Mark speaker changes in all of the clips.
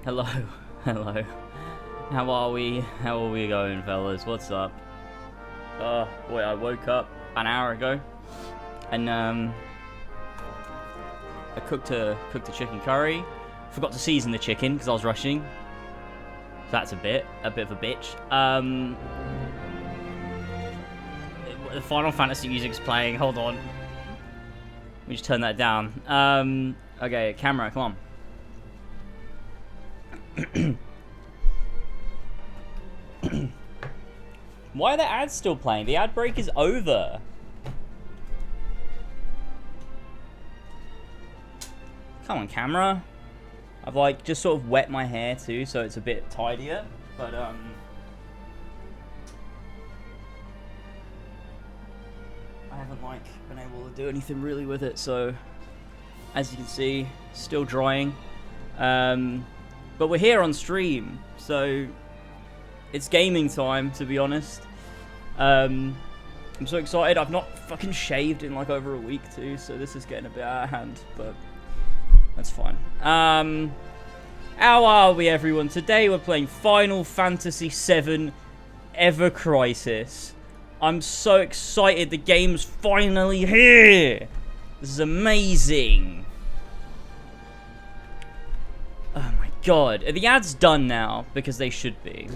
Speaker 1: Hello, hello. How are we? How are we going, fellas? What's up? Boy, I woke up an hour ago, and I cooked a chicken curry. Forgot to season the chicken because I was rushing. So that's a bit of a bitch. The Final Fantasy music's playing. Hold on. Let me just turn that down. Okay, camera, come on. Why are the ads still playing? The ad break is over. Come on, camera. I've like just sort of wet my hair too, so it's a bit tidier. But I haven't like been able to do anything really with it. So as you can see, still drying. But we're here on stream, so it's gaming time, to be honest. I'm so excited. I've not fucking shaved in like over a week too, so this is getting a bit out of hand, but that's fine. How are we, everyone? Today we're playing Final Fantasy VII Ever Crisis. I'm so excited. The game's finally here. This is amazing. Oh my god. Are the ads done now? Because they should be.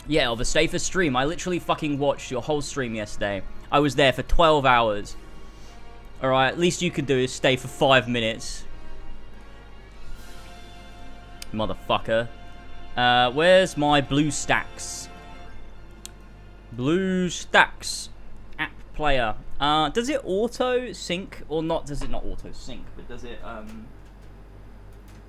Speaker 1: Yeah, of a safer stream. I literally fucking watched your whole stream yesterday. I was there for 12 hours. Alright, at least you can do is stay for 5 minutes. Motherfucker. Where's my blue stacks? Blue stacks. App player. Does it auto sync or not? Does it not auto sync, but does it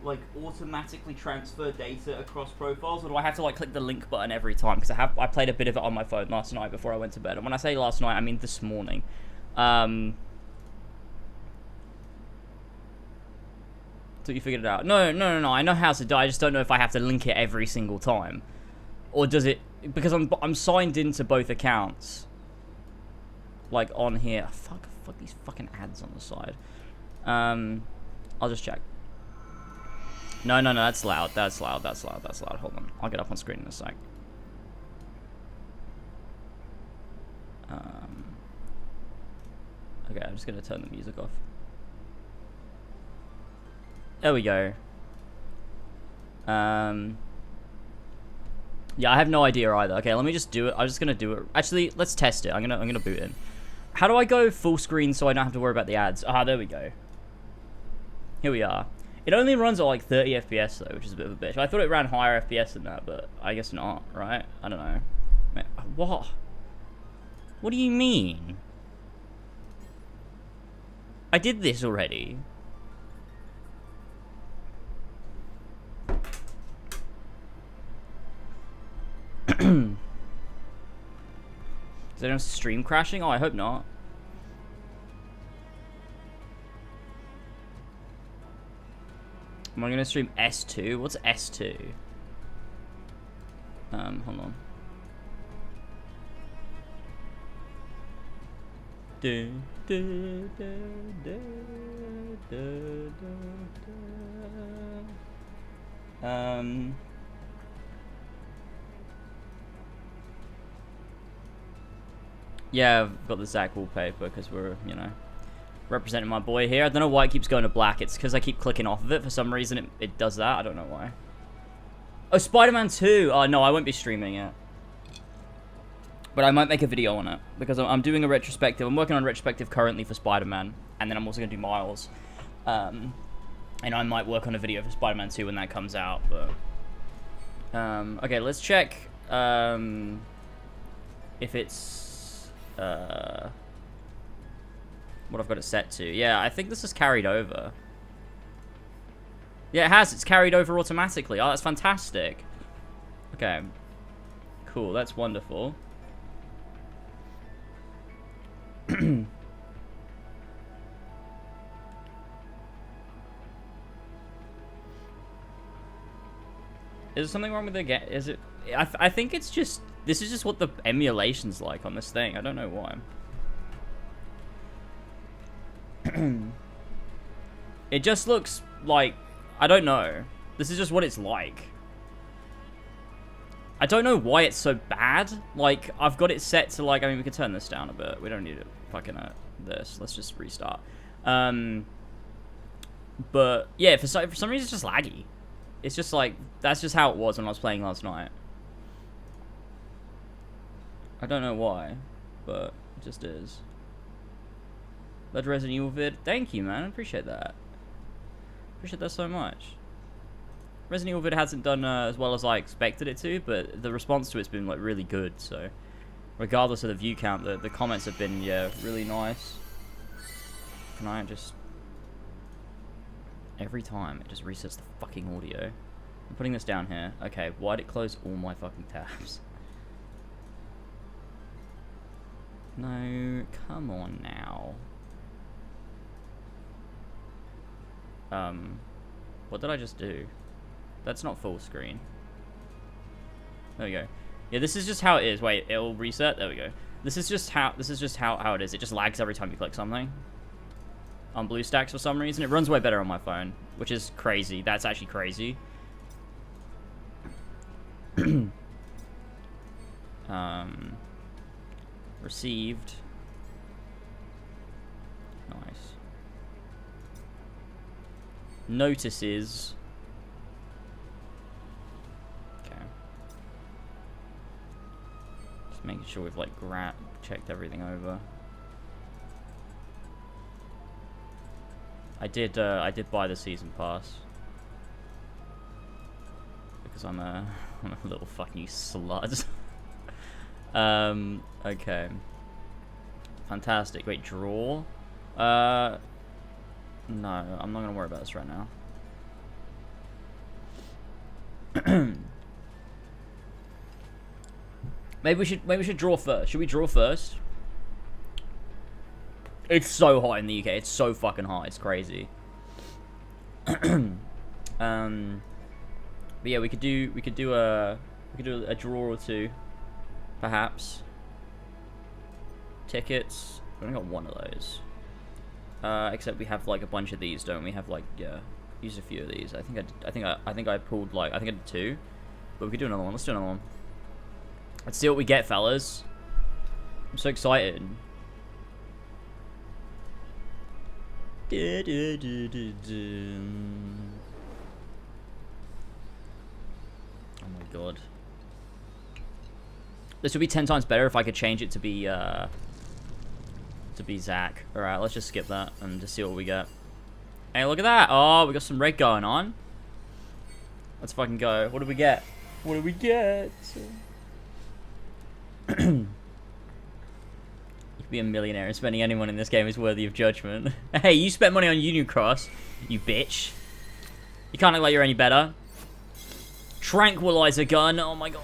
Speaker 1: like automatically transfer data across profiles, or do I have to like click the link button every time? Because I played a bit of it on my phone last night before I went to bed, and when I say last night, I mean this morning. So you figured it out? No. I know how to do. I just don't know if I have to link it every single time, or does it? Because I'm signed into both accounts. Like on here. Fuck these fucking ads on the side. I'll just check. No, that's loud. That's loud. Hold on. I'll get up on screen in a sec. Okay, I'm just gonna turn the music off. There we go. Yeah, I have no idea either. Okay, let me just do it. I'm just gonna do it. Actually, let's test it. I'm gonna boot in. How do I go full screen so I don't have to worry about the ads? Ah, there we go. Here we are. It only runs at like 30 FPS though, which is a bit of a bitch. I thought it ran higher FPS than that, but I guess not, right? I don't know. What? What do you mean? I did this already. Is there no stream crashing? Oh, I hope not. Am I gonna stream S2? What's S2? Hold on. Yeah, I've got the Zach wallpaper because we're, you know, representing my boy here. I don't know why it keeps going to black. It's because I keep clicking off of it. For some reason, it does that. I don't know why. Oh, Spider-Man 2. Oh, no, I won't be streaming it. But I might make a video on it. Because I'm doing a retrospective. I'm working on a retrospective currently for Spider-Man. And then I'm also going to do Miles. And I might work on a video for Spider-Man 2 when that comes out. But okay, let's check if it's... what I've got it set to. Yeah, I think this is carried over. Yeah, it has. It's carried over automatically. Oh, that's fantastic. Okay. Cool. That's wonderful. Is there something wrong with the game? Is it... I think it's just... This is just what the emulation's like on this thing. I don't know why. It just looks like... I don't know. This is just what it's like. I don't know why it's so bad. Like, I've got it set to, like... I mean, we can turn this down a bit. We don't need it fucking this. Let's just restart. But, yeah, for some reason, it's just laggy. It's just, like... That's just how it was when I was playing last night. I don't know why, but it just is. That Resident Evil vid. Thank you, man. I appreciate that. Appreciate that so much. Resident Evil vid hasn't done as well as I expected it to, but the response to it's been like really good. So, regardless of the view count, the comments have been really nice. Can I just... Every time it just resets the fucking audio. I'm putting this down here. Okay, why'd it close all my fucking tabs? No, come on now. What did I just do? That's not full screen. There we go. Yeah, this is just how it is. Wait, it'll reset. There we go. This is just how it is. It just lags every time you click something. On BlueStacks for some reason. It runs way better on my phone, which is crazy. That's actually crazy. Received. Nice. Notices. Okay. Just making sure we've like checked everything over. I did buy the season pass because I'm a little fucking slut. Okay. Fantastic. Wait, draw? No, I'm not gonna worry about this right now. Maybe we should draw first. Should we draw first? It's so hot in the UK. It's so fucking hot. It's crazy. But yeah, we could do a draw or two. Perhaps. Tickets. We only got one of those. Except we have like a bunch of these, don't we? Have like used a few of these. I think I pulled like I did two, but we could do another one. Let's do another one. Let's see what we get, fellas. I'm so excited. Oh my god. This would be 10 times better if I could change it to be Zach. Alright, let's just skip that and just see what we get. Hey, look at that! Oh, we got some red going on. Let's fucking go. What do we get? What do we get? You could be a millionaire and spending anyone in this game is worthy of judgment. Hey, you spent money on Union Cross, you bitch. You can't act like you're any better. Tranquilizer gun, oh my god.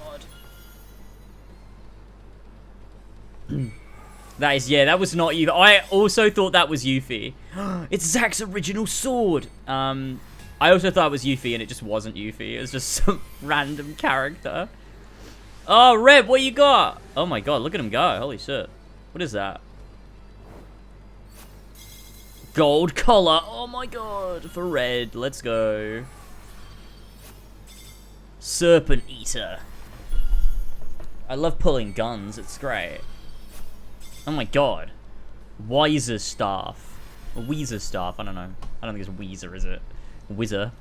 Speaker 1: That is, yeah, that was not you. I also thought that was Yuffie. It's Zach's original sword. I also thought it was Yuffie, and it just wasn't Yuffie. It was just some random character. Oh, Reb, what you got? Oh my god, look at him go. Holy shit. What is that? Gold collar. Oh my god, for Red. Let's go. Serpent Eater. I love pulling guns. It's great. Oh my god. Weiser staff. A Weezer staff. I don't know. I don't think it's Weezer, is it? Whizzer.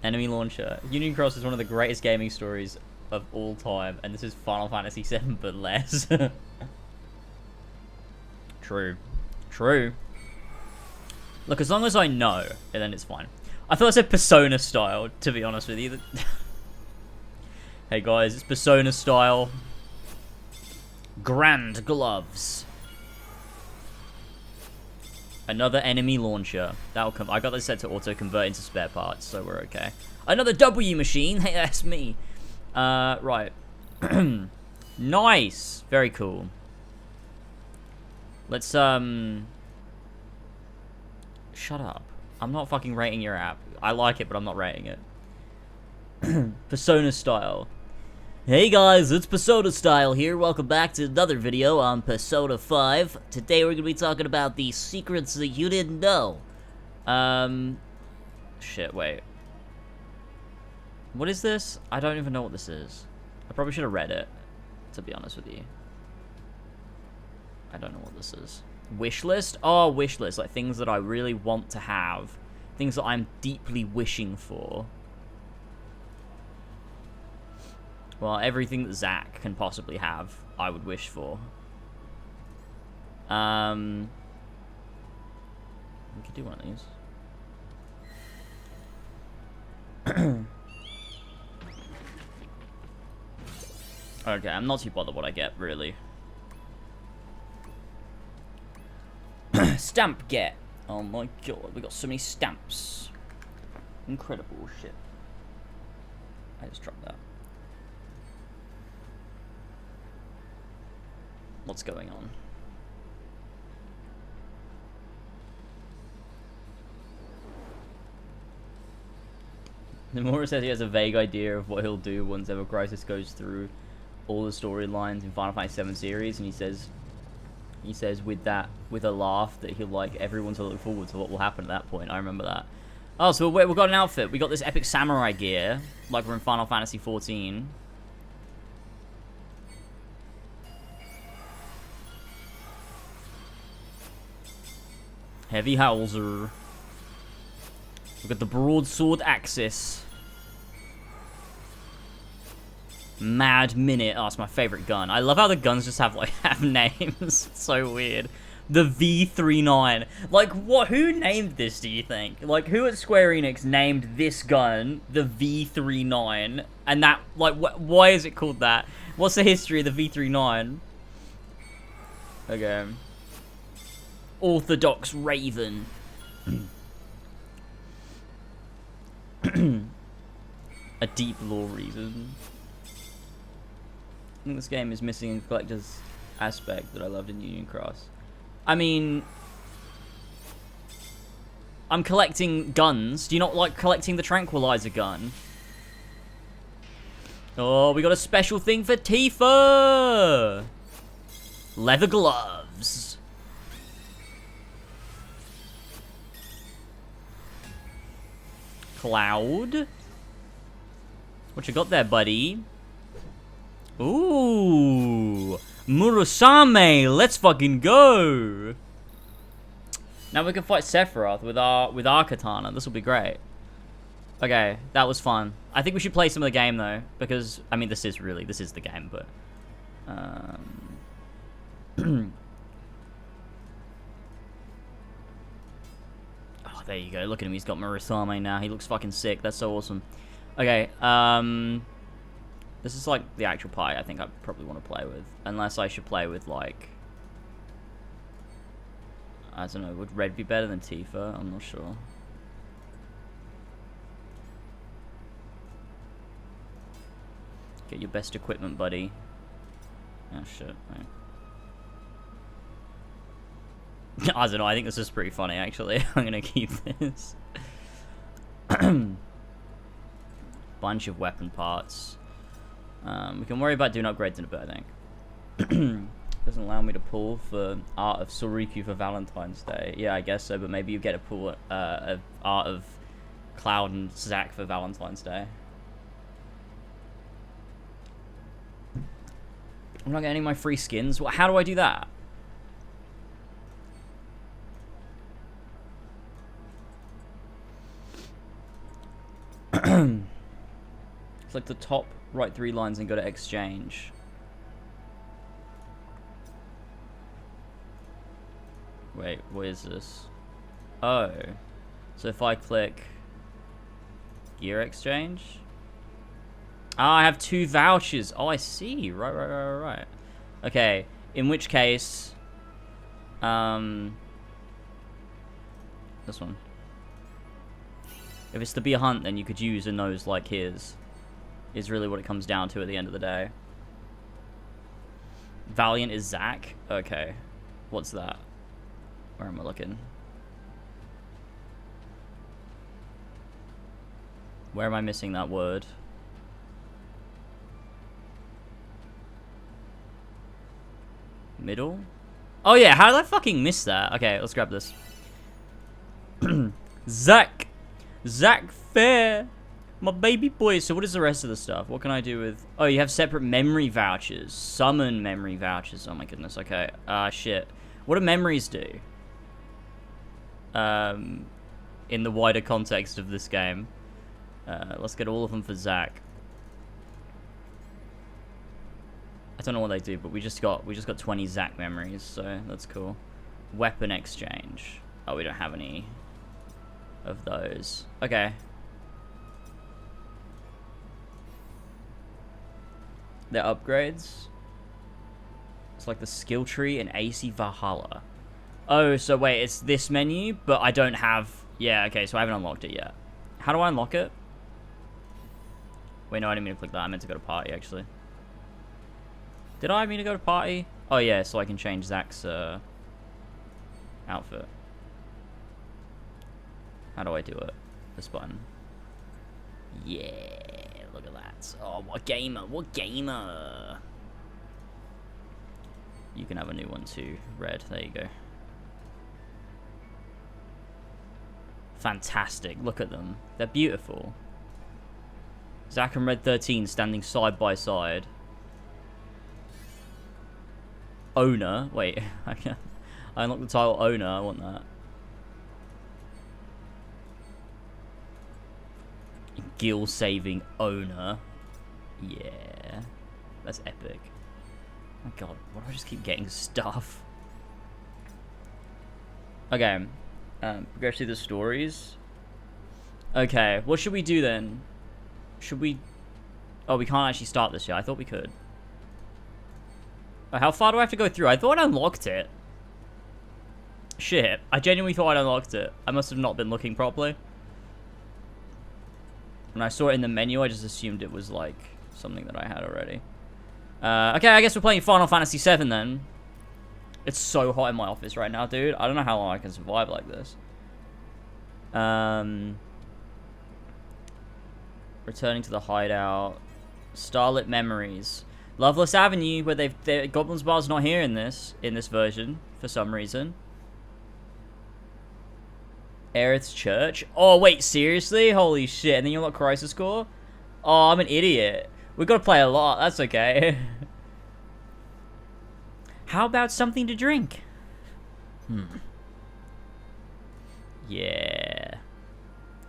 Speaker 1: Enemy launcher. Union Cross is one of the greatest gaming stories of all time, and this is Final Fantasy VII, but less. True. True. Look, as long as I know, then it's fine. I thought I said Persona style, to be honest with you. Hey guys, it's Persona style. Grand gloves. Another enemy launcher. That'll come. I got this set to auto convert into spare parts, so we're okay. Another W machine. Hey, that's me. Right. Nice. Very cool. Let's shut up. I'm not fucking rating your app. I like it, but I'm not rating it. Persona style. Hey guys, it's Persona Style here. Welcome back to another video on Persona 5. Today we're going to be talking about the secrets that you didn't know. Shit, wait. What is this? I don't even know what this is. I probably should have read it, to be honest with you. I don't know what this is. Wish list? Oh, wish list. Like things that I really want to have. Things that I'm deeply wishing for. Well, everything that Zach can possibly have, I would wish for. We could do one of these. Okay, I'm not too bothered what I get, really. Stamp get. Oh my god, we got so many stamps. Incredible shit. I just dropped that. What's going on? Nomura says he has a vague idea of what he'll do once Ever Crisis goes through all the storylines in Final Fantasy VII series, and he says with a laugh that he'll like everyone to look forward to what will happen at that point. I remember that. Oh, so we've got an outfit. We got this epic samurai gear, like we're in Final Fantasy XIV. Heavy Hauser. We've got the broadsword axis. Mad Minute. Oh, it's my favorite gun. I love how the guns just have names. It's so weird. The V39. Like, what? Who named this, do you think? Like, who at Square Enix named this gun the V39? And that, like, why is it called that? What's the history of the V39? Okay. Orthodox Raven. A deep lore reason. I think this game is missing a collector's aspect that I loved in Union Cross. I mean, I'm collecting guns. Do you not like collecting the tranquilizer gun? Oh, we got a special thing for Tifa! Leather gloves. Cloud. What you got there, buddy? Ooh. Murasame, let's fucking go. Now we can fight Sephiroth with our katana. This will be great. Okay, that was fun. I think we should play some of the game though, because I mean this is the game, but oh, there you go. Look at him. He's got Murasame now. He looks fucking sick. That's so awesome. Okay, this is like the actual pie I think I probably want to play with. Unless I should play with like, I don't know, would Red be better than Tifa? I'm not sure. Get your best equipment, buddy. Oh shit. Right. I don't know, I think this is pretty funny actually. I'm gonna keep this. Bunch of weapon parts. We can worry about doing upgrades in a bit, I think. Doesn't allow me to pull for Art of Soriku for Valentine's Day. Yeah, I guess so, but maybe you get a pull of Art of Cloud and Zack for Valentine's Day. I'm not getting any of my free skins. How do I do that? It's like the top right 3 lines and go to exchange. Wait, what is this? Oh. So if I click gear exchange? Ah, I have 2 vouchers. Oh, I see. Right. Okay, in which case, this one. If it's to be a hunt, then you could use a nose like his. Is really what it comes down to at the end of the day. Valiant is Zack? Okay. What's that? Where am I looking? Where am I missing that word? Middle? Oh yeah, how did I fucking miss that? Okay, let's grab this. Zach Fair. My baby boy. So what is the rest of the stuff? What can I do with... Oh, you have separate memory vouchers. Summon memory vouchers. Oh my goodness, okay. Shit. What do memories do? In the wider context of this game. Let's get all of them for Zach. I don't know what they do, but we just got 20 Zach memories, so that's cool. Weapon exchange. Oh, we don't have any of those. Okay. They're upgrades. It's like the skill tree and AC Valhalla. Oh, so wait, it's this menu, but I don't have... Yeah, okay, so I haven't unlocked it yet. How do I unlock it? Wait, no, I didn't mean to click that. I meant to go to party, actually. Did I mean to go to party? Oh, yeah, so I can change Zach's outfit. How do I do it? This button. Yeah, look at that. Oh, what gamer, what gamer. You can have a new one too, Red. There you go. Fantastic, look at them. They're beautiful. Zach and Red 13 standing side by side. Owner, wait, I unlocked the title Owner, I want that. Gill saving Owner. Yeah. That's epic. Oh my god, why do I just keep getting stuff? Okay. Go through the stories. Okay, what should we do then? Should we... Oh, we can't actually start this yet. I thought we could. How far do I have to go through? I thought I unlocked it. Shit. I genuinely thought I unlocked it. I must have not been looking properly. When I saw it in the menu, I just assumed it was, like, something that I had already. Okay, I guess we're playing Final Fantasy VII then. It's so hot in my office right now, dude. I don't know how long I can survive like this. Returning to the hideout. Starlit Memories. Loveless Avenue, where Goblin's Bar's not here in this version, for some reason. Aerith's Church. Oh, wait, seriously? Holy shit. And then you unlock Crisis Core? Oh, I'm an idiot. We've got to play a lot. That's okay. How about something to drink? Yeah.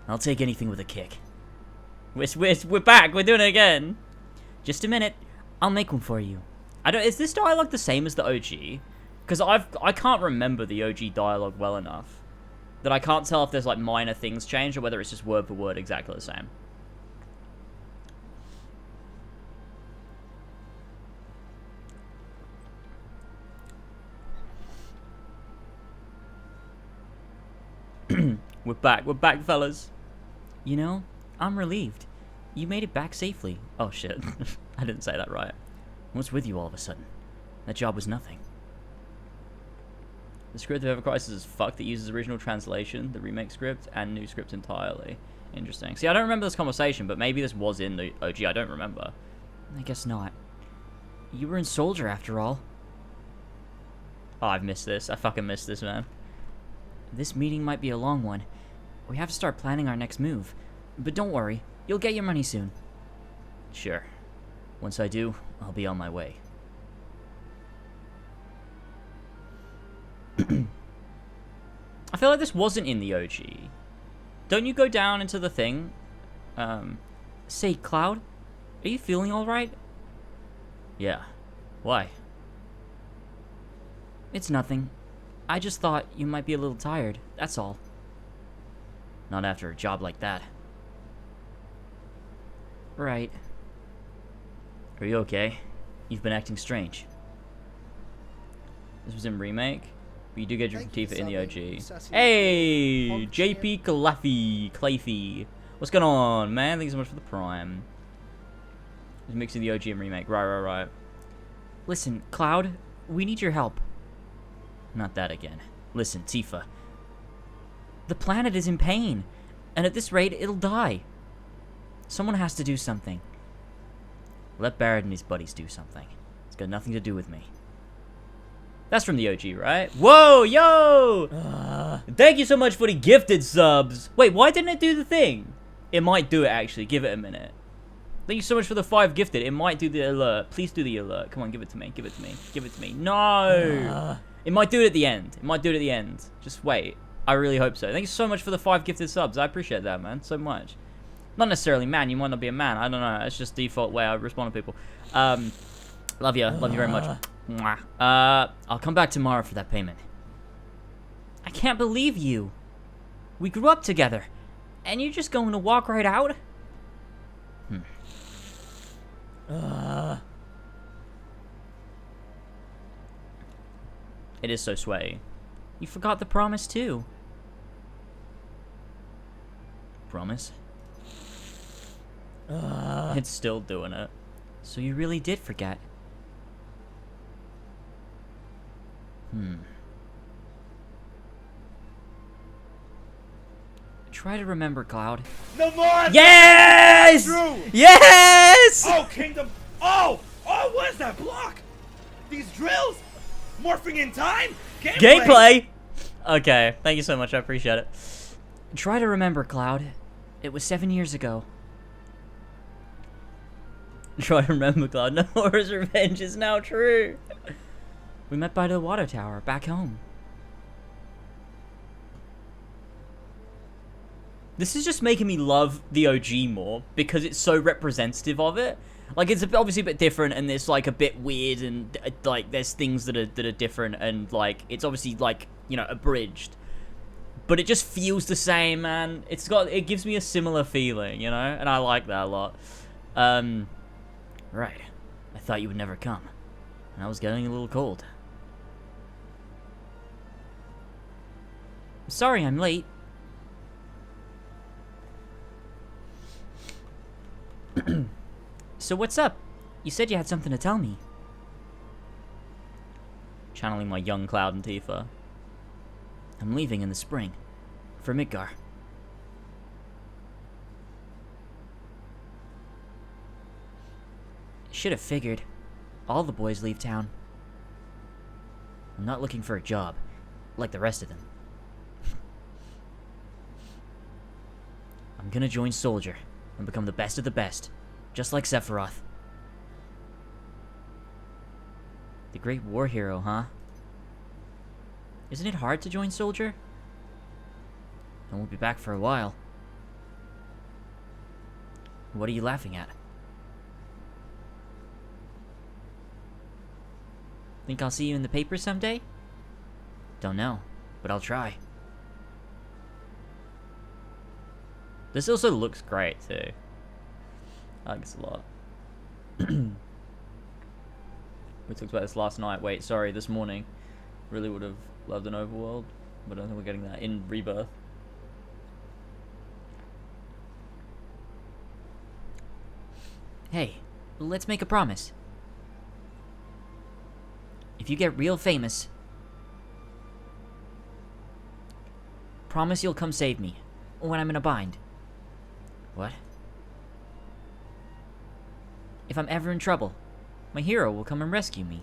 Speaker 1: I'll take anything with a kick. We're back. We're doing it again. Just a minute. I'll make one for you. Is this dialogue the same as the OG? Because I can't remember the OG dialogue well enough that I can't tell if there's like minor things changed or whether it's just word for word exactly the same. We're back, fellas. You know, I'm relieved. You made it back safely. Oh, shit. I didn't say that right. What's with you all of a sudden? That job was nothing. The script of Ever Crisis is fucked that uses original translation, the remake script, and new script entirely. Interesting. See, I don't remember this conversation, but maybe this was in the OG. I don't remember. I guess not. You were in Soldier, after all. Oh, I've missed this. I fucking missed this, man. This meeting might be a long one. We have to start planning our next move. But don't worry, you'll get your money soon. Sure. Once I do, I'll be on my way. I feel like this wasn't in the OG. Don't you go down into the thing? Say, Cloud, are you feeling alright? Yeah. Why? It's nothing. I just thought you might be a little tired, that's all. Not after a job like that. Right. Are you okay? You've been acting strange. This was in Remake, but you do get your Tifa in the OG. Hey! JP Claffy. What's going on, man? Thank you so much for the Prime. Just mixing the OG and Remake. Right. Listen, Cloud, we need your help. Not that again. Listen, Tifa. The planet is in pain, and at this rate, it'll die. Someone has to do something. Let Barrett and his buddies do something. It's got nothing to do with me. That's from the OG, right? Whoa, yo! Thank you so much for the gifted subs. Wait, why didn't it do the thing? It might do it, actually. Give it a minute. Thank you so much for the 5 gifted. It might do the alert. Please do the alert. Come on, give it to me. Give it to me. Give it to me. No! It might do it at the end. It might do it at the end. Just wait. I really hope so. Thank you so much for the 5 gifted subs. I appreciate that, man. So much. Not necessarily man. You might not be a man. I don't know. It's just default way I respond to people. Love you. Love you very much. Mwah. I'll come back tomorrow for that payment. I can't believe you. We grew up together. And you're just going to walk right out? It is so sweaty. You forgot the promise too. Promise? It's still doing it. So you really did forget. Try to remember, Cloud.
Speaker 2: No more!
Speaker 1: Yes! Yes!
Speaker 2: Oh, Kingdom! Oh! Oh, what is that block? These drills? Morphing in time?
Speaker 1: Gameplay! Okay, thank you so much, I appreciate it. Try to remember, Cloud. It was 7 years ago. Try to remember, Cloud. Nora's revenge is now true. We met by the water tower, back home. This is just making me love the OG more, because it's so representative of it. Like, it's obviously a bit different, and it's, like, a bit weird, and, like, there's things that are different, and, like, it's obviously, like, you know, abridged. But it just feels the same, man. It gives me a similar feeling, you know? And I like that a lot. Right. I thought you would never come. And I was getting a little cold. Sorry I'm late. So what's up? You said you had something to tell me. Channeling my young Cloud and Tifa. I'm leaving in the spring. For Midgar. Should have figured. All the boys leave town. I'm not looking for a job, like the rest of them. I'm gonna join Soldier and become the best of the best, just like Sephiroth. The great war hero, huh? Isn't it hard to join Soldier? I won't be back for a while. What are you laughing at? Think I'll see you in the paper someday? Don't know, but I'll try. This also looks great, too. I like this a lot. We talked about this last night. Wait, sorry, this morning. Really would have loved an overworld, but I don't think we're getting that in Rebirth. Hey, let's make a promise. If you get real famous, promise you'll come save me when I'm in a bind. What? If I'm ever in trouble, my hero will come and rescue me.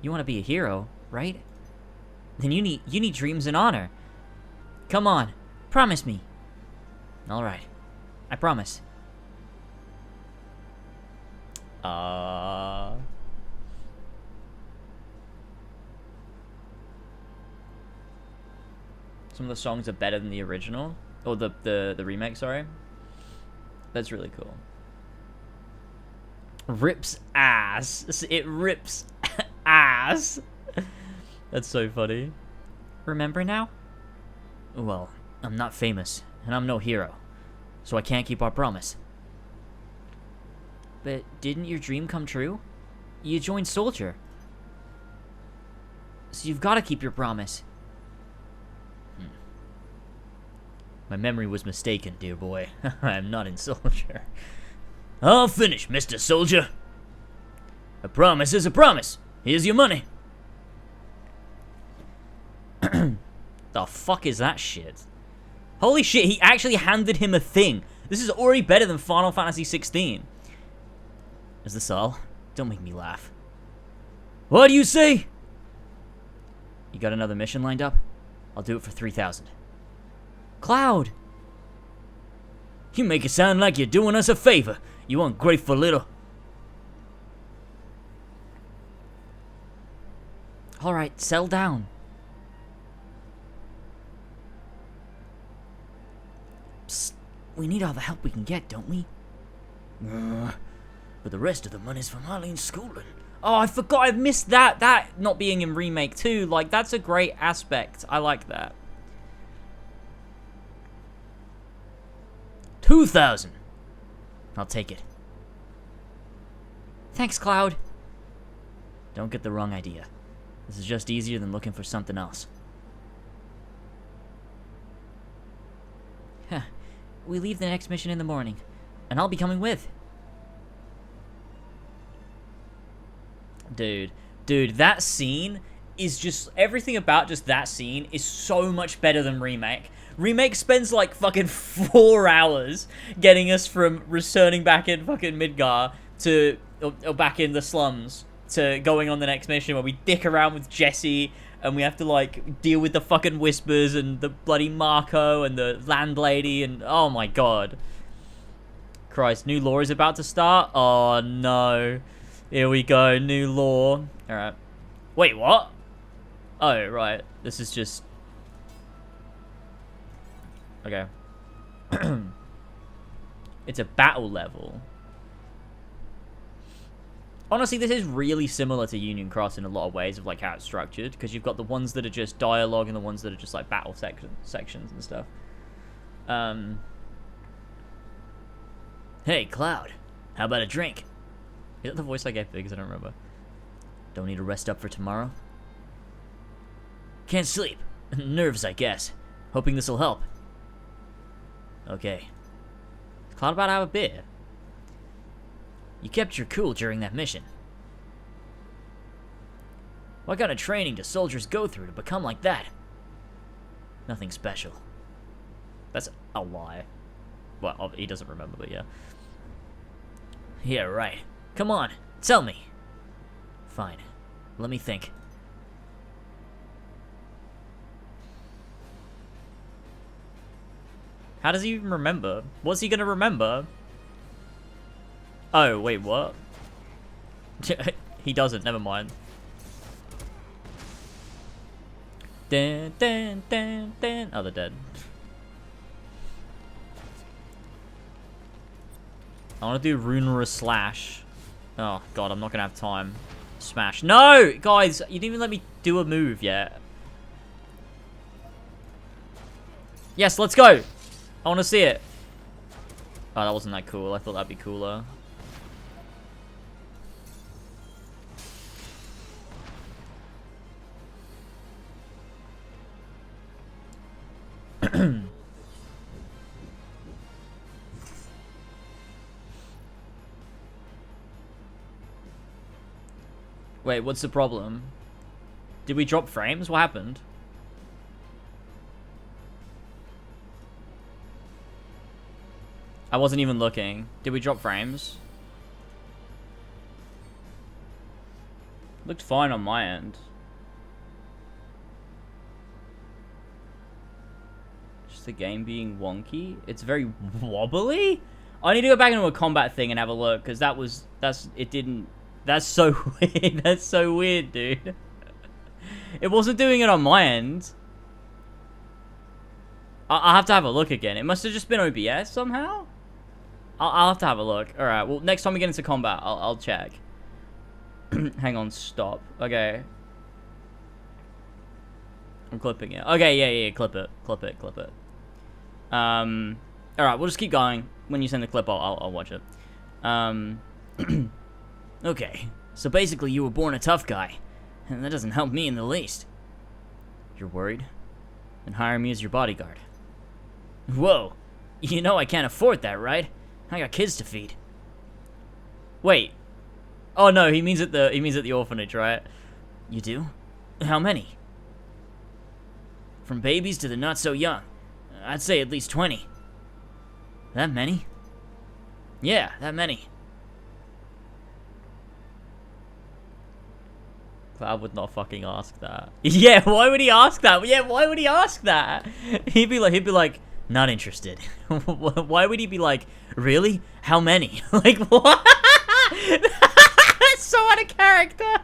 Speaker 1: You want to be a hero, right? Then you need dreams and honor. Come on, promise me. All right, I promise. Some of the songs are better than the original, or the remake. Sorry, that's really cool. Rips ass. It rips ass. That's so funny. Remember now? Well, I'm not famous, and I'm no hero, so I can't keep our promise. But didn't your dream come true? You joined Soldier. So you've got to keep your promise. My memory was mistaken, dear boy. I'm not in Soldier. I'll finish, Mr. Soldier. A promise is a promise. Here's your money. The fuck is that shit? Holy shit, he actually handed him a thing. This is already better than Final Fantasy 16. Is this all? Don't make me laugh. What do you say? You got another mission lined up? I'll do it for 3,000. Cloud! You make it sound like you're doing us a favor, you ungrateful little... Alright, settle down. Psst, we need all the help we can get, don't we? But the rest of the money's from Arlene's schooling. Oh, I forgot, I missed that. That not being in Remake 2, like, that's a great aspect. I like that. 2,000. I'll take it. Thanks, Cloud. Don't get the wrong idea. This is just easier than looking for something else. Huh. We leave the next mission in the morning, and I'll be coming with. Dude, that scene is just... Everything about just that scene is so much better than Remake. Remake spends like fucking 4 hours getting us from returning back in fucking Midgar to... or back in the slums to going on the next mission where we dick around with Jesse and we have to like deal with the fucking whispers and the bloody Marco and the landlady and... Oh my god. Christ, new law is about to start? Oh no. Here we go, new law. Alright. Wait, what? Oh, right. This is just... Okay. It's a battle level. Honestly, this is really similar to Union Cross in a lot of ways of like how it's structured, because you've got the ones that are just dialogue and the ones that are just like battle sections and stuff. Hey, Cloud. How about a drink? Is that the voice I gave Biggs? I don't remember. Don't need to rest up for tomorrow? Can't sleep. Nerves, I guess. Hoping this'll help. Okay. Is Cloud about to have a beer? You kept your cool during that mission. What kind of training do soldiers go through to become like that? Nothing special. That's a lie. Well, he doesn't remember, but yeah. Yeah, right. Come on, tell me. Fine. Let me think. How does he even remember? What's he gonna remember? Oh, wait, what? He doesn't, never mind. Dun, dun, dun, dun. Oh, they're dead. I want to do Runera Slash. Oh, God, I'm not going to have time. Smash. No! Guys, you didn't even let me do a move yet. Yes, let's go! I want to see it. Oh, that wasn't that cool. I thought that'd be cooler. Wait, what's the problem? Did we drop frames? What happened? I wasn't even looking. Did we drop frames? Looked fine on my end. Just the game being wonky. It's very wobbly? I need to go back into a combat thing and have a look, because that's so weird. That's so weird, dude. It wasn't doing it on my end. I'll have to have a look again. It must have just been OBS somehow. I'll have to have a look. Alright, well, next time we get into combat, I'll check. Hang on, stop. Okay. I'm clipping it. Okay, yeah, clip it. Alright, we'll just keep going. When you send the clip, I'll watch it. Okay, so basically you were born a tough guy, and that doesn't help me in the least. You're worried? Then hire me as your bodyguard. Whoa, you know I can't afford that, right? I got kids to feed. Wait. Oh no, he means at the orphanage, right? You do? How many? From babies to the not so young. I'd say at least 20. That many? Yeah, that many. Cloud would not fucking ask that. Yeah, why would he ask that? Yeah, why would he ask that? He'd be like, not interested. Why would he be like, really? How many? Like, what? That's so out of character.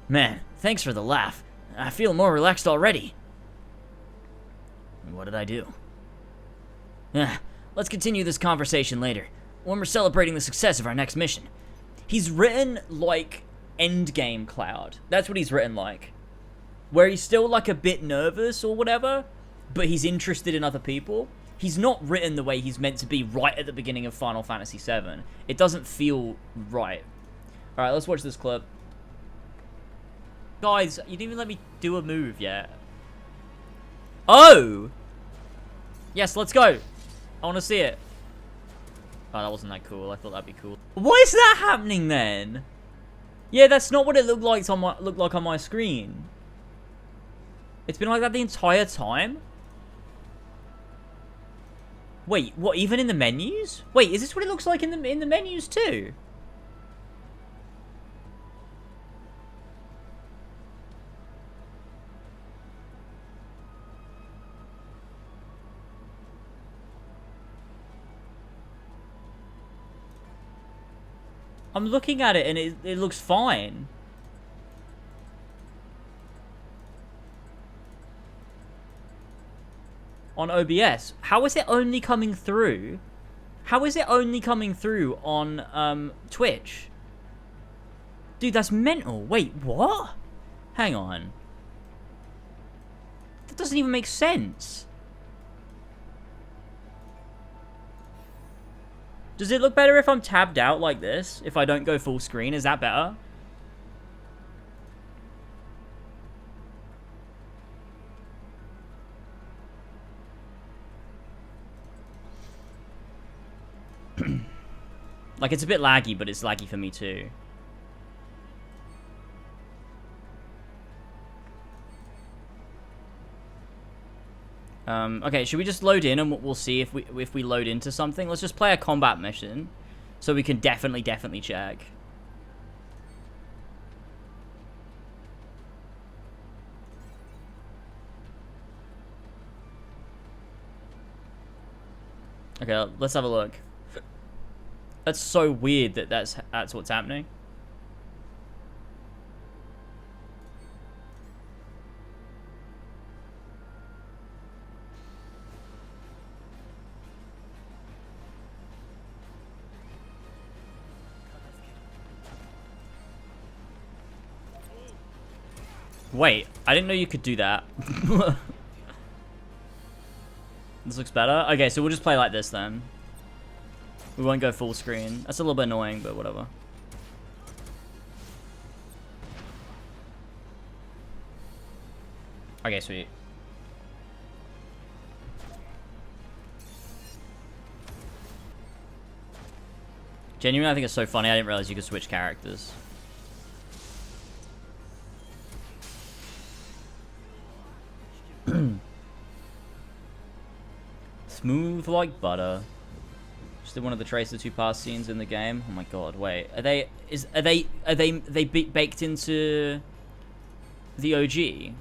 Speaker 1: Man, thanks for the laugh. I feel more relaxed already. What did I do? Let's continue this conversation later, when we're celebrating the success of our next mission. He's written like endgame Cloud. That's what he's written like. Where he's still like a bit nervous or whatever, but he's interested in other people. He's not written the way he's meant to be right at the beginning of Final Fantasy VII. It doesn't feel right. Alright, let's watch this clip. Guys, you didn't even let me do a move yet. Oh! Yes, let's go. I want to see it. Oh, that wasn't that cool. I thought that'd be cool. Why is that happening then? Yeah, that's not what it looked like on my screen. It's been like that the entire time? Wait, what, even in the menus? Wait, is this what it looks like in the menus too? I'm looking at it and it looks fine. On OBS. How is it only coming through? How is it only coming through on Twitch? Dude, that's mental. Wait, what? Hang on. That doesn't even make sense. Does it look better if I'm tabbed out like this? If I don't go full screen, is that better? Like, it's a bit laggy, but it's laggy for me too. Okay, should we just load in and we'll see if we load into something? Let's just play a combat mission so we can definitely check. Okay, let's have a look. That's so weird that that's what's happening. Wait, I didn't know you could do that. This looks better? Okay, so we'll just play like this then. We won't go full screen. That's a little bit annoying, but whatever. Okay, sweet. Genuinely, I think it's so funny. I didn't realize you could switch characters. Smooth like butter. Just one of the Tracer 2 pass scenes in the game. Oh my god, wait. Are they baked into the OG?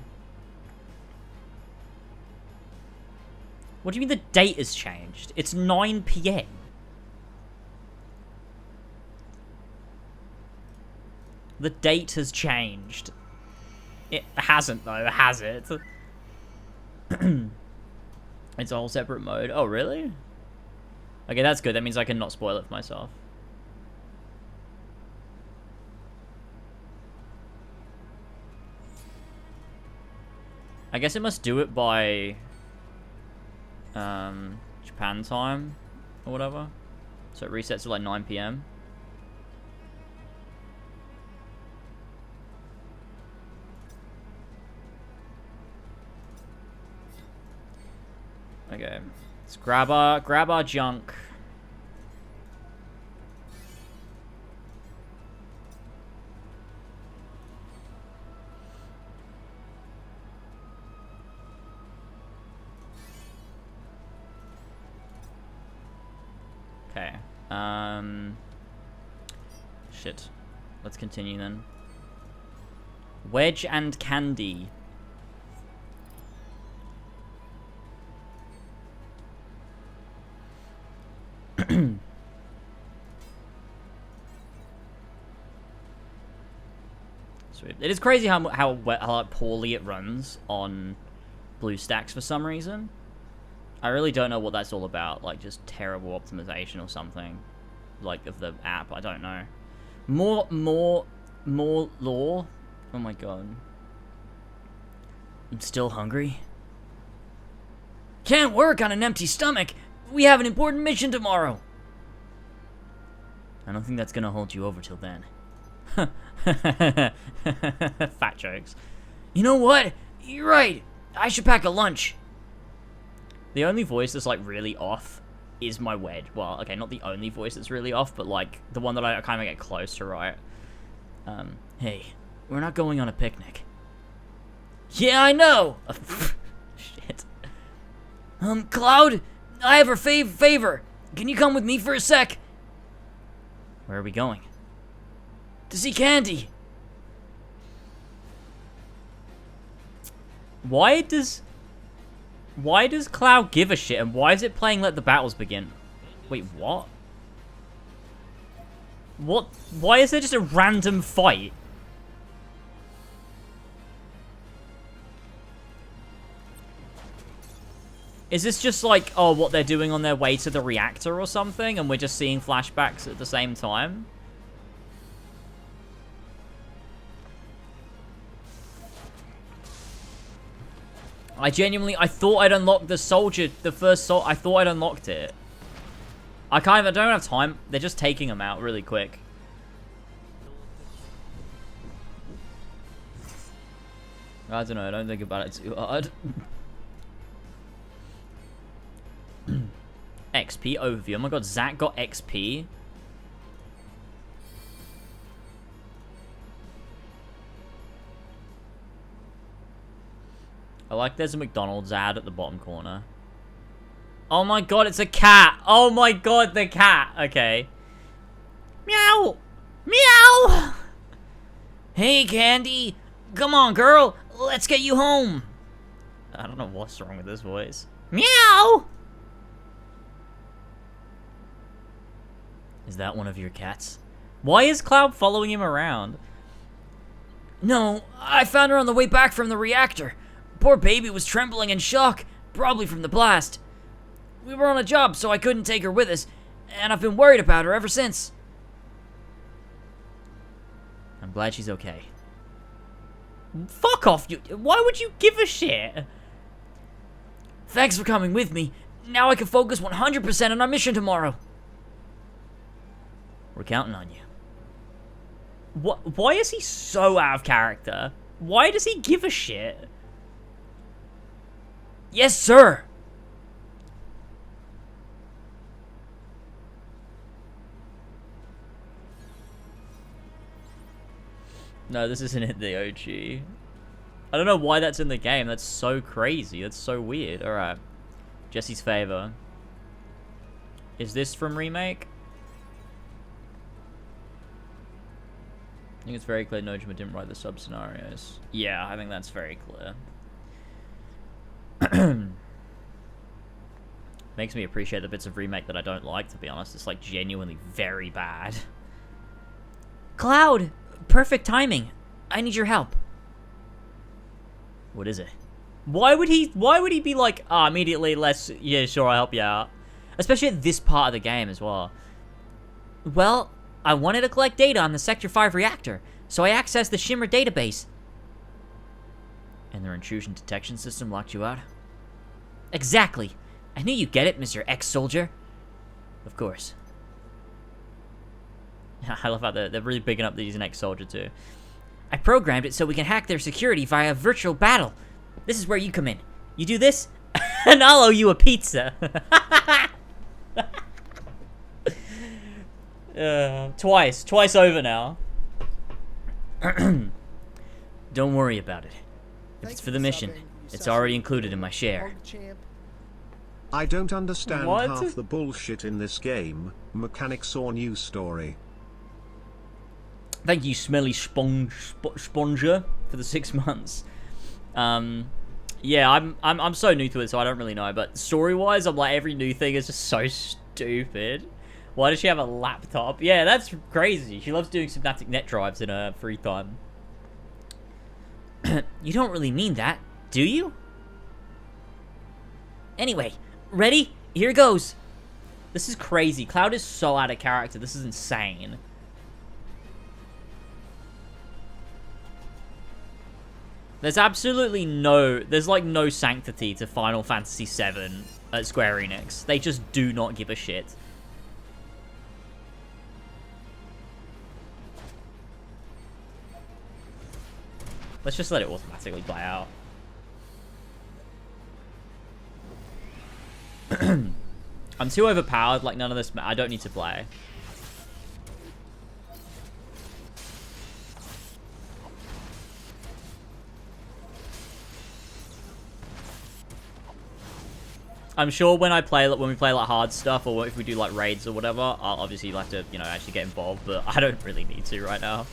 Speaker 1: What do you mean the date has changed? It's 9 PM. The date has changed. It hasn't though, has it? It's a whole separate mode. Oh, really? Okay, that's good. That means I can not spoil it for myself. I guess it must do it by Japan time or whatever. So it resets to like 9 PM. Okay, let's grab our junk. Okay. Shit. let's continue then. Wedge and Candy. Sweet. It is crazy how like, poorly it runs on BlueStacks for some reason. I really don't know what that's all about. Like, just terrible optimization or something. Like, of the app. I don't know. More lore? Oh my god. I'm still hungry. Can't work on an empty stomach. We have an important mission tomorrow. I don't think that's gonna hold you over till then. Fat jokes. You know what? You're right. I should pack a lunch. The only voice that's, like, really off is my Wedge. Well, okay, not the only voice that's really off, but, like, the one that I kind of get close to, right? Hey, we're not going on a picnic. Yeah, I know! Shit. Cloud, I have a favor. Can you come with me for a sec? Where are we going? To see Candy. Why does Cloud give a shit, and why is it playing Let the Battles Begin? Wait, what? What? Why is there just a random fight? Is this just like, oh, what they're doing on their way to the reactor or something, and we're just seeing flashbacks at the same time? I thought I'd unlocked the soldier, the first I thought I'd unlocked it. I don't have time. They're just taking them out really quick. I don't know, I don't think about it too hard. XP overview. Oh my god, Zach got XP. I like there's a McDonald's ad at the bottom corner. Oh my god, it's a cat. Oh my god, the cat. Okay. Meow. Meow. Hey, Candy. Come on, girl. Let's get you home. I don't know what's wrong with this voice. Meow. Is that one of your cats? Why is Cloud following him around? No, I found her on the way back from the reactor. Poor baby was trembling in shock, probably from the blast. We were on a job, so I couldn't take her with us, and I've been worried about her ever since. I'm glad she's okay. Fuck off, you. Why would you give a shit? Thanks for coming with me. Now I can focus 100% on our mission tomorrow. We're counting on you. What? Why is he so out of character? Why does he give a shit? Yes, sir. No, this isn't in the OG. I don't know why that's in the game. That's so crazy. That's so weird. Alright. Jesse's favor. Is this from Remake? I think it's very clear Nojima didn't write the sub-scenarios. Yeah, I think that's very clear. Makes me appreciate the bits of Remake that I don't like, to be honest. It's like genuinely very bad. Cloud! Perfect timing. I need your help. What is it? Why would he be like, immediately, yeah, sure, I'll help you out. Especially at this part of the game as well. Well, I wanted to collect data on the Sector 5 reactor, so I accessed the Shimmer database. And their intrusion detection system locked you out? Exactly. I knew you'd get it, Mr. Ex-Soldier. Of course. I love how they're really bigging up that he's an ex-soldier too. I programmed it so we can hack their security via virtual battle. This is where you come in. You do this, and I'll owe you a pizza. Twice over now. Don't worry about it. If it's for the mission, it's already included in my share.
Speaker 3: I don't understand
Speaker 1: What?
Speaker 3: half the bullshit in this game. Mechanics or news story.
Speaker 1: Thank you, Smelly Sponger, for the 6 months. Yeah, I'm so new to it, so I don't really know. But story-wise, I'm like, every new thing is just so stupid. Why does she have a laptop? Yeah, that's crazy. She loves doing synaptic net drives in her free time. You don't really mean that, do you? Anyway, ready? Here goes. This is crazy. Cloud is so out of character. This is insane. There's absolutely no... There's, like, no sanctity to Final Fantasy VII at Square Enix. They just do not give a shit. Let's just let it automatically play out. I'm too overpowered, like, none of this... I don't need to play. I'm sure when we play like hard stuff, or if we do like raids or whatever, I'll obviously have to, you know, actually get involved, but I don't really need to right now.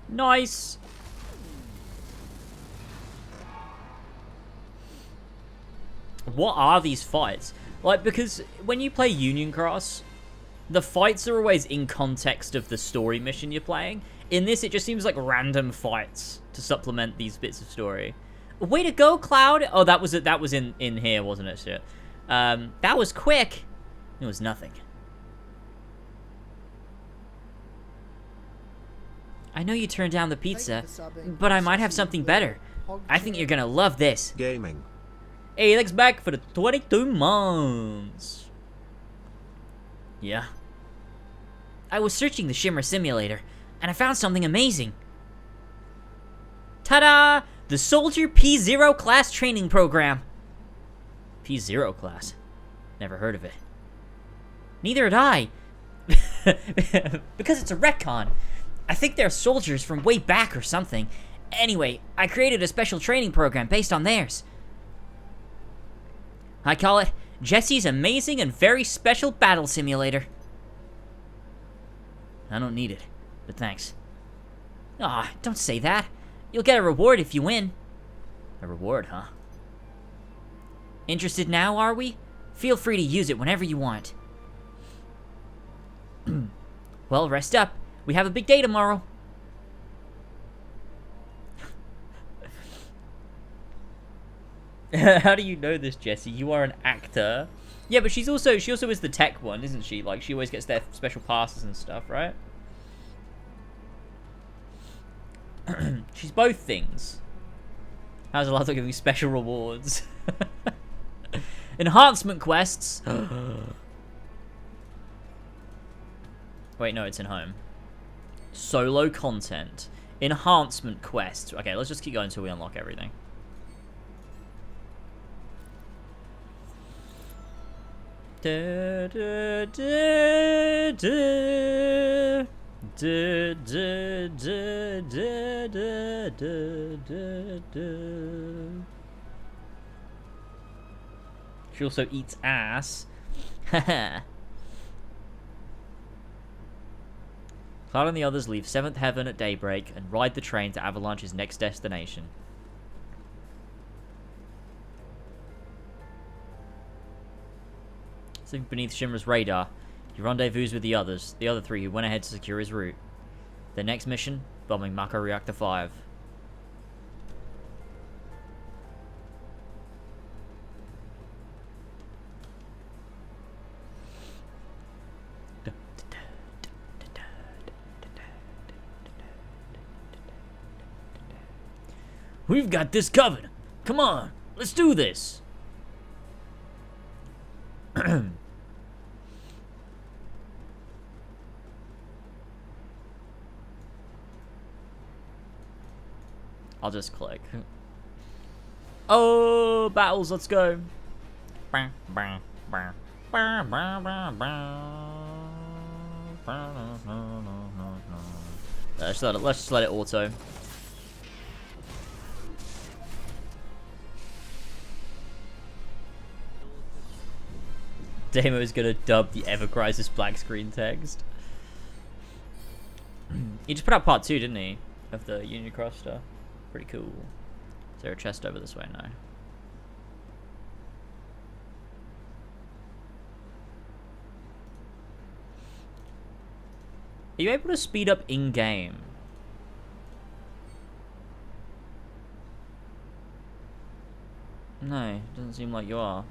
Speaker 1: Nice. What are these fights? Like, because when you play Union Cross, the fights are always in context of the story mission you're playing. In this, it just seems like random fights to supplement these bits of story. Way to go, Cloud! Oh, that was it. That was in here, wasn't it? Shit. That was quick. It was nothing. I know you turned down the pizza, but I might have something better. I think you're gonna love this.
Speaker 3: Gaming.
Speaker 1: Hey, thanks back for the 22 months. Yeah. I was searching the Shimmer Simulator, and I found something amazing. Ta-da! The Soldier P0 class training program. P0 class? Never heard of it. Neither had I. Because it's a retcon. I think they're soldiers from way back or something. Anyway, I created a special training program based on theirs. I call it Jesse's Amazing and Very Special Battle Simulator. I don't need it, but thanks. Aw, don't say that. You'll get a reward if you win. A reward, huh? Interested now, are we? Feel free to use it whenever you want. Well, rest up. We have a big day tomorrow. How do you know this, Jesse? You are an actor. Yeah, but she also is the tech one, isn't she? Like, she always gets their special passes and stuff, right? She's both things. How's a lot of giving special rewards? Enhancement quests. Wait, no, it's in home. Solo content. Enhancement quests. Okay, let's just keep going until we unlock everything. She also eats ass. Haha. Cloud and the others leave 7th Heaven at daybreak and ride the train to Avalanche's next destination. Sitting beneath Shimmer's radar, he rendezvous with the others, the other 3 who went ahead to secure his route. Their next mission, bombing Mako Reactor 5. We've got this covered. Come on, let's do this. I'll just click. Oh, battles, let's go. Let's just let it auto. Damo is gonna dub the Ever Crisis black screen text. He just put out part 2, didn't he? Of the Union Cross stuff. Pretty cool. Is there a chest over this way? No. Are you able to speed up in-game? No, doesn't seem like you are.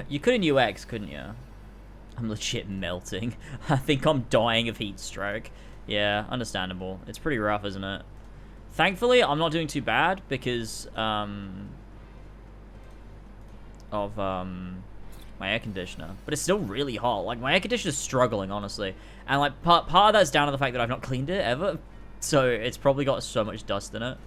Speaker 1: You could in UX, couldn't you? I'm legit melting. I think I'm dying of heat stroke. Yeah, understandable. It's pretty rough, isn't it? Thankfully, I'm not doing too bad because of my air conditioner. But it's still really hot. Like, my air conditioner's struggling, honestly. And, like, part of that's down to the fact that I've not cleaned it ever. So, it's probably got so much dust in it.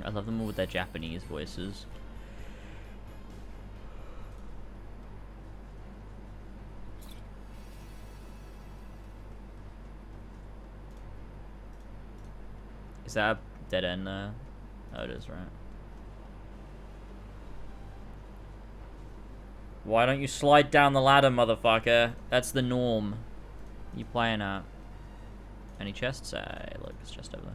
Speaker 1: I love them all with their Japanese voices. Is that a dead end there? Oh, it is, right. Why don't you slide down the ladder, motherfucker? That's the norm. You playing at? Any chests? Hey, look, there's a chest over there.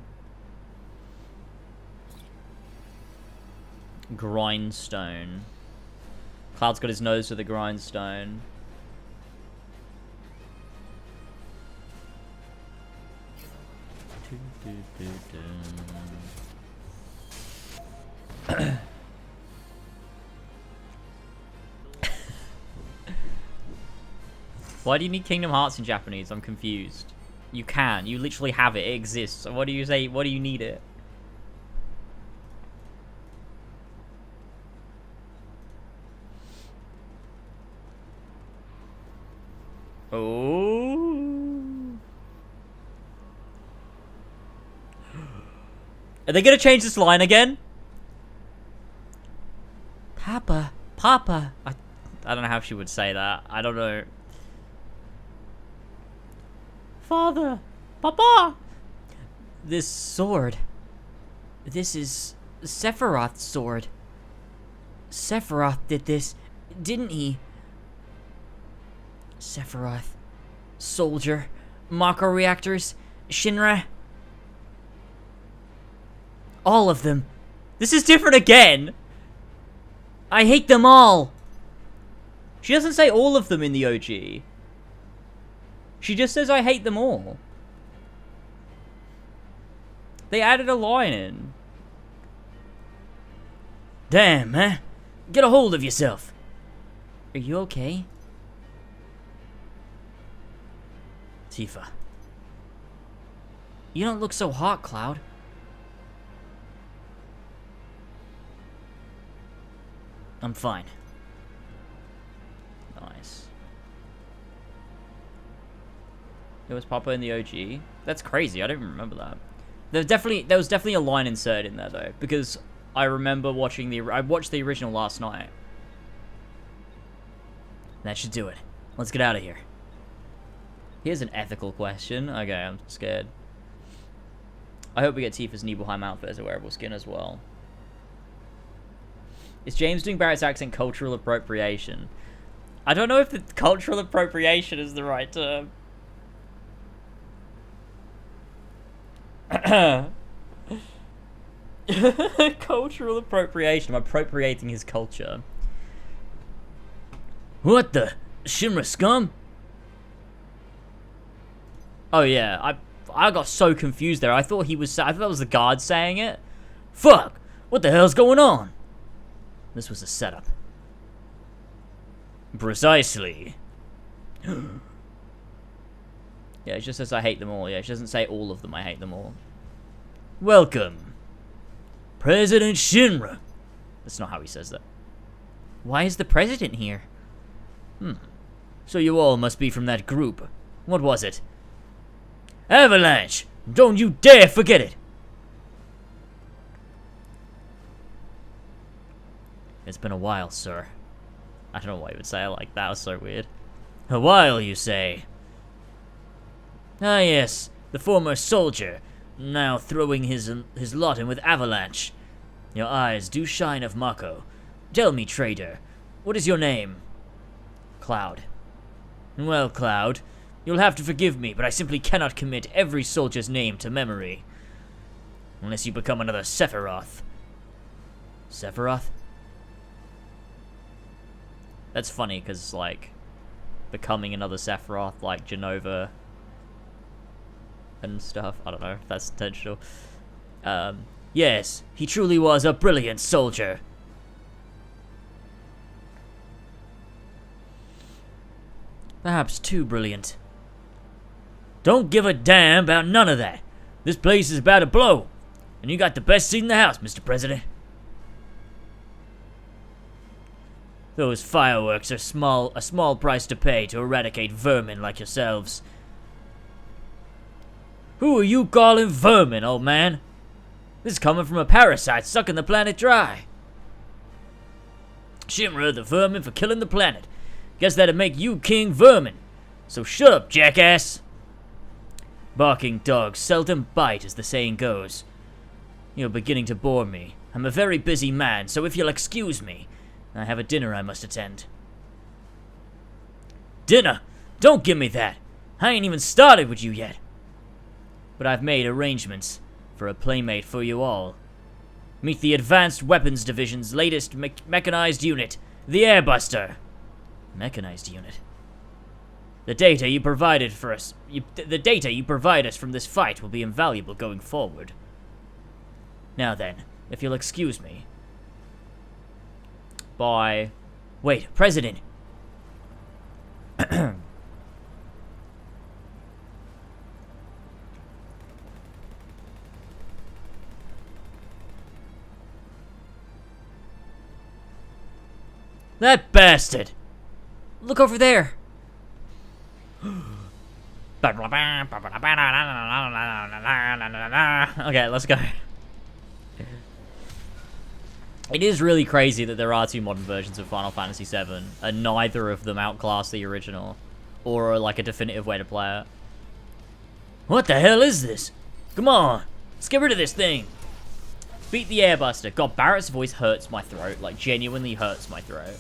Speaker 1: Grindstone. Cloud's got his nose to the grindstone. Why do you need Kingdom Hearts in Japanese? I'm confused. You can. You literally have it. It exists. So what do you say? What do you need it? Oh. Are they gonna change this line again? Papa, Papa. I don't know how she would say that. I don't know. Father, Papa. This sword. This is Sephiroth's sword. Sephiroth did this, didn't he? Sephiroth. Soldier. Mako reactors. Shinra. All of them. This is different again. I hate them all. She doesn't say all of them in the OG. She just says I hate them all. They added a line in. Damn, man. Get a hold of yourself. Are you okay? Tifa. You don't look so hot, Cloud. I'm fine. Nice. It was Papa in the OG? That's crazy, I don't even remember that. There was definitely a line inserted in there though, because I remember watching I watched the original last night. That should do it. Let's get out of here. Here's an ethical question. Okay, I'm scared. I hope we get Tifa's Nibelheim outfit as a wearable skin as well. Is James doing Barrett's accent cultural appropriation? I don't know if the cultural appropriation is the right term. Cultural appropriation. I'm appropriating his culture. What the? Shinra scum? Oh yeah, I got so confused there. I thought that was the guard saying it. Fuck! What the hell's going on? This was a setup. Precisely. Yeah, it just says I hate them all. Yeah, she doesn't say all of them. I hate them all. Welcome, President Shinra. That's not how he says that. Why is the president here? So you all must be from that group. What was it? Avalanche! Don't you dare forget it! It's been a while, sir. I don't know why you would say it like that. That was so weird. A while, you say? Ah, yes. The former soldier, now throwing his lot in with Avalanche. Your eyes do shine of Mako. Tell me, traitor, what is your name? Cloud. Well, Cloud, you'll have to forgive me, but I simply cannot commit every soldier's name to memory. Unless you become another Sephiroth. Sephiroth? That's funny, because, like, becoming another Sephiroth, like Genova and stuff. I don't know if that's intentional. Yes, he truly was a brilliant soldier. Perhaps too brilliant. Don't give a damn about none of that. This place is about to blow. And you got the best seat in the house, Mr. President. Those fireworks are a small price to pay to eradicate vermin like yourselves. Who are you calling vermin, old man? This is coming from a parasite sucking the planet dry. Shimra the vermin for killing the planet. Guess that'd make you King Vermin. So shut up, jackass. Barking dogs seldom bite, as the saying goes. You're beginning to bore me. I'm a very busy man, so if you'll excuse me, I have a dinner I must attend. Dinner? Don't give me that. I ain't even started with you yet. But I've made arrangements for a playmate for you all. Meet the Advanced Weapons Division's latest mechanized unit, the Airbuster. Mechanized unit. The data you provide us from this fight will be invaluable going forward. Now then, if you'll excuse me. Bye. Wait, President. That bastard! Look over there! Okay, let's go. It is really crazy that there are two modern versions of Final Fantasy VII, and neither of them outclass the original, or are like a definitive way to play it. What the hell is this? Come on, let's get rid of this thing. Beat the Airbuster. God, Barrett's voice hurts my throat, like genuinely hurts my throat.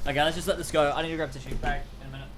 Speaker 1: Okay, let's just let this go. I need to grab tissue. Back in a minute.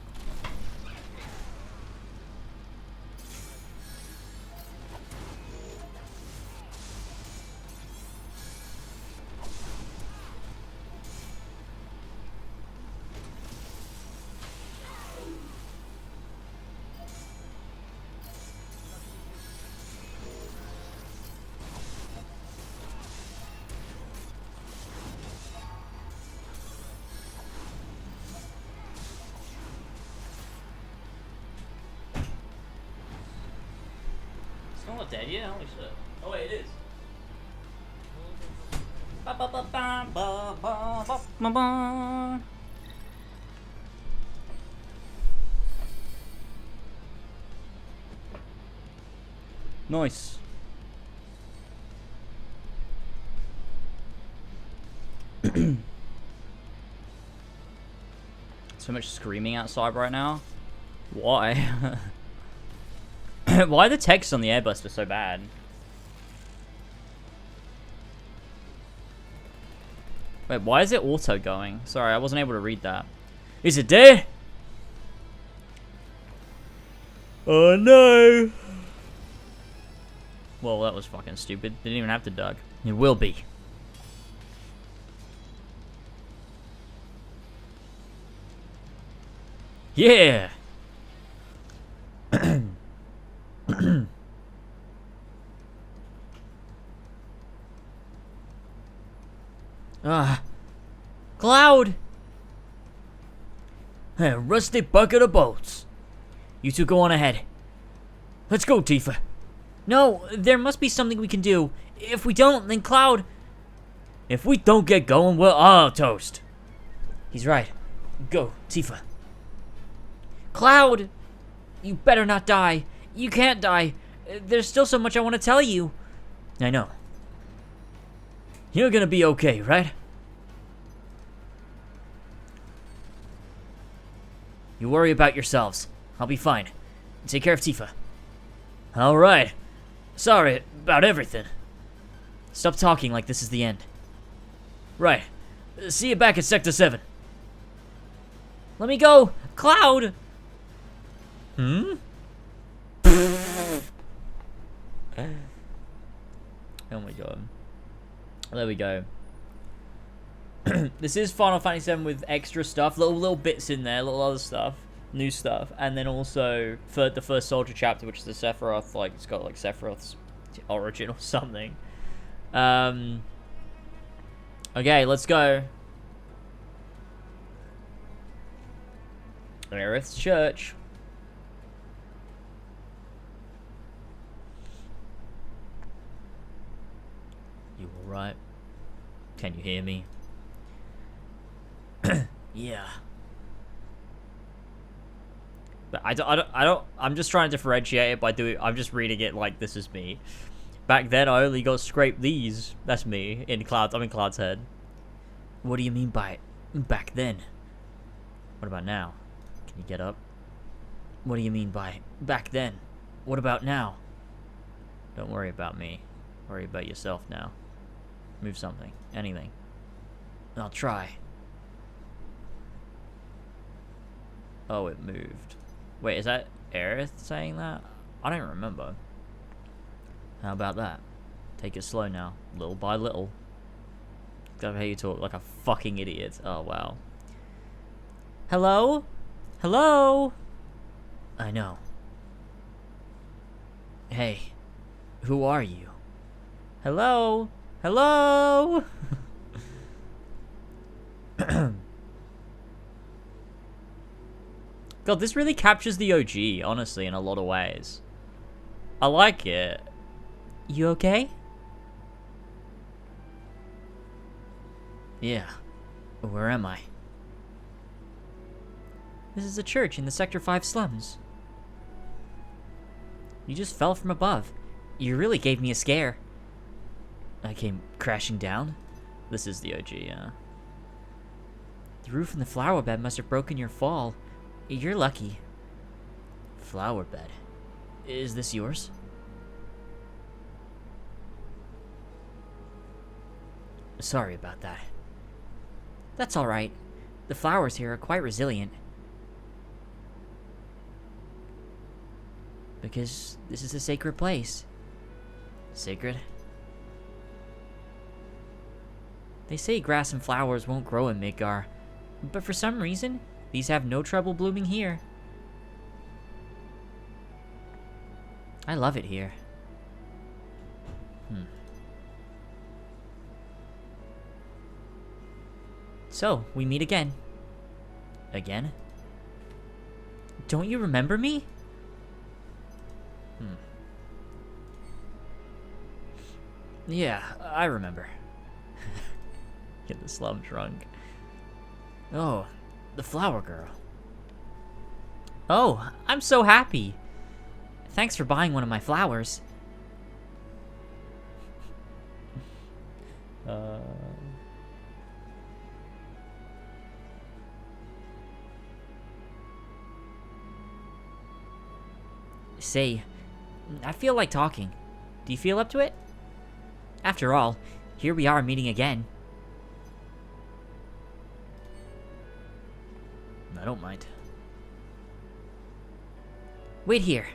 Speaker 1: It's not dead yet, holy shit. Oh wait, it is. Nice. So much screaming outside right now. Why? Why are the text on the Airbuster so bad? Wait, why is it auto going? Sorry, I wasn't able to read that. Is it dead? Oh no! Well, that was fucking stupid. Didn't even have to dug. It will be. Yeah! Cloud! Hey, rusty bucket of bolts. You two go on ahead. Let's go, Tifa. No, there must be something we can do. If we don't, then Cloud... If we don't get going, we're all toast. He's right. Go, Tifa. Cloud! You better not die. You can't die. There's still so much I want to tell you. I know. You're gonna be okay, right? You worry about yourselves. I'll be fine. Take care of Tifa. Alright. Sorry about everything. Stop talking like this is the end. Right. See you back at Sector 7. Let me go! Cloud! Hmm? Oh my god. There we go. This is Final Fantasy VII with extra stuff, little bits in there, little other stuff, new stuff, and then also for the first Soldier chapter, which is the Sephiroth, like it's got like Sephiroth's origin or something. Okay, let's go. Aerith's church. You alright? Can you hear me? Yeah. But I don't, I'm just trying to differentiate it by I'm just reading it like this is me. Back then, I only got scraped these. That's me, I'm in Cloud's head. What do you mean by back then? What about now? Can you get up? What do you mean by back then? What about now? Don't worry about me. Worry about yourself now. Move something. Anything. I'll try. Oh, it moved. Wait, is that Aerith saying that? I don't remember. How about that? Take it slow now. Little by little. Gotta hear you talk like a fucking idiot. Oh, wow. Hello? Hello? I know. Hey. Who are you? Hello? Hello? God, this really captures the OG, honestly, in a lot of ways. I like it. You okay? Yeah. Where am I? This is a church in the Sector 5 slums. You just fell from above. You really gave me a scare. I came crashing down. This is the OG, yeah. The roof and the flower bed must have broken your fall. You're lucky. Flower bed. Is this yours? Sorry about that. That's alright. The flowers here are quite resilient. Because this is a sacred place. Sacred? They say grass and flowers won't grow in Midgar, but for some reason, these have no trouble blooming here. I love it here. So, we meet again. Again? Don't you remember me? Yeah, I remember. Get the slum drunk. Oh, the flower girl. Oh, I'm so happy. Thanks for buying one of my flowers. Say, I feel like talking. Do you feel up to it? After all, here we are meeting again. I don't mind. Wait here.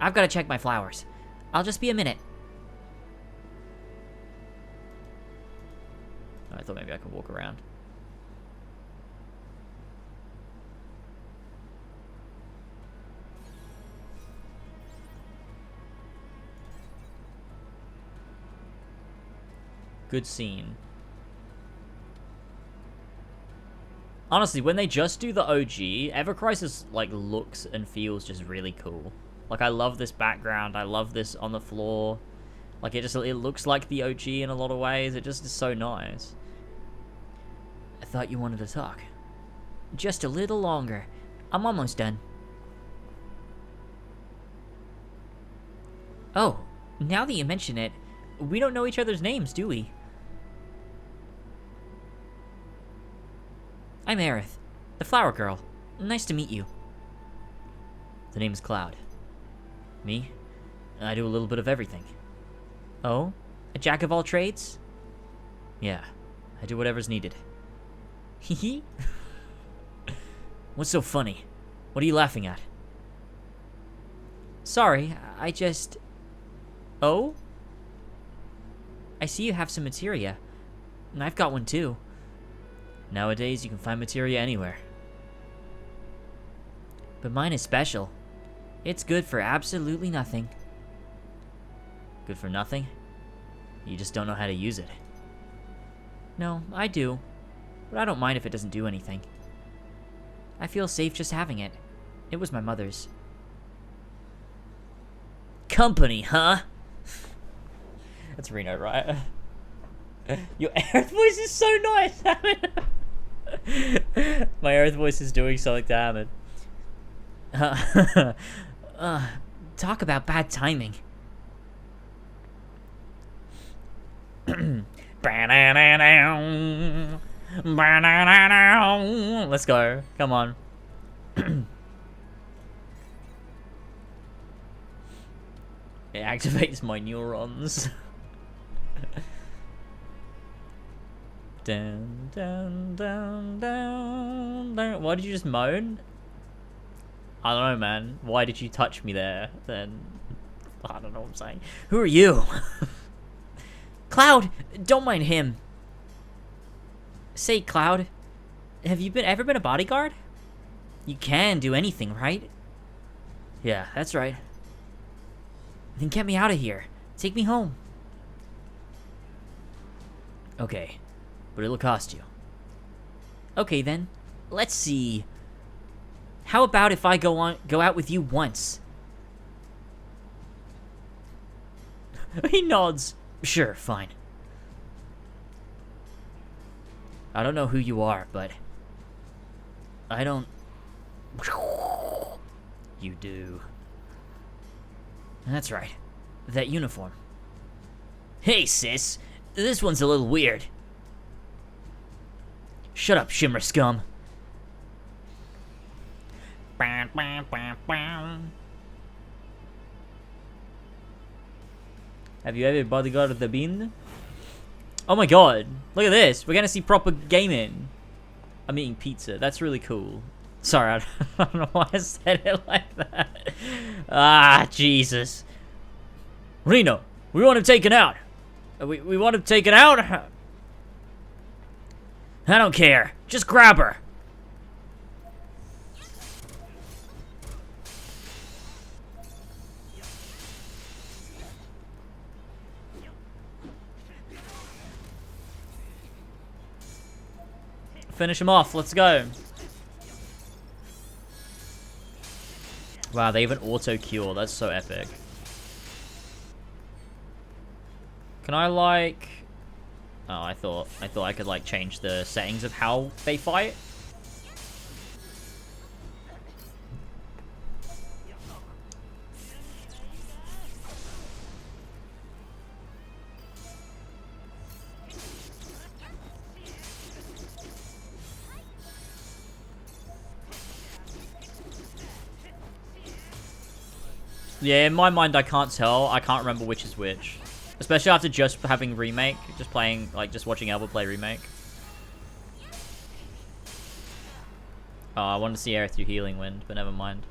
Speaker 1: I've got to check my flowers. I'll just be a minute. I thought maybe I could walk around. Good scene. Honestly, when they just do the OG, Ever Crisis, like, looks and feels just really cool. Like, I love this background. I love this on the floor. Like, it looks like the OG in a lot of ways. It just is so nice. I thought you wanted to talk. Just a little longer. I'm almost done. Oh, now that you mention it, we don't know each other's names, do we? I'm Aerith, the flower girl. Nice to meet you. The name is Cloud. Me? I do a little bit of everything. Oh? A jack of all trades? Yeah, I do whatever's needed. Hehe? What's so funny? What are you laughing at? Sorry, I just... Oh? I see you have some materia. And I've got one too. Nowadays, you can find materia anywhere. But mine is special. It's good for absolutely nothing. Good for nothing? You just don't know how to use it. No, I do. But I don't mind if it doesn't do anything. I feel safe just having it. It was my mother's. Company, huh? That's Reno, right? Your Aerith voice is so nice, Hammond. My Aerith voice is doing something to Hammond. Talk about bad timing. Let's go. Come on. It activates my neurons. Down, down, down, down, down. Why did you just moan? I don't know, man. Why did you touch me there? Then I don't know what I'm saying. Who are you? Cloud, don't mind him. Say, Cloud, have you ever been a bodyguard? You can do anything, right? Yeah, that's right. Then get me out of here. Take me home. Okay, but it'll cost you. Okay then, let's see. How about if I go out with you once? He nods. Sure, fine. I don't know who you are, but I don't... You do. That's right. That uniform. Hey, sis. This one's a little weird. Shut up, Shimmer Scum. Have you ever bodyguarded the bean? Oh my god, look at this. We're gonna see proper gaming. I'm eating pizza. That's really cool. Sorry, I don't know why I said it like that. Ah, Jesus. Reno, we want him taken out. We want him taken out? I don't care. Just grab her. Finish him off. Let's go. Wow, they even auto-cure. That's so epic. Can I, like... Oh, I thought I could, like, change the settings of how they fight. Yeah, in my mind, I can't tell. I can't remember which is which. Especially after just having Remake. Just playing, like, just watching Elba play Remake. Oh, I wanted to see Aerith through Healing Wind, but never mind.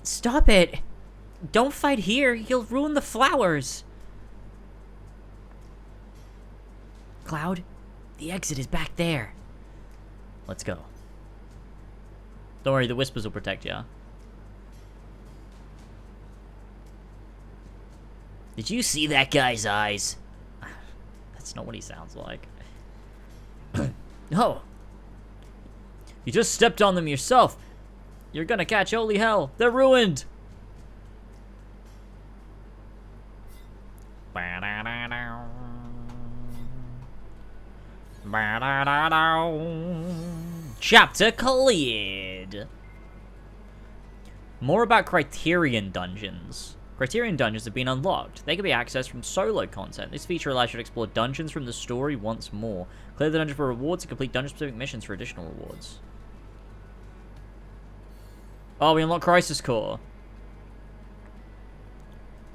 Speaker 1: Stop it! Don't fight here. You'll ruin the flowers. Cloud, the exit is back there. Let's go. Don't worry, the whispers will protect you. Did you see that guy's eyes? That's not what he sounds like. Oh. You just stepped on them yourself. You're gonna catch holy hell. They're ruined. Chapter cleared. More about Criterion Dungeons. Criterion Dungeons have been unlocked. They can be accessed from solo content. This feature allows you to explore dungeons from the story once more. Clear the dungeon for rewards and complete dungeon-specific missions for additional rewards. Oh, we unlock Crisis Core.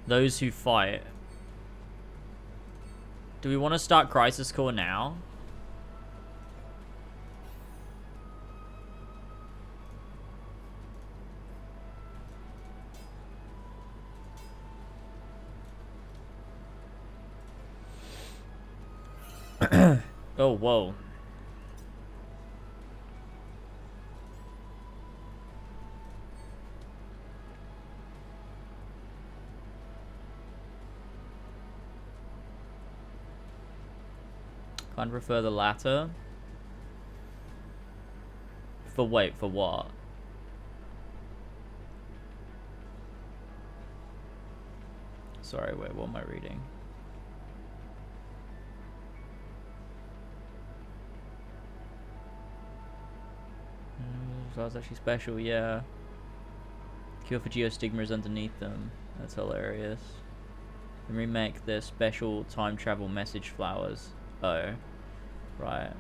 Speaker 1: Those who fight. Do we want to start Crisis Core now? Oh, whoa. Can't prefer the latter. For wait, for what? Sorry, wait, what am I reading? So that's actually special, yeah. Cure for geostigma is underneath them. That's hilarious. And remake their special time travel message flowers. Oh. Right.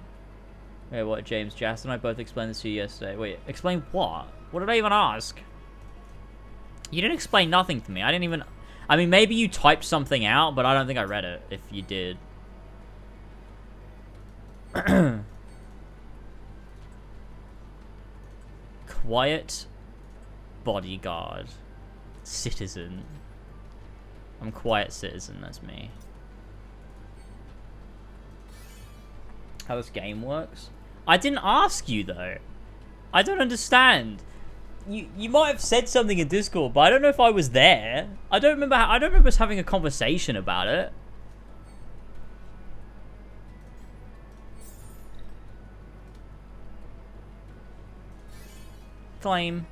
Speaker 1: Wait, what? James, Jas and I both explained this to you yesterday. Wait, explain what? What did I even ask? You didn't explain nothing to me. I didn't even... I mean, maybe you typed something out, but I don't think I read it, if you did. Quiet bodyguard. Citizen. I'm quiet citizen, that's me. How this game works? I didn't ask you though. I don't understand. You might have said something in Discord, but I don't know if I was there. I don't remember us having a conversation about it. Flame.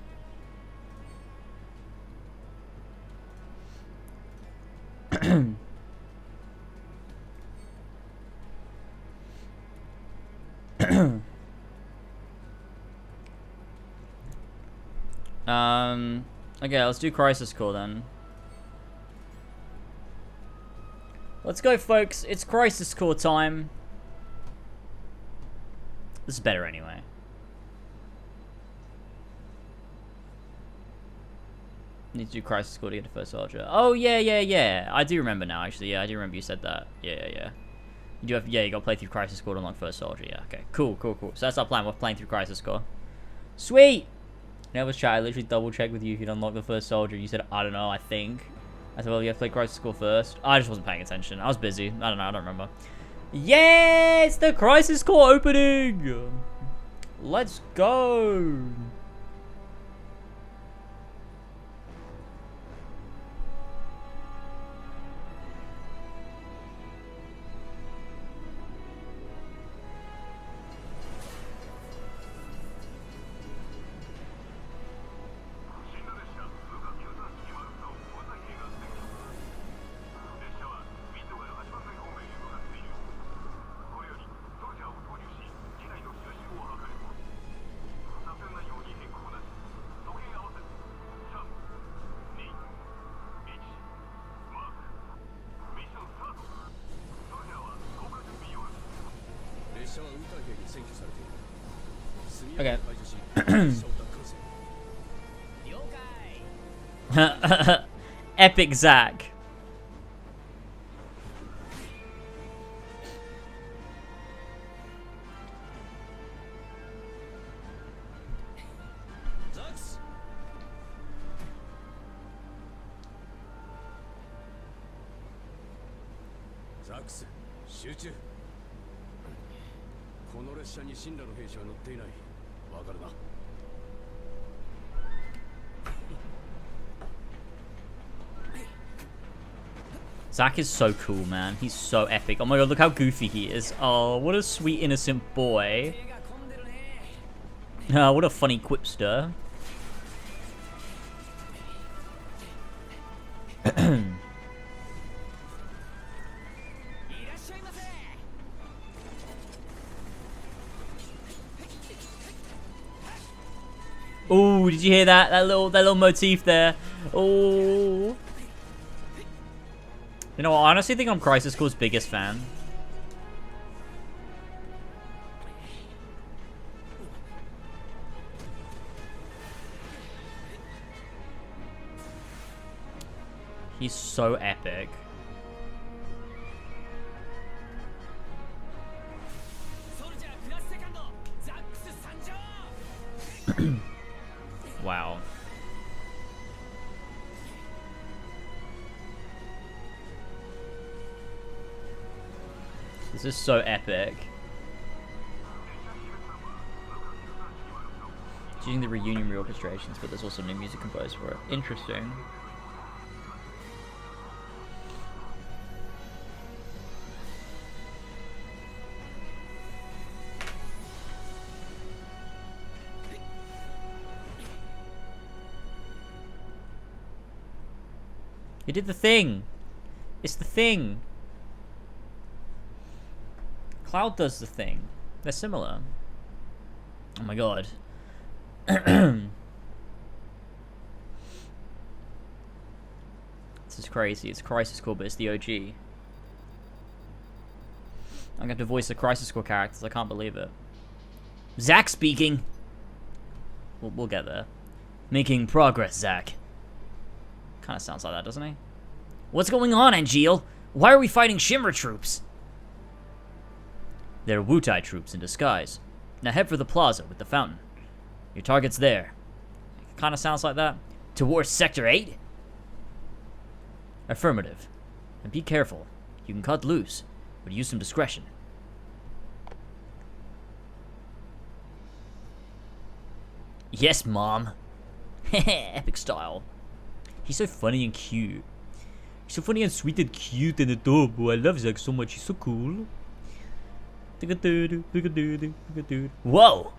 Speaker 1: Okay, let's do Crisis Core then. Let's go, folks. It's Crisis Core time. This is better anyway. Need to do Crisis Core to get to first soldier. Oh, yeah. I do remember now, actually. Yeah, I do remember you said that. Yeah. You do have, yeah, you got to play through Crisis Core to unlock first soldier. Yeah, okay. Cool. So that's our plan. We're playing through Crisis Core. Sweet! Never chat. I literally double checked with you if you'd unlock the first soldier. You said, I don't know, I think. I said, well, you have to play Crisis Core first. I just wasn't paying attention. I was busy. I don't know. I don't remember. Yeah, it's the Crisis Core opening! Let's go! Okay. Epic Zack.
Speaker 4: Zax, 集中。この列車に神羅の兵士は乗っていない。わかるな。
Speaker 1: Zack is so cool, man. He's so epic. Oh my god, look how goofy he is. Oh, what a sweet, innocent boy. What a funny quipster. Oh, did you hear that? That little motif there. Oh. You know what? I honestly think I'm Crisis Core's biggest fan. He's so epic. Wow. This is so epic. It's using the reunion reorchestrations, but there's also new music composed for it. Interesting. He did the thing. It's the thing. Cloud does the thing. They're similar. Oh my god. This is crazy. It's Crisis Core, but it's the OG. I'm gonna have to voice the Crisis Core characters. I can't believe it. Zack speaking. We'll get there. Making progress, Zack. Kind of sounds like that, doesn't he? What's going on, Angeal? Why are we fighting Shimmer troops? They're Wutai troops in disguise. Now head for the plaza with the fountain. Your target's there. Kind of sounds like that. Towards Sector 8? Affirmative. And be careful. You can cut loose, but use some discretion. Yes, Mom. Epic style. He's so funny and cute. He's so funny and sweet and cute and adorable. I love Zack so much. He's so cool. Whoa!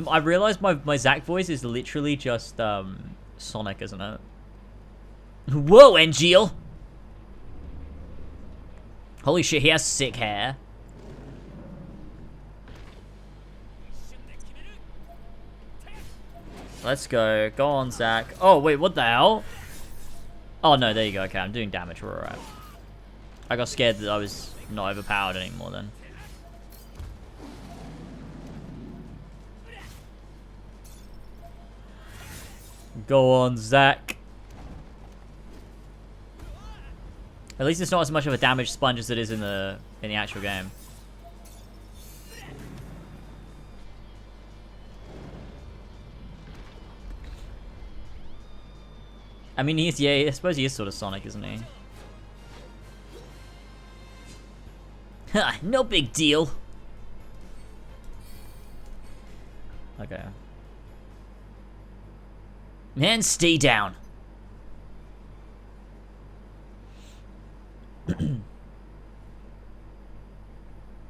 Speaker 1: I realized my Zack voice is literally just Sonic, isn't it? Whoa, Angeal! Holy shit, he has sick hair. Let's go. Go on, Zack. Oh, wait, what the hell? Oh, no, there you go. Okay, I'm doing damage. We're alright. I got scared that I was not overpowered anymore then. Go on, Zack. At least it's not as much of a damage sponge as it is in the actual game. I mean, I suppose he is sort of Sonic, isn't he? Ha, no big deal. Okay. Man, stay down.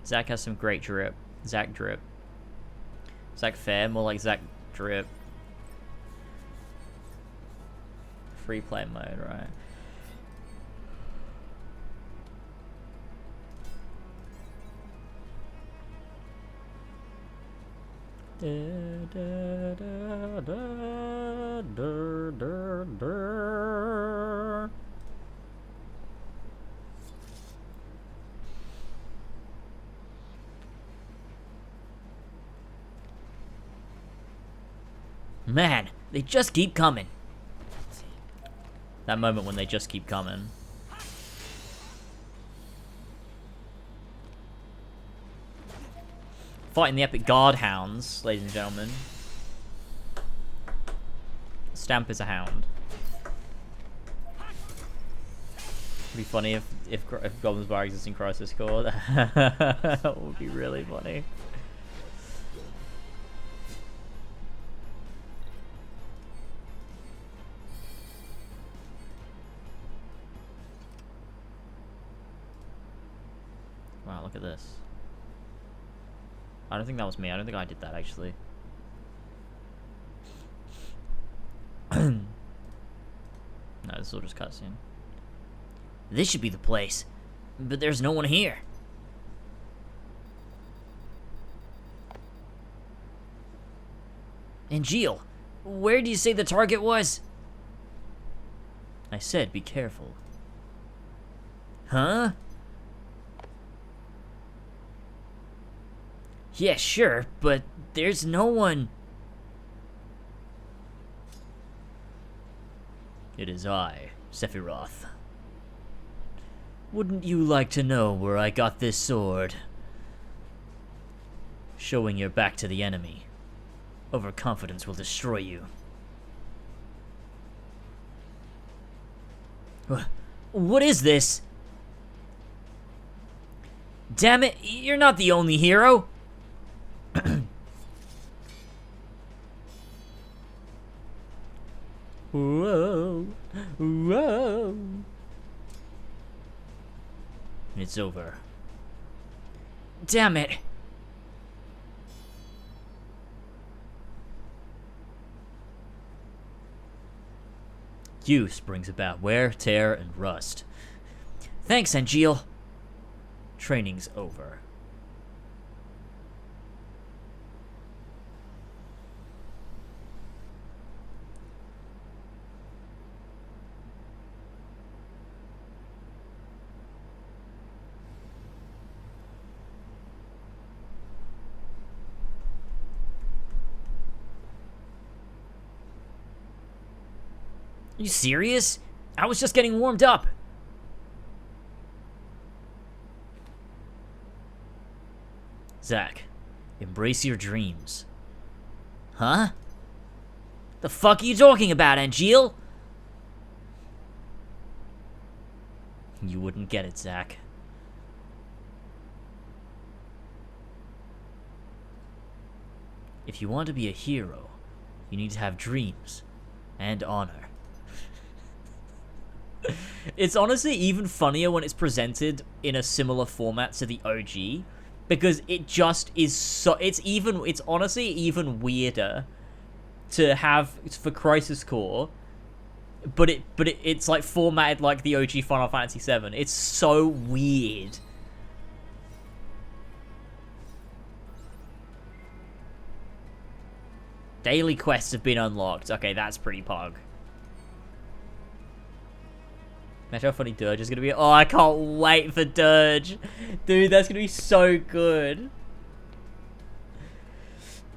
Speaker 1: Zack has some great drip. Zack drip. Zack fair, more like Zack drip. Free play mode, right? Man, they just keep coming. That moment when they just keep coming. Fighting the epic guard hounds, ladies and gentlemen. Stamp is a hound. It'd be funny if Goblin's Bar exists in Crisis Core. That would be really funny. this. I don't think that was me. I don't think I did that, actually. No, this is all just cutscene. This should be the place. But there's no one here. And Jill, where do you say the target was? I said be careful. Huh? Yeah, sure, but there's no one. It is I, Sephiroth. Wouldn't you like to know where I got this sword? Showing your back to the enemy. Overconfidence will destroy you. What is this? Damn it, you're not the only hero. Whoa, whoa. It's over. Damn it. Use brings about wear, tear, and rust. Thanks, Angeal. Training's over. You serious? I was just getting warmed up. Zack, embrace your dreams. Huh? The fuck are you talking about, Angeal? You wouldn't get it, Zack. If you want to be a hero, you need to have dreams and honor. It's honestly even funnier when it's presented in a similar format to the OG, because it just is so, it's honestly even weirder to have for Crisis Core, but it's like formatted like the OG Final Fantasy VII. It's so weird. Daily quests have been unlocked. Okay, that's pretty pog. Imagine how funny Dirge is going to be. Oh, I can't wait for Dirge. Dude, that's going to be so good.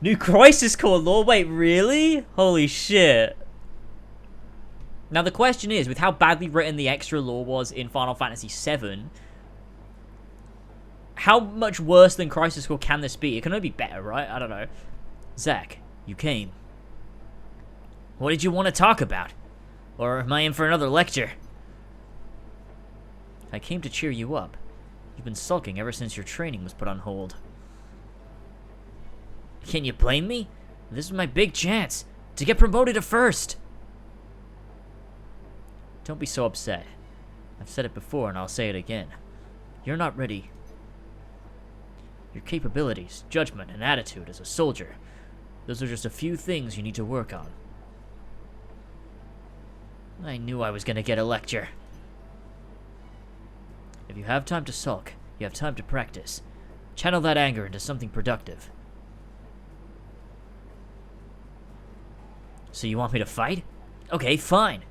Speaker 1: New Crisis Core lore? Wait, really? Holy shit. Now, the question is, with how badly written the extra lore was in Final Fantasy VII, how much worse than Crisis Core can this be? It can only be better, right? I don't know. Zack, you came. What did you want to talk about? Or am I in for another lecture? I came to cheer you up. You've been sulking ever since your training was put on hold. Can you blame me? This is my big chance to get promoted to first. Don't be so upset. I've said it before and I'll say it again. You're not ready. Your capabilities, judgment, and attitude as a soldier, those are just a few things you need to work on. I knew I was gonna get a lecture. If you have time to sulk, you have time to practice. Channel that anger into something productive. So you want me to fight? Okay, fine.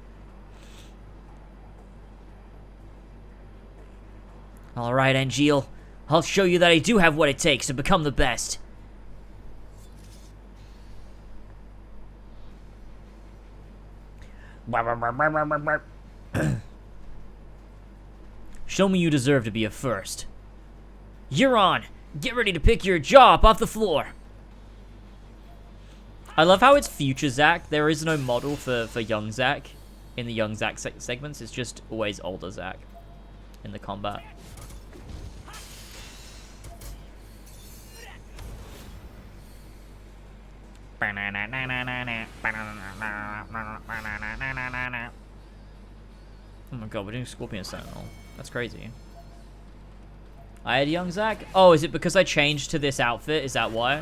Speaker 1: Alright, Angeal. I'll show you that I do have what it takes to become the best. Show me you deserve to be a first. You're on! Get ready to pick your jaw up off the floor! I love how it's future Zack. There is no model for young Zack in the young Zack segments. It's just always older Zack in the combat. Oh my god, we're doing Scorpion Sentinel. That's crazy. I had young Zack? Oh, is it because I changed to this outfit? Is that why?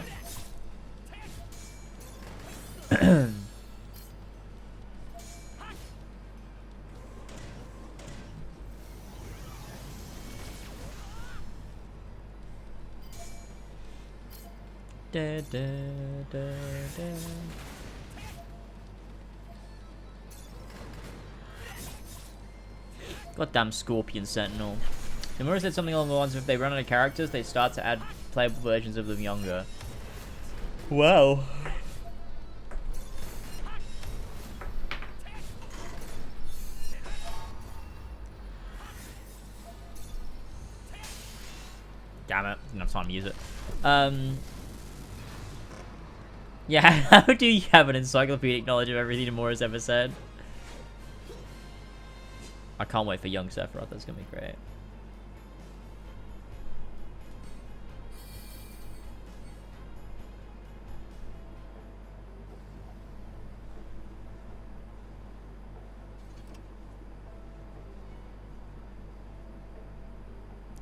Speaker 1: Da, da, da, da. Goddamn Scorpion Sentinel. Nomura said something along the lines of if they run out of characters, they start to add playable versions of them younger. Wow. Damn it, didn't have time to use it. Yeah, how do you have an encyclopedic knowledge of everything Nomura's ever said? I can't wait for young Sephiroth, that's gonna be great.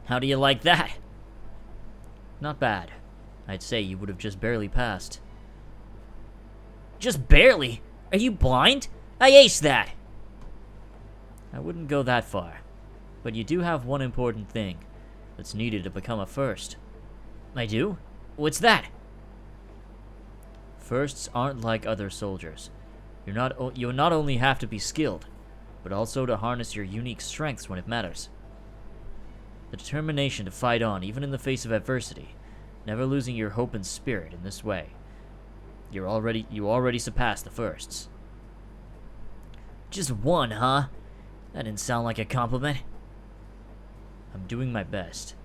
Speaker 1: How do you like that? Not bad. I'd say you would have just barely passed. Just barely? Are you blind? I aced that! I wouldn't go that far. But you do have one important thing that's needed to become a first. I do? What's that? Firsts aren't like other soldiers. You not only have to be skilled, but also to harness your unique strengths when it matters. The determination to fight on, even in the face of adversity, never losing your hope and spirit in this way. You already surpassed the firsts. Just one, huh? That didn't sound like a compliment. I'm doing my best.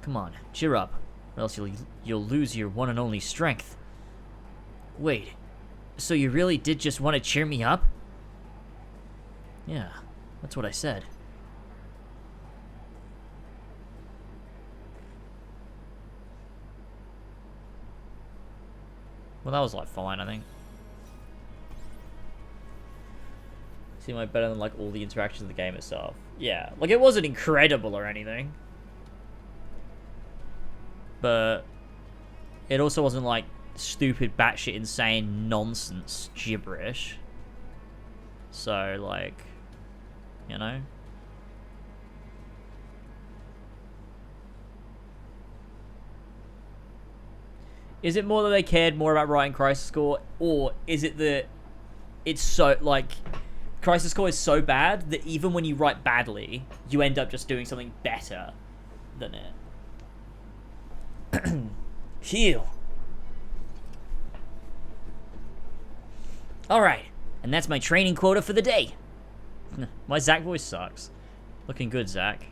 Speaker 1: Come on, cheer up, or else you'll lose your one and only strength. Wait, so you really did just want to cheer me up? Yeah, that's what I said. Well, that was like fine, I think. Seemed like better than like all the interactions of the game itself. Yeah, like it wasn't incredible or anything, but it also wasn't like stupid, batshit insane nonsense gibberish. So like, you know. Is it more that they cared more about writing Crisis Core, or is it that it's so, like, Crisis Core is so bad that even when you write badly, you end up just doing something better than it? Heal. Alright, and that's my training quota for the day. My Zack voice sucks. Looking good, Zack.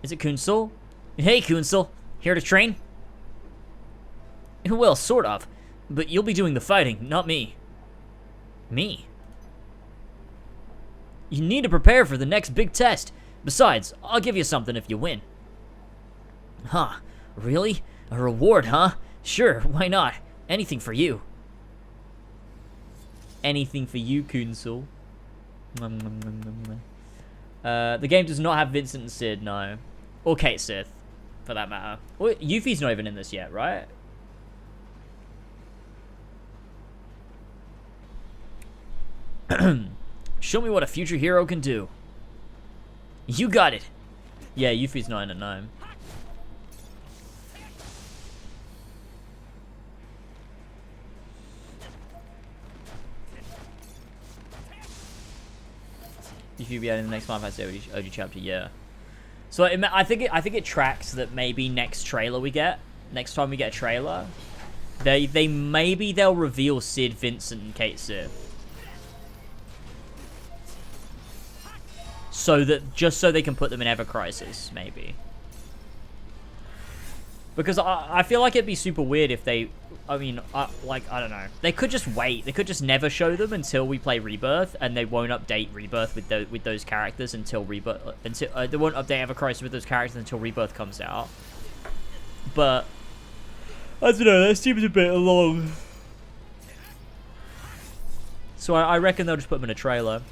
Speaker 1: Is it Kunsel? Hey, Kunsel. Here to train? Well, sort of. But you'll be doing the fighting, not me. Me? You need to prepare for the next big test. Besides, I'll give you something if you win. Huh. Really? A reward, huh? Sure, why not? Anything for you. Anything for you, Kunsel. The game does not have Vincent and Sid, no. Or Kate Sith, for that matter. Well, Yuffie's not even in this yet, right? Show me what a future hero can do. You got it. Yeah, Yuffie's 9 at 9. Yuffie will be out in the next Final Fantasy OG chapter, yeah. So I think it tracks that maybe next time we get a trailer, they'll reveal Sid, Vincent, and Kate Sith. Just so they can put them in Ever Crisis, maybe. Because I feel like it'd be super weird if they, I don't know. They could just wait. They could just never show them until we play Rebirth, and they won't update Rebirth with those characters until Rebirth. They won't update Ever Crisis with those characters until Rebirth comes out. But I don't know. That seems a bit long. So I reckon they'll just put them in a trailer.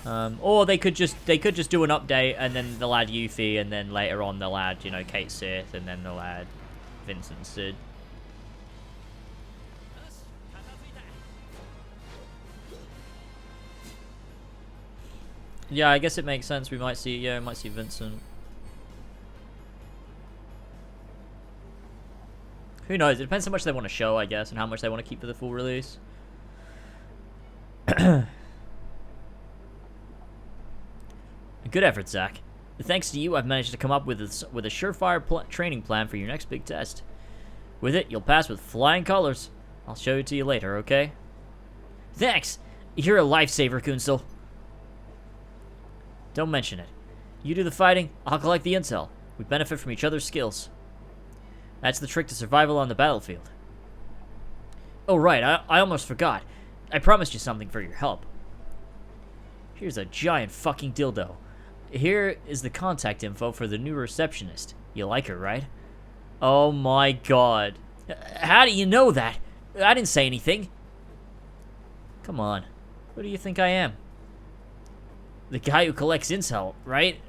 Speaker 1: Or they could just do an update and then they'll add Yuffie and then later on they'll add, you know, Kate Sith and then they'll add Vincent Sid. Yeah, I guess it makes sense. We might see, yeah, we might see Vincent. Who knows? It depends how much they want to show, I guess, and how much they want to keep for the full release. Good effort, Zach. Thanks to you, I've managed to come up with a surefire training plan for your next big test. With it, you'll pass with flying colors. I'll show it to you later, okay? Thanks! You're a lifesaver, Kunsel. Don't mention it. You do the fighting, I'll collect the intel. We benefit from each other's skills. That's the trick to survival on the battlefield. Oh right, I almost forgot. I promised you something for your help. Here's a giant fucking dildo. Here is the contact info for the new receptionist. You like her, right? Oh my god. How do you know that? I didn't say anything. Come on. Who do you think I am? The guy who collects intel, right?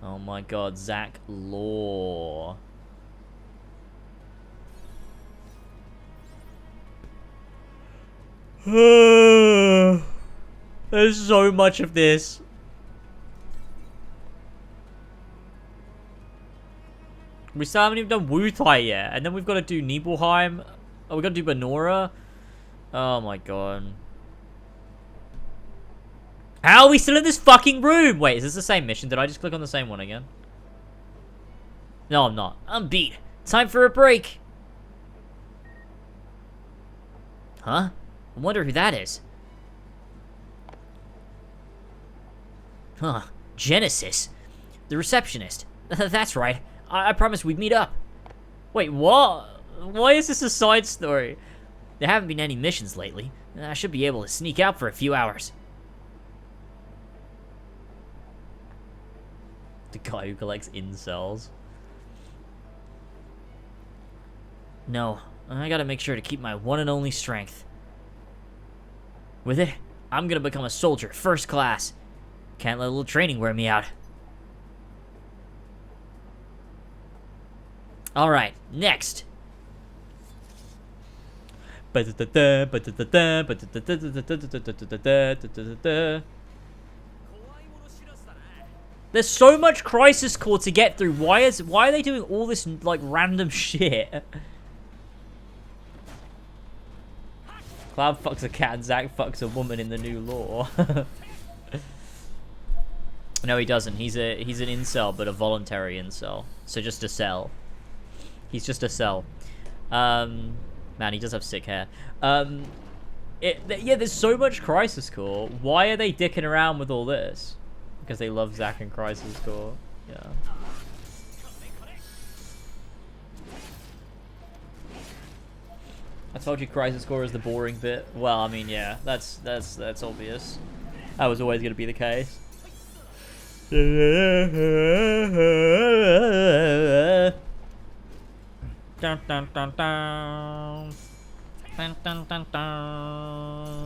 Speaker 1: Oh my god, Zach Law. There's so much of this. We still haven't even done Wu Tai yet, and then we've got to do Nibelheim. Oh, we got to do Benora. Oh my god. How are we still in this fucking room? Wait, is this the same mission? Did I just click on the same one again? No, I'm not. I'm beat. Time for a break. Huh? I wonder who that is. Huh. Genesis. The receptionist. That's right. I promised we'd meet up. Wait, what? Why is this a side story? There haven't been any missions lately. I should be able to sneak out for a few hours. The guy who collects incels. No, I gotta make sure to keep my one and only strength. With it, I'm gonna become a soldier, first class. Can't let a little training wear me out. Alright, next. There's so much Crisis Core to get through. Why are they doing all this like random shit? Cloud fucks a cat and Zack fucks a woman in the new lore. No, he doesn't. He's an incel, but a voluntary incel. So just a cell. He's just a cell. Man, he does have sick hair. Yeah, there's so much Crisis Core. Why are they dicking around with all this? Because they love Zack and Crisis Core. Yeah. I told you Crisis Core is the boring bit. Well, I mean, yeah, that's obvious. That was always going to be the case. Dun, dun, dun, dun. Dun, dun, dun, dun.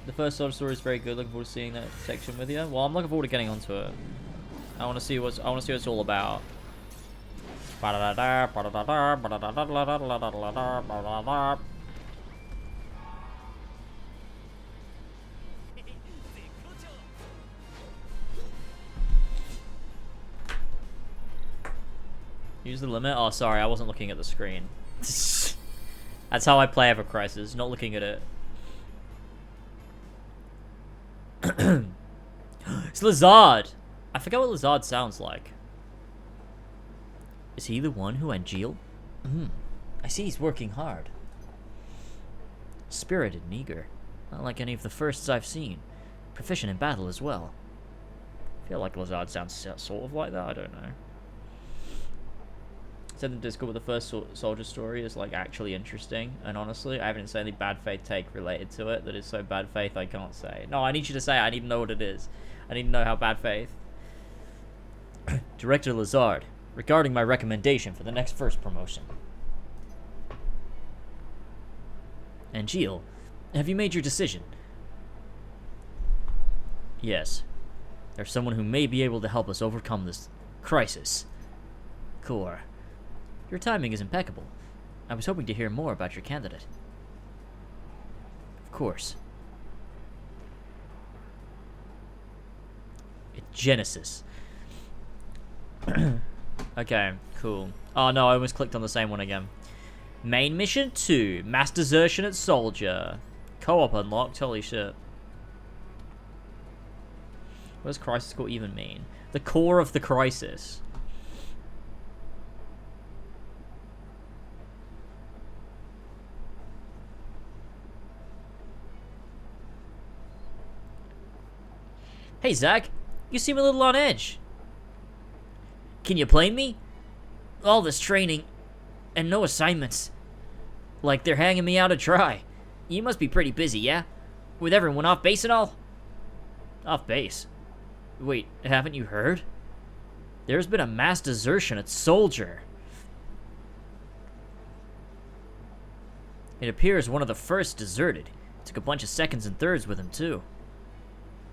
Speaker 1: The first sort of story is very good. Looking forward to seeing that section with you. Well, I'm looking forward to getting onto it. I want to see what it's all about. Use the limit? Oh, sorry, I wasn't looking at the screen. That's how I play Ever Crisis, not looking at it. It's Lazard! I forget what Lazard sounds like. Is he the one who Angeal? I see he's working hard. Spirited and eager. Not like any of the firsts I've seen. Proficient in battle as well. I feel like Lazard sounds sort of like that, I don't know. Said in Discord with the first soldier story is like actually interesting, and honestly, I haven't seen any bad faith take related to it that is so bad faith I can't say. No, I need you to say it. I need to know what it is. I need to know how bad faith. Director Lazard, regarding my recommendation for the next first promotion. And Gilles, have you made your decision? Yes. There's someone who may be able to help us overcome this crisis. Core, your timing is impeccable. I was hoping to hear more about your candidate. Of course. Genesis. Okay, cool. Oh no, I almost clicked on the same one again. Main mission 2, mass desertion at Soldier. Co-op unlocked, holy shit. What does crisis core even mean? The core of the crisis. Hey Zach, you seem a little on edge. Can you blame me? All this training and no assignments. Like they're hanging me out to dry. You must be pretty busy, yeah? With everyone off base and all? Off base? Wait, haven't you heard? There's been a mass desertion at Soldier. It appears one of the first deserted. Took a bunch of seconds and thirds with him, too.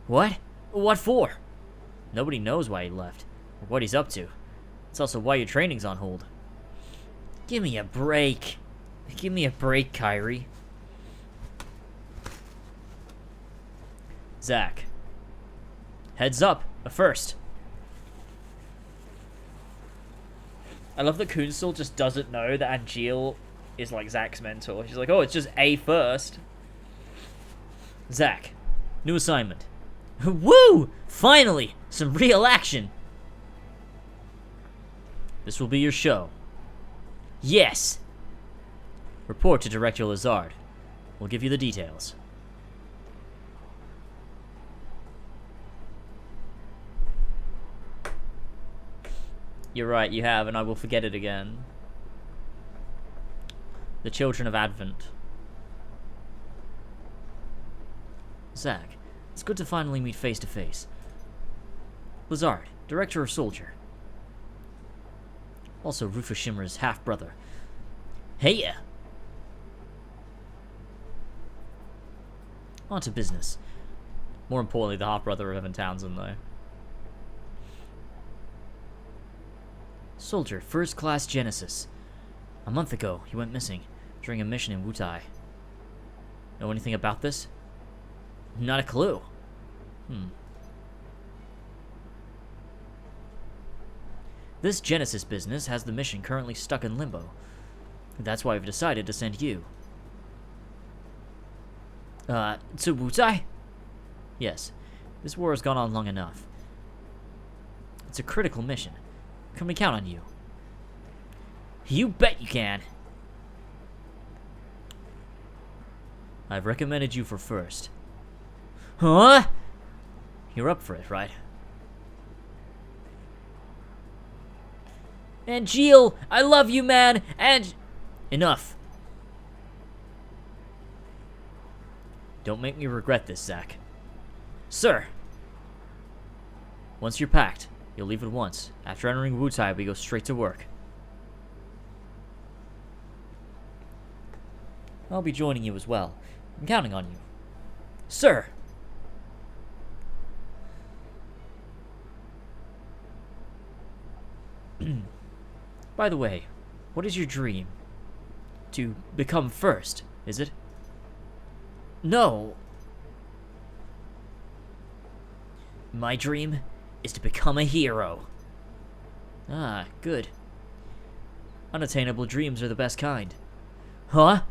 Speaker 1: What? What for? Nobody knows why he left, or what he's up to. It's also why your training's on hold. Give me a break. Give me a break, Kyrie. Zach. Heads up, a first. I love that Kunsel just doesn't know that Angeal is like Zach's mentor. She's like, oh, it's just a first. Zach, new assignment. Woo! Finally, some real action. This will be your show. Yes. Report to Director Lazard. We'll give you the details. You're right, you have, and I will forget it again. The Children of Advent. Zach, it's good to finally meet face to face. Lazard, Director of Soldier. Also Rufus Shimmer's half-brother. Hey-ya! On to business. More importantly, the half-brother of Evan Townsend, though. Soldier, First Class Genesis. A month ago, he went missing during a mission in Wutai. Know anything about this? Not a clue. This Genesis business has the mission currently stuck in limbo. That's why we've decided to send you. To Wutai? Yes. This war has gone on long enough. It's a critical mission. Can we count on you? You bet you can. I've recommended you for first. Huh? You're up for it, right? And Gilles, I love you, man, and... Enough. Don't make me regret this, Zach. Sir! Once you're packed, you'll leave at once. After entering Wutai, we go straight to work. I'll be joining you as well. I'm counting on you. Sir! By the way, what is your dream? To become first, is it? No. My dream is to become a hero. Ah, good. Unattainable dreams are the best kind. Huh?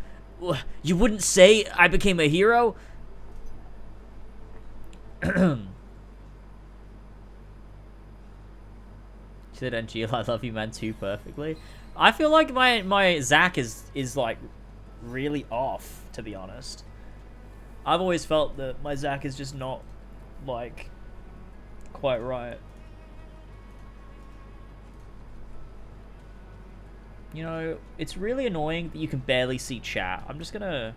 Speaker 1: You wouldn't say I became a hero? She said, Angeal, I love you, man, too perfectly. I feel like my Zach is like really off, to be honest. I've always felt that my Zach is just not like quite right. You know, it's really annoying that you can barely see chat. I'm just gonna...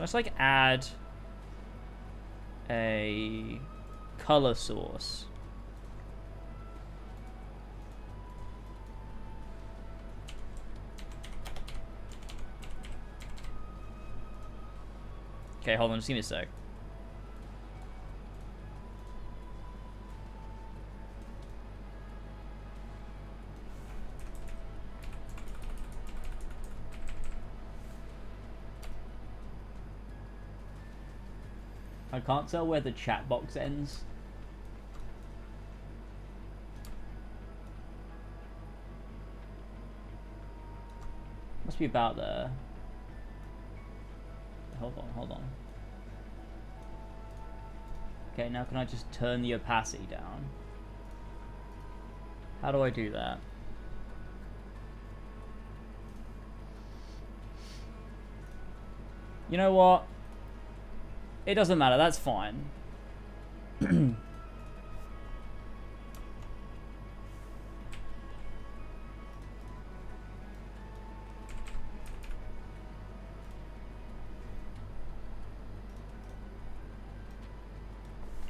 Speaker 1: Let's like add a color source. Okay, hold on, just give me a sec. I can't tell where the chat box ends. Must be about there. Hold on. Okay, now can I just turn the opacity down? How do I do that? You know what? It doesn't matter, that's fine.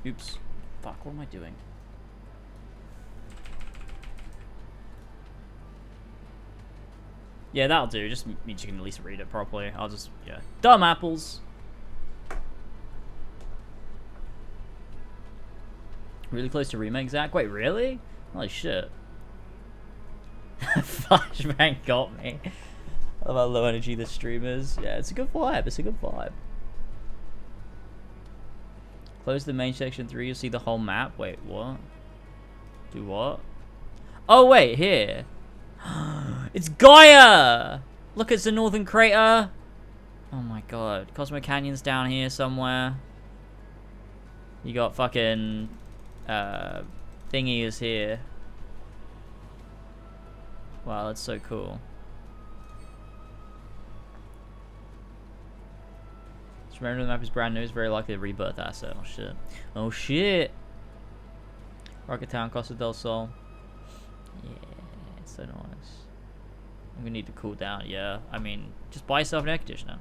Speaker 1: Oops. Fuck, what am I doing? Yeah, that'll do. Just means you can at least read it properly. I'll just, yeah. Dumb apples. Really close to remake, Zach? Wait, really? Holy shit. Flashbang got me. I love how low energy this stream is. Yeah, it's a good vibe. It's a good vibe. Close the main section 3, you'll see the whole map. Wait, what? Do what? Oh, wait, here. It's Gaia! Look, it's the northern crater. Oh my god. Cosmo Canyon's down here somewhere. You got fucking... thingy is here. Wow, that's so cool. Just remember the map is brand new, it's very likely a rebirth asset. Oh shit. Oh shit! Rocket Town, Costa del Sol. Yeah, it's so nice. I'm gonna need to cool down, yeah. I mean, just buy yourself an air conditioner.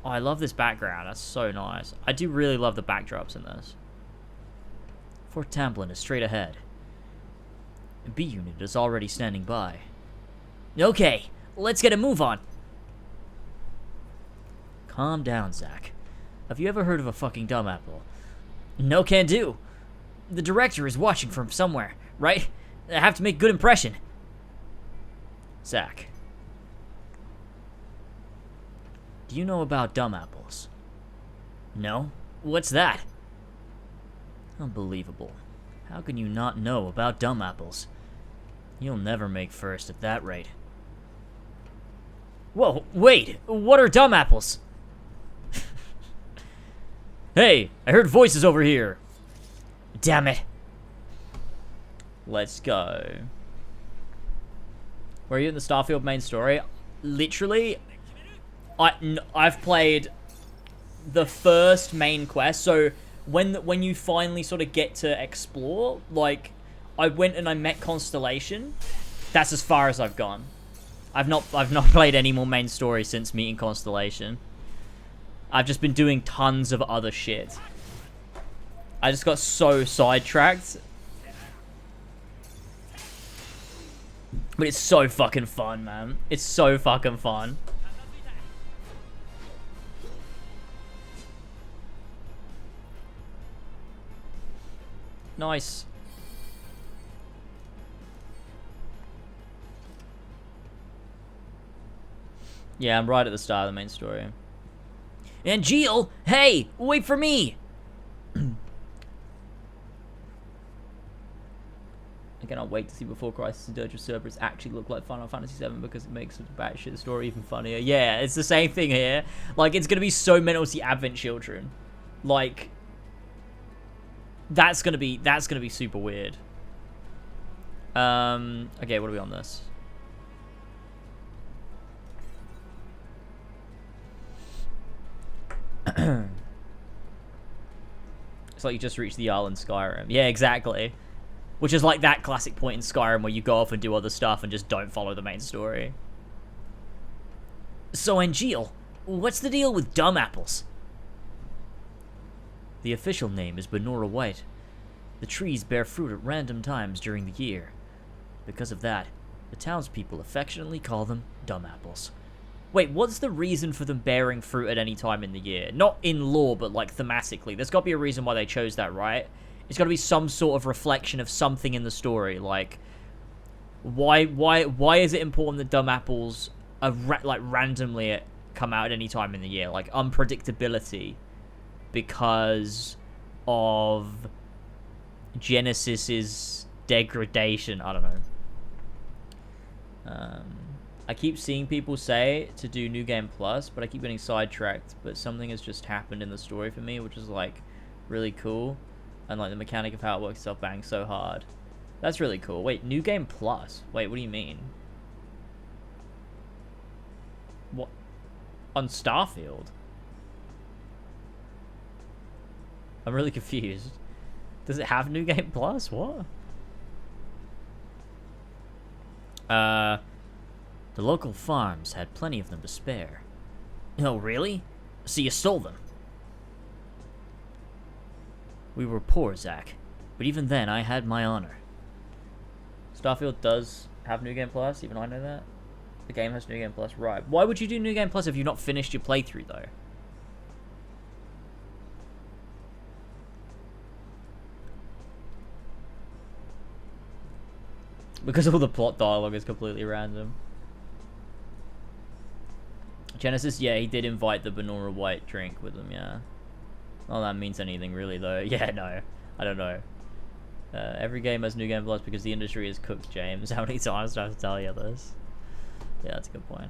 Speaker 1: Oh, I love this background, that's so nice. I do really love the backdrops in this. Fort Tamplin is straight ahead. The B unit is already standing by. Okay, let's get a move on. Calm down, Zach. Have you ever heard of a fucking dumb apple? No can do. The director is watching from somewhere, right? I have to make a good impression. Zach. Do you know about dumb apples? No? What's that? Unbelievable. How can you not know about dumb apples? You'll never make first at that rate. Whoa, wait! What are dumb apples? Hey, I heard voices over here. Damn it. Let's go. Where are you in the Starfield main story? Literally, I've played the first main quest, so when you finally sort of get to explore, like, I went and I met Constellation. That's as far as I've gone. I've not played any more main story since meeting Constellation. I've just been doing tons of other shit. I just got so sidetracked. But it's so fucking fun, man. It's so fucking fun. Nice. Yeah, I'm right at the start of the main story. And Jill, hey, wait for me! I cannot wait to see Before Crisis and Dirge of Cerberus actually look like Final Fantasy VII because it makes the batshit story even funnier. Yeah, it's the same thing here. Like, it's gonna be so mental to see Advent Children. Like, that's gonna be super weird. Okay, what are we on this? It's like you just reached the Jarl in Skyrim. Yeah, exactly. Which is like that classic point in Skyrim where you go off and do other stuff and just don't follow the main story. So, Angeal,
Speaker 5: What's the deal with dumb apples? The official name is Benora White. The trees bear fruit at random times during the year. Because of that, the townspeople affectionately call them dumb apples. Wait, what's the reason for them bearing fruit at any time in the year? Not in lore, but like thematically. There's got to be a reason why they chose that, right? It's got to be some sort of reflection of something in the story. Like, why is it important that dumb apples are randomly come out at any time in the year? Like, unpredictability because of Genesis's degradation. I don't know. I keep seeing people say to do New Game Plus, but I keep getting sidetracked. But something has just happened in the story for me, which is like really cool. And like the mechanic of how it works itself bang so hard. That's really cool. Wait, New Game Plus? Wait, what do you mean? What? On Starfield? I'm really confused. Does it have New Game Plus? What? The local farms had plenty of them to spare. Oh, really? So you stole them? We were poor, Zach. But even then, I had my honor. Starfield does have New Game Plus, even I know that. The game has New Game Plus, right. Why would you do New Game Plus if you've not finished your playthrough, though? Because all the plot dialogue is completely random. Genesis, yeah, he did invite the Benora White drink with him, yeah. Well, that means anything, really, though. Yeah, no. I don't know. Every game has New Game Plus because the industry is cooked, James. How many times do I have to tell you this? Yeah, that's a good point.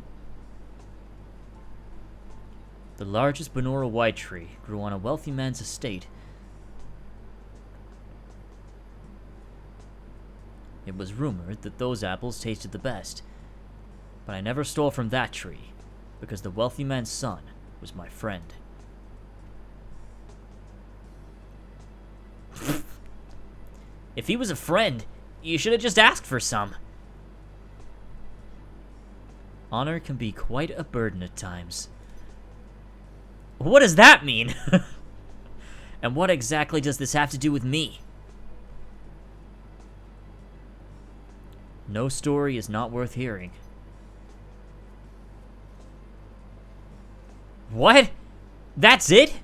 Speaker 5: The largest Benora White tree grew on a wealthy man's estate. It was rumored that those apples tasted the best. But I never stole from that tree, because the wealthy man's son was my friend. If he was a friend, you should have just asked for some. Honor can be quite a burden at times. What does that mean? And what exactly does this have to do with me? No story is not worth hearing. What? That's it?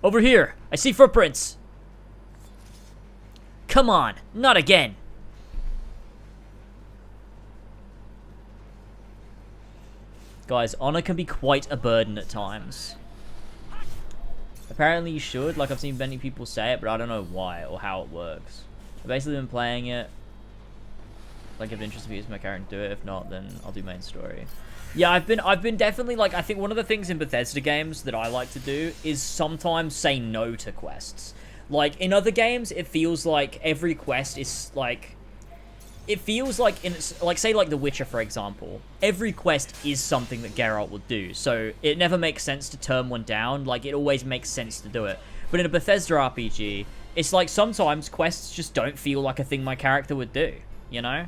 Speaker 5: Over here, I see footprints. Come on, not again. Guys, honor can be quite a burden at times. Apparently you should, like I've seen many people say it, but I don't know why or how it works. I've basically been playing it. Like, if interested, use my character and do it. If not, then I'll do main story. Yeah, I've been definitely, like, I think one of the things in Bethesda games that I like to do is sometimes say no to quests. Like, in other games, it feels like every quest is, like... It feels like, like, say, like, The Witcher, for example. Every quest is something that Geralt would do. So, it never makes sense to turn one down. Like, it always makes sense to do it. But in a Bethesda RPG, it's like sometimes quests just don't feel like a thing my character would do. You know?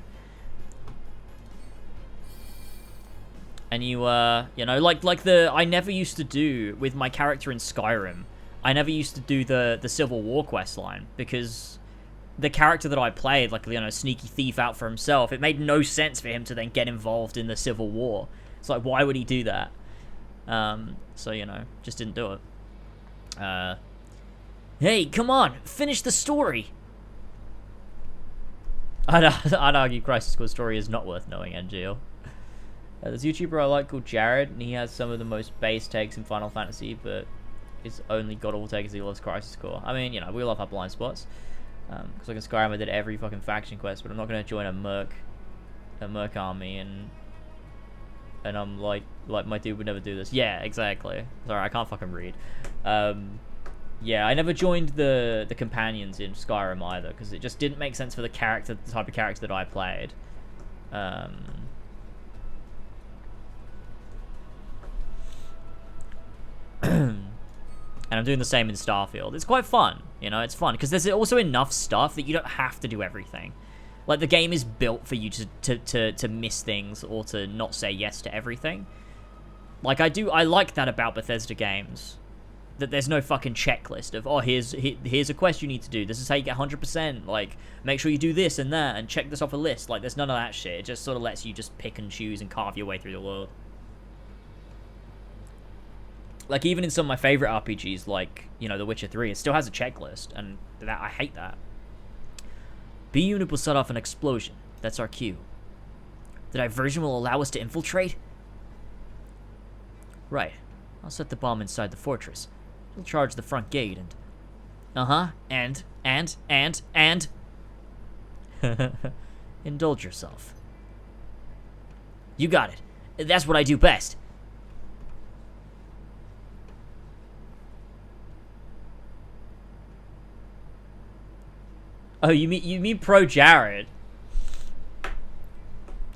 Speaker 5: And you know, like I never used to do with my character in Skyrim. I never used to do the Civil War quest line because the character that I played, like, you know, sneaky thief out for himself, it made no sense for him to then get involved in the Civil War. It's like, why would he do that? So, you know, just didn't do it. Hey, come on, finish the story. I'd argue Crisis Core story is not worth knowing, NGL. There's a YouTuber I like called Jared, and he has some of the most base takes in Final Fantasy, but his only god-awful take is he loves Crisis Core. I mean, you know, we all have our blind spots. Because like in Skyrim, I did every fucking faction quest, but I'm not going to join a merc army, and I'm like my dude would never do this. Yeah, exactly. Sorry, I can't fucking read. Yeah, I never joined the companions in Skyrim either, because it just didn't make sense for the type of character that I played. And I'm doing the same in Starfield. It's quite fun, you know, it's fun, because there's also enough stuff that you don't have to do everything. Like, the game is built for you to miss things or to not say yes to everything. Like, I like that about Bethesda games. That there's no fucking checklist of, oh, here's a quest you need to do. This is how you get 100%. Like, make sure you do this and that and check this off a list. Like, there's none of that shit. It just sort of lets you just pick and choose and carve your way through the world. Like, even in some of my favorite RPGs, like, you know, The Witcher 3, it still has a checklist, and that I hate that. B unit will set off an explosion. That's our cue. The diversion will allow us to infiltrate? Right. I'll set the bomb inside the fortress. It'll charge the front gate and... Uh-huh. And... Indulge yourself. You got it. That's what I do best. Oh, you mean Pro Jared?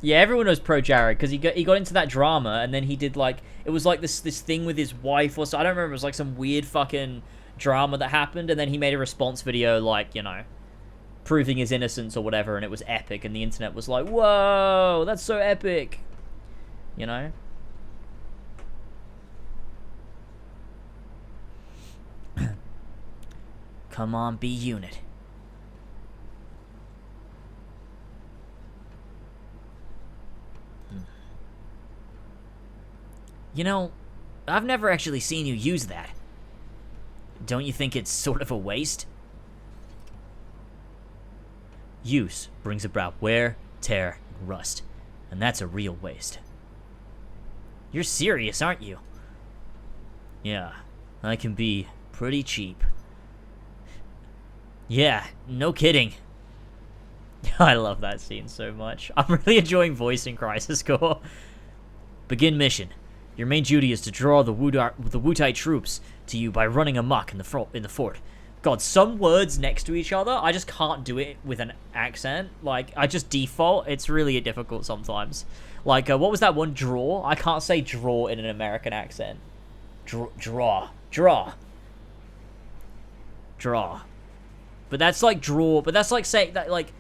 Speaker 5: Yeah, everyone knows Pro Jared because he got into that drama and then he did like it was like this thing with his wife or so I don't remember. It was like some weird fucking drama that happened and then he made a response video like, you know, proving his innocence or whatever, and it was epic and the internet was like, whoa, that's so epic, you know. Come on, B unit. You know, I've never actually seen you use that. Don't you think it's sort of a waste? Use brings about wear, tear, and rust, and that's a real waste. You're serious, aren't you? Yeah, I can be pretty cheap. Yeah, no kidding. I love that scene so much. I'm really enjoying voicing Crisis Core. Begin mission. Your main duty is to draw the Wutai troops to you by running amok in the fort. God, some words next to each other, I just can't do it with an accent. Like, I just default. It's really difficult sometimes. Like, what was that one? Draw? I can't say draw in an American accent. Draw. But that's like draw. But that's like saying that, like...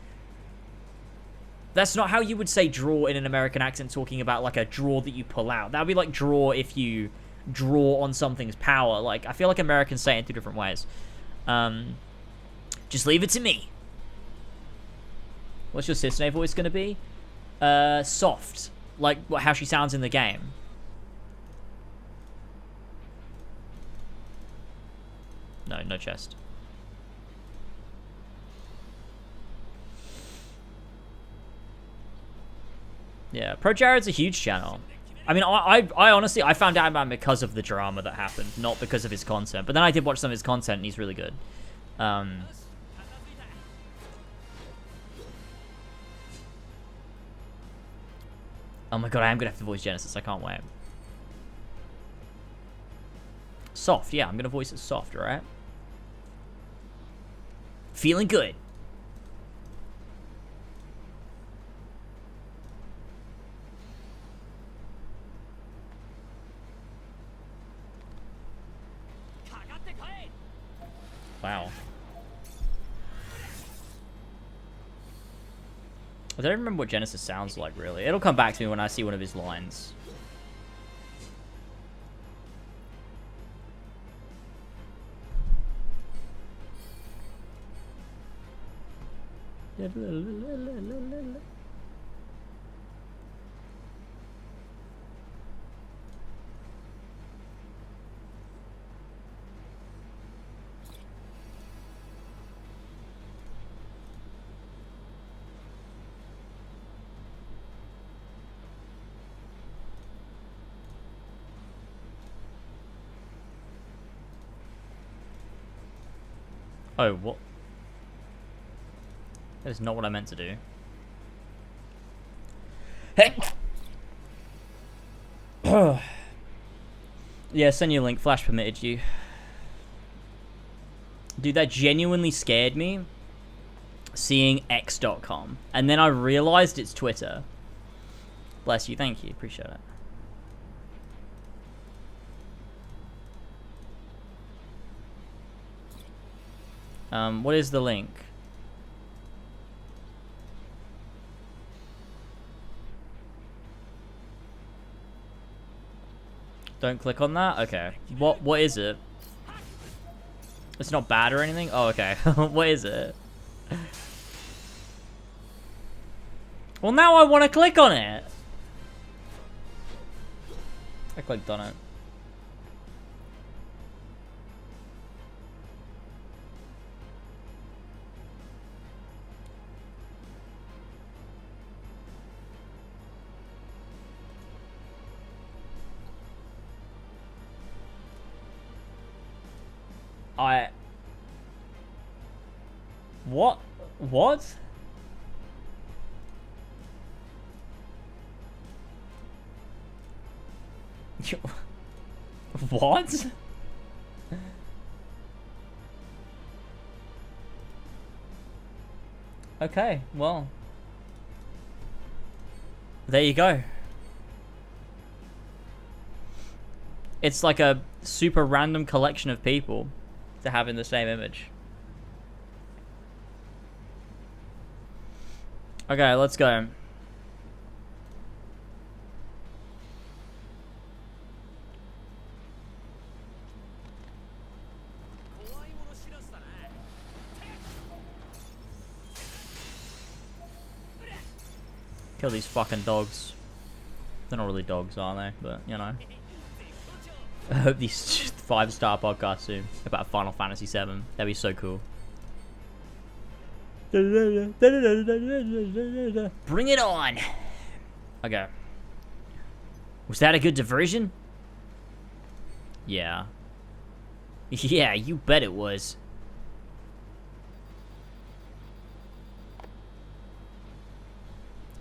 Speaker 5: That's not how you would say draw in an American accent, talking about, like, a draw that you pull out. That would be like draw if you draw on something's power. Like, I feel like Americans say it in two different ways. Just leave it to me. What's your Cissnei voice going to be? Soft. Like, how she sounds in the game. No chest. Yeah, Pro Jared's a huge channel. I mean, I honestly, I found out about him because of the drama that happened, not because of his content. But then I did watch some of his content, and he's really good. Oh my god, I am going to have to voice Genesis. I can't wait. Soft, yeah, I'm going to voice it soft, alright? Feeling good. Wow. I don't remember what Genesis sounds like, really. It'll come back to me when I see one of his lines. Oh, what? That is not what I meant to do. Hey! Yeah, send you a link. Flash permitted you. Dude, that genuinely scared me. Seeing x.com. And then I realized it's Twitter. Bless you. Thank you. Appreciate it. What is the link? Don't click on that? Okay. What is it? It's not bad or anything? Oh, okay. What is it? Well, now I want to click on it. I clicked on it. What? What? What? Okay, well. There you go. It's like a super random collection of people to have in the same image. Okay, let's go. Kill these fucking dogs. They're not really dogs, are they? But, you know. I hope these 5-star podcasts soon about Final Fantasy VII. That'd be so cool. Bring it on! Okay. Was that a good diversion? Yeah. Yeah, you bet it was.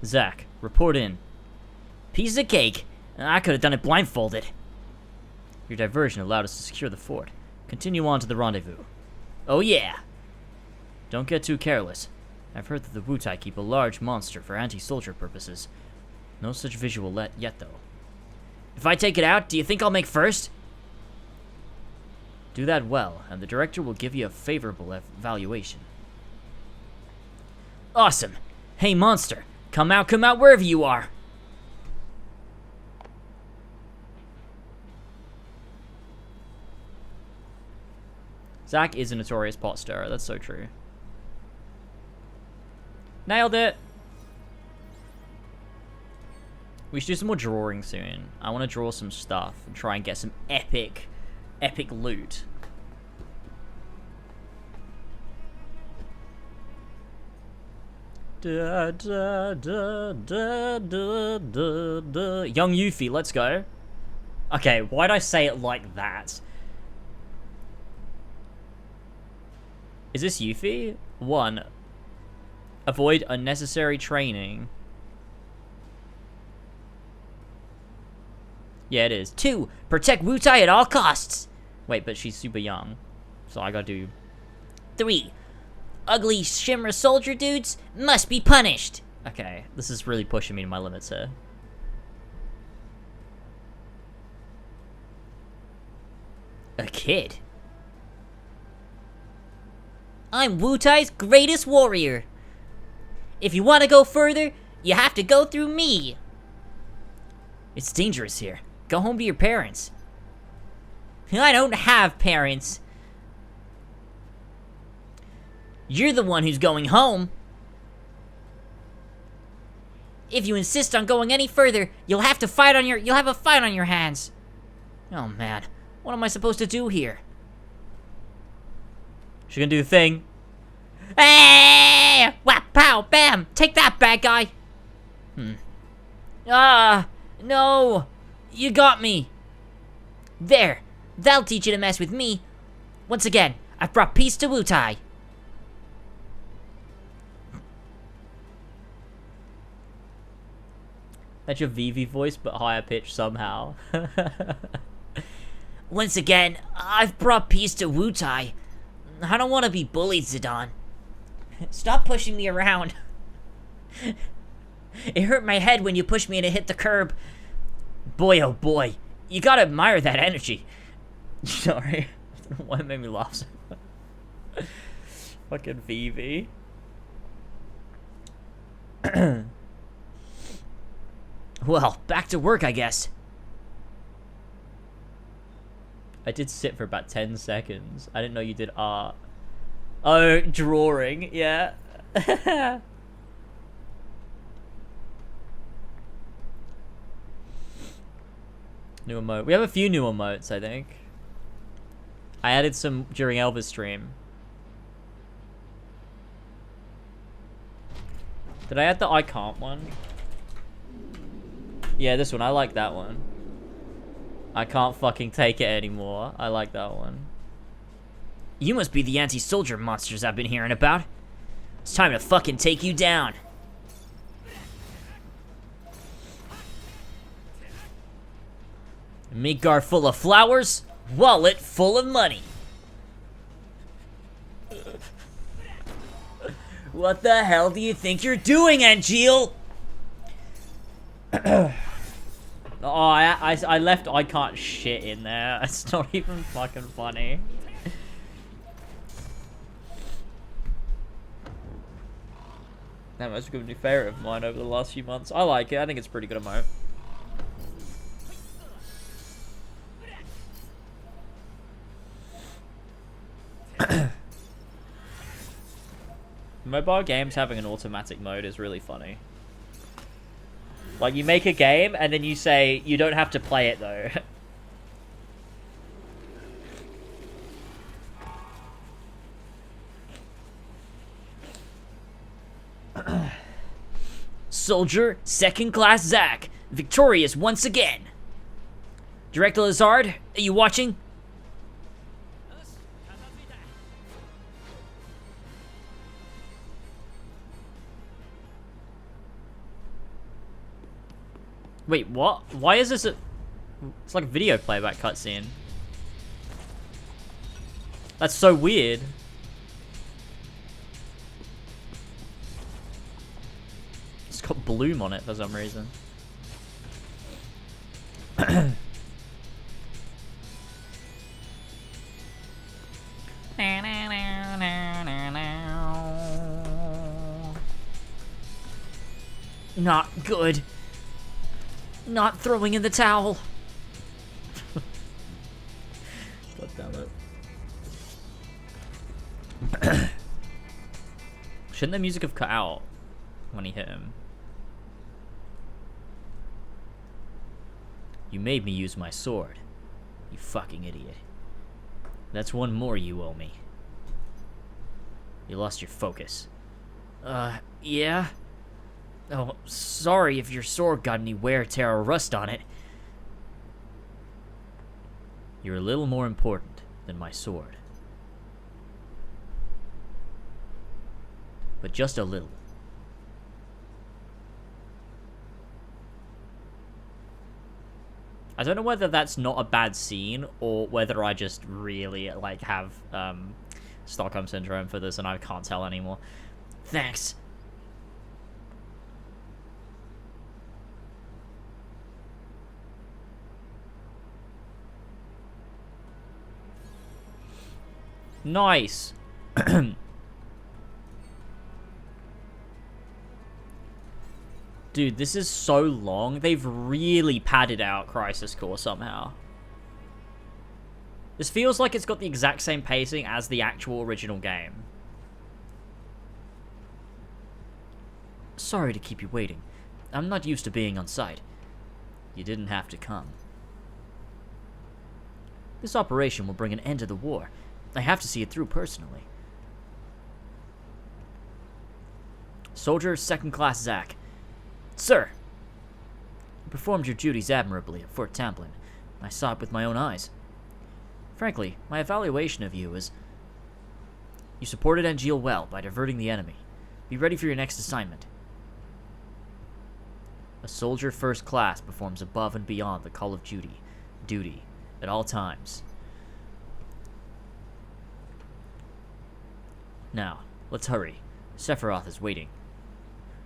Speaker 5: Zach, report in. Piece of cake. I could have done it blindfolded. Your diversion allowed us to secure the fort. Continue on to the rendezvous. Oh yeah! Don't get too careless. I've heard that the Wutai keep a large monster for anti-soldier purposes. No such visual yet, though. If I take it out, do you think I'll make first? Do that well, and the director will give you a favorable evaluation. Awesome! Hey, monster! Come out wherever you are! Zach is a notorious pot stirrer, that's so true. Nailed it! We should do some more drawing soon. I want to draw some stuff and try and get some epic loot. Da, da, da, da, da, da, da. Young Yuffie, let's go. Okay, why'd I say it like that? Is this Yuffie? 1. Avoid unnecessary training. Yeah, it is. 2. Protect Wutai at all costs. Wait, but she's super young. So I gotta do... 3. Ugly Shimmer soldier dudes must be punished. Okay, this is really pushing me to my limits here. A kid? I'm Wutai's greatest warrior. If you want to go further, you have to go through me. It's dangerous here. Go home to your parents. I don't have parents. You're the one who's going home. If you insist on going any further, you'll have a fight on your hands. Oh man, what am I supposed to do here? She gonna do the thing. Hey! Whap, pow, bam! Take that, bad guy! Ah! No! You got me! There! That'll teach you to mess with me! Once again, I've brought peace to Wutai! That's your VII voice, but higher pitched somehow. Once again, I've brought peace to Wutai. I don't want to be bullied, Zidane. Stop pushing me around. It hurt my head when you pushed me and it hit the curb. Boy, oh boy. You gotta admire that energy. Sorry. I don't know why it made me laugh so much. Fucking VII. Well, back to work, I guess. I did sit for about 10 seconds. I didn't know you did art. Oh, drawing. Yeah. New emote. We have a few new emotes, I think. I added some during Elva's stream. Did I add the I can't one? Yeah, this one. I like that one. I can't fucking take it anymore. I like that one.
Speaker 1: You must be the anti-soldier monsters I've been hearing about. It's time to fucking take you down. Midgar full of flowers, wallet full of money. What the hell do you think you're doing, Angeal?
Speaker 5: Oh, I left I can't shit in there. It's not even fucking funny. That must be a new favorite of mine over the last few months. I like it. I think it's a pretty good emote. Mobile games having an automatic mode is really funny. Like, you make a game, and then you say, you don't have to play it, though.
Speaker 1: Soldier, second class Zack, victorious once again. Director Lazard, are you watching?
Speaker 5: Wait, what? Why is this a... It's like a video playback cutscene. That's so weird. It's got bloom on it for some reason.
Speaker 1: Not good. Not throwing in the towel.
Speaker 5: God damn it. Shouldn't the music have cut out when he hit him?
Speaker 1: You made me use my sword. You fucking idiot. That's one more you owe me. You lost your focus. Yeah? Oh, sorry if your sword got any wear, tear, or rust on it. You're a little more important than my sword. But just a little.
Speaker 5: I don't know whether that's not a bad scene or whether I just really like have Stockholm syndrome for this and I can't tell anymore.
Speaker 1: Thanks.
Speaker 5: Nice. Dude, this is so long. They've really padded out Crisis Core somehow. This feels like it's got the exact same pacing as the actual original game.
Speaker 1: Sorry to keep you waiting. I'm not used to being on site. You didn't have to come. This operation will bring an end to the war. I have to see it through personally. Soldier, second class Zack. Sir! You performed your duties admirably at Fort Tamplin. I saw it with my own eyes. Frankly, my evaluation of you is... You supported Angeal well by diverting the enemy. Be ready for your next assignment. A soldier first class performs above and beyond the call of duty at all times. Now, let's hurry. Sephiroth is waiting.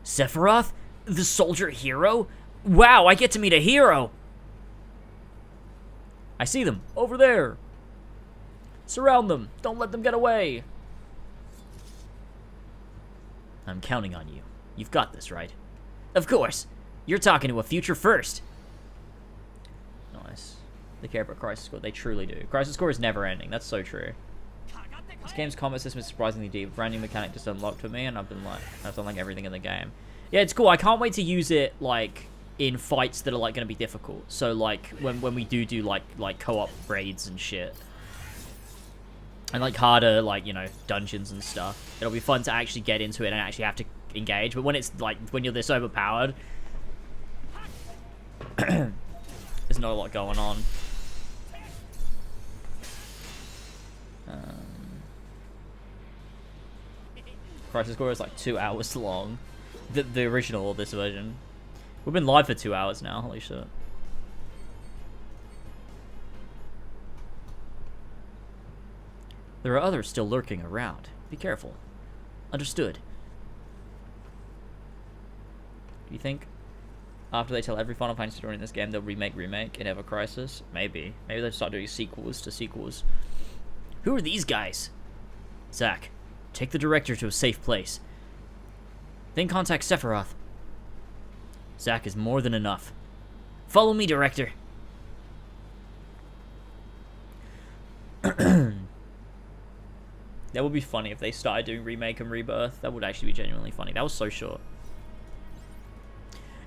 Speaker 1: Sephiroth? The soldier hero? Wow, I get to meet a hero!
Speaker 5: I see them, over there! Surround them, don't let them get away!
Speaker 1: I'm counting on you. You've got this, right? Of course! You're talking to a future first!
Speaker 5: Nice. They care about Crisis Core. They truly do. Crisis Core is never ending. That's so true. This game's combat system is surprisingly deep. Brand new mechanic just unlocked for me, and I've done like everything in the game. Yeah, it's cool. I can't wait to use it like in fights that are like going to be difficult. So like when we do like co-op raids and shit, and like harder like, you know, dungeons and stuff. It'll be fun to actually get into it and actually have to engage. But when it's like when you're this overpowered, there's not a lot going on. Crisis Core is like 2 hours long. The original or this version. We've been live for 2 hours now. Holy shit. There are others still lurking around. Be careful. Understood. Do you think after they tell every Final Fantasy story in this game, they'll remake and have a Crisis? Maybe. Maybe they'll start doing sequels to sequels. Who are these guys? Zack, take the director to a safe place. Then contact Sephiroth. Zack is more than enough. Follow me, director. That would be funny if they started doing remake and rebirth. That would actually be genuinely funny. That was so short.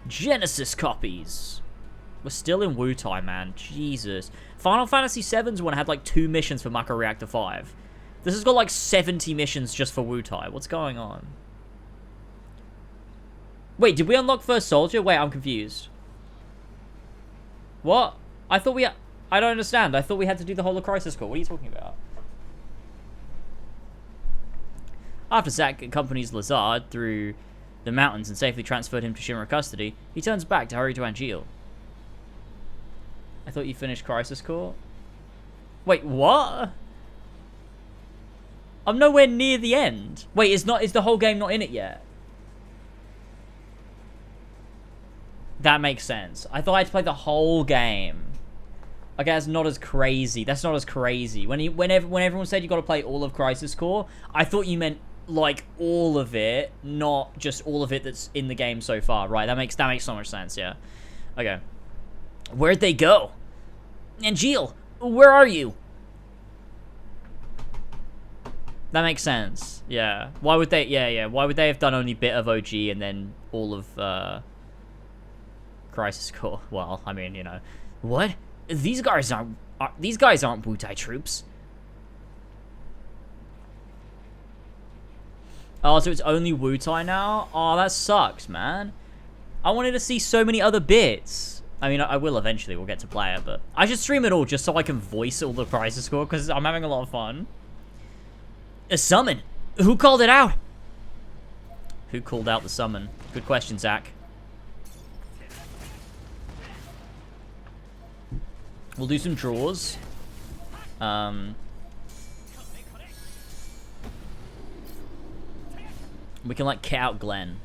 Speaker 5: Genesis copies. We're still in Wutai, man. Jesus. Final Fantasy VII's one had like 2 missions for Mako Reactor 5. This has got like 70 missions just for Wutai. What's going on? Wait, did we unlock First Soldier? Wait, I'm confused. What? I thought we... I don't understand. I thought we had to do the whole of Crisis Core. What are you talking about? After Zack accompanies Lazard through the mountains and safely transferred him to Shimmer custody, he turns back to hurry to Angeal. I thought you finished Crisis Core? Wait, what? I'm nowhere near the end. Wait, is the whole game not in it yet? That makes sense. I thought I had to play the whole game. Okay, that's not as crazy. That's not as crazy. When everyone said you got to play all of Crisis Core, I thought you meant like all of it, not just all of it that's in the game so far. Right? That makes so much sense. Yeah. Okay. Where'd they go? Angeal, where are you? That makes sense. Yeah. Why would they? Yeah. Why would they have done only a bit of OG and then all of Crisis Core? Well, I mean, you know, what? These guys aren't Wutai troops. Oh, so it's only Wutai now? Oh, that sucks, man. I wanted to see so many other bits. I mean, I will eventually. We'll get to play it, but I should stream it all just so I can voice all the Crisis Core because I'm having a lot of fun. A summon? Who called it out? Who called out the summon? Good question, Zack. We'll do some draws. We can, like, kit out Glenn.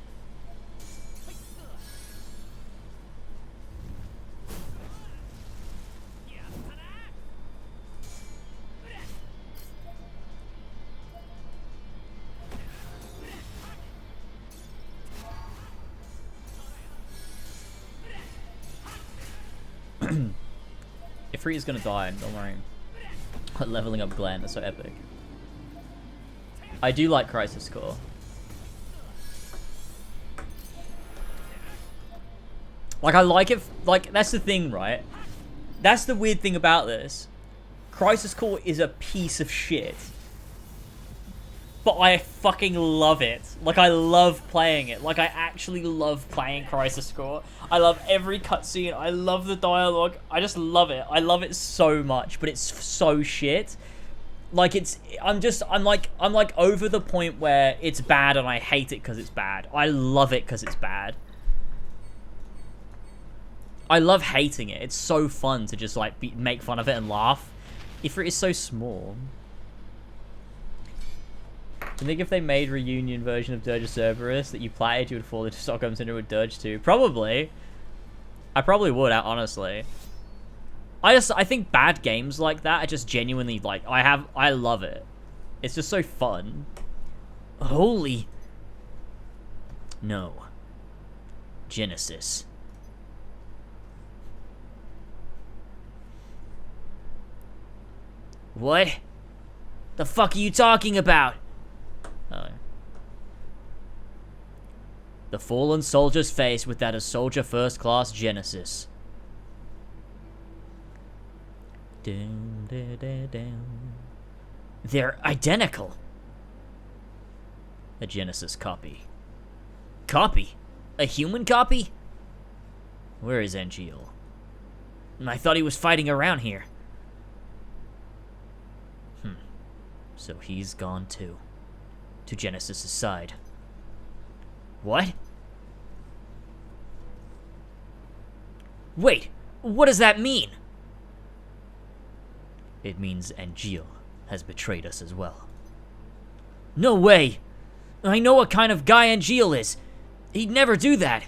Speaker 5: Ifrit is gonna die, don't worry. Leveling up Glenn, that's so epic. I do like Crisis Core. Like, I like it, like, that's the thing, right? That's the weird thing about this. Crisis Core is a piece of shit. But I fucking love it. Like, I love playing it. Like, I actually love playing Crisis Core. I love every cutscene. I love the dialogue. I just love it. I love it so much, but it's so shit. Like, I'm like over the point where it's bad and I hate it because it's bad. I love it because it's bad. I love hating it. It's so fun to just, like, make fun of it and laugh. Ifrit is so small. Do you think if they made a reunion version of Dirge of Cerberus that you played, you would fall into Stockholm Syndrome with Dirge 2? Probably. I probably would, honestly. I think bad games like that are just genuinely, like, I love it. It's just so fun. Holy. No. Genesis.
Speaker 1: What? The fuck are you talking about? Oh. The fallen soldier's face with that of soldier first class Genesis. Down, down, down, down. They're identical. A Genesis copy. Copy? A human copy? Where is Angeal? I thought he was fighting around here. So he's gone too. To Genesis' side. What? Wait, what does that mean? It means Angeal has betrayed us as well. No way! I know what kind of guy Angeal is. He'd never do that.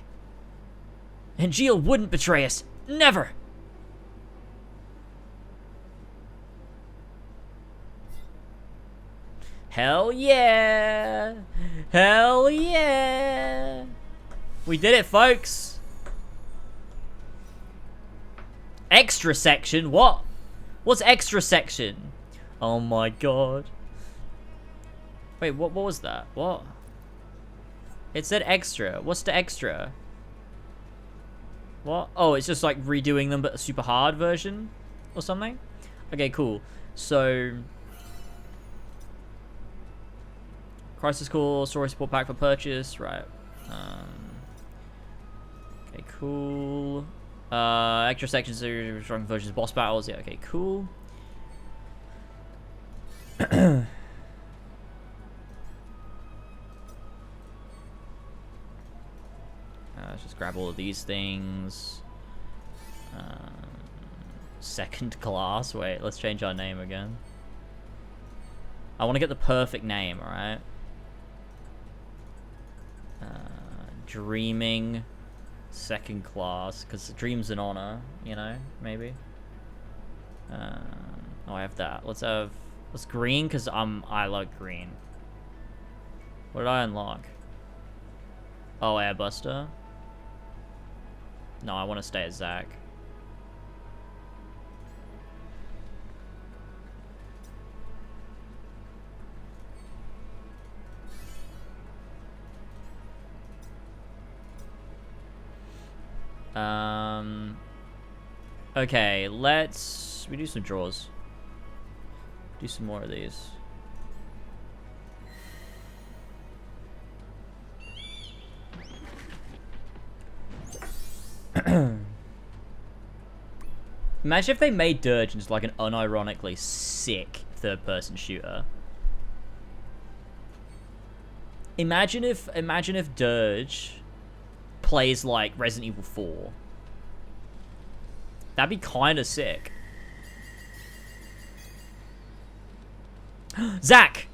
Speaker 1: Angeal wouldn't betray us. Never! Hell yeah! Hell yeah! We did it, folks! Extra section? What? What's extra section? Oh my god. Wait, what was that? What? It said extra. What's the extra? What? Oh, it's just like redoing them, but a super hard version? Or something? Okay, cool. So... Crisis Core, story support pack for purchase, right. Okay, cool. Extra sections are strong versions, boss battles, yeah, okay, cool. Let's just grab all of these things. Second class, wait, let's change our name again. I want to get the perfect name, alright? Dreaming second class, because dream's an honor, you know, maybe. Oh, I have that. Let's green, because I like green. What did I unlock? Oh, Airbuster. No, I want to stay as Zach. Okay, we do some draws. Do some more of these. Imagine if they made Dirge into like an unironically sick third-person shooter. Imagine if Dirge plays like Resident Evil 4. That'd be kind of sick. Zach!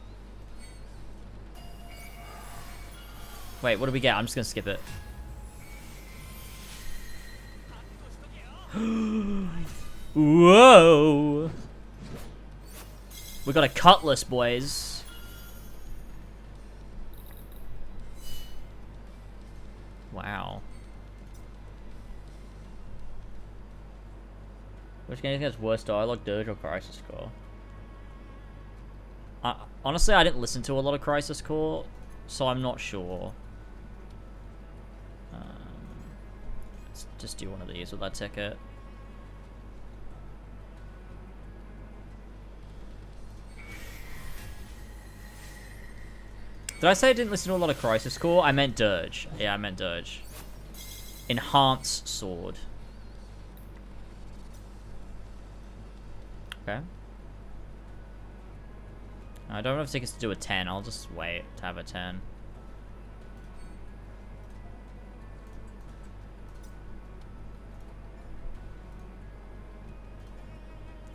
Speaker 1: Wait, what do we get? I'm just gonna skip it. Whoa! We got a cutlass, boys. Wow. Which game has worse dialogue, Dirge or Crisis Core? Honestly, I didn't listen to a lot of Crisis Core, so I'm not sure. Let's just do one of these with that ticket. Did I say I didn't listen to a lot of Crisis Core? I meant Dirge. Yeah, I meant Dirge. Enhanced Sword. Okay. I don't have tickets to do a 10. I'll just wait to have a 10.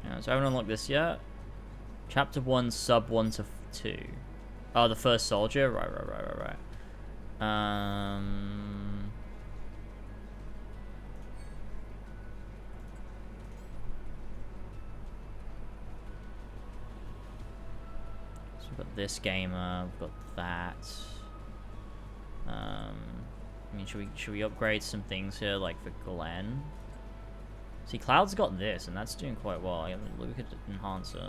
Speaker 1: Yeah, so I haven't unlocked this yet. Chapter 1, sub 1 to 2. Oh, the first soldier? Right. So we've got this gamer, we've got that. I mean, should we upgrade some things here, like for Glenn? See, Cloud's got this, and that's doing quite well. We could enhance it.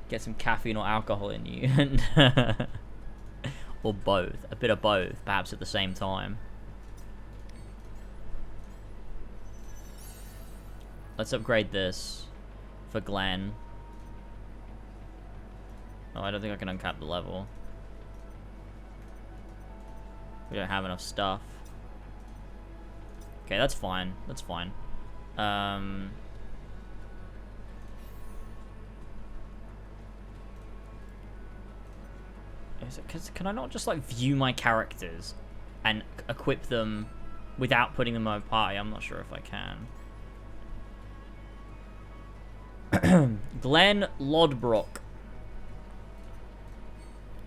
Speaker 5: Get some caffeine or alcohol in you. Or both. A bit of both, perhaps at the same time. Let's upgrade this for Glenn. Oh, I don't think I can uncap the level. We don't have enough stuff. Okay, that's fine. That's fine. Can I not just, like, view my characters and equip them without putting them in my party? I'm not sure if I can. Glenn Lodbrook.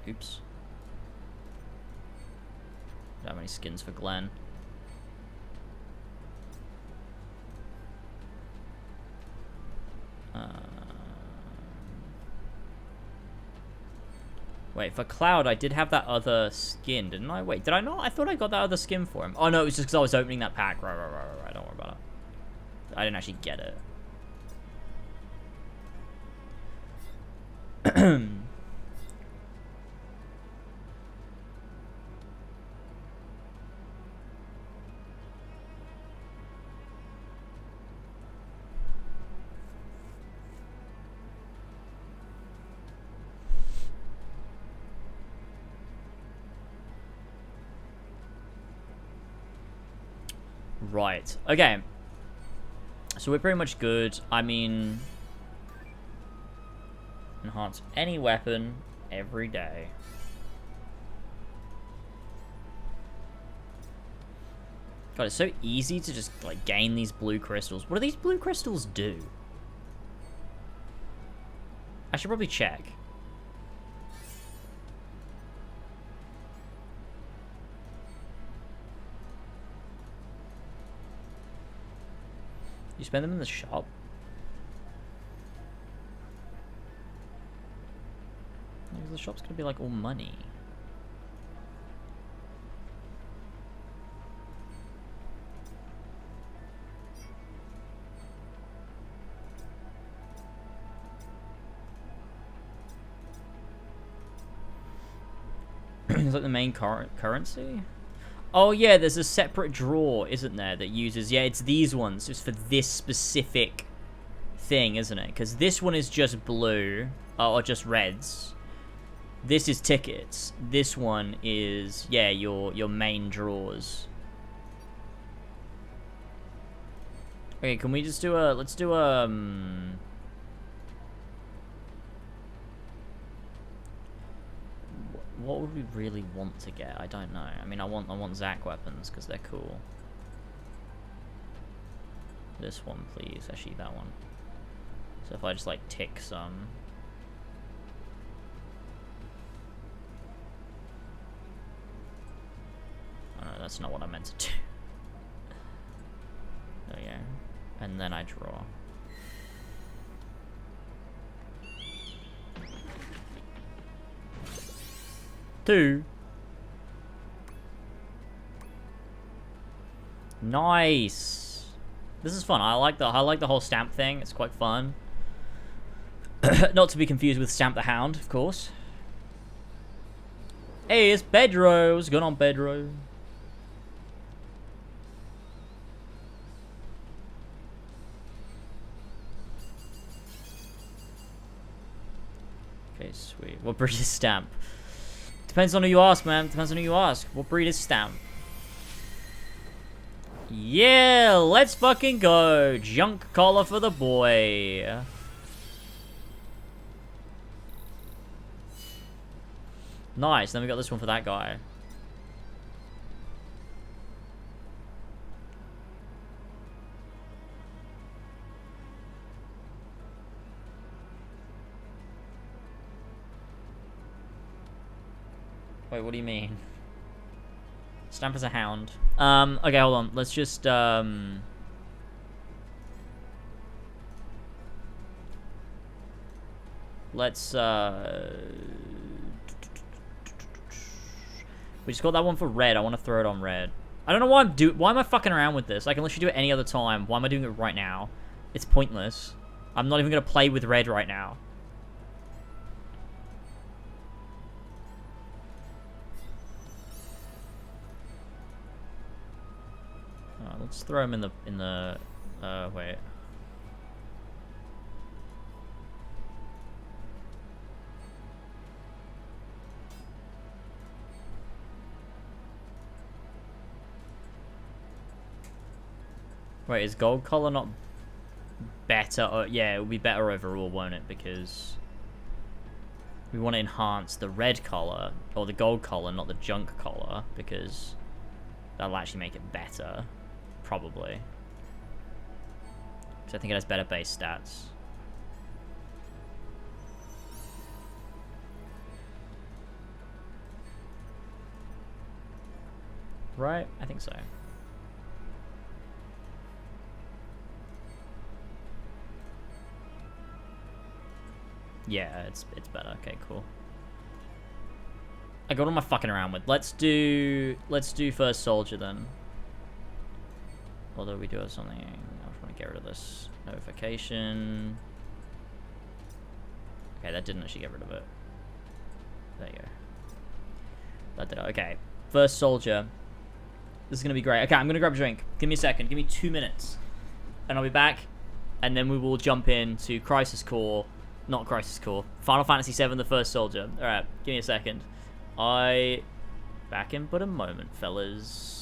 Speaker 5: Oops. Don't have any skins for Glenn. Wait, for Cloud, I did have that other skin, didn't I? Wait, did I not? I thought I got that other skin for him. Oh, no, it was just because I was opening that pack. Right. Don't worry about it. I didn't actually get it. Right. Okay. So we're pretty much good. I mean, enhance any weapon every day. God, it's so easy to just, like, gain these blue crystals. What do these blue crystals do? I should probably check. You spend them in the shop? Because the shop's gonna be like all money. Is that the main currency? Oh yeah, there's a separate drawer, isn't there, that uses... Yeah, it's these ones, just for this specific thing, isn't it? Because this one is just blue, or just reds. This is tickets. This one is, yeah, your main drawers. Okay, can we just do a... Let's do a... What would we really want to get? I don't know. I mean, I want Zac weapons because they're cool. This one, please. Actually, that one. So if I just, like, tick some... Oh, no, that's not what I meant to do. There we go. And then I draw. Two. Nice. This is fun. I like the whole stamp thing. It's quite fun. Not to be confused with Stamp the Hound, of course. Hey, it's Pedro. What's going on, Pedro? Okay, sweet. What breed is Stamp? Depends on who you ask, man. Depends on who you ask. What breed is Stamp? Yeah, let's fucking go. Junk collar for the boy. Nice. Then we got this one for that guy. Wait, what do you mean? Stamp as a hound. Okay, hold on. Let's just, let's, we just got that one for red. I want to throw it on red. I don't know why why am I fucking around with this? I can literally do it any other time. Why am I doing it right now? It's pointless. I'm not even going to play with red right now. Let's throw him in the wait. Wait, is gold color not better? Yeah, it will be better overall, won't it? Because we want to enhance the red color, or the gold color, not the junk color, because that'll actually make it better. Probably. Because I think it has better base stats. Right? I think so. Yeah, it's better. Okay, cool. I got all my fucking around with. Let's do first soldier then. Although we do have something. I just want to get rid of this notification. Okay, that didn't actually get rid of it. There you go. That did it. Okay. First soldier. This is gonna be great. Okay, I'm gonna grab a drink. Give me a second. Give me 2 minutes. And I'll be back. And then we will jump into Crisis Core. Not Crisis Core. Final Fantasy VII, the first soldier. Alright, give me a second. Back in but a moment, fellas.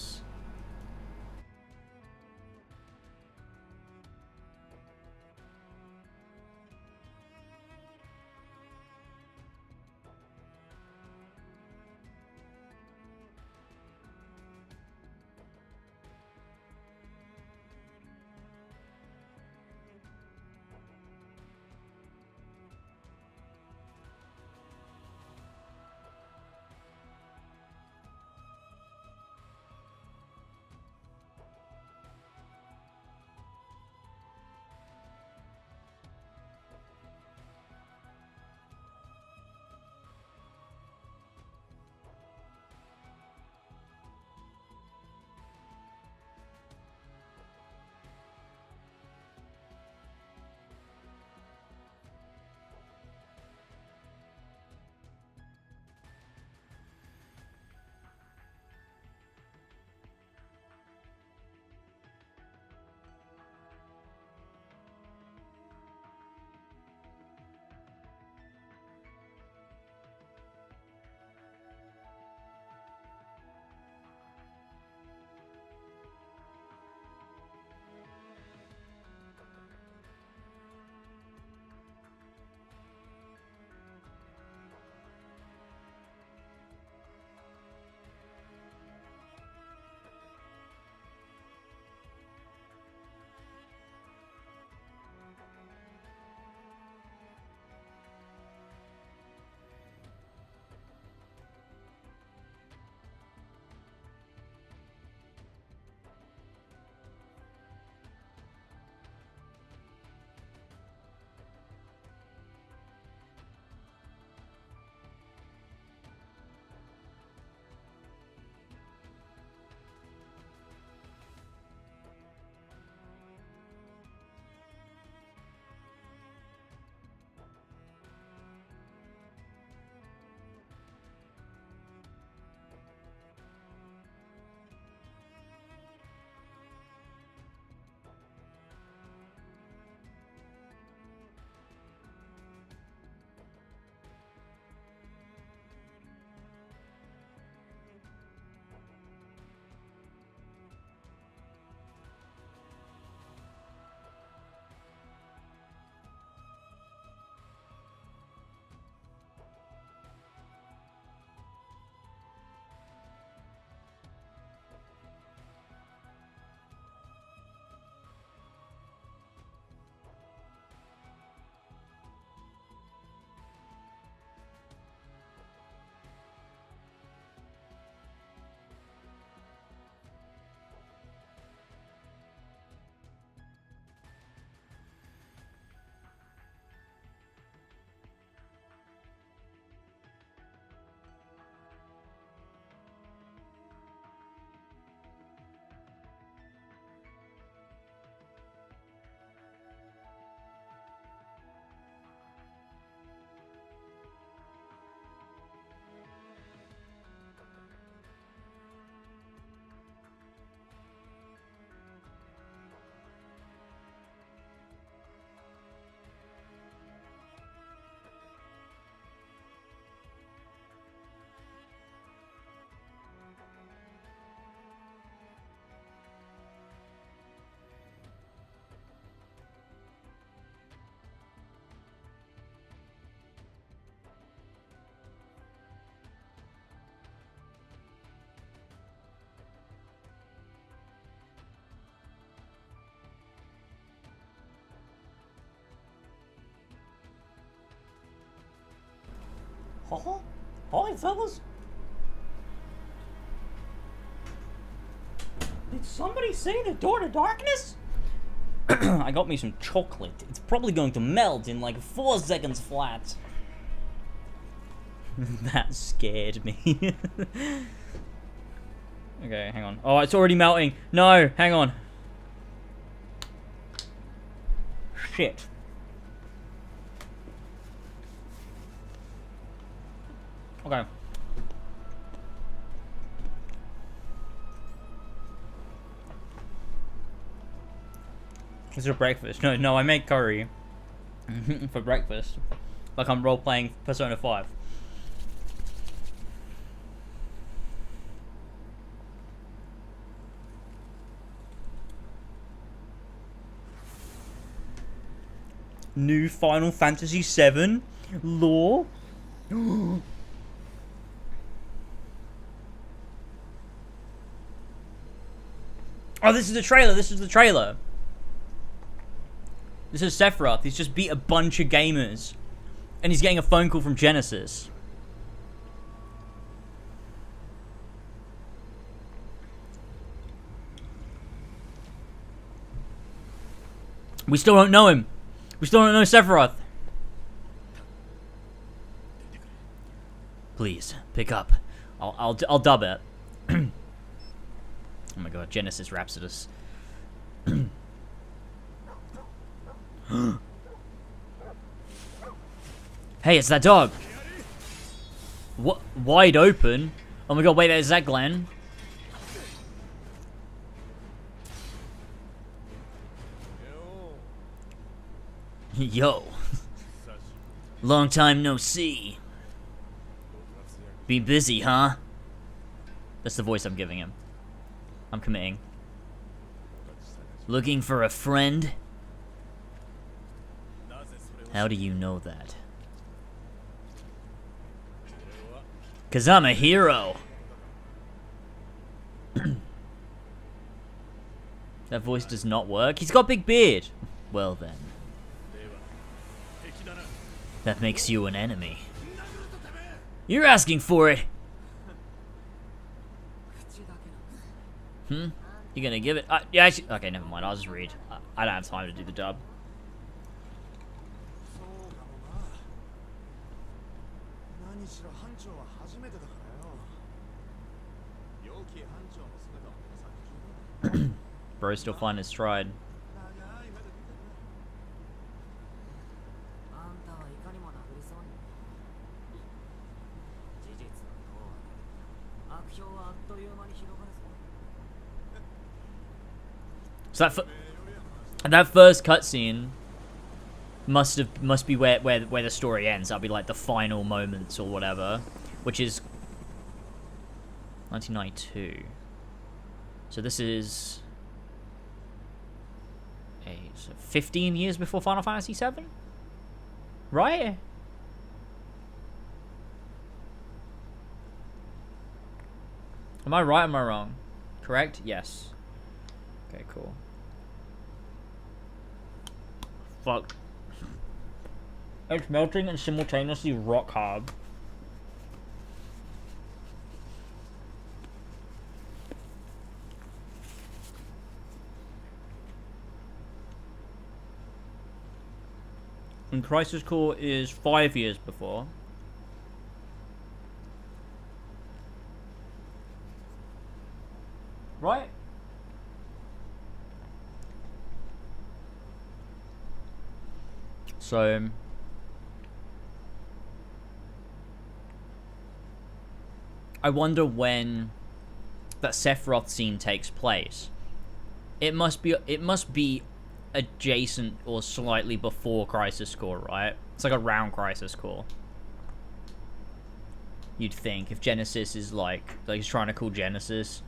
Speaker 1: Huh? Hi, fellas. Did somebody say the door to darkness? I got me some chocolate. It's probably going to melt in like 4 seconds flat. That scared me. Okay, hang on. Oh, it's already melting. No, hang on. Shit. Okay. This is breakfast. No, I make curry for breakfast. Like I'm role-playing Persona 5. New Final Fantasy VII lore. Oh, this is the trailer. This is the trailer. This is Sephiroth. He's just beat a bunch of gamers. And he's getting a phone call from Genesis. We still don't know him. We still don't know Sephiroth. Please, pick up. I'll dub it. Oh my god, Genesis Rhapsodus. Hey, it's that dog. What? Wide open? Oh my god, wait, is that Glenn? Yo. Long time no see. Be busy, huh? That's the voice I'm giving him. I'm committing. Looking for a friend? How do you know that? 'Cause I'm a hero. That voice does not work. He's got a big beard. Well then. That makes you an enemy. You're asking for it. You gonna give it? Yeah, actually, okay, never mind. I'll just read. I don't have time to do the dub. Bro's still finding his stride. So that first cutscene must be where the story ends. That'll be like the final moments or whatever, which is 1992. So this is 15 years before Final Fantasy VII, right? Am I right? Am I wrong? Correct? Yes. Okay, cool. Fuck. It's melting and simultaneously rock hard. And Crisis Core is 5 years before. Right? So I wonder when that Sephiroth scene takes place. It must be adjacent or slightly before Crisis Core, right? It's like around Crisis Core. You'd think if Genesis is like he's trying to call Genesis,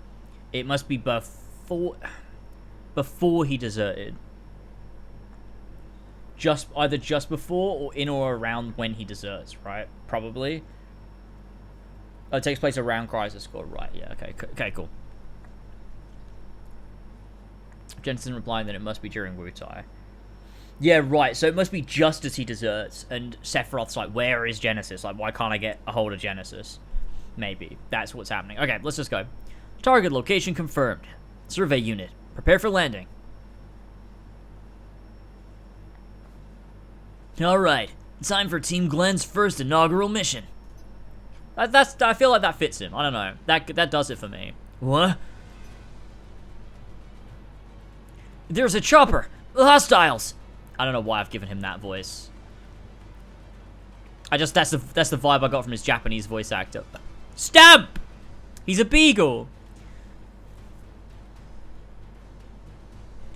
Speaker 1: it must be before he deserted. Either just before or in or around when he deserts, right? Probably. Oh, it takes place around Crisis Core, right? Yeah. Okay, cool. Jensen replying that it must be during Wutai.
Speaker 5: Yeah, right. So it must be just as he deserts, and Sephiroth's like, where is Genesis? Like, why can't I get a hold of Genesis? Maybe. That's what's happening. Okay, let's just go. Target location confirmed. Survey unit. Prepare for landing. Alright. Time for Team Glenn's first inaugural mission. I feel like that fits him. I don't know. That does it for me. What? There's a chopper! Hostiles! I don't know why I've given him that voice. That's the vibe I got from his Japanese voice actor. Stab! He's a beagle!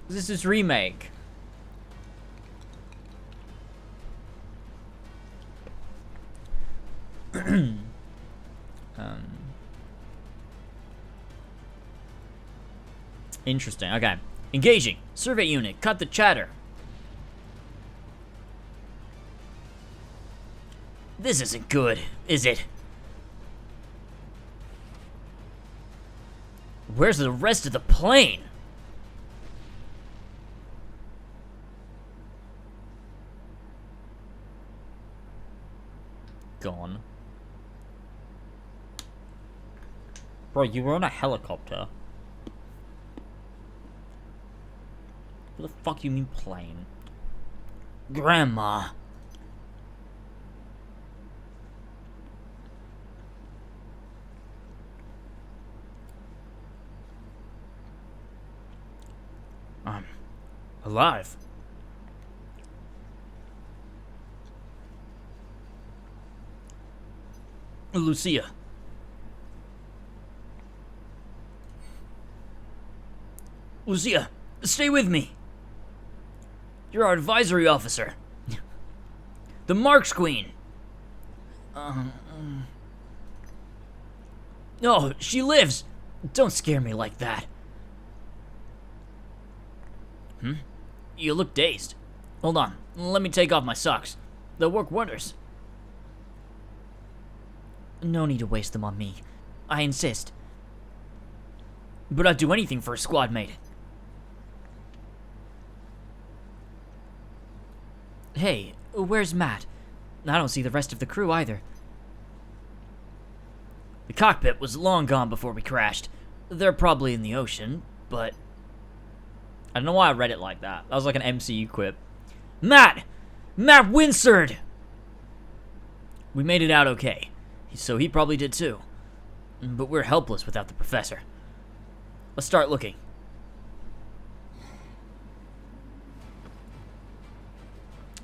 Speaker 5: This is his remake. Interesting. Okay. Engaging. Survey unit. Cut the chatter. This isn't good, is it? Where's the rest of the plane? Gone. Bro, you were on a helicopter. What the fuck you mean plane? Grandma. I'm alive. Lucia. Lucia, stay with me. You're our advisory officer. The Marks Queen. No, she lives. Don't scare me like that. You look dazed. Hold on, let me take off my socks. They'll work wonders. No need to waste them on me. I insist. But I'd do anything for a squad mate. Hey, where's Matt? I don't see the rest of the crew either. The cockpit was long gone before we crashed. They're probably in the ocean, but... I don't know why I read it like that. That was like an MCU quip. Matt! Matt Winsard! We made it out okay. So he probably did too. But we're helpless without the professor. Let's start looking.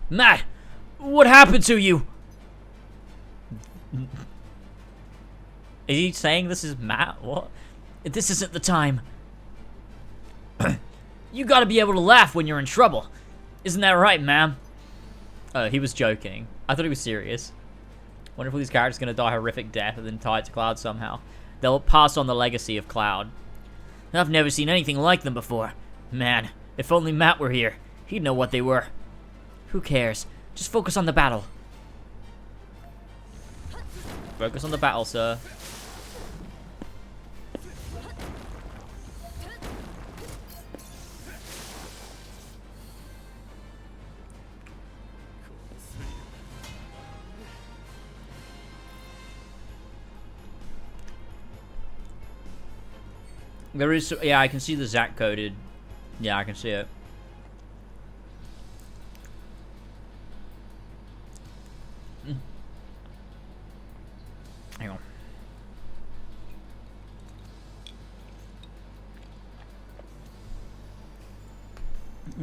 Speaker 5: Matt! What happened to you? Is he saying this is Matt? What? This isn't the time. You gotta be able to laugh when you're in trouble. Isn't that right, ma'am? He was joking. I thought he was serious. Wonder if these characters are gonna die a horrific death and then tie it to Cloud somehow. They'll pass on the legacy of Cloud. I've never seen anything like them before. Man, if only Matt were here, he'd know what they were. Who cares? Just focus on the battle. Focus on the battle, sir. There is, yeah, I can see the Zack coded. Yeah, I can see it. Hang on.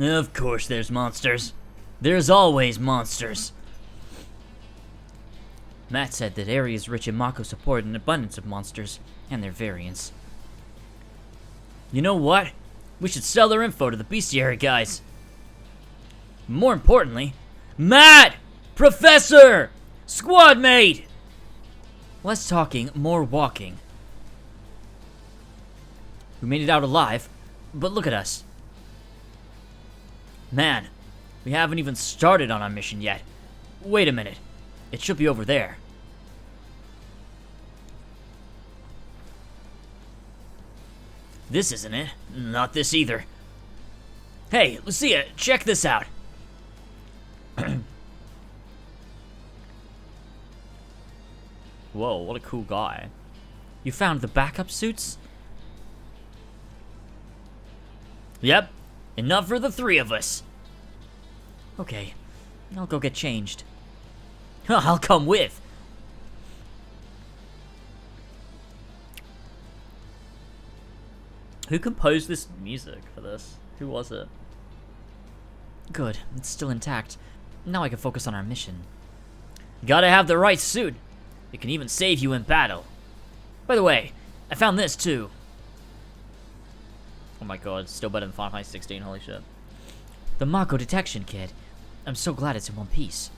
Speaker 5: Of course there's monsters. There's always monsters. Matt said that areas rich in Mako support an abundance of monsters and their variants. You know what? We should sell their info to the bestiary guys. More importantly, Matt! Professor! Squad mate! Less talking, more walking. We made it out alive, but look at us. Man, we haven't even started on our mission yet. Wait a minute. It should be over there. This isn't it. Not this either. Hey, Lucia, check this out. Whoa, what a cool guy. You found the backup suits? Yep. Enough for the 3 of us. Okay. I'll go get changed. I'll come with. Who composed this music for this? Who was it? Good. It's still intact. Now I can focus on our mission. Gotta have the right suit. It can even save you in battle. By the way, I found this too. Oh my god, still better than Final Fantasy 16, holy shit. The Mako detection kit. I'm so glad it's in one piece.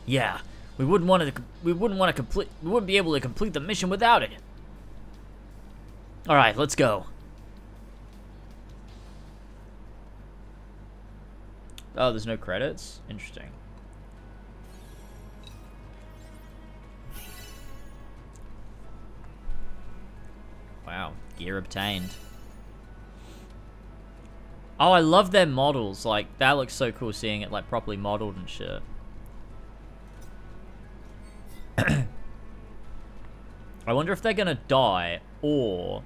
Speaker 5: Yeah, we wouldn't be able to complete the mission without it. Alright, let's go. Oh, there's no credits? Interesting. Wow, gear obtained. Oh, I love their models. Like, that looks so cool seeing it, like, properly modeled and shit. I wonder if they're gonna die, or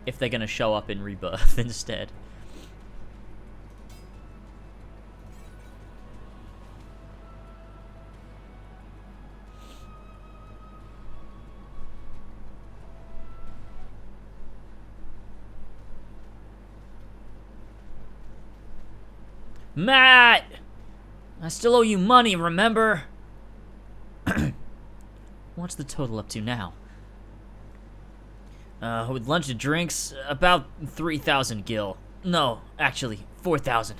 Speaker 5: if they're gonna show up in Rebirth instead. Matt! I still owe you money, remember? What's the total up to now? With lunch and drinks, about 3,000 gil. No, actually, 4,000.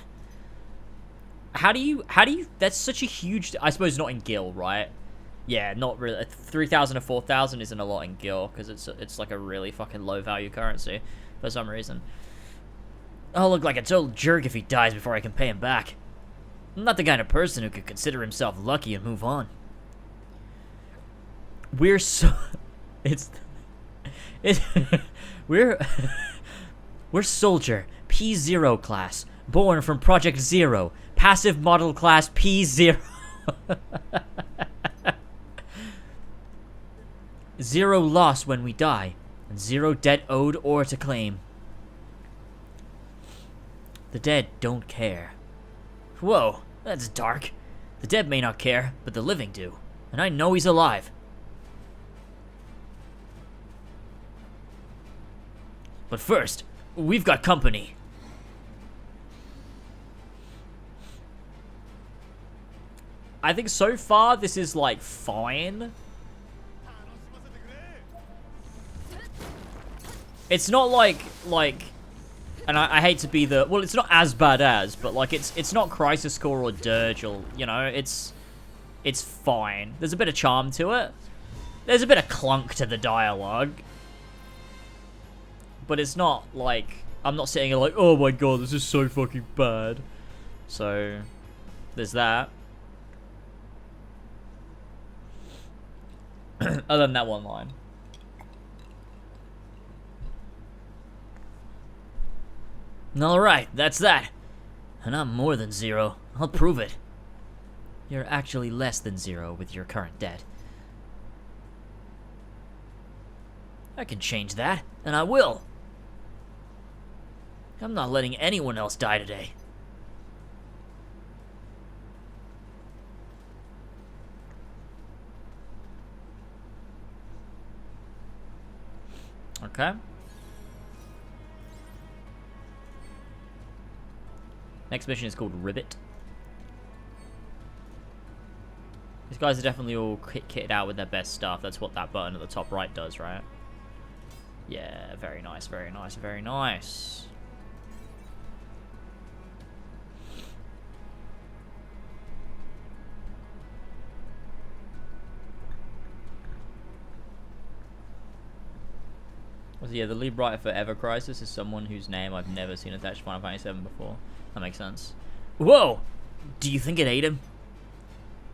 Speaker 5: How do you, that's such a huge, I suppose not in gil, right? Yeah, not really. 3,000 or 4,000 isn't a lot in gil, because it's like a really fucking low value currency, for some reason. I'll look like a total jerk if he dies before I can pay him back. I'm not the kind of person who could consider himself lucky and move on. We're so... we're Soldier, P0 class, born from Project Zero, passive model class P0. 0 loss when we die, and 0 debt owed or to claim. The dead don't care. Whoa, that's dark. The dead may not care, but the living do. And I know he's alive. But first, we've got company. I think so far this is like fine. It's not like and I hate to be the, well, it's not as bad as, but like it's not Crisis Core or Dirge or, you know, it's fine. There's a bit of charm to it. There's a bit of clunk to the dialogue. But it's not like, I'm not sitting here like, oh my god, this is so fucking bad. So, there's that. Other than that one line. Alright, that's that. And I'm more than 0. I'll prove it. You're actually less than 0 with your current debt. I can change that, and I will. I'm not letting anyone else die today. Okay. Next mission is called Ribbit. These guys are definitely all kitted out with their best stuff. That's what that button at the top right does, right? Yeah, very nice, very nice, very nice. So yeah, the lead writer for Ever Crisis is someone whose name I've never seen attached to Final Fantasy VII before. That makes sense. Whoa! Do you think it ate him?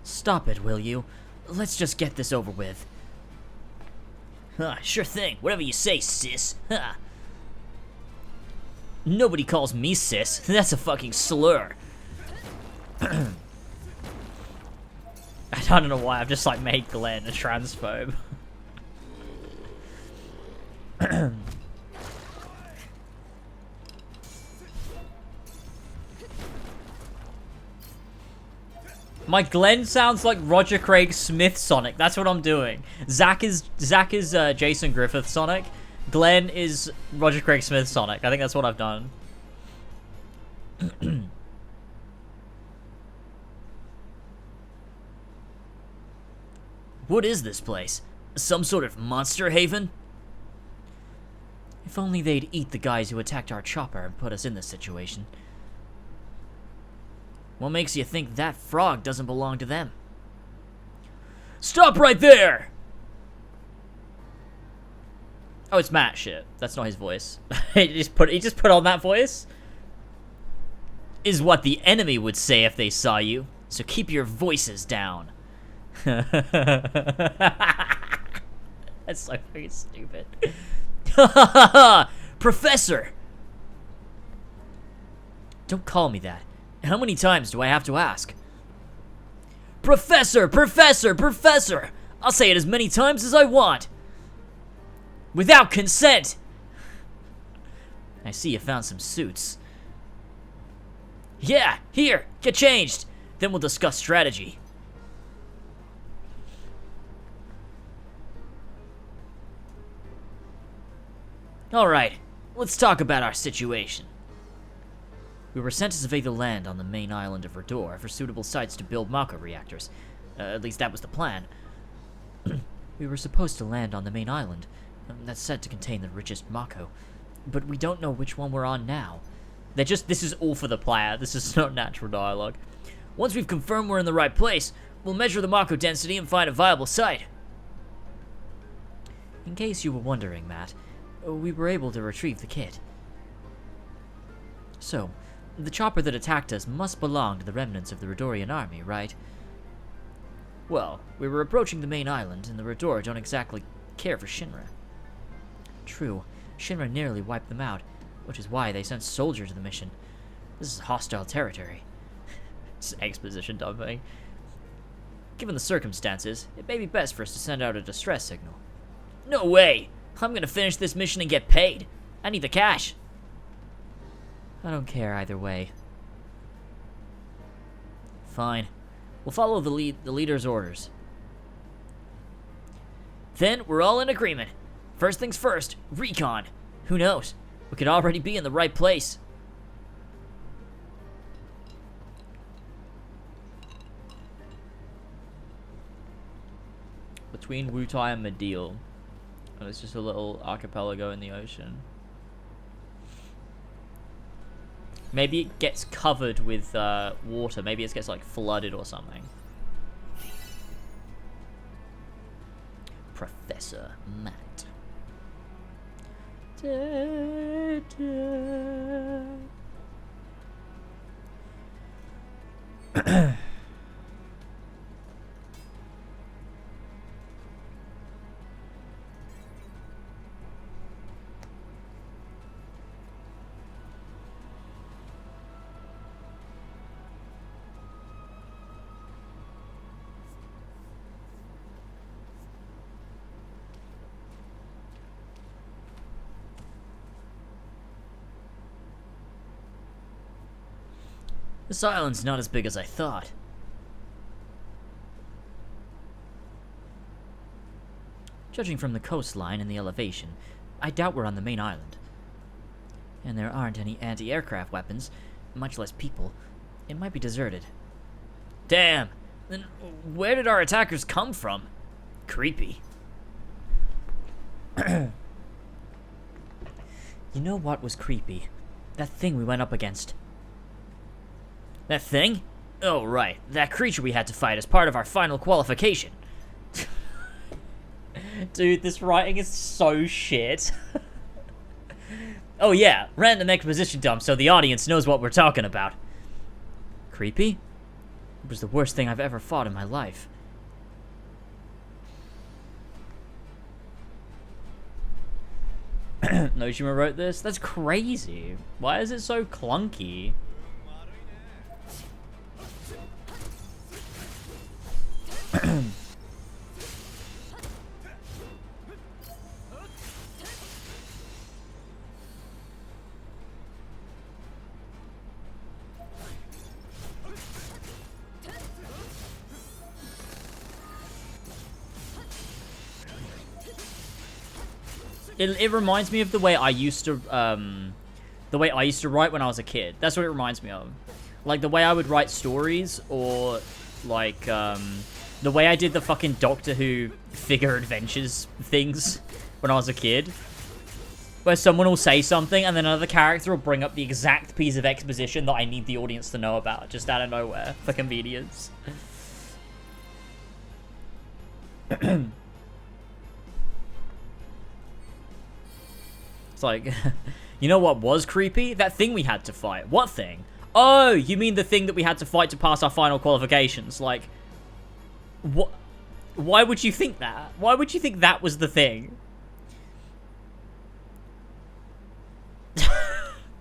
Speaker 5: Stop it, will you? Let's just get this over with. Huh, sure thing. Whatever you say, sis. Huh. Nobody calls me sis. That's a fucking slur. I I don't know why I've just like made Glenn a transphobe. My Glenn sounds like Roger Craig Smith Sonic. That's what I'm doing. Zach is Jason Griffith Sonic. Glenn is Roger Craig Smith Sonic. I think that's what I've done. What is this place? Some sort of monster haven? If only they'd eat the guys who attacked our chopper and put us in this situation. What makes you think that frog doesn't belong to them? Stop right there! Oh, it's Matt. Shit, that's not his voice. he just put on that voice. Is what the enemy would say if they saw you. So keep your voices down. That's so fucking stupid. Professor! Don't call me that. How many times do I have to ask? Professor! Professor! Professor! I'll say it as many times as I want. Without consent! I see you found some suits. Yeah, here, get changed. Then we'll discuss strategy. Alright, let's talk about our situation. We were sent to survey the land on the main island of Rador for suitable sites to build Mako reactors. At least that was the plan. We were supposed to land on the main island. That's said to contain the richest Mako. But we don't know which one we're on now. This is all for the player. This is not natural dialogue. Once we've confirmed we're in the right place, we'll measure the Mako density and find a viable site. In case you were wondering, Matt, we were able to retrieve the kit. So, the chopper that attacked us must belong to the remnants of the Radorian army, right? Well, we were approaching the main island, and the Rador don't exactly care for Shinra. True, Shinra nearly wiped them out, which is why they sent soldiers to the mission. This is hostile territory. It's exposition dumping. Given the circumstances, it may be best for us to send out a distress signal. No way! I'm gonna finish this mission and get paid. I need the cash. I don't care either way. Fine. We'll follow the leader's orders. Then we're all in agreement. First things first, recon. Who knows? We could already be in the right place. Between Wutai and Medeal. And it's just a little archipelago in the ocean. Maybe it gets covered with water. Maybe it gets like flooded or something. Professor Matt. Da, da. This island's not as big as I thought. Judging from the coastline and the elevation, I doubt we're on the main island. And there aren't any anti-aircraft weapons, much less people. It might be deserted. Damn! Then where did our attackers come from? Creepy. You know what was creepy? That thing we went up against. That thing? Oh, right. That creature we had to fight as part of our final qualification. Dude, this writing is so shit. Oh yeah, random exposition dump so the audience knows what we're talking about. Creepy? It was the worst thing I've ever fought in my life. Nojima wrote this? That's crazy. Why is it so clunky?
Speaker 1: It reminds me of the way I used to write when I was a kid. That's what it reminds me of. Like the way I would write stories, or like the way I did the fucking Doctor Who figure adventures things when I was a kid. Where someone will say something and then another character will bring up the exact piece of exposition that I need the audience to know about, just out of nowhere, for convenience. It's like, you know what was creepy? That thing we had to fight. What thing? Oh, you mean the thing that we had to fight to pass our final qualifications? Like, what? Why would you think that? Why would you think that was the thing?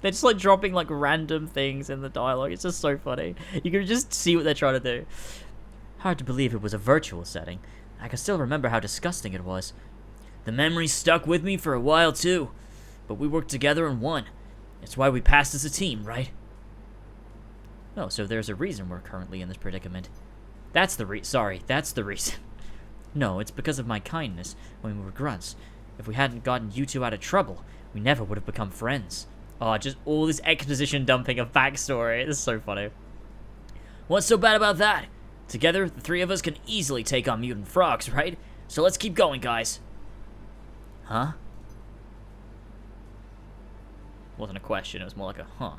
Speaker 1: They're just like dropping like random things in the dialogue. It's just so funny. You can just see what they're trying to do. Hard to believe it was a virtual setting. I can still remember how disgusting it was. The memories stuck with me for a while too. But we worked together and won. It's why we passed as a team, right? Oh, so there's a reason we're currently in this predicament. That's the reason. No, it's because of my kindness when we were grunts. If we hadn't gotten you two out of trouble, we never would have become friends. Oh, just all this exposition dumping of backstory. This is so funny. What's so bad about that? Together, the three of us can easily take on mutant frogs, right? So let's keep going, guys. Huh? Wasn't a question, it was more like a huh.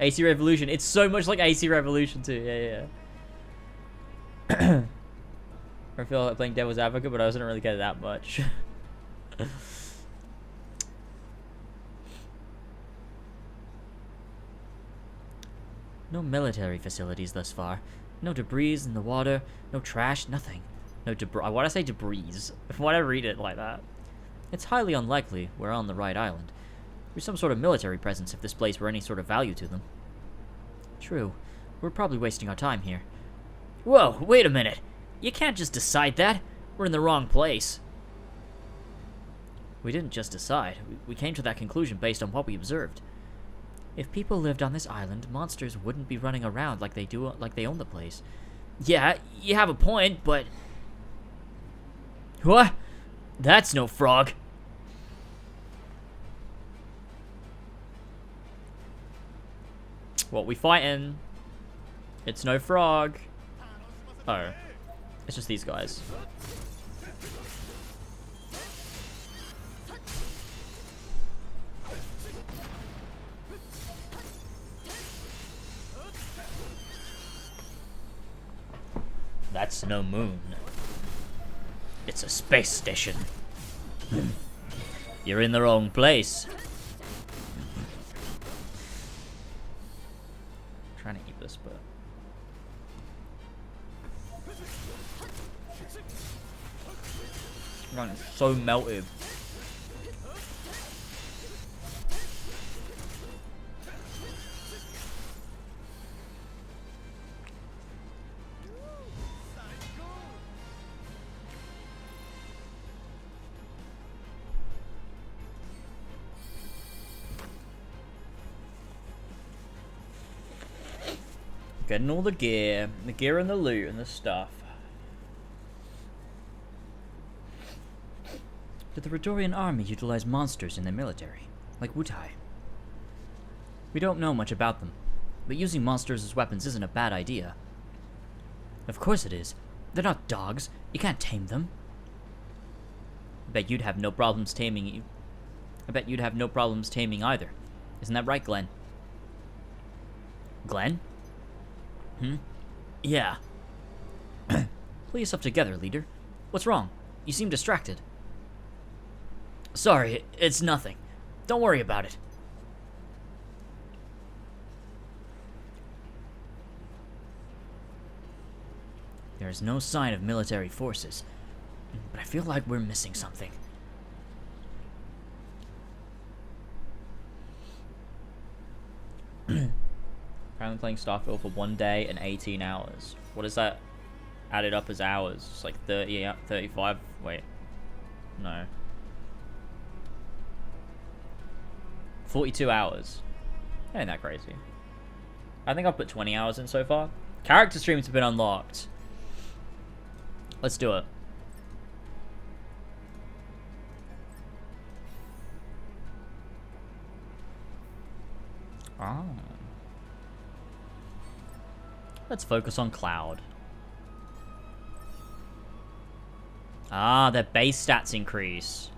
Speaker 1: AC Revolution. It's so much like AC Revolution too. Yeah. I feel like playing Devil's Advocate, but I wasn't really getting that much. No military facilities thus far. No debris in the water. No trash. Nothing. No debris. Why'd I say debris? Why'd I read it like that? It's highly unlikely we're on the right island. There's some sort of military presence if this place were any sort of value to them. True. We're probably wasting our time here. Whoa, wait a minute. You can't just decide that. We're in the wrong place. We didn't just decide. We came to that conclusion based on what we observed. If people lived on this island, monsters wouldn't be running around like they do, like they own the place. Yeah, you have a point, but... What? That's no frog. What we fighting? It's no frog. Oh. It's just these guys. That's no moon. It's a space station. You're in the wrong place. I'm trying to eat this, but... Man, it's so melted. Getting all the gear and the loot and the stuff. Did the Redorian army utilize monsters in their military, like Wutai? We don't know much about them, but using monsters as weapons isn't a bad idea. Of course it is. They're not dogs. You can't tame them. I bet you'd have no problems taming either. Isn't that right, Glenn? Glenn? Yeah. Pull yourself together, leader. What's wrong? You seem distracted. Sorry, it's nothing. Don't worry about it. There is no sign of military forces, but I feel like we're missing something. Apparently playing Starfield for 1 day and 18 hours. What is that added up as hours? It's like 30, 35? Wait. No.
Speaker 5: 42 hours. That ain't that crazy. I think I've put 20 hours in so far. Character streams have been unlocked. Let's do it. Oh. Let's focus on Cloud. Ah, their base stats increase.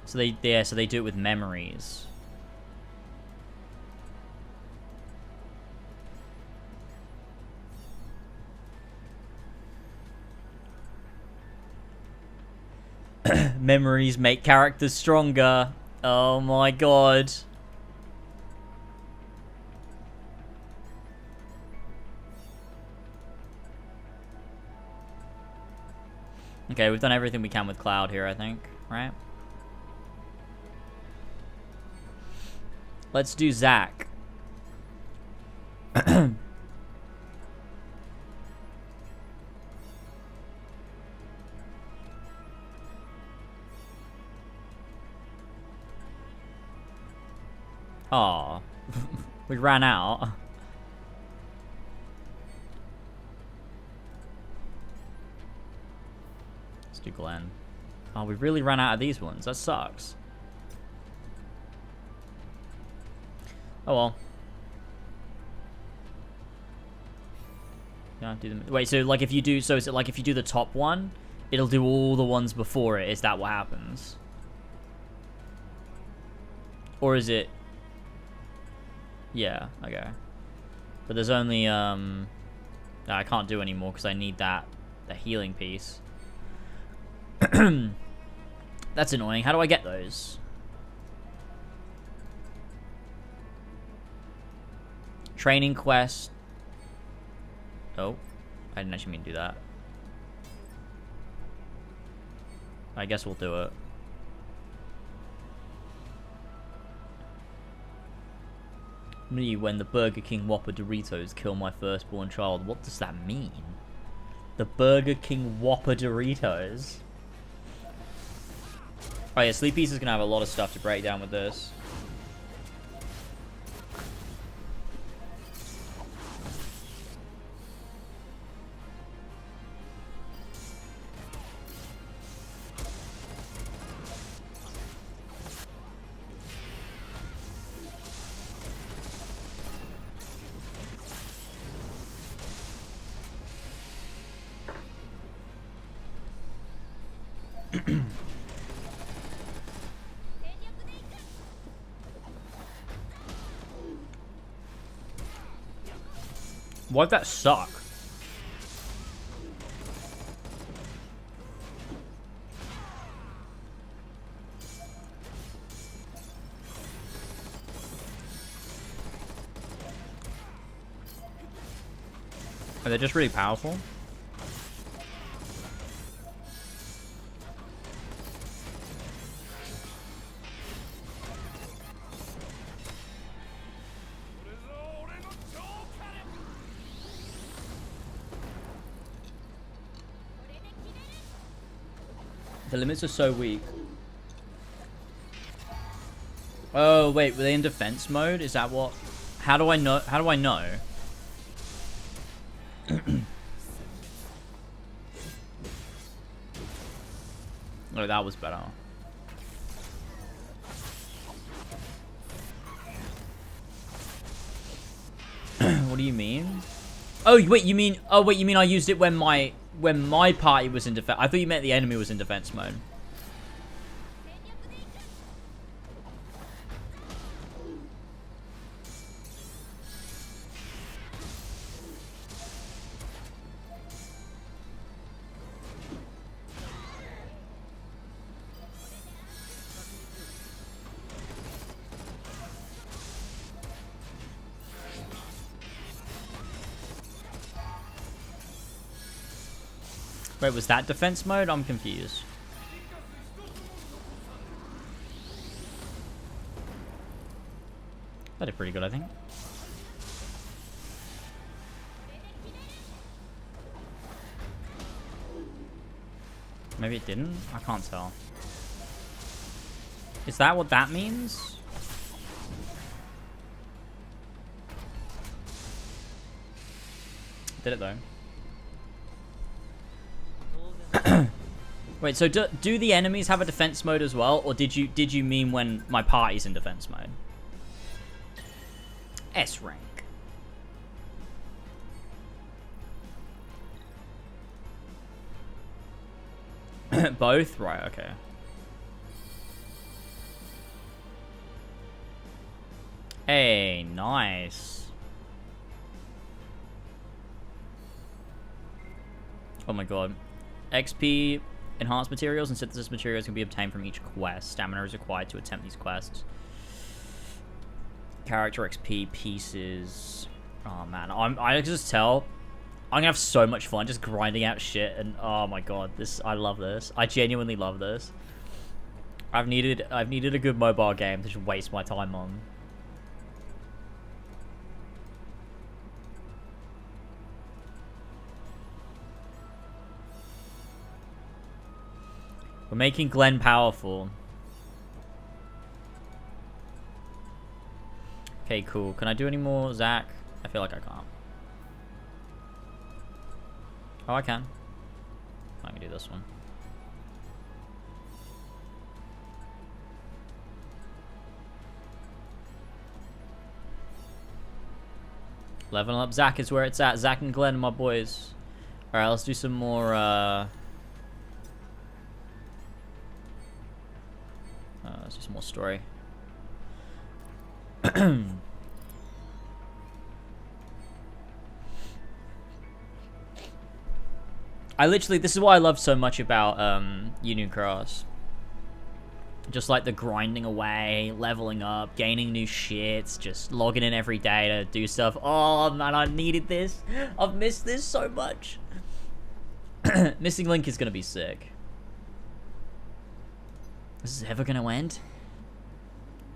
Speaker 5: So they do it with memories. Memories make characters stronger. Oh my god. Okay, we've done everything we can with Cloud here, I think, right? Let's do Zach. Aw. We ran out. Let's do Glenn. Oh, we really ran out of these ones. That sucks. Oh well. Yeah, do them. Wait, so like if you do, so is it like if you do the top one, it'll do all the ones before it? Is that what happens? Or is it? Yeah, okay. But there's only I can't do anymore because I need the healing piece. That's annoying. How do I get those? Training quest. Oh, I didn't actually mean to do that. I guess we'll do it. Me when the Burger King Whopper Doritos kill my firstborn child. What does that mean? The Burger King Whopper Doritos. Oh yeah, Sleepy's is gonna have a lot of stuff to break down with this. Why'd that suck? Are they just really powerful? The limits are so weak. Oh, wait, were they in defense mode? Is that what? How do I know? How do I know? Oh, that was better. What do you mean? Oh, wait, you mean... Oh, wait, you mean I used it when my party was in defense? I thought you meant the enemy was in defense mode. Wait, was that defense mode? I'm confused.
Speaker 1: That did pretty good, I think. Maybe it didn't? I can't tell. Is that what that means? Did it though? Wait, so do the enemies have a defense mode as well, or did you mean when my party's in defense mode? S rank. Both? Right, okay. Hey, nice. Oh my god. XP, enhanced materials, and synthesis materials can be obtained from each quest. Stamina is required to attempt these quests. Character XP pieces. Oh man, I just tell I'm gonna have so much fun just grinding out shit, and oh my god, I love this. I genuinely love this. I've needed a good mobile game to just waste my time on. We're making Glenn powerful. Okay, cool. Can I do any more Zach? I feel like I can't. Oh, I can. Let me do this one. Leveling up Zach is where it's at. Zach and Glenn, my boys. Alright, let's do some more, let's do some more story. This is what I love so much about Union Cross. Just like the grinding away, leveling up, gaining new shits, just logging in every day to do stuff. Oh man, I needed this. I've missed this so much. Missing Link is gonna be sick. Is this ever gonna end?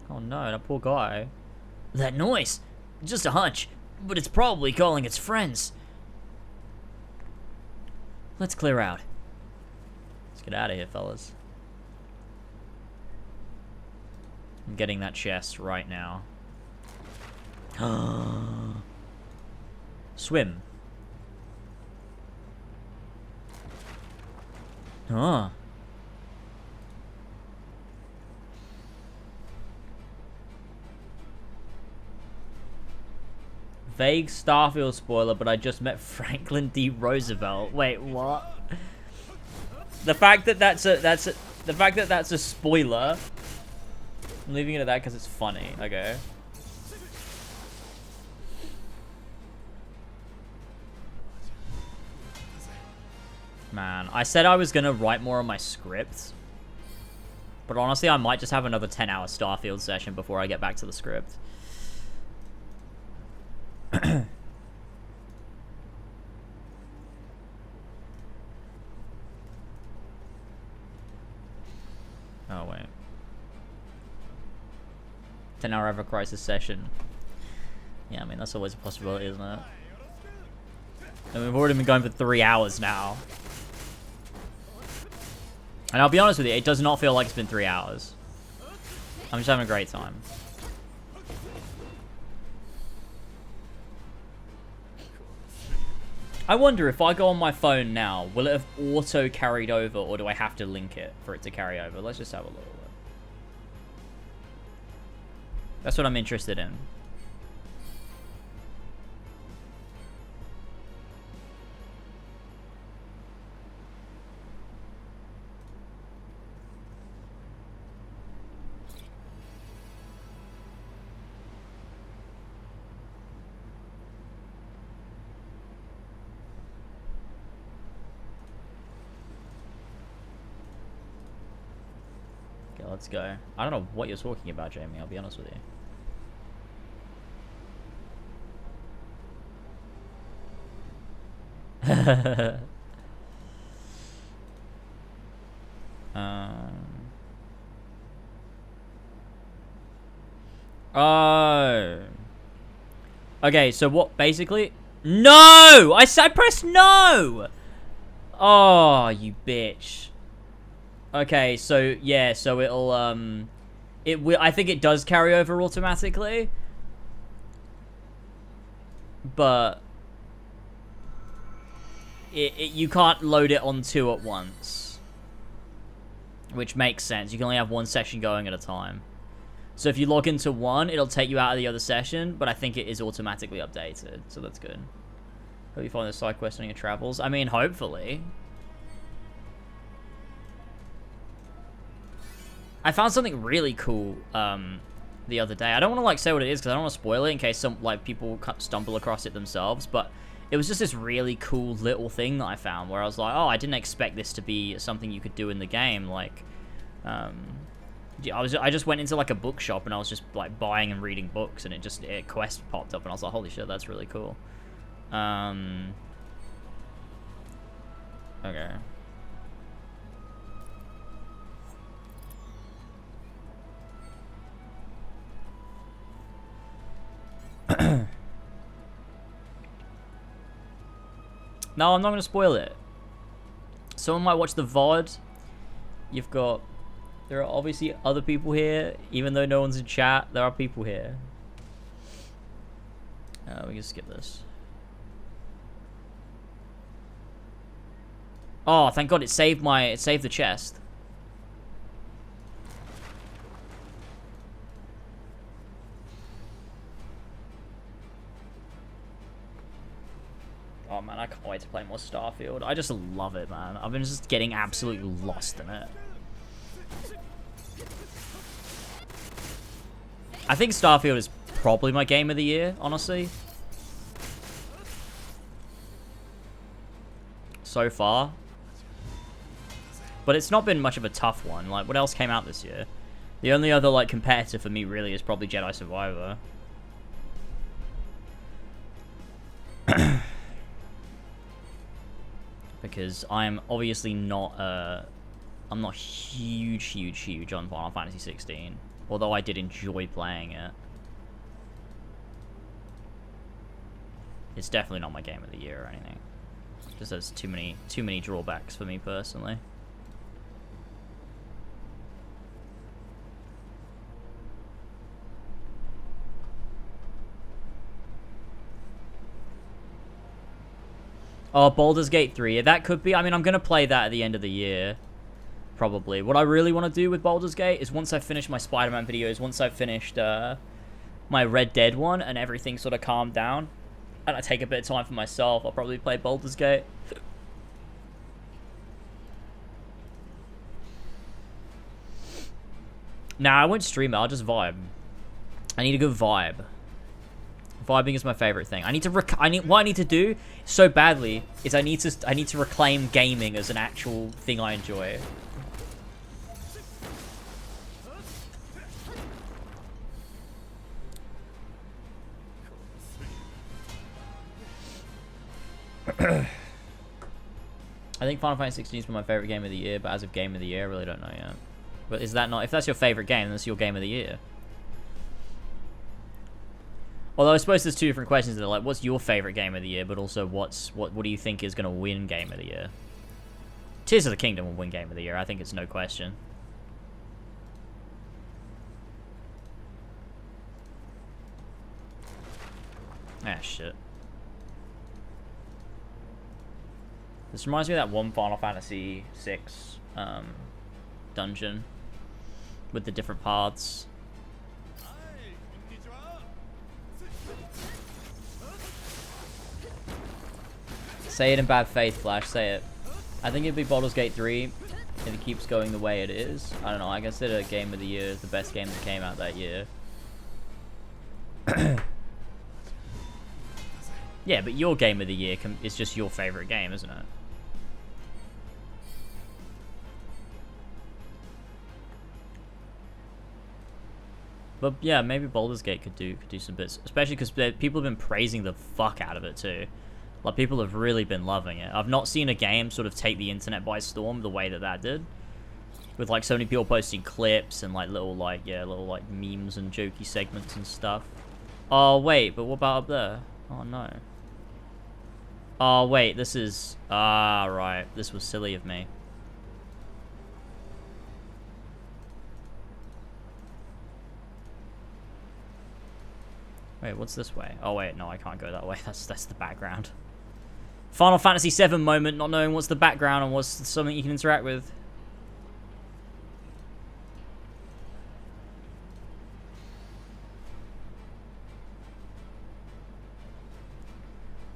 Speaker 1: Oh no, that poor guy. That noise! Just a hunch, but it's probably calling its friends. Let's clear out. Let's get out of here, fellas. I'm getting that chest right now. Swim. Huh. Vague Starfield spoiler, but I just met Franklin D. Roosevelt. Wait, what? The fact that that's a spoiler. I'm leaving it at that because it's funny. Okay. Man, I said I was gonna write more on my script, but honestly, I might just have another 10-hour Starfield session before I get back to the script. Oh wait. 10-hour Ever Crisis session. Yeah, I mean, that's always a possibility, isn't it? And we've already been going for 3 hours now. And I'll be honest with you, it does not feel like it's been 3 hours. I'm just having a great time. I wonder if I go on my phone now, will it have auto carried over, or do I have to link it for it to carry over? Let's just have a little look. That's what I'm interested in. Let's go. I don't know what you're talking about, Jamie, I'll be honest with you. Oh. Okay, so what, basically? No! I pressed no! Oh, you bitch. Okay, so, yeah, so it'll, I think it does carry over automatically. But you can't load it on 2 at once. Which makes sense. You can only have 1 session going at a time. So if you log into 1, it'll take you out of the other session, but I think it is automatically updated, so that's good. Hope you find the side quest on your travels. I mean, hopefully. I found something really cool the other day. I don't want to like say what it is because I don't want to spoil it in case some like people stumble across it themselves, but it was just this really cool little thing that I found where I was like, oh, I didn't expect this to be something you could do in the game. Like, I just went into like a bookshop and I was just like buying and reading books, and a quest popped up and I was like, holy shit, that's really cool. Okay. No, I'm not going to spoil it. Someone might watch the VOD. There are obviously other people here. Even though no one's in chat, there are people here. We can skip this. Oh, thank God, it saved the chest. Oh man, I can't wait to play more Starfield. I just love it, man. I've been just getting absolutely lost in it. I think Starfield is probably my game of the year, honestly. So far. But it's not been much of a tough one. Like, what else came out this year? The only other, like, competitor for me really is probably Jedi Survivor. Because I'm obviously not, I'm not huge on Final Fantasy 16. Although I did enjoy playing it. It's definitely not my game of the year or anything. Just there's too many drawbacks for me personally. Oh, Baldur's Gate 3. Yeah, that could be. I mean, I'm going to play that at the end of the year. Probably. What I really want to do with Baldur's Gate is once I've finished my Spider-Man videos, once I've finished my Red Dead one and everything sort of calmed down, and I take a bit of time for myself, I'll probably play Baldur's Gate. Nah, I won't stream it. I'll just vibe. I need a good vibe. Vibing is my favorite thing. What I need to do so badly is I need to reclaim gaming as an actual thing I enjoy. I think Final Fantasy 16 is my favorite game of the year, but as of game of the year, I really don't know yet. But is that not? If that's your favorite game, then that's your game of the year. Although I suppose there's 2 different questions that are like, what's your favorite game of the year, but also what do you think is going to win game of the year? Tears of the Kingdom will win game of the year. I think it's no question. Ah, shit. This reminds me of that one Final Fantasy VI dungeon with the different paths. Say it in bad faith, Flash. Say it. I think it'd be Baldur's Gate 3 if it keeps going the way it is. I don't know. I consider Game of the Year the best game that came out that year. Yeah, but your Game of the Year is just your favorite game, isn't it? But yeah, maybe Baldur's Gate could do some bits, especially because people have been praising the fuck out of it too. Like, people have really been loving it. I've not seen a game sort of take the internet by storm the way that did. with like so many people posting clips and like little like memes and jokey segments and stuff. Oh wait, but what about up there? Oh no. Oh wait, this is right. This was silly of me. Wait, what's this way? Oh wait, no, I can't go that way. That's the background. Final Fantasy VII moment, not knowing what's the background and what's something you can interact with.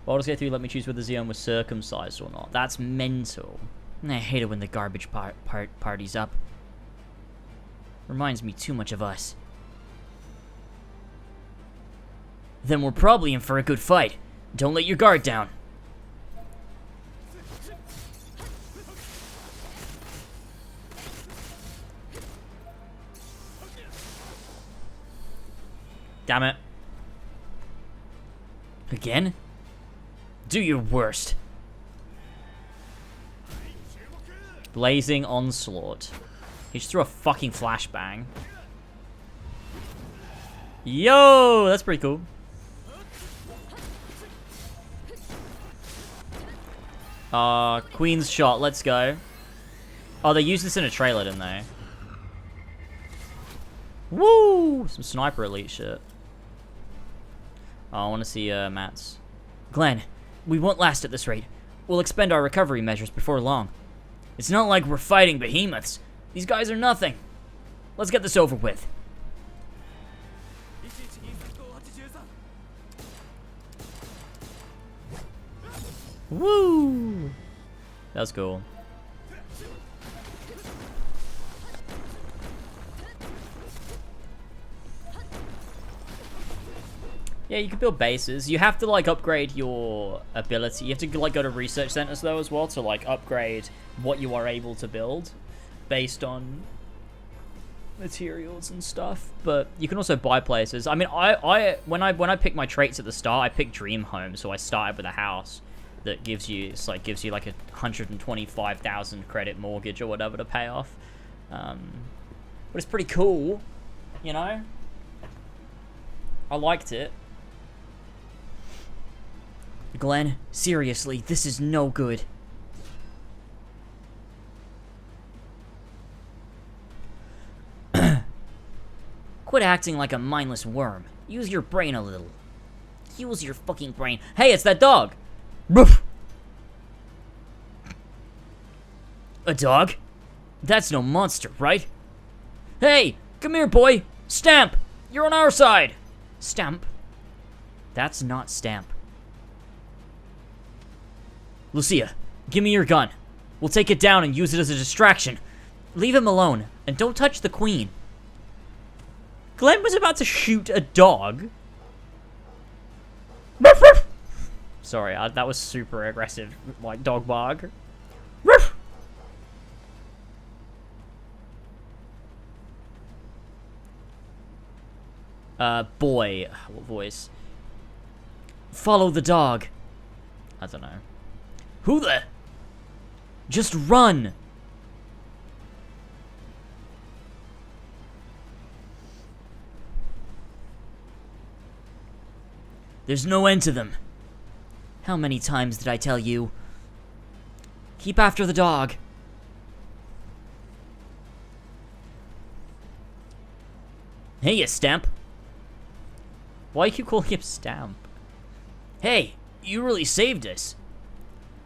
Speaker 1: Baldur's Gate 3 let me choose whether Xeon was circumcised or not. That's mental. I hate it when the garbage party's up. Reminds me too much of us. Then we're probably in for a good fight. Don't let your guard down. Damn it. Again? Do your worst. Blazing Onslaught. He just threw a fucking flashbang. Yo, that's pretty cool. Queen's Shot, let's go. Oh, they used this in a trailer, didn't they? Woo! Some Sniper Elite shit. Oh, I want to see Matt's. Glenn, we won't last at this rate. We'll expend our recovery measures before long. It's not like we're fighting behemoths. These guys are nothing. Let's get this over with. Woo! That's cool. Yeah, you can build bases. You have to, like, upgrade your ability. You have to, like, go to research centers, though, as well, to, like, upgrade what you are able to build based on materials and stuff. But you can also buy places. I mean, when I picked my traits at the start, I picked Dream Home, so I started with a house that gives you, like, a 125,000 credit mortgage or whatever to pay off. But it's pretty cool, you know? I liked it. Glenn, seriously, this is no good. Quit acting like a mindless worm. Use your brain a little. Use your fucking brain. Hey, it's that dog! Roof. A dog? That's no monster, right? Hey, come here, boy! Stamp! You're on our side! Stamp? That's not Stamp. Lucia, give me your gun. We'll take it down and use it as a distraction. Leave him alone, and don't touch the queen. Glenn was about to shoot a dog. Sorry, that was super aggressive, like dog bark. Boy, what voice? Follow the dog. I don't know. Who the? Just run. There's no end to them. How many times did I tell you? Keep after the dog. Hey, you Stamp. Why you keep calling him Stamp? Hey, you really saved us.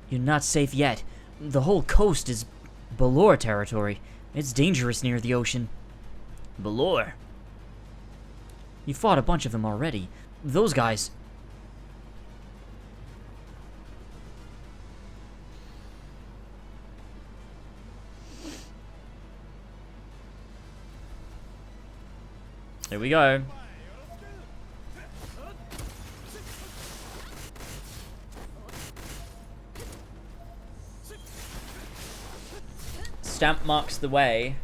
Speaker 1: You're not safe yet. The whole coast is Balor territory. It's dangerous near the ocean. Balor? You fought a bunch of them already. Those guys. Here we go. Stamp marks the way.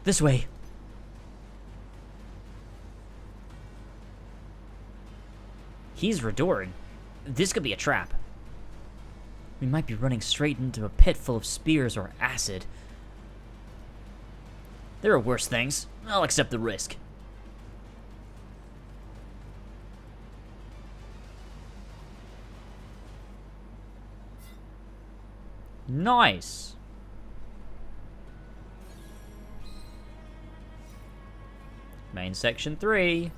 Speaker 1: This way. He's Redoran. This could be a trap. We might be running straight into a pit full of spears or acid. There are worse things. I'll accept the risk. Nice. Main section 3.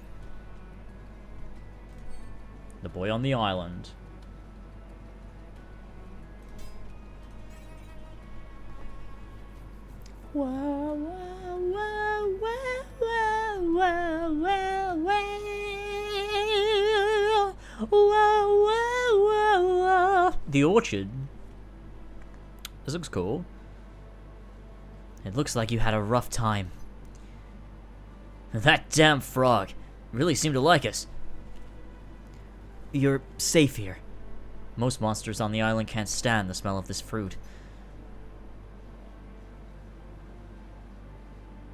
Speaker 1: The boy on the island. Whoa, whoa, whoa, whoa, whoa, whoa, whoa, whoa, whoa, whoa. The orchard. This looks cool. It looks like you had a rough time. That damn frog really seemed to like us. You're safe here. Most monsters on the island can't stand the smell of this fruit.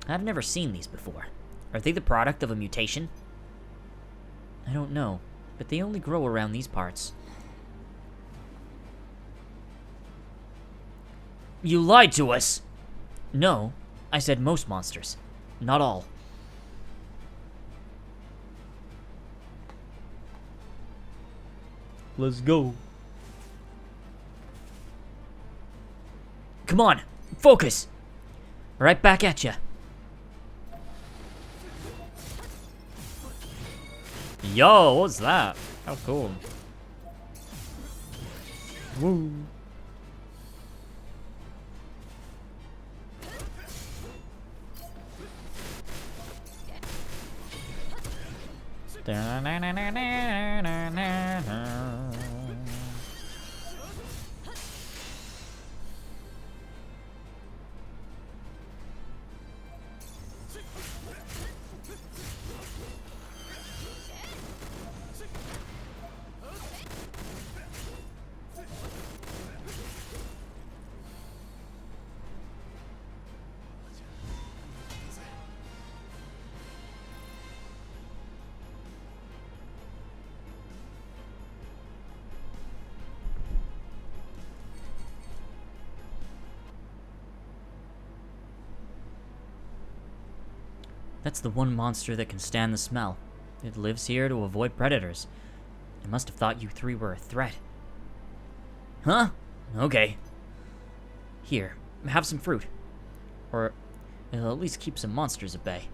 Speaker 1: I've never seen these before. Are they the product of a mutation? I don't know, but they only grow around these parts. You lied to us! No, I said most monsters, not all. Let's go. Come on, focus! Right back at ya. Yo, what's that? How cool. Woo. That's the one monster that can stand the smell. It lives here to avoid predators. It must have thought you three were a threat. Huh? Okay. Here, have some fruit. Or it'll at least keep some monsters at bay.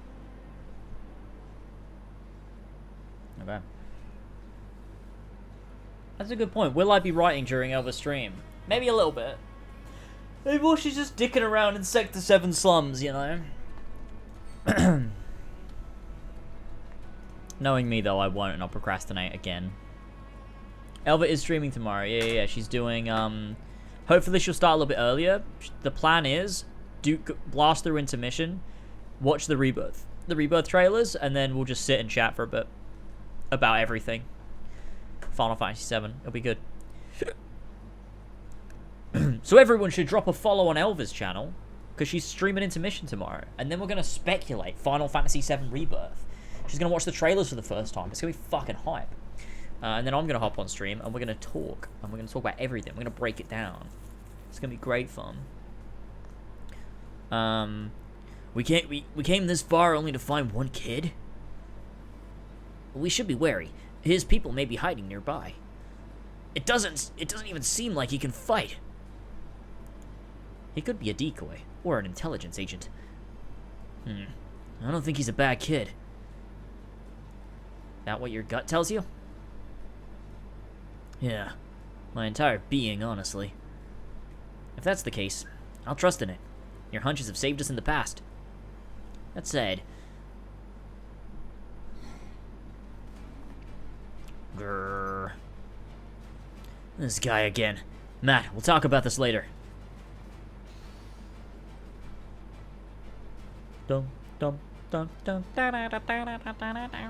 Speaker 1: Okay. That's a good point. Will I be writing during Elva's stream? Maybe a little bit. Maybe while she's just dicking around in Sector 7 slums, you know? Knowing me, though, I won't, and I'll procrastinate again. Elva is streaming tomorrow. Yeah. She's doing, hopefully she'll start a little bit earlier. The plan is, blast through intermission, watch the Rebirth trailers, and then we'll just sit and chat for a bit about everything. Final Fantasy VII. It'll be good. So everyone should drop a follow on Elva's channel, because she's streaming intermission tomorrow. And then we're going to speculate Final Fantasy VII Rebirth. She's going to watch the trailers for the first time. It's going to be fucking hype. And then I'm going to hop on stream, and we're going to talk. And we're going to talk about everything. We're going to break it down. It's going to be great fun. We came this far only to find one kid? We should be wary. His people may be hiding nearby. It doesn't even seem like he can fight. He could be a decoy, or an intelligence agent. I don't think he's a bad kid. That what your gut tells you? Yeah, my entire being, honestly. If that's the case, I'll trust in it. Your hunches have saved us in the past. That said... Grrr. This guy again. Matt, we'll talk about this later. Dum dum dum dum da da da da da da da da.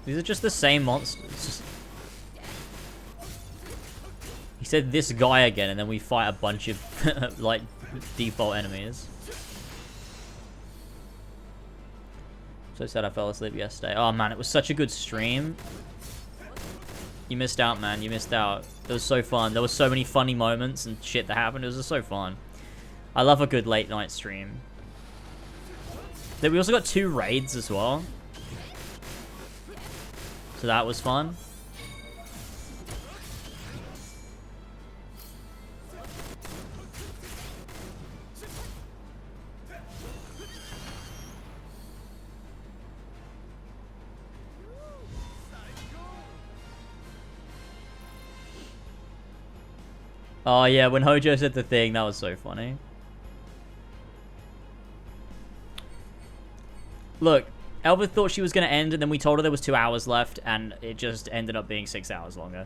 Speaker 1: These are just the same monsters.
Speaker 5: said this guy again, and then we fight a bunch of, like, default enemies. So sad I fell asleep yesterday. Oh, man, it was such a good stream. You missed out, man. You missed out. It was so fun. There were so many funny moments and shit that happened. It was just so fun. I love a good late night stream. Then we also got 2 raids as well. So that was fun. Oh yeah, when Hojo said the thing, that was so funny. Look, Elva thought she was going to end, and then we told her there was 2 hours left, and it just ended up being 6 hours longer.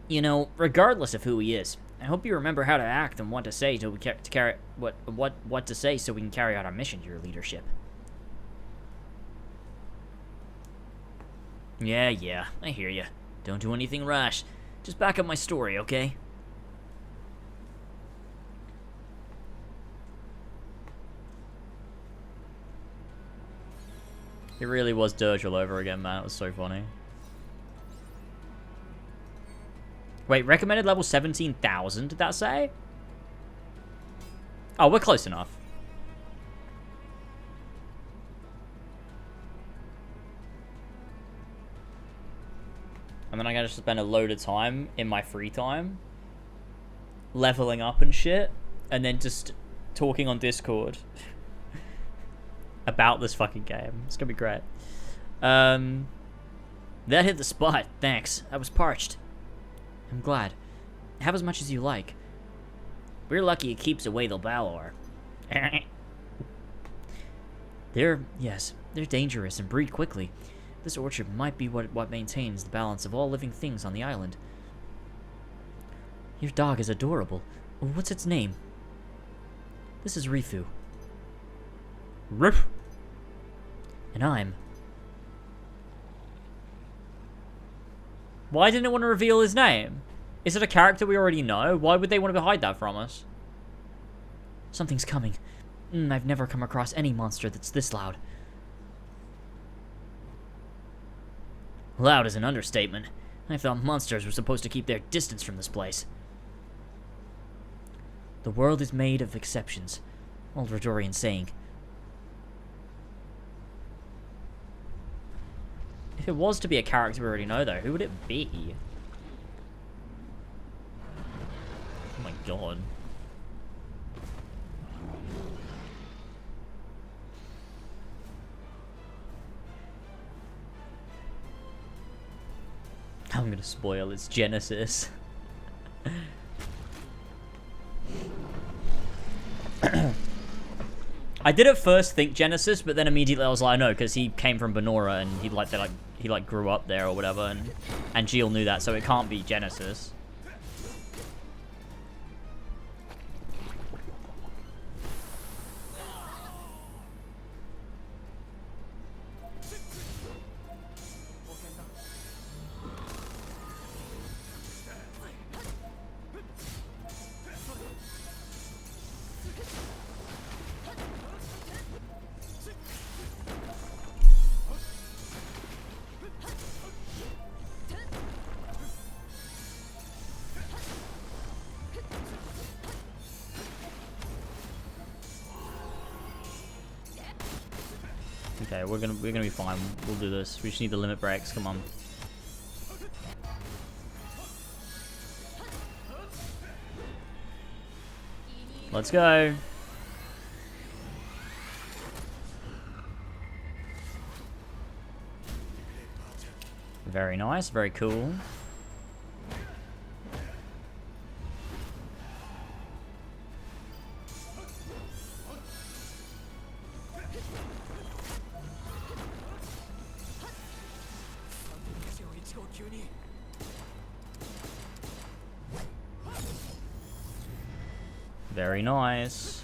Speaker 5: You know, regardless of who he is, I hope you remember how to act and what to say so we what to say so we can carry out our mission, your leadership. Yeah, I hear you. Don't do anything rash. Just back up my story, okay? It really was Dirge all over again, man. It was so funny. Wait, recommended level 17,000, did that say? Oh, we're close enough. And then I gotta spend a load of time in my free time leveling up and shit, and then just talking on Discord about this fucking game. It's gonna be great. That hit the spot. Thanks. I was parched. I'm glad. Have as much as you like. We're lucky it keeps away the Balor. They're dangerous and breed quickly. This orchard might be what maintains the balance of all living things on the island. Your dog is adorable. What's its name? This is Rifu. Riff. And I'm... Why didn't it want to reveal his name? Is it a character we already know? Why would they want to hide that from us? Something's coming. I've never come across any monster that's this loud. Loud is an understatement. I thought monsters were supposed to keep their distance from this place. The world is made of exceptions. Old Redorian saying. If it was to be a character we already know, though, who would it be? Oh my god. I'm gonna spoil its Genesis. I did at first think Genesis, but then immediately I was like, no, because he came from Benora and he grew up there or whatever, and Jill knew that, so it can't be Genesis. Okay, we're gonna be fine. We'll do this. We just need the limit breaks. Come on. Let's go. Very nice. Very cool. Very nice.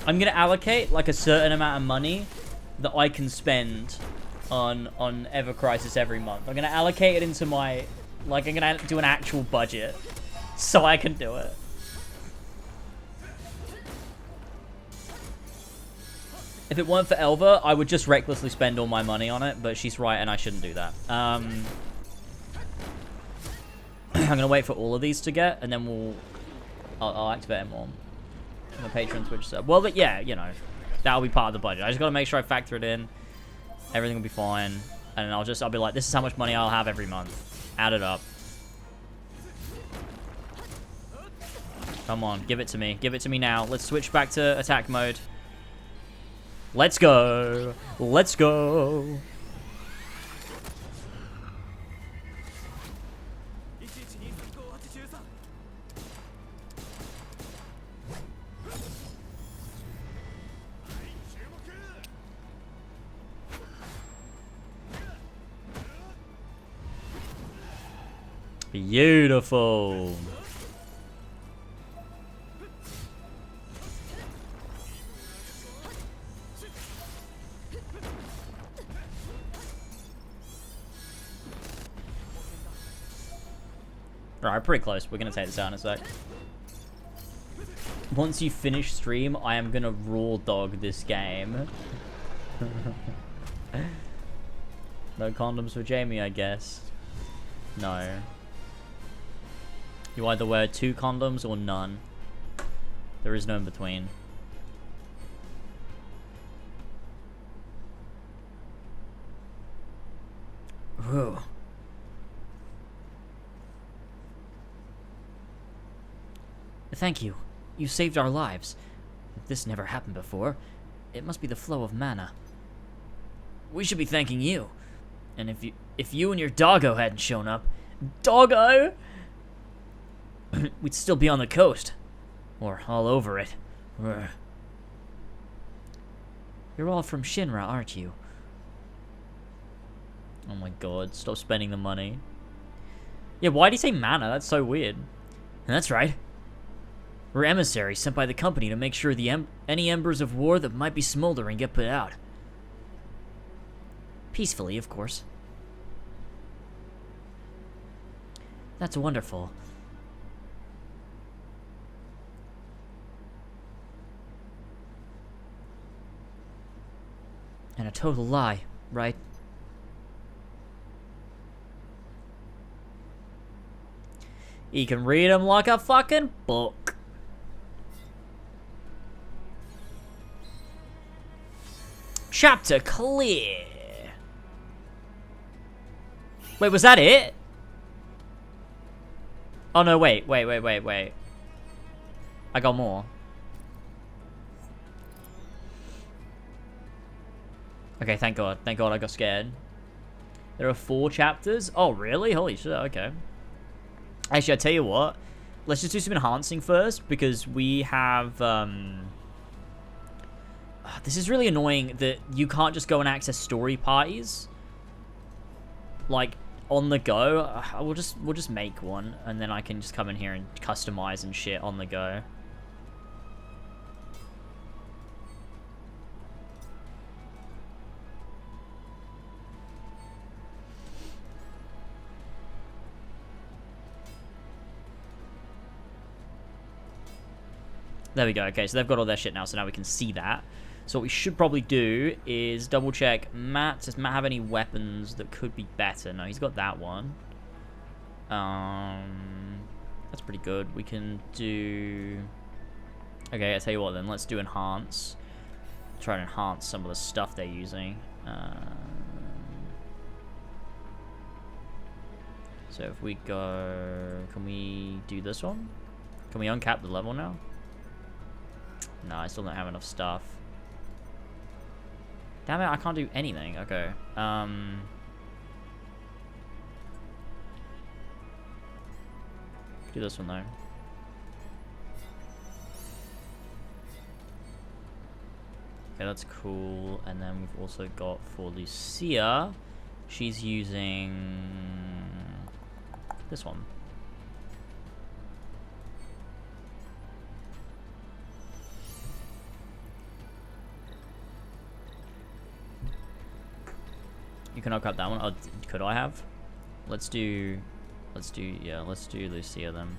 Speaker 5: I'm gonna allocate like a certain amount of money that I can spend on Ever Crisis every month. I'm gonna allocate it into my, like, I'm gonna do an actual budget so I can do it. If it weren't for Elva, I would just recklessly spend all my money on it, but she's right and I shouldn't do that. I'm gonna wait for all of these to get, and then I'll activate them all. On the Patreon Twitch sub. Well, yeah, you know, that'll be part of the budget. I just gotta make sure I factor it in. Everything will be fine. And then I'll be like, this is how much money I'll have every month. Add it up. Come on, give it to me. Give it to me now. Let's switch back to attack mode. Let's go. Let's go. Beautiful. Alright, pretty close. We're gonna take this out in a sec. Once you finish stream, I am gonna raw dog this game. No condoms for Jamie, I guess. No. You either wear 2 condoms or none. There is no in between. Whew. Thank you. You saved our lives. This never happened before. It must be the flow of mana. We should be thanking you. And if you and your doggo hadn't shown up... Doggo?! We'd still be on the coast. Or all over it. Ugh. You're all from Shinra, aren't you? Oh my god, stop spending the money. Yeah, why did he say mana? That's so weird. That's right. We're emissaries sent by the company to make sure any embers of war that might be smoldering get put out. Peacefully, of course. That's wonderful. And a total lie, right? You can read them like a fucking book. Chapter clear. Wait, was that it? Oh no, wait. I got more. Okay, thank God. Thank God I got scared. There are 4 chapters? Oh, really? Holy shit, okay. Actually, I tell you what. Let's just do some enhancing first, because we have, this is really annoying that you can't just go and access story parties. Like, on the go. We'll just make one, and then I can just come in here and customize and shit on the go. There we go. Okay, so they've got all their shit now, so now we can see that. So what we should probably do is double check Matt. Does Matt have any weapons that could be better? No, he's got that one. That's pretty good. We can do... Okay, I'll tell you what then. Let's do enhance. Try and enhance some of the stuff they're using. So if we go... Can we do this one? Can we uncap the level now? No, I still don't have enough stuff. Damn it, I can't do anything. Okay. Do this one though. Okay, that's cool. And then we've also got for Lucia, she's using this one. You can upcut that one. Oh, could I have? Let's do Lucia then.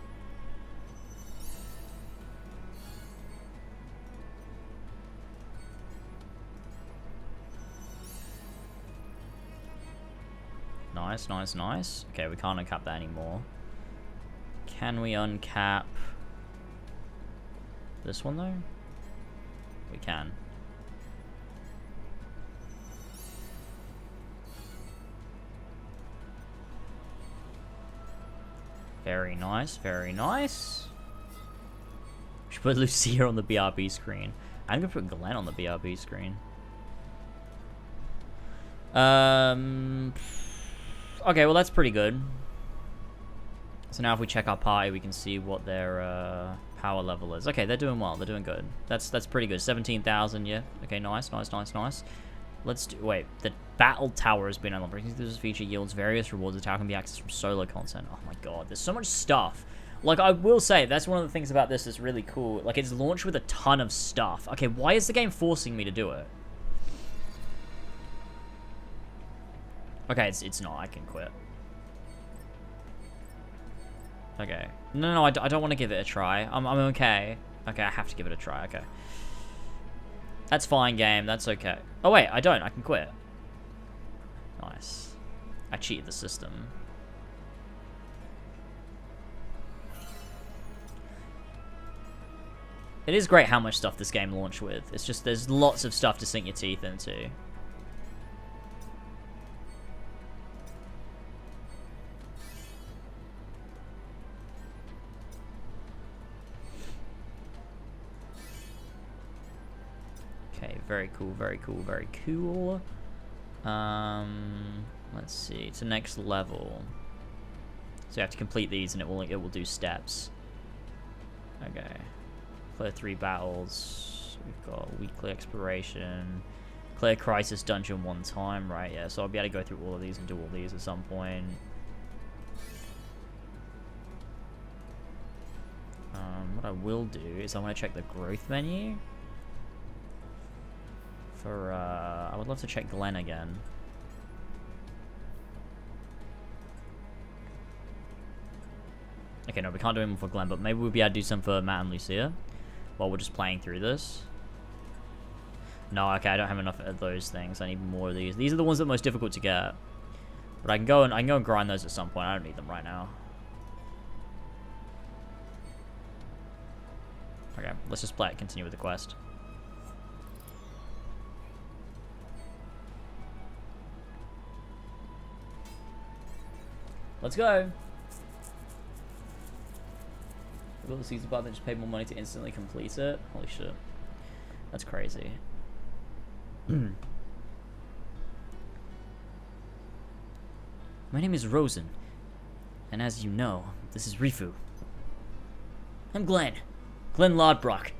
Speaker 5: Nice, nice, nice. Okay, we can't uncap that anymore. Can we uncap this one though? We can. Very nice, very nice. We should put Lucia on the BRB screen. I'm gonna put Glenn on the BRB screen. Okay, well that's pretty good. So now if we check our party, we can see what their power level is. Okay, they're doing well. They're doing good. That's pretty good. 17,000, yeah. Okay, nice, nice, nice, nice. Let's do... Wait, the Battle Tower has been unlocked. This feature yields various rewards. The tower can be accessed from solo content. Oh my god, there's so much stuff. Like, I will say, that's one of the things about this that's really cool. Like, it's launched with a ton of stuff. Okay, why is the game forcing me to do it? Okay, it's not. I can quit. Okay. No, I don't want to give it a try. I'm okay. Okay, I have to give it a try. Okay. That's fine, game. That's okay. Oh, wait. I don't. I can quit. Nice. I cheated the system. It is great how much stuff this game launched with. It's just there's lots of stuff to sink your teeth into. Okay, very cool, very cool, very cool. Let's see. It's the next level. So you have to complete these and it will do steps. Okay. Clear 3 battles. We've got weekly exploration. Clear crisis dungeon 1 time, right? Yeah, so I'll be able to go through all of these and do all these at some point. What I will do is I want to check the growth menu. For, I would love to check Glenn again. Okay, no, we can't do him for Glenn, but maybe we'll be able to do some for Matt and Lucia while we're just playing through this. No, okay, I don't have enough of those things. I need more of these. These are the ones that are most difficult to get. But I can go and grind those at some point. I don't need them right now. Okay, let's just play it, continue with the quest. Let's go. Will the season button just paid more money to instantly complete it? Holy shit. That's crazy. My name is Rosen. And as you know, this is Rifu. I'm Glenn. Glenn Lodbrock.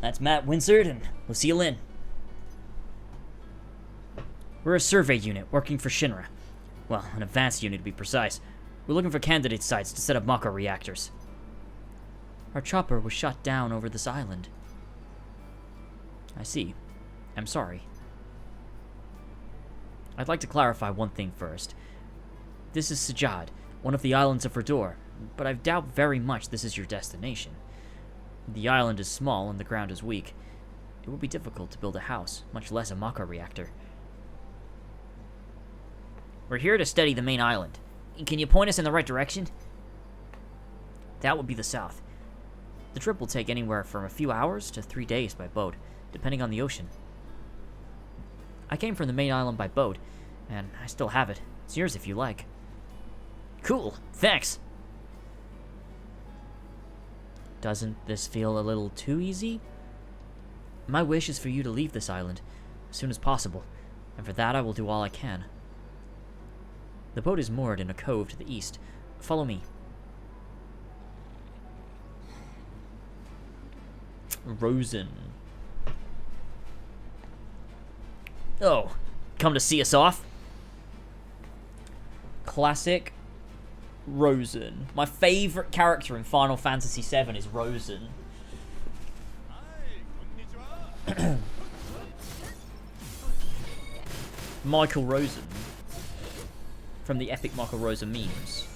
Speaker 5: That's Matt Winsard and Lucia Lynn. We're a survey unit working for Shinra. Well, an advanced unit to be precise. We're looking for candidate sites to set up Mako reactors. Our chopper was shot down over this island. I see. I'm sorry. I'd like to clarify one thing first. This is Sajad, one of the islands of Verdor, but I doubt very much this is your destination. The island is small and the ground is weak. It would be difficult to build a house, much less a Mako reactor. We're here to study the main island. Can you point us in the right direction? That would be the south. The trip will take anywhere from a few hours to 3 days by boat, depending on the ocean. I came from the main island by boat, and I still have it. It's yours if you like. Cool, thanks! Doesn't this feel a little too easy? My wish is for you to leave this island as soon as possible, and for that I will do all I can. The boat is moored in a cove to the east. Follow me. Rosen. Oh, come to see us off? Classic Rosen. My favorite character in Final Fantasy VII is Rosen. Michael Rosen. From the epic Michael Rosen memes.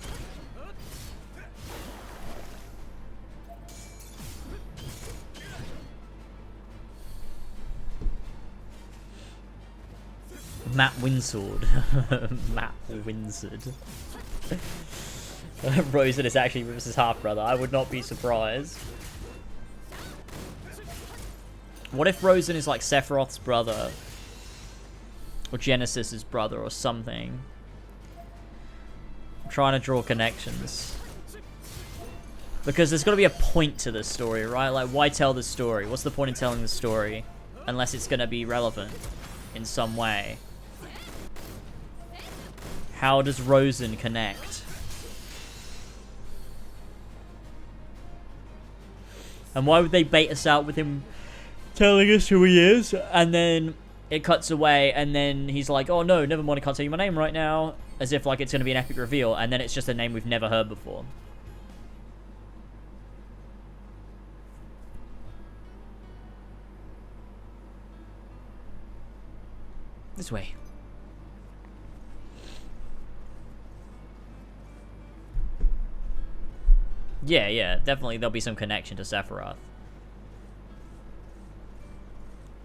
Speaker 5: Matt Winsword. Matt Winsword. Rosen is actually Rivers' half-brother. I would not be surprised. What if Rosen is like Sephiroth's brother? Or Genesis's brother or something? I'm trying to draw connections. Because there's got to be a point to this story, right? Like, why tell this story? What's the point in telling the story? Unless it's going to be relevant in some way. How does Rosen connect? And why would they bait us out with him telling us who he is? And then it cuts away and then he's like, oh no, never mind, I can't tell you my name right now. As if like it's going to be an epic reveal. And then it's just a name we've never heard before. This way. Yeah, definitely there'll be some connection to Sephiroth.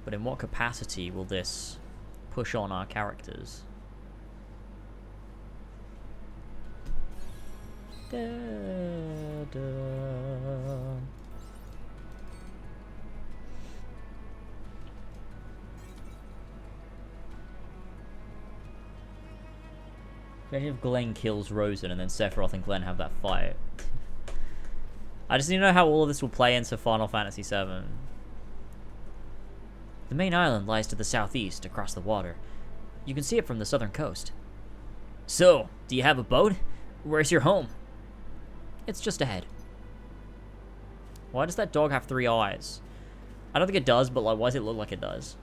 Speaker 5: But in what capacity will this push on our characters? Da, da. Imagine if Glenn kills Rosen and then Sephiroth and Glenn have that fight. I just need to know how all of this will play into Final Fantasy VII. The main island lies to the southeast, across the water. You can see it from the southern coast. So, do you have a boat? Where's your home? It's just ahead. Why does that dog have 3 eyes? I don't think it does, but like, why does it look like it does?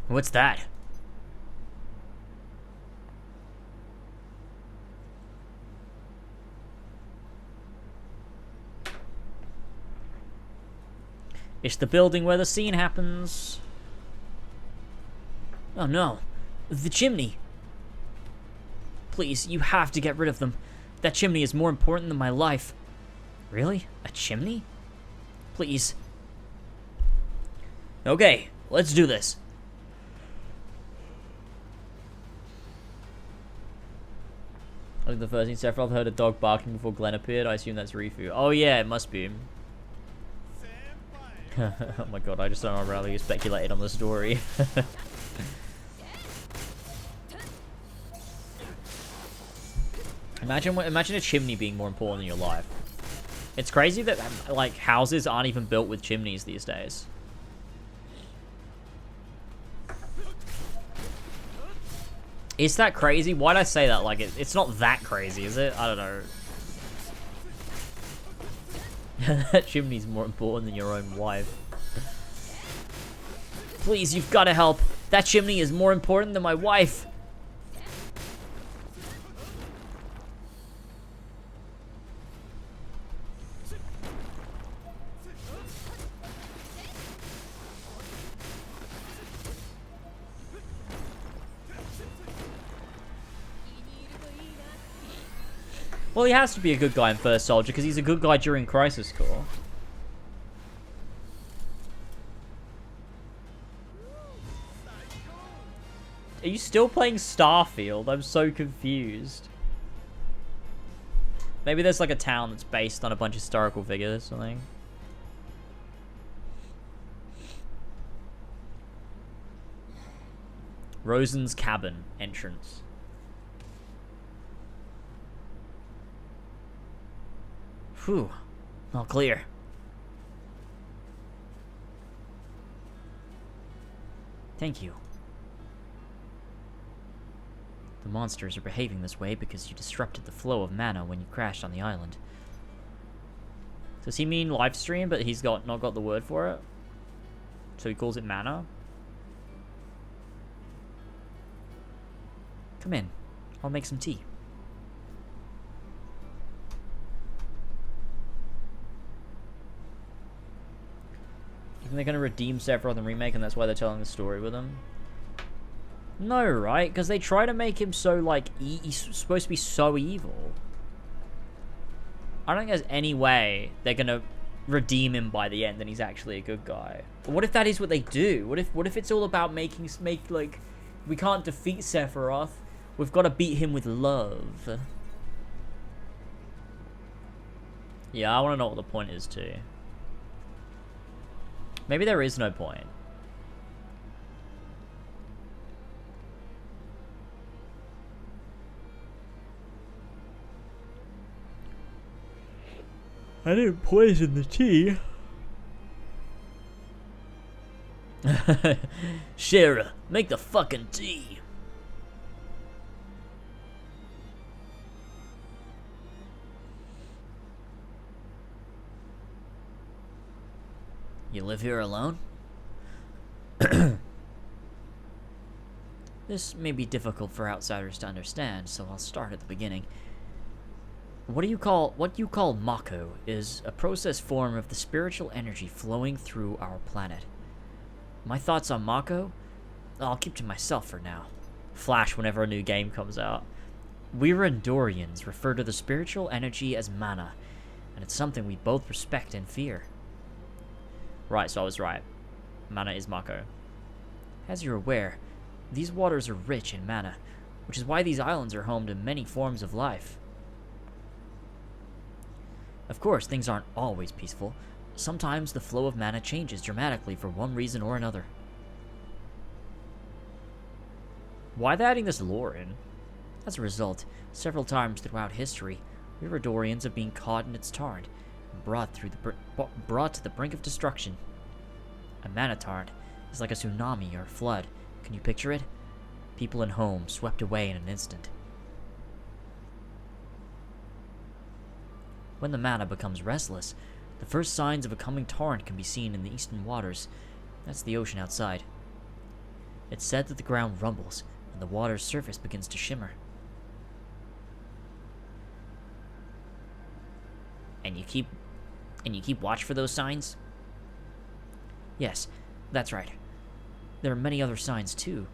Speaker 5: What's that? It's the building where the scene happens. Oh no. The chimney. Please, you have to get rid of them. That chimney is more important than my life. Really? A chimney? Please. Okay, let's do this. I think the first thing Sephiroth heard a dog barking before Glenn appeared. I assume that's Rifu. Oh yeah, it must be. Oh my god, I just don't know really speculated on the story. Imagine a chimney being more important than your life. It's crazy that like houses aren't even built with chimneys these days. Is that crazy? Why'd I say that? Like, it's not that crazy, is it? I don't know. That chimney's more important than your own wife. Please, you've got to help. That chimney is more important than my wife. Well, he has to be a good guy in First Soldier because he's a good guy during Crisis Core. Are you still playing Starfield? I'm so confused. Maybe there's like a town that's based on a bunch of historical figures or something. Rosen's cabin entrance. Whew, all clear. Thank you. The monsters are behaving this way because you disrupted the flow of mana when you crashed on the island. Does he mean live stream, but he's not got the word for it? So he calls it mana? Come in. I'll make some tea. they're gonna redeem Sephiroth in the remake, and that's why they're telling the story with him? No, right? Because they try to make him so, like, he's supposed to be so evil. I don't think there's any way they're gonna redeem him by the end and he's actually a good guy. But what if that is what they do? What if it's all about make like, we can't defeat Sephiroth, we've got to beat him with love. Yeah, I want to know what the point is too. Maybe there is no point. I didn't poison the tea. Shara, make the fucking tea. You live here alone? This may be difficult for outsiders to understand, so I'll start at the beginning. What you call Mako is a processed form of the spiritual energy flowing through our planet. My thoughts on Mako? I'll keep to myself for now. Flash whenever a new game comes out. We Randorians refer to the spiritual energy as mana, and it's something we both respect and fear. Right, so I was right. Mana is Mako. As you're aware, these waters are rich in mana, which is why these islands are home to many forms of life. Of course, things aren't always peaceful. Sometimes the flow of mana changes dramatically for one reason or another. Why are they adding this lore in? As a result, several times throughout history, we Randorians have been caught in its torrent and brought to the brink of destruction. A mana torrent is like a tsunami or flood. Can you picture it? People and homes swept away in an instant. When the mana becomes restless, the first signs of a coming torrent can be seen in the eastern waters. That's the ocean outside. It's said that the ground rumbles, and the water's surface begins to shimmer. And you keep watch for those signs? Yes, that's right. There are many other signs too.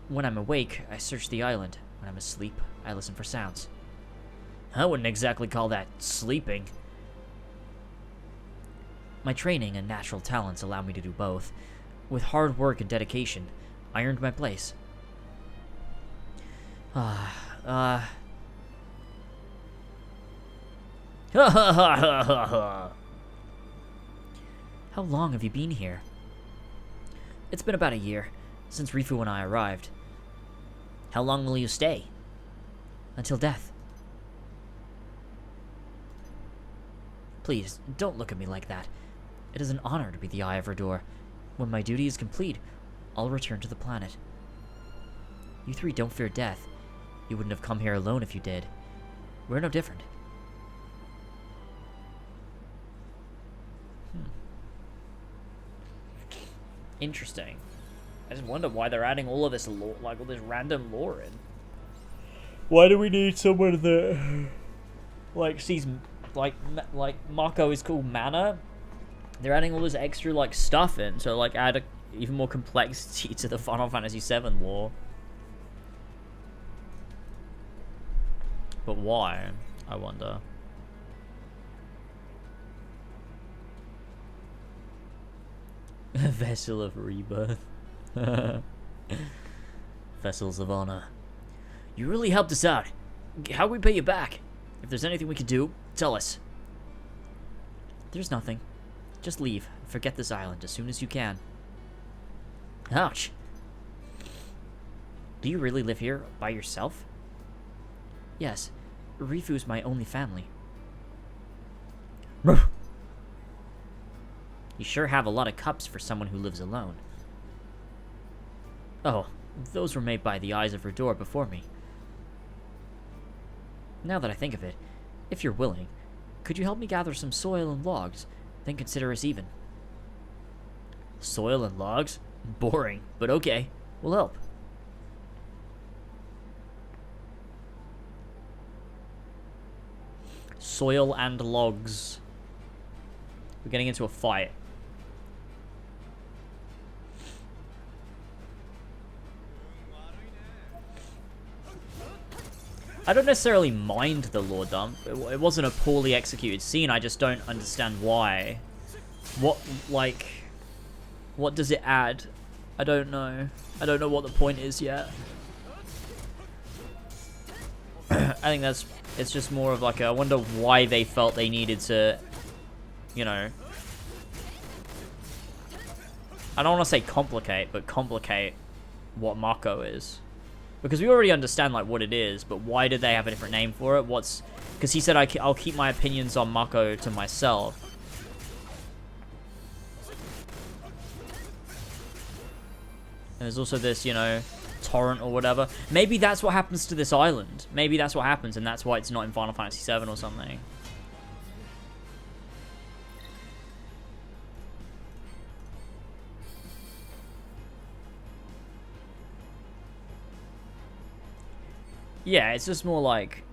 Speaker 5: When I'm awake, I search the island. When I'm asleep, I listen for sounds. I wouldn't exactly call that sleeping. My training and natural talents allow me to do both. With hard work and dedication, I earned my place. How long have you been here? It's been about a year, since Rifu and I arrived. How long will you stay? Until death. Please, don't look at me like that. It is an honor to be the Eye of Rador. When my duty is complete, I'll return to the planet. You three don't fear death. You wouldn't have come here alone if you did. We're no different. Interesting. I just wonder why they're adding all of this lore, like all this random lore in. Why do we need someone that, like, sees, like Mako is called Mana? They're adding all this extra, like, stuff in to, like, add even more complexity to the Final Fantasy VII lore. But why? I wonder. Vessel of Rebirth. Vessels of Honor. You really helped us out. How can we pay you back? If there's anything we can do, tell us. There's nothing. Just leave. Forget this island as soon as you can. Ouch. Do you really live here by yourself? Yes. Rifu's my only family. You sure have a lot of cups for someone who lives alone. Oh, those were made by the Eyes of Rador before me. Now that I think of it, if you're willing, could you help me gather some soil and logs? Then consider us even. Soil and logs? Boring, but okay. We'll help. Soil and logs. We're getting into a fight. I don't necessarily mind the lore dump. It wasn't a poorly executed scene. I just don't understand why. What does it add? I don't know. I don't know what the point is yet. I think it's just more of like I wonder why they felt they needed to, you know, I don't want to say complicate, but complicate what Mako is. Because we already understand like what it is, but why did they have a different name for it? Because he said I'll keep my opinions on Mako to myself. And there's also this, you know, torrent or whatever. Maybe that's what happens to this island. Maybe that's what happens, and that's why it's not in Final Fantasy VII or something. Yeah, it's just more like,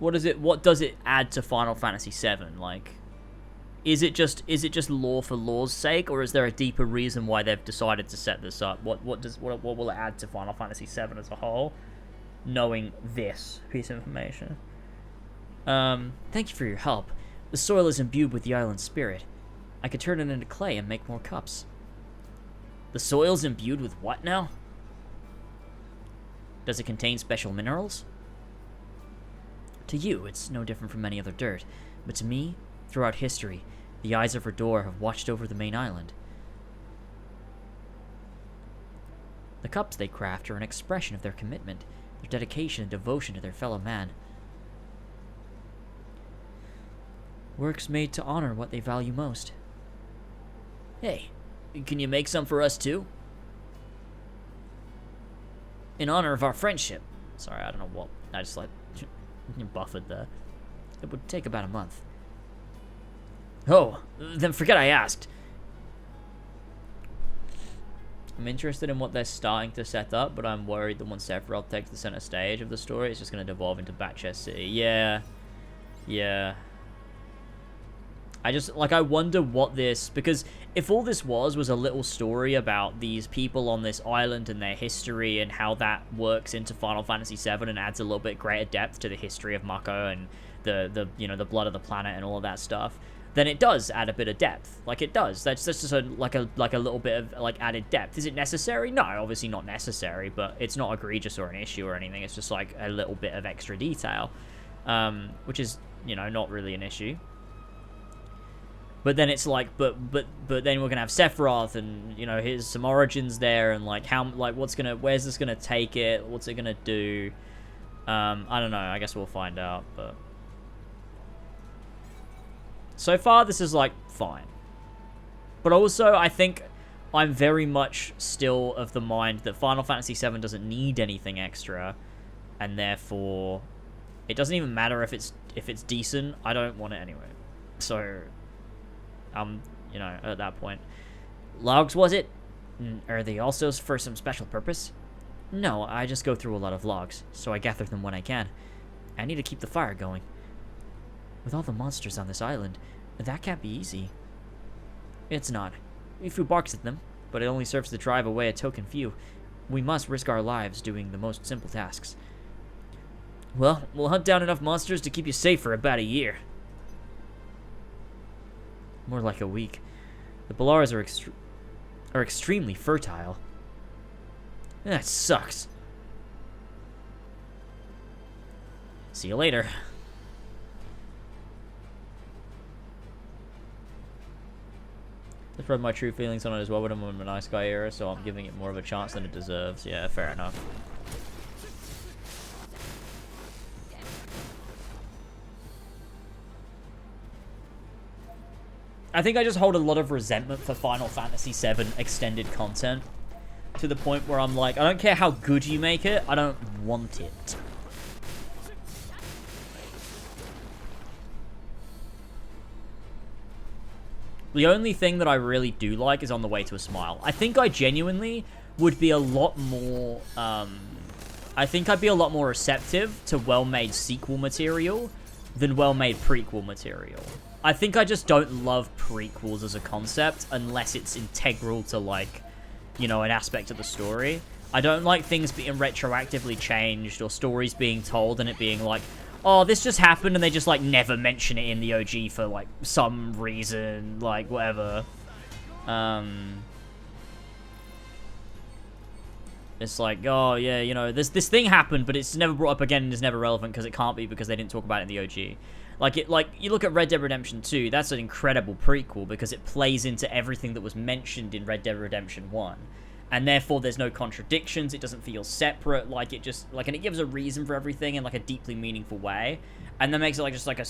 Speaker 5: what does it add to Final Fantasy VII? Like, is it just lore for lore's sake, or is there a deeper reason why they've decided to set this up? What will it add to Final Fantasy VII as a whole, knowing this piece of information? Thank you for your help. The soil is imbued with the island's spirit. I could turn it into clay and make more cups. The soil's imbued with what now? Does it contain special minerals? To you, it's no different from any other dirt, but to me, throughout history, the eyes of Rador have watched over the main island. The cups they craft are an expression of their commitment, their dedication and devotion to their fellow man. Works made to honor what they value most. Hey, can you make some for us too? In honor of our friendship. Sorry, I don't know what. I just like buffered there. It would take about a month. Oh, then forget I asked. I'm interested in what they're starting to set up, but I'm worried that once Sephiroth takes the center stage of the story, it's just going to devolve into Batchest City. Yeah. I wonder what this, because if all this was a little story about these people on this island and their history and how that works into Final Fantasy VII and adds a little bit greater depth to the history of Mako and the blood of the planet and all of that stuff, then it does add a bit of depth. Like it does. That's just a little bit of like added depth. Is it necessary? No, obviously not necessary, but it's not egregious or an issue or anything. It's just like a little bit of extra detail, which is, not really an issue. But then it's like, but then we're gonna have Sephiroth, and here's some origins there, and like where's this gonna take it? What's it gonna do? I don't know. I guess we'll find out. But so far, this is like fine. But also, I think I'm very much still of the mind that Final Fantasy VII doesn't need anything extra, and therefore, it doesn't even matter if it's decent. I don't want it anyway. So. At that point. Logs, was it? Are they also for some special purpose? No, I just go through a lot of logs, so I gather them when I can. I need to keep the fire going. With all the monsters on this island, that can't be easy. It's not. Ifu barks at them, but it only serves to drive away a token few. We must risk our lives doing the most simple tasks. Well, we'll hunt down enough monsters to keep you safe for about a year. More like a week. The Balaras are extremely fertile. That sucks. See you later. I spread my true feelings on it as well, but I'm in a nice guy era, so I'm giving it more of a chance than it deserves. Yeah, fair enough. I think I just hold a lot of resentment for Final Fantasy VII extended content to the point where I'm like, I don't care how good you make it, I don't want it. The only thing that I really do like is On the Way to a Smile. I think I genuinely would be a lot more, I think I'd be a lot more receptive to well-made sequel material than well-made prequel material. I think I just don't love prequels as a concept unless it's integral to, like, an aspect of the story.
Speaker 1: I don't like things being retroactively changed or stories being told and it being like, oh, this just happened and they just, like, never mention it in the OG for, like, some reason, like, whatever. It's like, oh, yeah, you know, this thing happened, but it's never brought up again and is never relevant because it can't be because they didn't talk about it in the OG. Like, you look at Red Dead Redemption 2, that's an incredible prequel because it plays into everything that was mentioned in Red Dead Redemption 1. And therefore, there's no contradictions, it doesn't feel separate, like, it just, like, and it gives a reason for everything in, like, a deeply meaningful way. And that makes it, like, just, like, a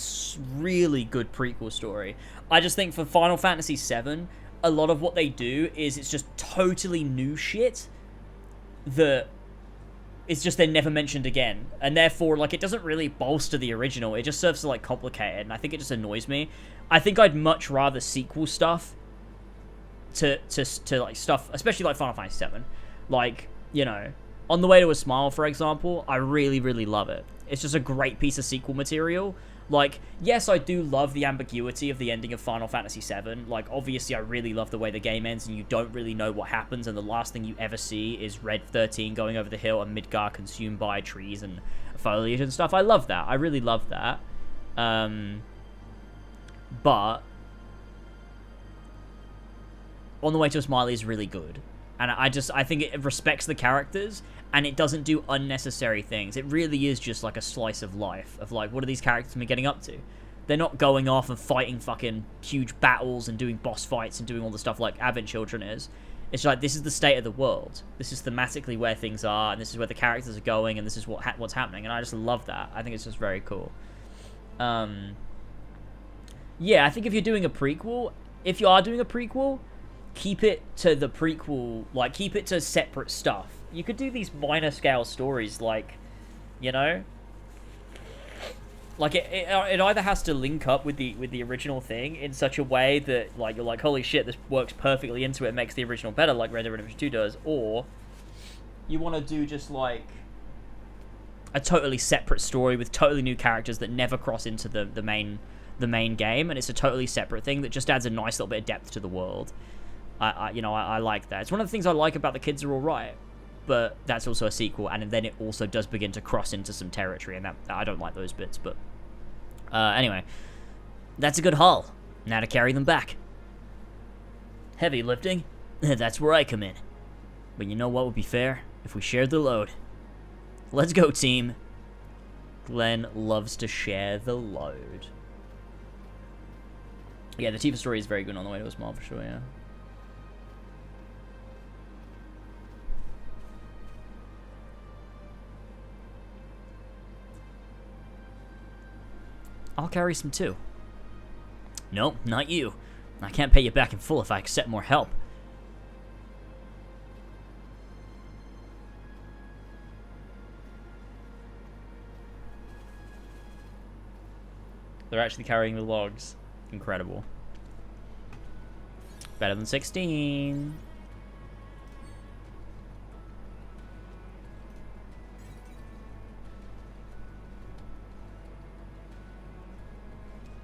Speaker 1: really good prequel story. I just think for Final Fantasy VII, a lot of what they do is it's just totally new shit that it's just they're never mentioned again. And therefore, like, it doesn't really bolster the original, it just serves to, like, complicate it, and I think it just annoys me. I think I'd much rather sequel stuff to like stuff, especially like Final Fantasy VII. Like, you know, On the Way to a Smile, for example, I really, really love it. It's just a great piece of sequel material. Like, yes, I do love the ambiguity of the ending of Final Fantasy VII. Like, obviously, I really love the way the game ends, and you don't really know what happens, and the last thing you ever see is Red 13 going over the hill and Midgar consumed by trees and foliage and stuff. I love that. I really love that. But On the Way to a Smile is really good. And I think it respects the characters, and it doesn't do unnecessary things. It really is just like a slice of life, of like, what are these characters been getting up to? They're not going off and fighting fucking huge battles and doing boss fights and doing all the stuff like Advent Children is. It's like, this is the state of the world. This is thematically where things are, and this is where the characters are going, and this is what's happening, and I just love that. I think it's just very cool. Yeah, I think if you are doing a prequel, keep it to the prequel, like, keep it to separate stuff. You could do these minor scale stories, like, you know? Like, it either has to link up with the original thing in such a way that, like, you're like, holy shit, this works perfectly into it, makes the original better, like Red Dead Redemption 2 does, or you want to do just, like, a totally separate story with totally new characters that never cross into the main game, and it's a totally separate thing that just adds a nice little bit of depth to the world. I like that. It's one of the things I like about The Kids Are Alright, but that's also a sequel, and then it also does begin to cross into some territory, and that I don't like those bits, but anyway, that's a good haul. Now to carry them back. Heavy lifting? That's where I come in. But you know what would be fair? If we shared the load. Let's go, team. Glenn loves to share the load. Yeah, the Tifa story is very good On the Way to a Smile, for sure, yeah. I'll carry some too. Nope, not you. I can't pay you back in full if I accept more help. They're actually carrying the logs. Incredible. Better than 16.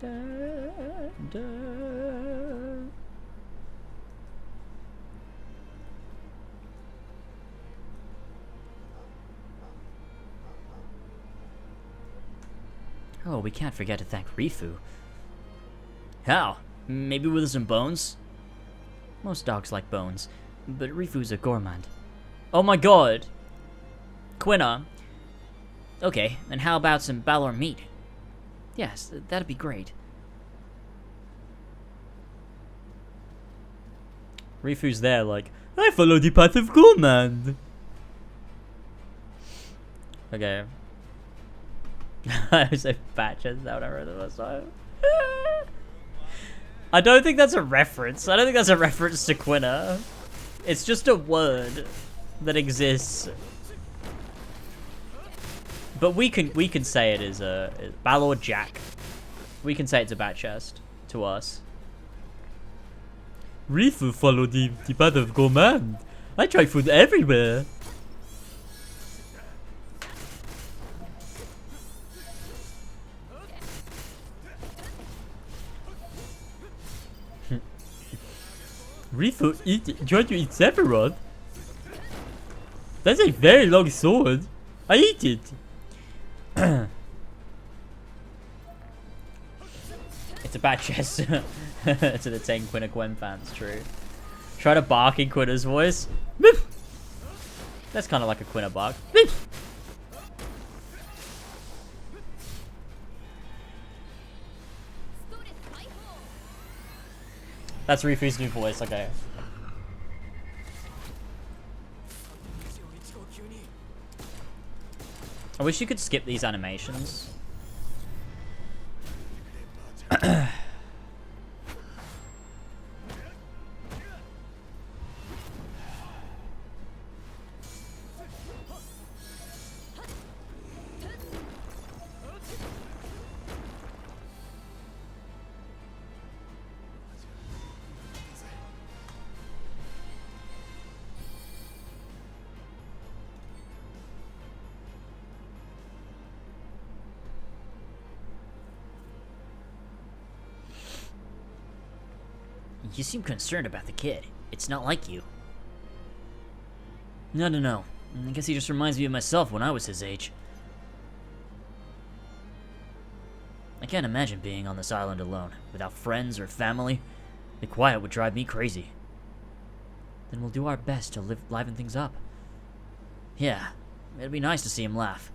Speaker 1: Da, da. Oh, we can't forget to thank Rifu. How? Maybe with some bones? Most dogs like bones, but Rifu's a gourmand. Oh my god! Quina. Okay, and how about some Balor meat? Yes, that'd be great. Rifu's there like, I follow the path of gourmand. Okay. I was so batches, is that what I read the first time? I don't think that's a reference. I don't think that's a reference to Quina. It's just a word that exists. But we can say it is a Balor Jack. We can say it's a bat chest to us. Rifu followed the path of gourmand. I try food everywhere. Rifu try to eat Sephiroth. That's a very long sword. I eat it. It's a bad gesture to the 10 Quina Gwen fans, true. Try to bark in Quina's voice. Woof. That's kind of like a Quina bark. Woof. That's Rifu's new voice, okay. I wish you could skip these animations. You seem concerned about the kid. It's not like you. No. I guess he just reminds me of myself when I was his age. I can't imagine being on this island alone, without friends or family. The quiet would drive me crazy. Then we'll do our best to liven things up. Yeah, it'd be nice to see him laugh.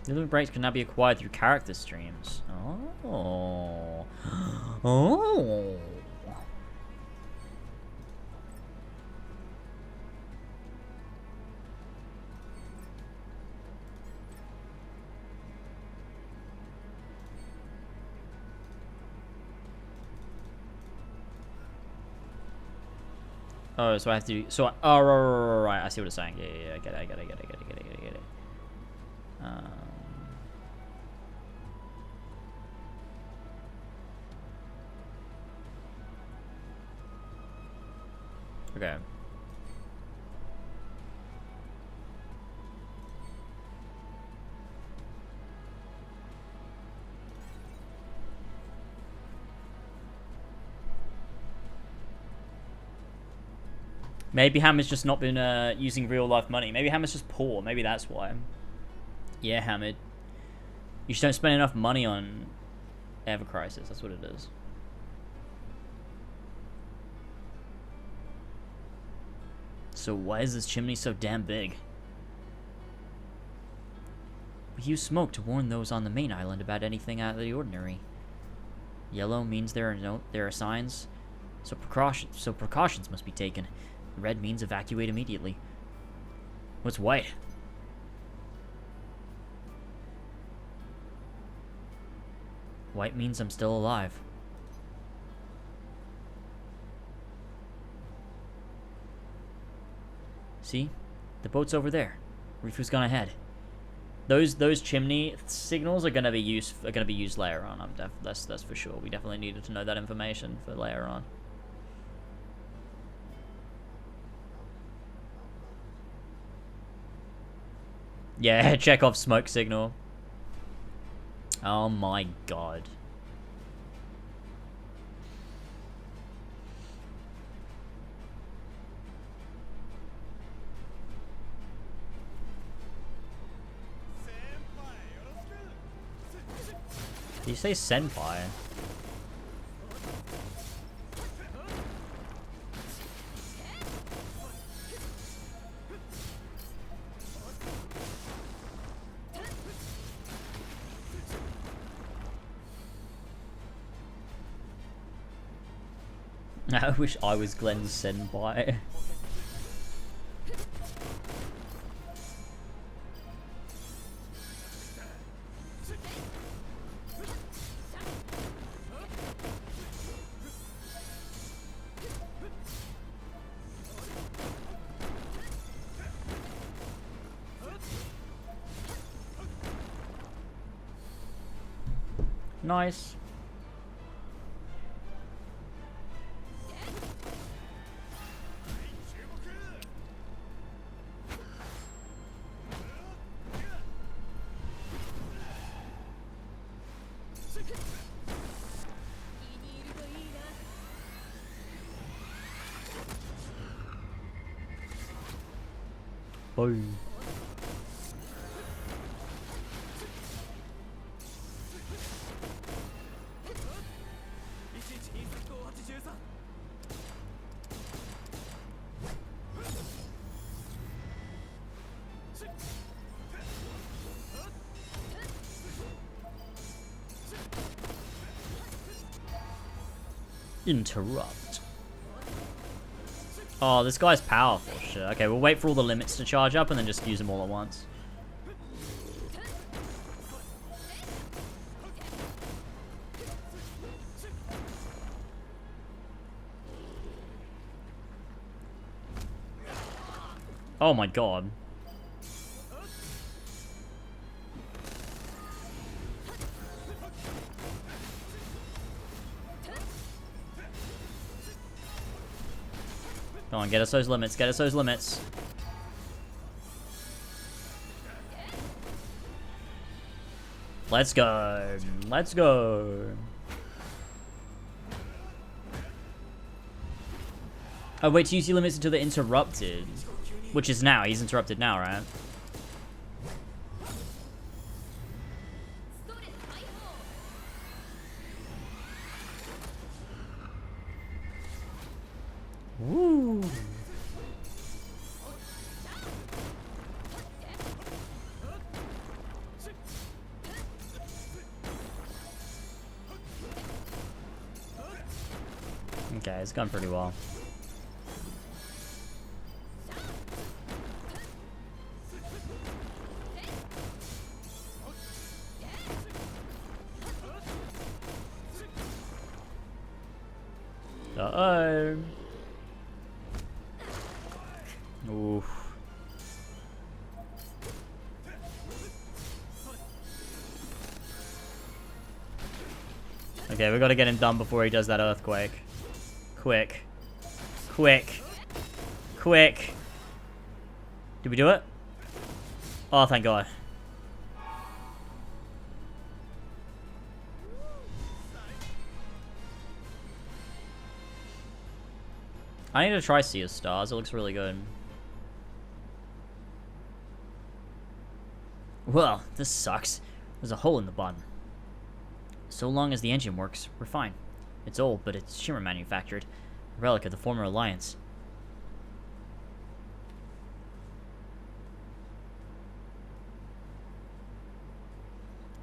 Speaker 1: Limit breaks can now be acquired through character streams. Oh. Oh. Oh, so I have to. So, oh, right. I see what it's saying. Yeah. I get it. Okay. Maybe Hammer's just not been using real life money. Maybe Hammer's just poor. Maybe that's why. Yeah, Hammer. You just don't spend enough money on Ever Crisis. That's what it is. So why is this chimney so damn big? We use smoke to warn those on the main island about anything out of the ordinary. Yellow means there are signs, so precautions must be taken. Red means evacuate immediately. What's white? White means I'm still alive. See? The boat's over there. Rifu's gone ahead. Those chimney signals are gonna be used later on. That's for sure. We definitely needed to know that information for later on. Yeah, Chekhov's smoke signal. Oh my god. Did you say senpai? I wish I was Glenn's senpai. Nice. Boom. Interrupt. Oh, this guy's powerful. Shit. Okay, we'll wait for all the limits to charge up and then just use them all at once. Oh my god. Come on, get us those limits, get us those limits. Let's go. Let's go. Oh, wait, to use your limits until they're interrupted. Which is now. He's interrupted now, right? Woo. Okay, it's gone pretty well. Uh-oh. Oof. Okay, we gotta get him done before he does that earthquake. Quick. Quick. Quick. Did we do it? Oh, thank God. I need to try Sea of Stars. It looks really good. Well, this sucks. There's a hole in the bottom. So long as the engine works, we're fine. It's old, but it's Shimmer manufactured. A relic of the former Alliance.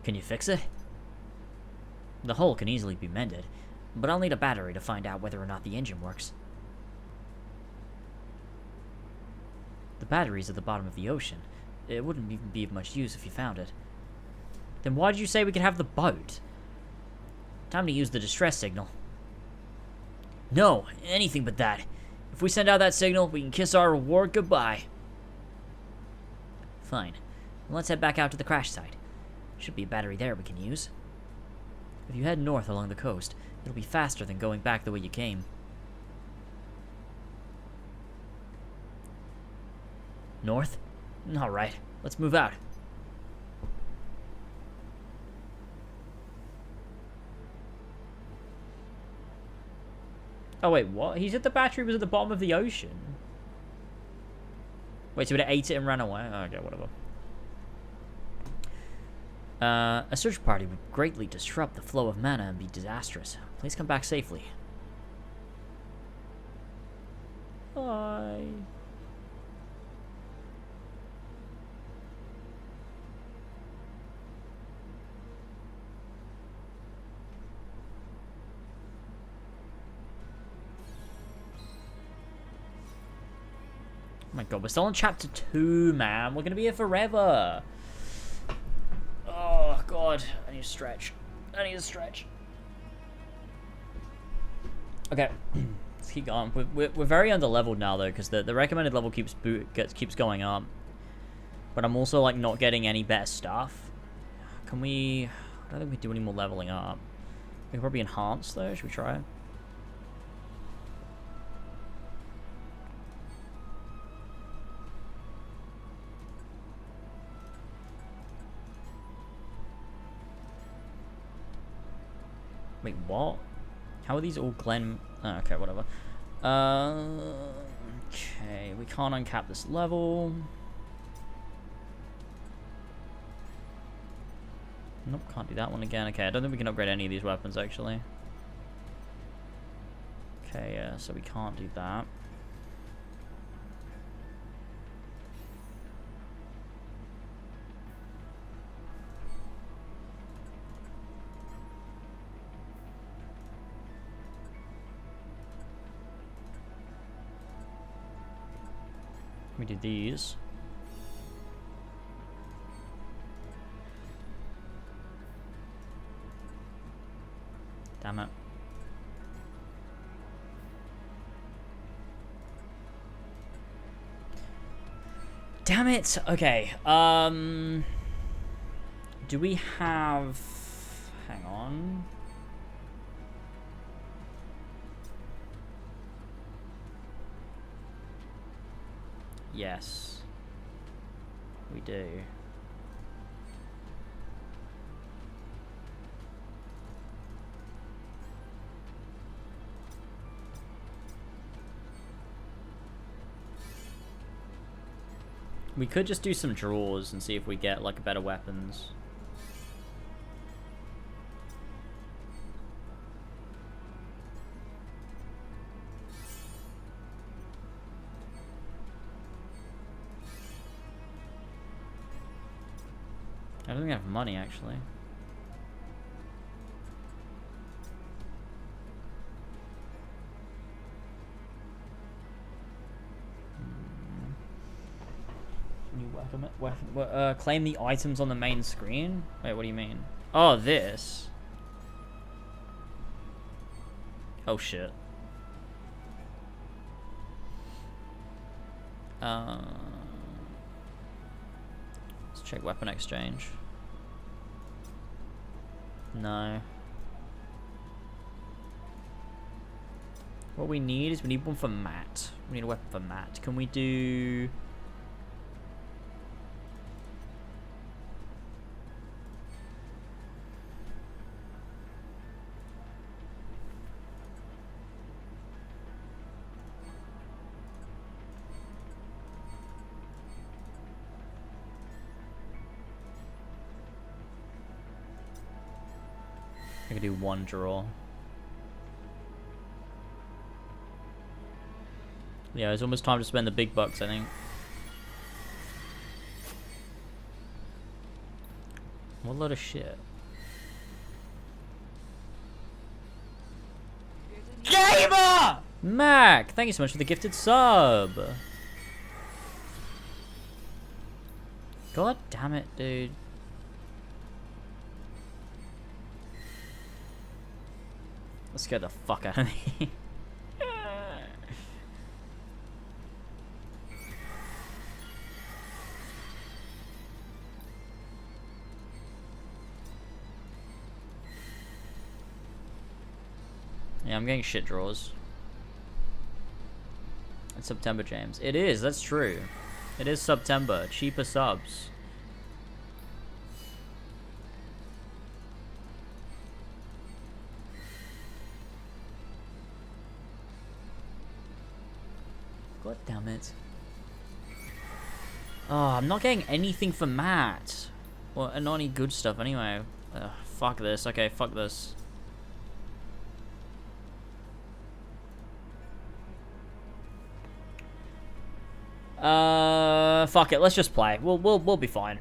Speaker 1: Can you fix it? The hole can easily be mended, but I'll need a battery to find out whether or not the engine works. The battery's at the bottom of the ocean. It wouldn't even be of much use if you found it. Then why did you say we could have the boat? Time to use the distress signal. No, anything but that. If we send out that signal, we can kiss our reward goodbye. Fine. Well, let's head back out to the crash site. Should be a battery there we can use. If you head north along the coast, it'll be faster than going back the way you came. North? Alright, let's move out. Oh wait, what? He said the battery was at the bottom of the ocean. Wait, so it ate it and ran away? Okay, whatever. A search party would greatly disrupt the flow of mana and be disastrous. Please come back safely. Bye. Oh my god, we're still on chapter 2, man. We're gonna be here forever. Oh god, I need to stretch. I need to stretch. Okay, let's keep going. We're very under-leveled now though, because the recommended level keeps going up. But I'm also like not getting any better stuff. Can we? I don't think we do any more leveling up. We can probably enhance though. Should we try it? Wait, what? How are these all Glen? Oh, okay, whatever. Okay, we can't uncap this level.
Speaker 5: Nope, can't do that one again. Okay, I don't think we can upgrade any of these weapons, actually. Okay, yeah, so we can't do that. We do these. Damn it. Damn it. Okay. Do we have... Hang on. Yes. We do. We could just do some draws and see if we get like better weapons. I don't think I have money actually. Claim the items on the main screen? Wait, what do you mean? Oh, this. Oh, shit. Let's check weapon exchange. No. What we need is we need one for Matt. We need a weapon for Matt. Can we do... I could do one draw. Yeah, it's almost time to spend the big bucks, I think. What a load of shit. Gamer! Mac, thank you so much for the gifted sub. God damn it, dude. Let's get the fuck out of me. Yeah, I'm getting shit draws. It's September, James. It is, that's true. It is September. Cheaper subs. God damn it. Oh, I'm not getting anything for Matt. Well, not any good stuff anyway. Fuck this. Okay, fuck this. Fuck it. Let's just play. We'll be fine.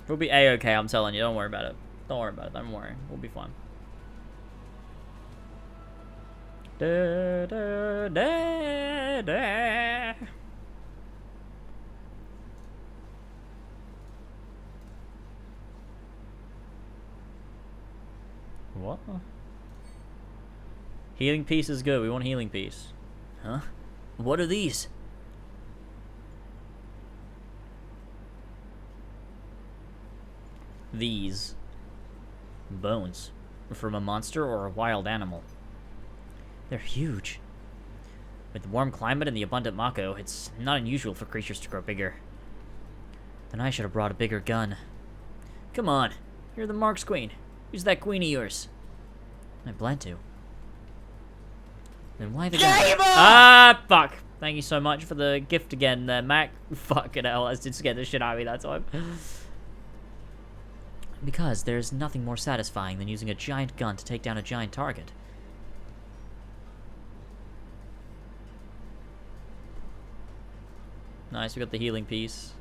Speaker 5: We'll be A-okay, I'm telling you. Don't worry about it. Don't worry about it. Don't worry. We'll be fine. Da, da, da, da. What? Healing piece is good. We want healing piece. Huh? What are these? These bones from a monster or a wild animal. They're huge. With the warm climate and the abundant mako, it's not unusual for creatures to grow bigger. Then I should have brought a bigger gun. Come on. You're the Marks Queen. Use that queen of yours. I plan to. Then why the gun? Ah, fuck. Thank you so much for the gift again there, Mac. Fucking hell, that did scare the shit out of me that time. Because there's nothing more satisfying than using a giant gun to take down a giant target. Nice, we got the healing piece.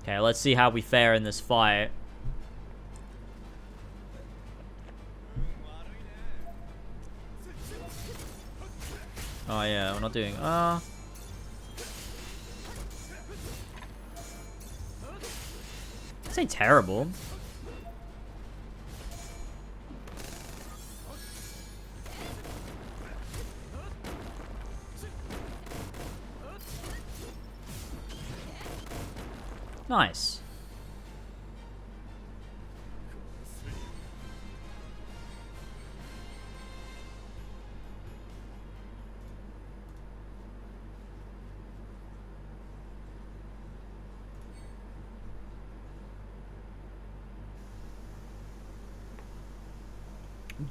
Speaker 5: Okay, let's see how we fare in this fight. Oh yeah, we're not doing... This ain't terrible. Nice.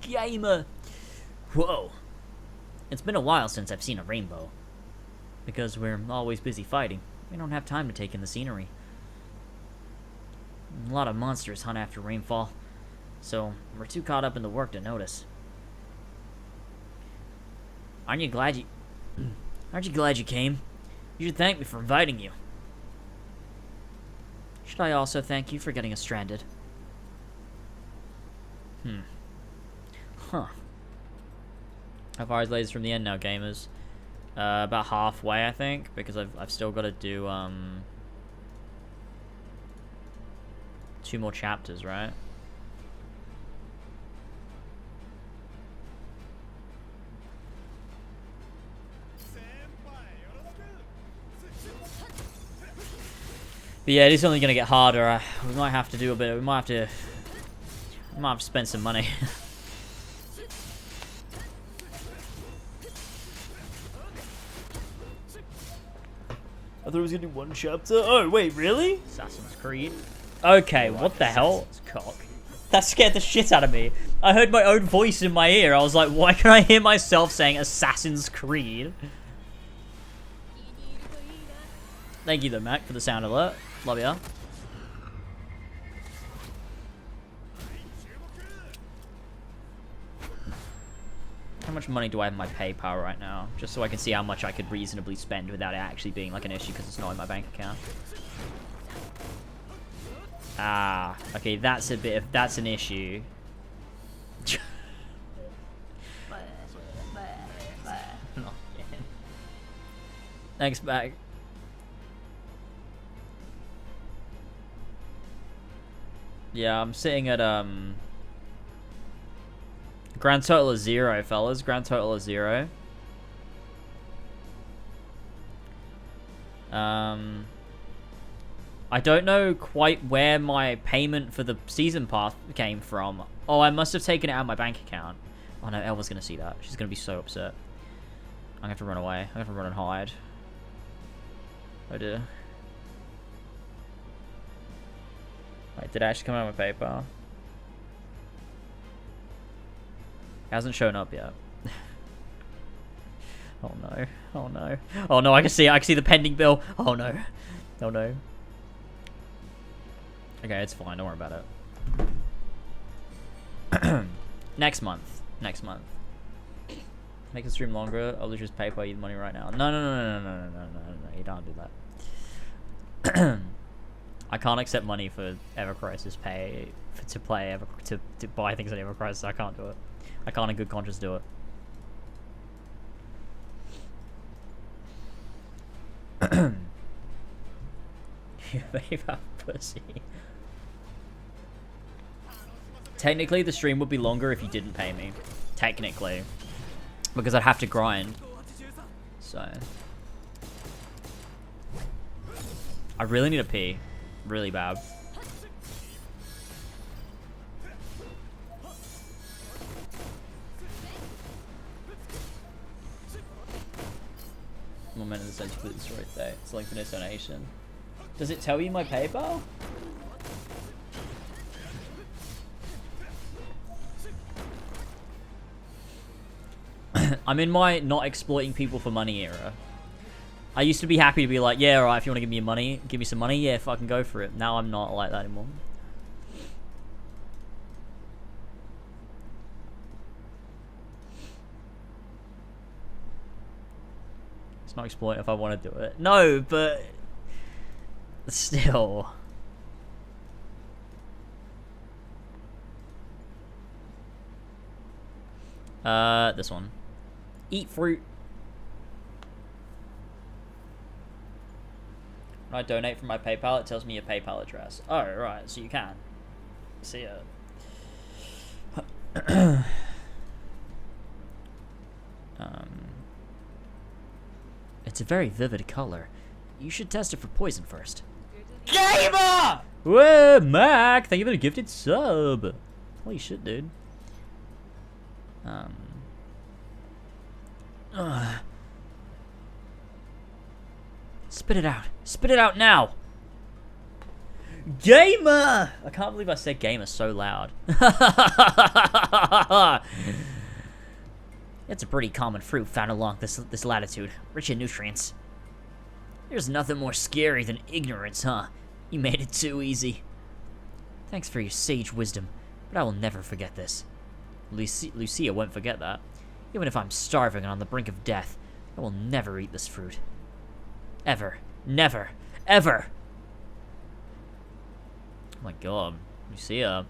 Speaker 5: Gamer! Whoa. It's been a while since I've seen a rainbow. Because we're always busy fighting. We don't have time to take in the scenery. A lot of monsters hunt after rainfall, so we're too caught up in the work to notice. Aren't you glad you came? You should thank me for inviting you. Should I also thank you for getting us stranded? Huh. How far is latest from the end now, gamers? About halfway, I think, because I've still got to do 2 more chapters, right? But yeah, it is only gonna get harder. We might have to do a bit. We might have to spend some money. I thought it was gonna do 1 chapter. Oh wait, really? Assassin's Creed. Okay, what the hell? Cock. That scared the shit out of me. I heard my own voice in my ear. I was like, why can I hear myself saying Assassin's Creed? Thank you though, Mac, for the sound alert. Love ya. How much money do I have in my PayPal right now? Just so I can see how much I could reasonably spend without it actually being like an issue because it's not in my bank account. Ah, okay, that's a bit of, that's an issue. Not again. Thanks, Mac. Yeah, I'm sitting at, grand total of 0, fellas. Grand total of 0. I don't know quite where my payment for the season pass came from. Oh, I must have taken it out of my bank account. Oh no, Elva's gonna see that. She's gonna be so upset. I'm gonna have to run away. I'm gonna have to run and hide. Oh dear. Wait, did it actually come out of my PayPal? It hasn't shown up yet. Oh no. Oh no. Oh no, I can see the pending bill. Oh no. Oh no. Okay, it's fine, don't worry about it. Next month. Next month. Make the stream longer, I'll just PayPal you the money right now. No, you don't do that. I can't accept money for Ever Crisis pay to play to buy things on Ever Crisis. I can't do it. I can't in good conscience do it. You PayPal pussy. Technically, the stream would be longer if you didn't pay me. Technically. Because I'd have to grind. So. I really need a pee. really bad. Moment of the sense for this right there. It's like for this donation. Does it tell you my PayPal? I'm in my not exploiting people for money era. I used to be happy to be like, yeah, alright, if you want to give me money, give me some money, yeah, fucking go for it. Now I'm not like that anymore. It's not exploiting if I want to do it. No, but still. This one. Eat fruit. When I donate from my PayPal, it tells me your PayPal address. Oh, right, so you can. See it. It's a very vivid color. You should test it for poison first. Gamer! Whoa, Mac! Thank you for the gifted sub. Holy shit, dude. Spit it out. Spit it out now. Gamer! I can't believe I said gamer so loud. It's a pretty common fruit found along this latitude, rich in nutrients. There's nothing more scary than ignorance, huh? You made it too easy. Thanks for your sage wisdom, but I will never forget this. Lucia won't forget that. Even if I'm starving and on the brink of death, I will never eat this fruit. Ever. Never. Ever. Oh my god. Lucia.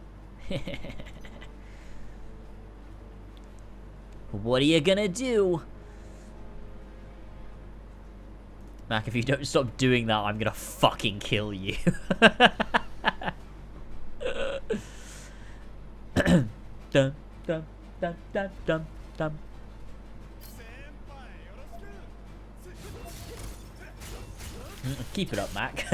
Speaker 5: What are you gonna do? Mac, if you don't stop doing that, I'm gonna fucking kill you. Dun, dun, dun, dun, dun, dun. Keep it up, Mac.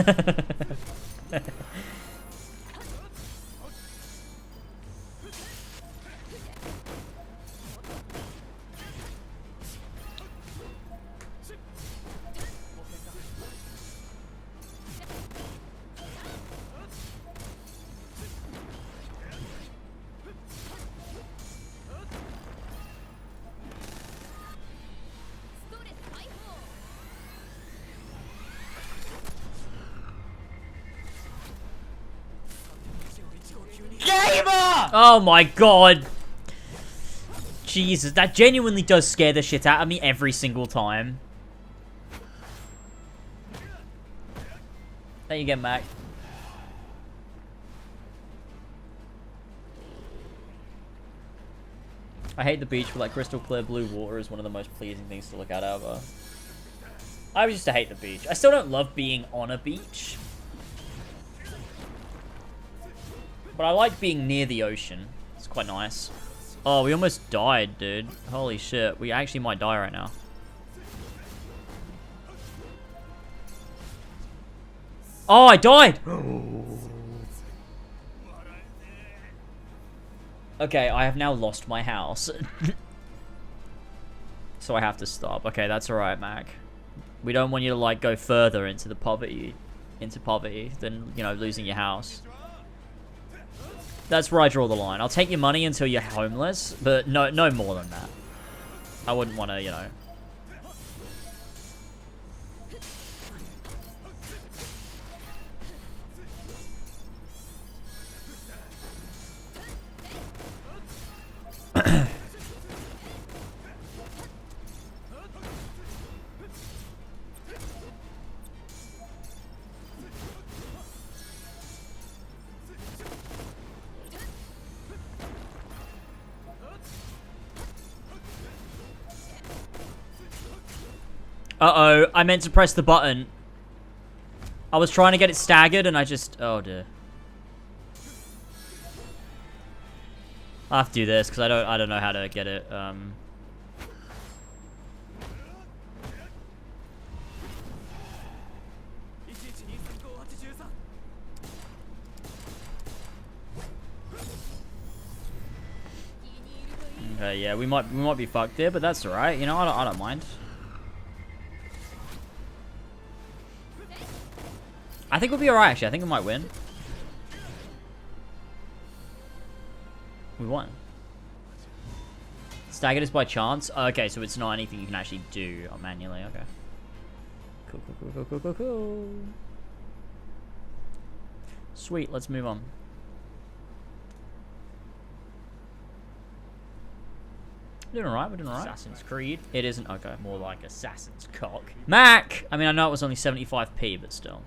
Speaker 5: Oh my god. Jesus, that genuinely does scare the shit out of me every single time. There you go, Mac. I hate the beach, but like crystal clear blue water is one of the most pleasing things to look at ever. I used to hate the beach. I still don't love being on a beach. But I like being near the ocean. It's quite nice. Oh, we almost died, dude. Holy shit. We actually might die right now. Oh, I died! Okay, I have now lost my house. So I have to stop. Okay, that's alright, Mac. We don't want you to, like, go further into the poverty. Than, you know, losing your house. That's where I draw the line. I'll take your money until you're homeless, but no more than that. I wouldn't want to, you know. Uh-oh, I meant to press the button. I was trying to get it staggered and I just... Oh, dear. I'll have to do this because I don't know how to get it.
Speaker 1: Okay, yeah, we might be fucked there, but that's alright. You know, I don't mind. I think we'll be alright, actually. I think we might win. We won. Staggered is by chance? Okay, so it's not anything you can actually do manually. Okay. Cool, cool, cool, cool, cool, cool, cool. Sweet, let's move on. We're doing alright, we're doing alright. Assassin's Creed. It isn't, okay. More like Assassin's Cock. Mac! I mean, I know it was only 75p, but still.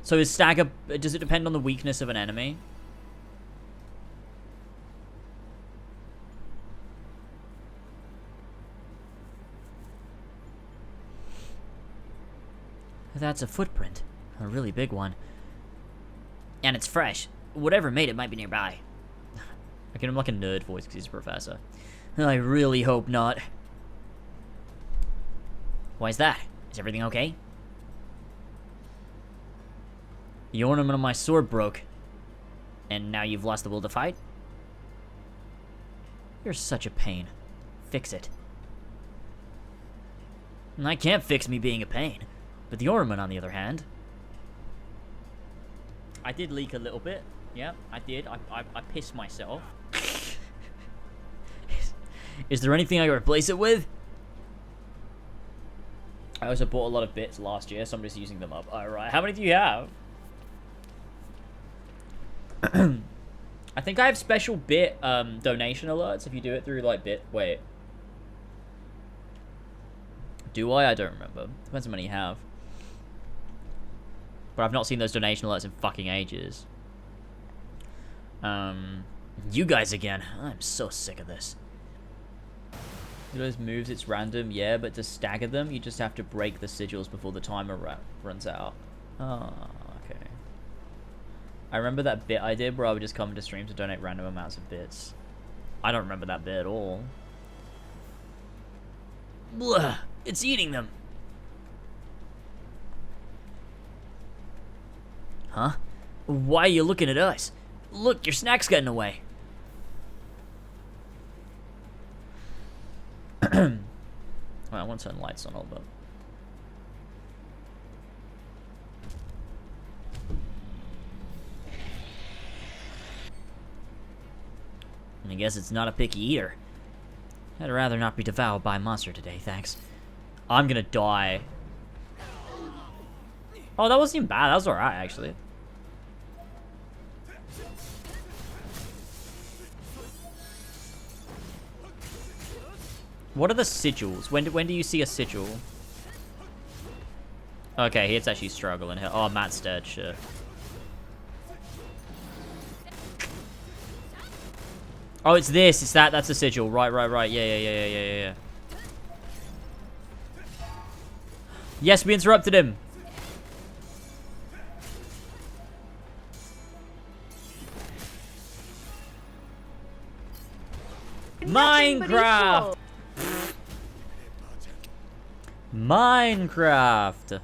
Speaker 1: So is stagger, does it depend on the weakness of an enemy? That's a footprint. A really big one. And it's fresh. Whatever made it might be nearby. I give him like a nerd voice because he's a professor. I really hope not. Why's that? Is everything okay? The ornament on my sword broke. And now you've lost the will to fight? You're such a pain. Fix it. And I can't fix me being a pain. But the ornament, on the other hand... I did leak a little bit. Yeah, I did. I pissed myself. Is there anything I can replace it with? I also bought a lot of bits last year, so I'm just using them up. Alright, how many do you have? I think I have special bit donation alerts if you do it through like bit. Wait. Do I? I don't remember. Depends how many you have. But I've not seen those donation alerts in fucking ages. You guys again. I'm so sick of this. Those moves, it's random, yeah, but to stagger them, you just have to break the sigils before the timer runs out. Oh, okay. I remember that bit I did where I would just come to stream to donate random amounts of bits. I don't remember that bit at all. Blah, it's eating them. Huh? Why are you looking at us? Look, your snack's getting away. Well, I want to turn lights on all but. I guess it's not a picky eater. I'd rather not be devoured by a monster today, thanks. I'm gonna die. Oh, that wasn't even bad. That was alright, actually. What are the sigils? When do you see a sigil? Okay, it's actually struggling here. Oh, Matt's dead. Shit. Oh, it's this. It's that. That's a sigil. Right. Yeah. Yes, we interrupted him. Minecraft. Minecraft.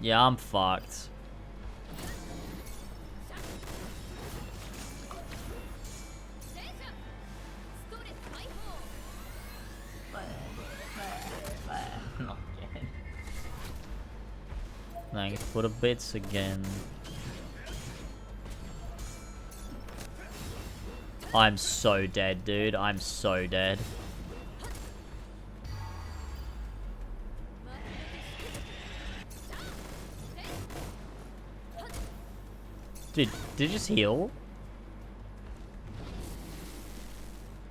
Speaker 1: Yeah, I'm fucked. Not again. Thanks for the bits again. I'm so dead, dude. I'm so dead. Did it just heal?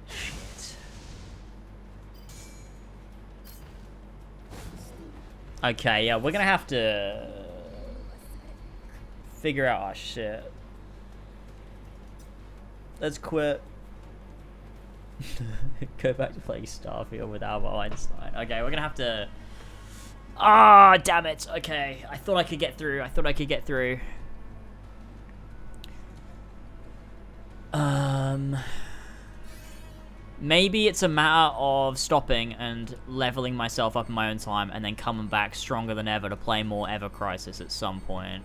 Speaker 1: Shit. Okay, yeah, we're gonna have to figure out our shit. Let's quit. Go back to playing Starfield with Albert Einstein. Okay, we're gonna have to... Ah, damn it. Okay, I thought I could get through.
Speaker 5: Maybe it's a matter of stopping and leveling myself up in my own time and then coming back stronger than ever to play more Ever Crisis at some point.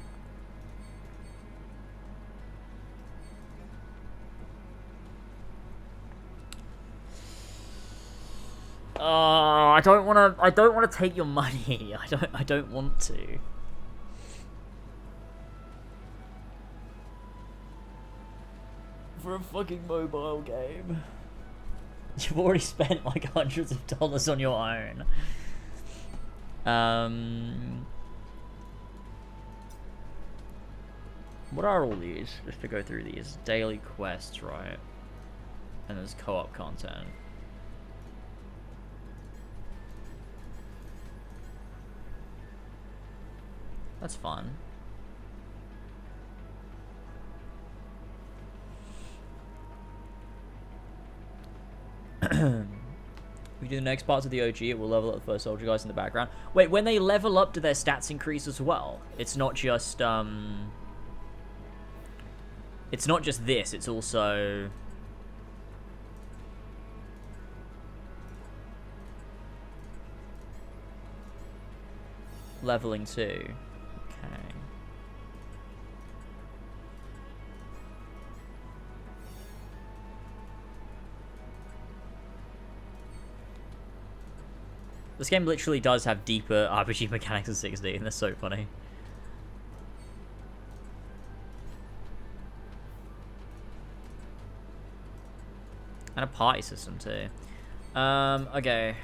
Speaker 5: I don't want to take your money. I don't want to. For a fucking mobile game. You've already spent like hundreds of dollars on your own. What are all these? Just to go through these. Daily quests, right? And there's co-op content. That's fun. We do the next parts of the OG, it will level up the first soldier guys in the background. Wait, when they level up, do their stats increase as well? It's not just, it's not just this, it's also... leveling too. Okay. This game literally does have deeper RPG mechanics in 6D, and that's so funny. And a party system too. Okay.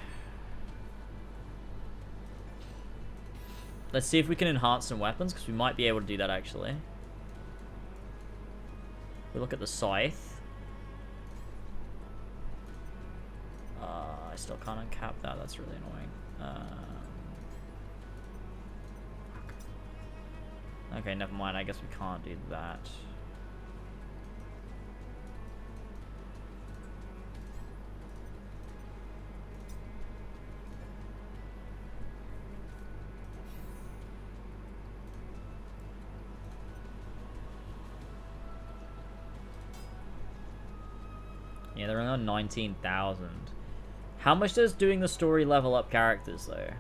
Speaker 5: Let's see if we can enhance some weapons, because we might be able to do that actually. We look at the scythe. I still can't uncap that, that's really annoying. Okay, never mind, I guess we can't do that. Yeah, they're only on 19,000. How much does doing the story level up characters, though?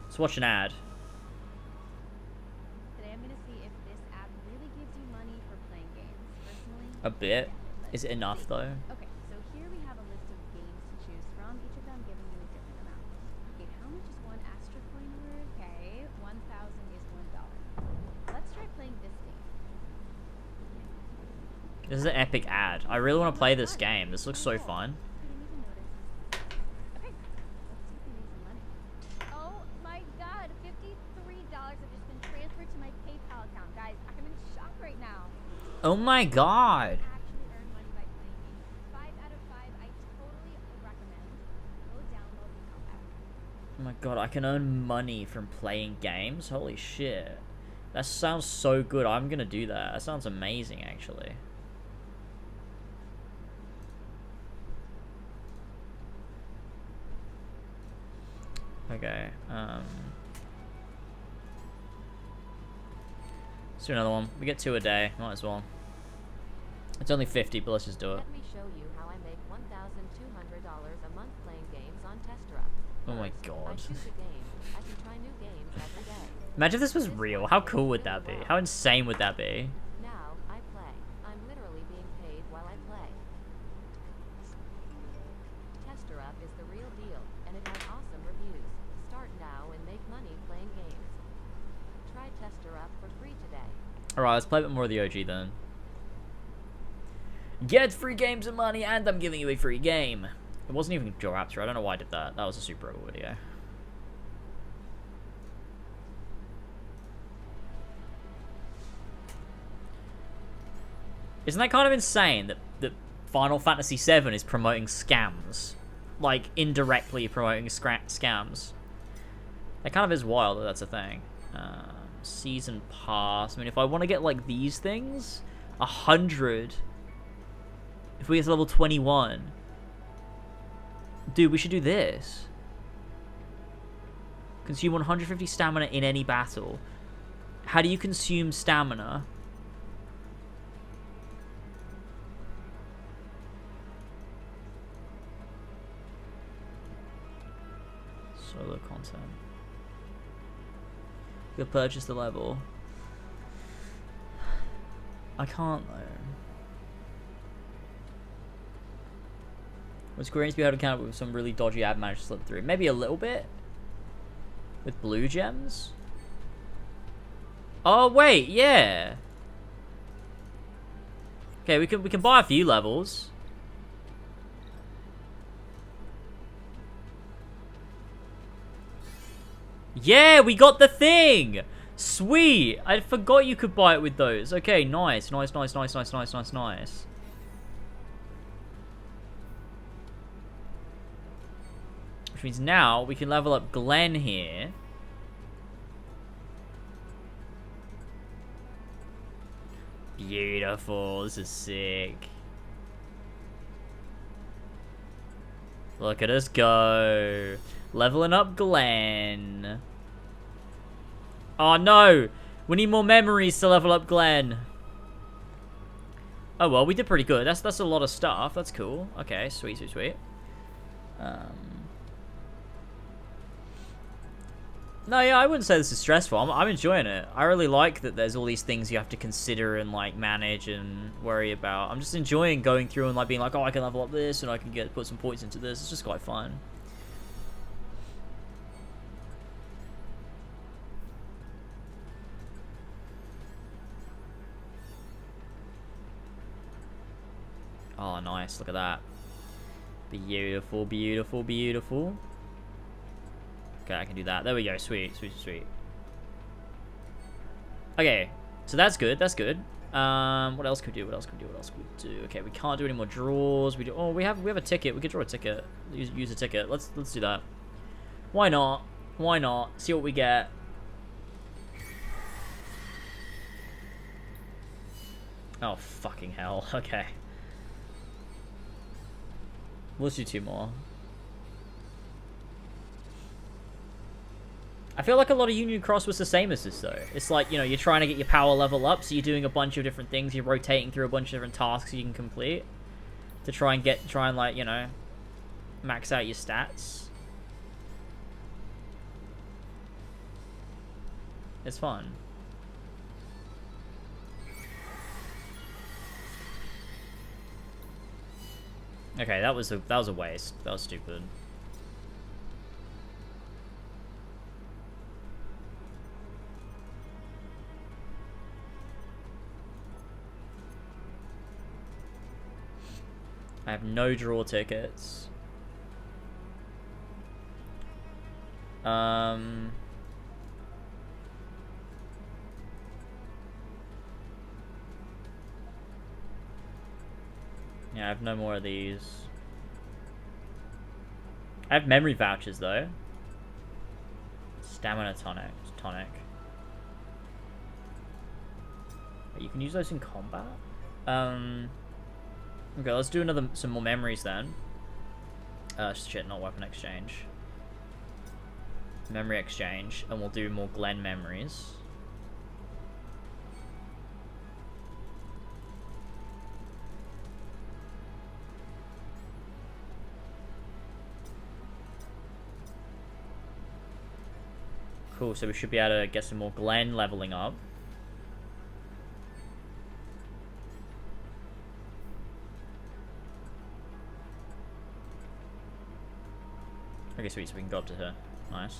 Speaker 5: Let's watch an ad.
Speaker 6: Today I'm gonna see if this app really gives you money for playing games. Personally,
Speaker 5: A bit.
Speaker 6: yeah,
Speaker 5: Is it enough, though?
Speaker 6: Okay, so here we have a list of games to choose from, each of them giving you a different amount. Okay, how much is one Astra coin worth? Okay, 1,000 is $1. Let's try playing this game.
Speaker 5: This is an epic ad. I really want to play this game. This looks so fun.
Speaker 6: I didn't even notice. Okay, let's see if we make some money. Oh my god, $53 have just been transferred to my PayPal account. Guys, I'm in shock right now.
Speaker 5: Oh my god.
Speaker 6: Actually earn money by playing games. 5 out of 5, I totally recommend. Go download the app.
Speaker 5: Oh my god, I can earn money from playing games? Holy shit. That sounds so good. I'm gonna do that. That sounds amazing, actually. Okay, let's do another one. We get 2 a day, might as well. It's only 50, but let's just do it.
Speaker 7: Let me show you how I make $1,200 a month playing games on Tester Up.
Speaker 5: Oh my
Speaker 7: First,
Speaker 5: god.
Speaker 7: I choose a game. I can try new games every day.
Speaker 5: Imagine if this was real. How cool would that be? How insane would that be?
Speaker 7: Now I play. I'm literally being paid while I play. Tester Up is the real deal, and it has awesome reviews. Start now and make money playing games. Try Tester Up for free today.
Speaker 5: Alright, let's play a bit more of the OG then. Get free games and money, and I'm giving you a free game. It wasn't even Joe Raptor. I don't know why I did that. That was a Super Bowl video. Isn't that kind of insane that Final Fantasy VII is promoting scams? Like, indirectly promoting scams. That kind of is wild that that's a thing. Season Pass. I mean, if I want to get, like, these things, 100... If we get to level 21... Dude, we should do this. Consume 150 stamina in any battle. How do you consume stamina? solo content. You can purchase the level. I can't though. Would Square Enix be able to count with some really dodgy ad managed to slip through? Maybe a little bit. With blue gems? Oh wait, yeah. Okay, we can buy a few levels. Yeah, we got the thing! Sweet! I forgot you could buy it with those. Okay, nice. Nice. Which means now we can level up Glenn here. Beautiful. This is sick. Look at us go. Leveling up Glenn. Oh no! We need more memories to level up Glenn. Oh well, we did pretty good. That's a lot of stuff. That's cool. Okay, sweet. No, yeah, I wouldn't say this is stressful. I'm enjoying it. I really like that there's all these things you have to consider and like manage and worry about. I'm just enjoying going through and like being like, oh, I can level up this and I can put some points into this. It's just quite fun. Oh, nice. Look at that. Beautiful. Okay, I can do that. There we go. Sweet. Okay, so that's good. What else could we do? Okay, we can't do any more draws. We have a ticket. We could draw a ticket. Use a ticket. Let's do that. Why not? See what we get. Oh, fucking hell. Okay. Let's do 2 more. I feel like a lot of Union Cross was the same as this, though. It's like, you know, you're trying to get your power level up, so you're doing a bunch of different things. You're rotating through a bunch of different tasks you can complete to try and like, you know, max out your stats. It's fun. Okay, that was a waste. That was stupid. I have no draw tickets. Yeah, I have no more of these. I have memory vouchers though. Stamina tonic. You can use those in combat. Okay, let's do some more memories then. Shit, not weapon exchange. Memory exchange, and we'll do more Glenn memories. Cool, so we should be able to get some more Glenn leveling up. Okay, sweet, so we can go up to her. Nice.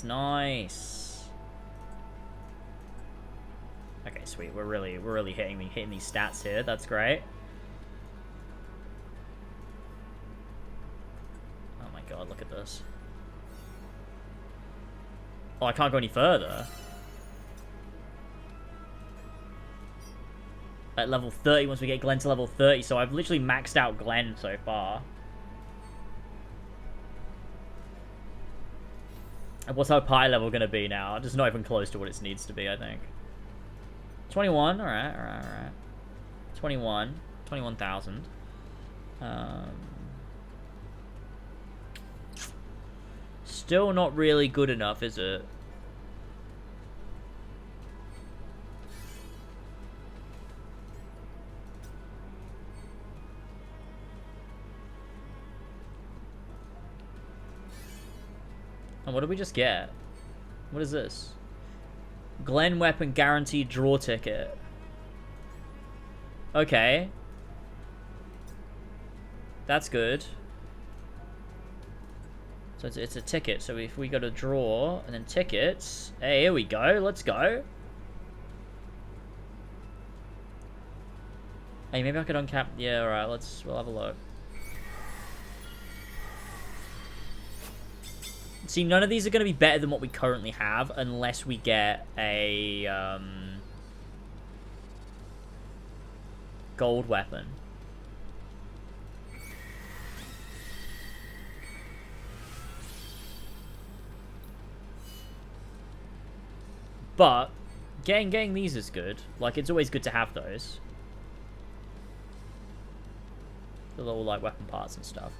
Speaker 5: Nice. Okay, sweet. We're really hitting these stats here. That's great. Oh my god, look at this. Oh, I can't go any further. At level 30, once we get Glenn to level 30, so I've literally maxed out Glenn so far. And what's our pie level gonna be now? Just not even close to what it needs to be, I think. 21, alright. 21,000. Still not really good enough, is it? And what did we just get? What is this? Glen weapon guaranteed draw ticket. Okay. That's good. So it's a ticket. So if we go to draw and then tickets. Hey, here we go. Let's go. Hey, maybe I could uncap. Yeah, alright. We'll have a look. See, none of these are going to be better than what we currently have unless we get a gold weapon. But getting these is good. Like, it's always good to have those. The little, like, weapon parts and stuff.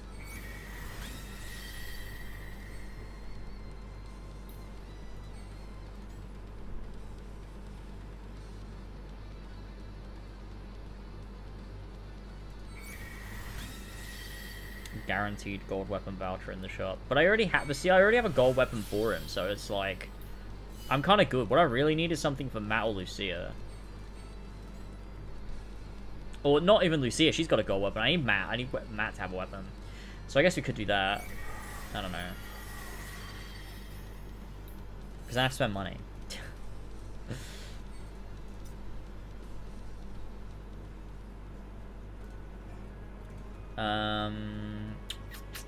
Speaker 5: Guaranteed gold weapon voucher in the shop. But I already have, see, I already have a gold weapon for him, so it's like, I'm kind of good. What I really need is something for Matt or Lucia. Or not even Lucia, she's got a gold weapon. I need Matt. I need Matt to have a weapon. So I guess we could do that. I don't know. Because I have to spend money.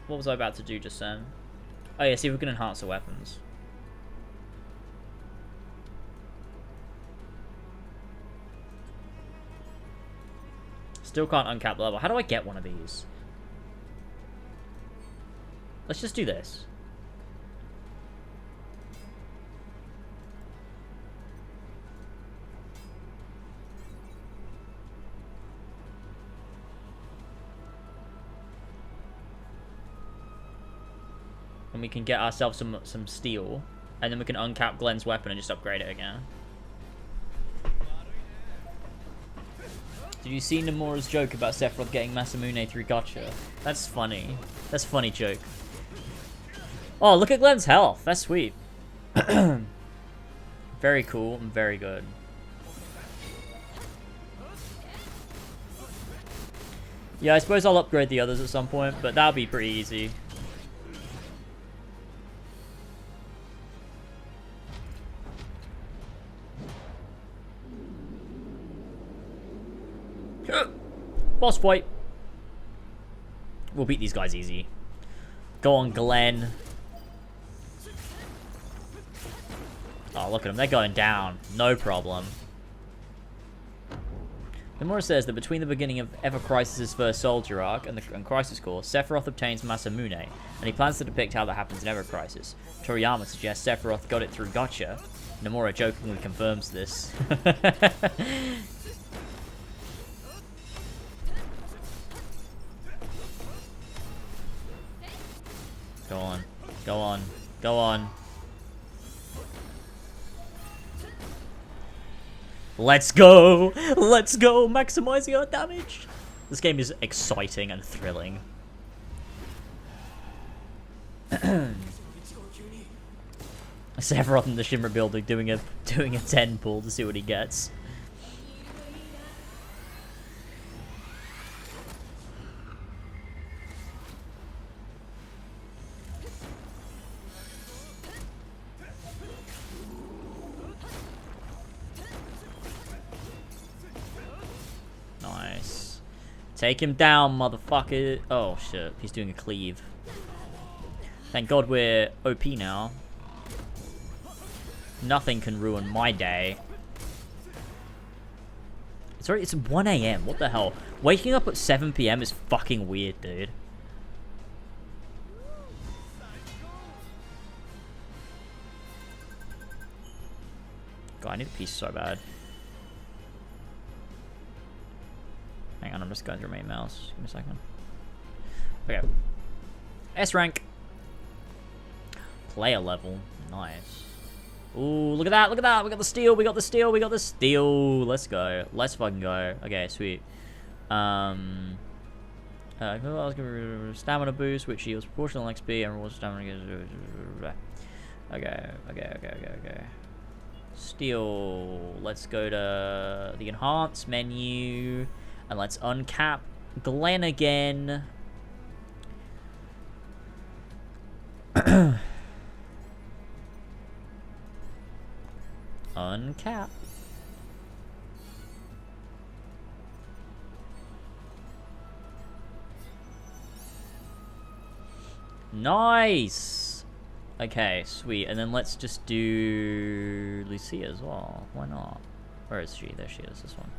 Speaker 5: What was I about to do just then? Oh yeah, see if we can enhance the weapons. Still can't uncap the level. How do I get one of these? Let's just do this. And we can get ourselves some steel. And then we can uncap Glen's weapon and just upgrade it again. Did you see Nomura's joke about Sephiroth getting Masamune through Gotcha? That's funny. That's a funny joke. Oh, look at Glen's health. That's sweet. Very cool and very good. Yeah, I suppose I'll upgrade the others at some point, but that'll be pretty easy. Boss fight. We'll beat these guys easy. Go on, Glenn. Oh, look at them. They're going down. No problem. Nomura says that between the beginning of Ever Crisis' first Soldier arc and Crisis Core, Sephiroth obtains Masamune, and he plans to depict how that happens in Ever Crisis. Toriyama suggests Sephiroth got it through Gotcha. Nomura jokingly confirms this. Go on. Go on. Go on. Let's go! Let's go! Maximizing our damage! This game is exciting and thrilling. Sephiroth in the Shimmer building doing a 10 pull to see what he gets. Nice. Take him down, motherfucker. Oh, shit. He's doing a cleave. Thank God we're OP now. Nothing can ruin my day. It's 1 AM. What the hell? Waking up at 7 PM is fucking weird, dude. God, I need a piece so bad. Hang on, I'm just going through my mouse. Give me a second. Okay. S rank. Player level. Nice. Ooh, look at that, look at that. We got the steel, we got the steel, we got the steel. Let's go. Let's fucking go. Okay, sweet. Stamina boost, which yields proportional XP and rewards stamina. Okay. Steel. Let's go to the enhance menu. And let's uncap Glenn again. Uncap. Nice. Okay, sweet. And then let's just do Lucia as well. Why not? Where is she? There she is. This one.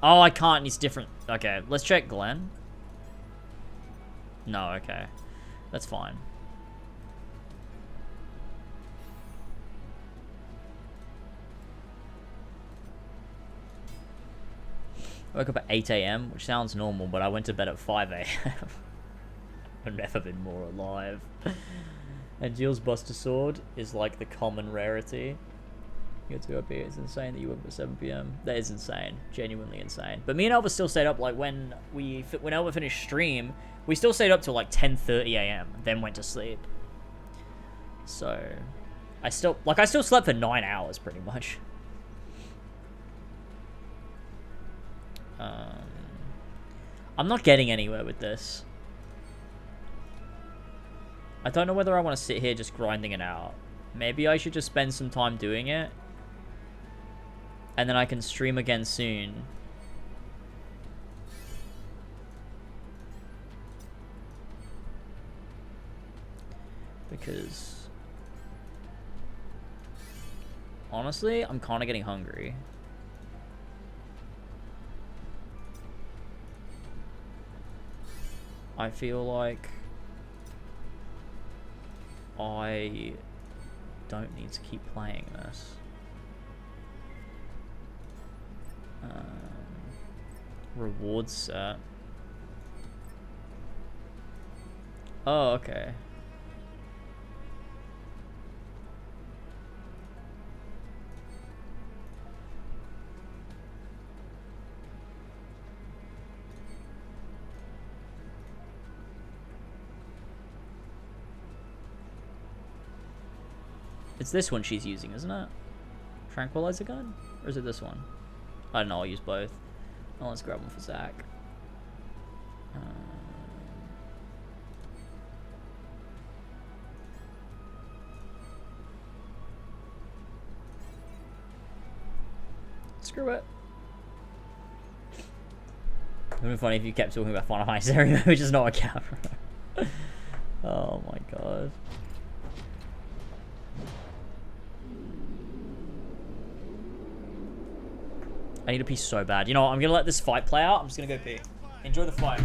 Speaker 5: Oh, I can't. It's different. Okay, let's check Glenn. No, okay. That's fine. I woke up at 8 a.m., which sounds normal, but I went to bed at 5 a.m. I've never been more alive. And Jill's Buster Sword is like the common rarity. You get to OP, it's insane that you woke up at 7 p.m. That is insane. Genuinely insane. But me and Elva still stayed up, like, when Elva finished stream, we still stayed up till like 10:30 a.m. then went to sleep. So, I still slept for 9 hours, pretty much. I'm not getting anywhere with this. I don't know whether I want to sit here just grinding it out. Maybe I should just spend some time doing it. And then I can stream again soon. Because honestly, I'm kind of getting hungry. I feel like I don't need to keep playing this. Reward set. Oh, okay. It's this one she's using, isn't it? Tranquilizer gun? Or is it this one? I don't know, I'll use both. Oh, let's grab one for Zach. Screw it. It would have been funny if you kept talking about Final Fantasy area, which is not a camera. Oh my god. I need to pee so bad. You know what? I'm gonna let this fight play out. I'm just gonna go pee. Enjoy the fight.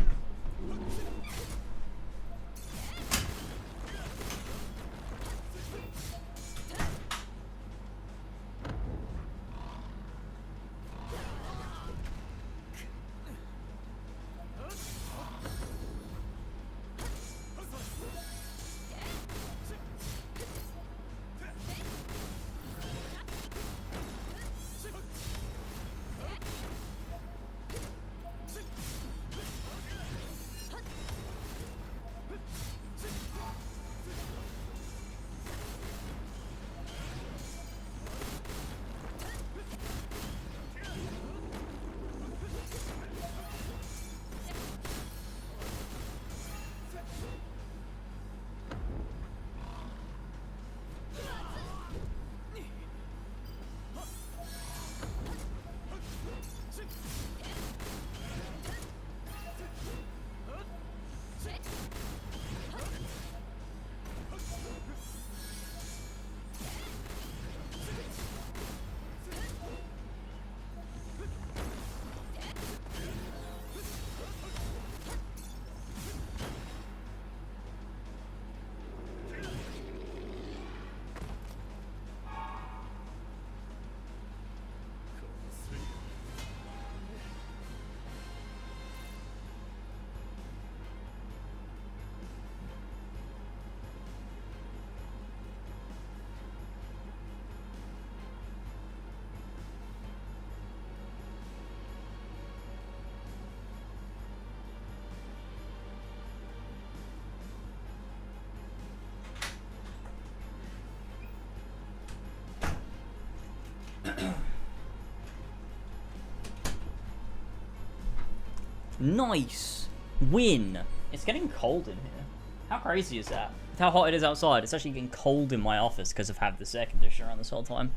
Speaker 1: Nice. Win. It's getting cold in here. How crazy is that? With how hot it is outside, it's actually getting cold in my office because I've had this air conditioner on this whole time.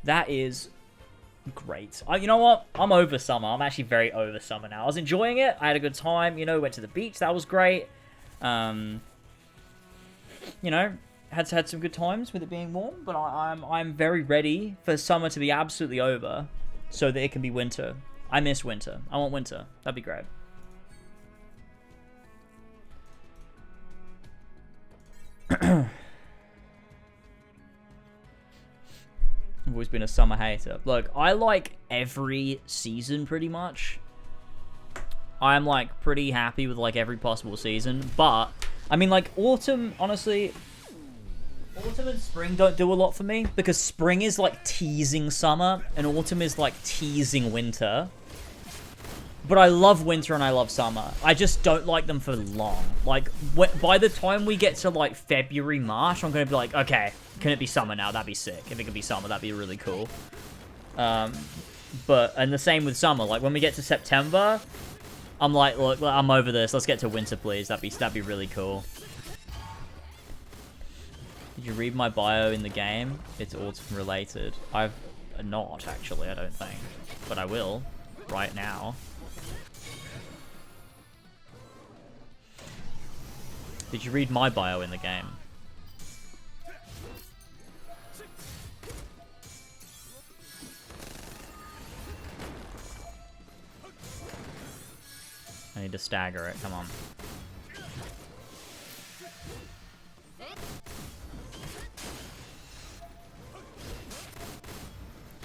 Speaker 1: That is great. You know what? I'm over summer. I'm actually very over summer now. I was enjoying it. I had a good time. You know, went to the beach. That was great. You know, had some good times with it being warm. But I'm very ready for summer to be absolutely over so that it can be winter. I miss winter. I want winter. That'd be great. I've always been a summer hater. Look, I like every season pretty much. I'm like pretty happy with like every possible season, but I mean like autumn, honestly, autumn and spring don't do a lot for me because spring is like teasing summer and autumn is like teasing winter. But I love winter and I love summer. I just don't like them for long. Like, by the time we get to, like, February, March, I'm going to be like, okay, can it be summer now? That'd be sick. If it could be summer, that'd be really cool. And the same with summer. Like, when we get to September, I'm like, look, I'm over this. Let's get to winter, please. That'd be really cool. Did you read my bio in the game? It's autumn related. I've not, actually, I don't think. But I will, right now. Did you read my bio in the game? I need to stagger it, come on.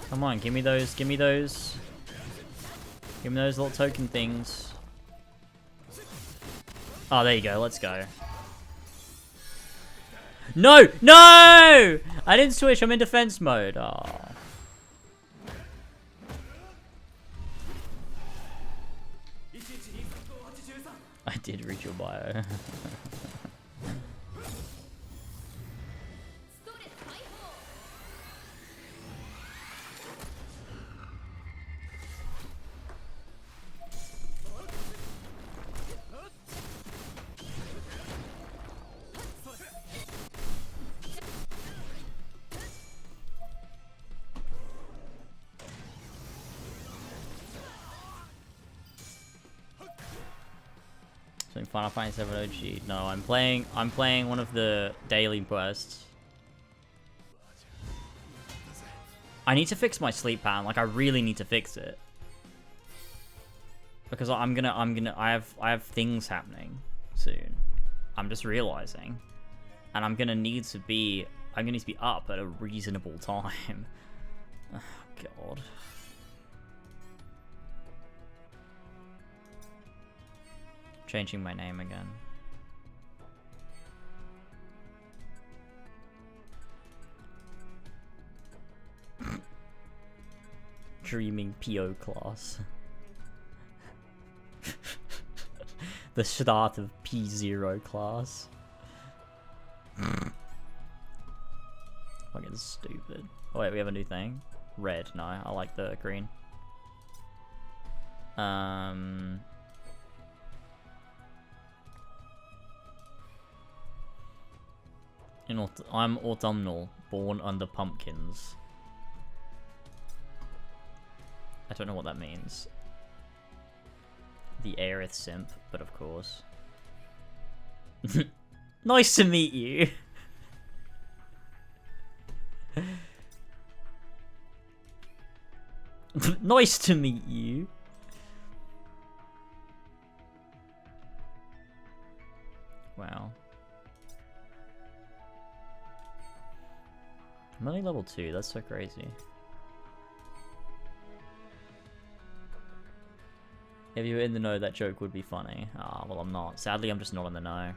Speaker 1: Come on, give me those, give me those. Give me those little token things. Oh, there you go, let's go. No! No! I didn't switch. I'm in defense mode. Oh. I did read your bio. Final Fantasy VII OG. No, I'm playing one of the daily quests. I need to fix my sleep pattern. Like I really need to fix it. Because I have things happening soon. I'm just realizing. And I'm gonna need to be up at a reasonable time. Oh, God. Changing my name again. Dreaming PO class. The start of P0 class. Fucking stupid. Oh wait, we have a new thing? Red, no, I like the green. I'm autumnal, born under pumpkins. I don't know what that means. The Aerith simp, but of course. Nice to meet you. Nice to meet you. Wow. I'm only level 2, that's so crazy. If you were in the know, that joke would be funny. Ah, well I'm not. Sadly, I'm just not in the know.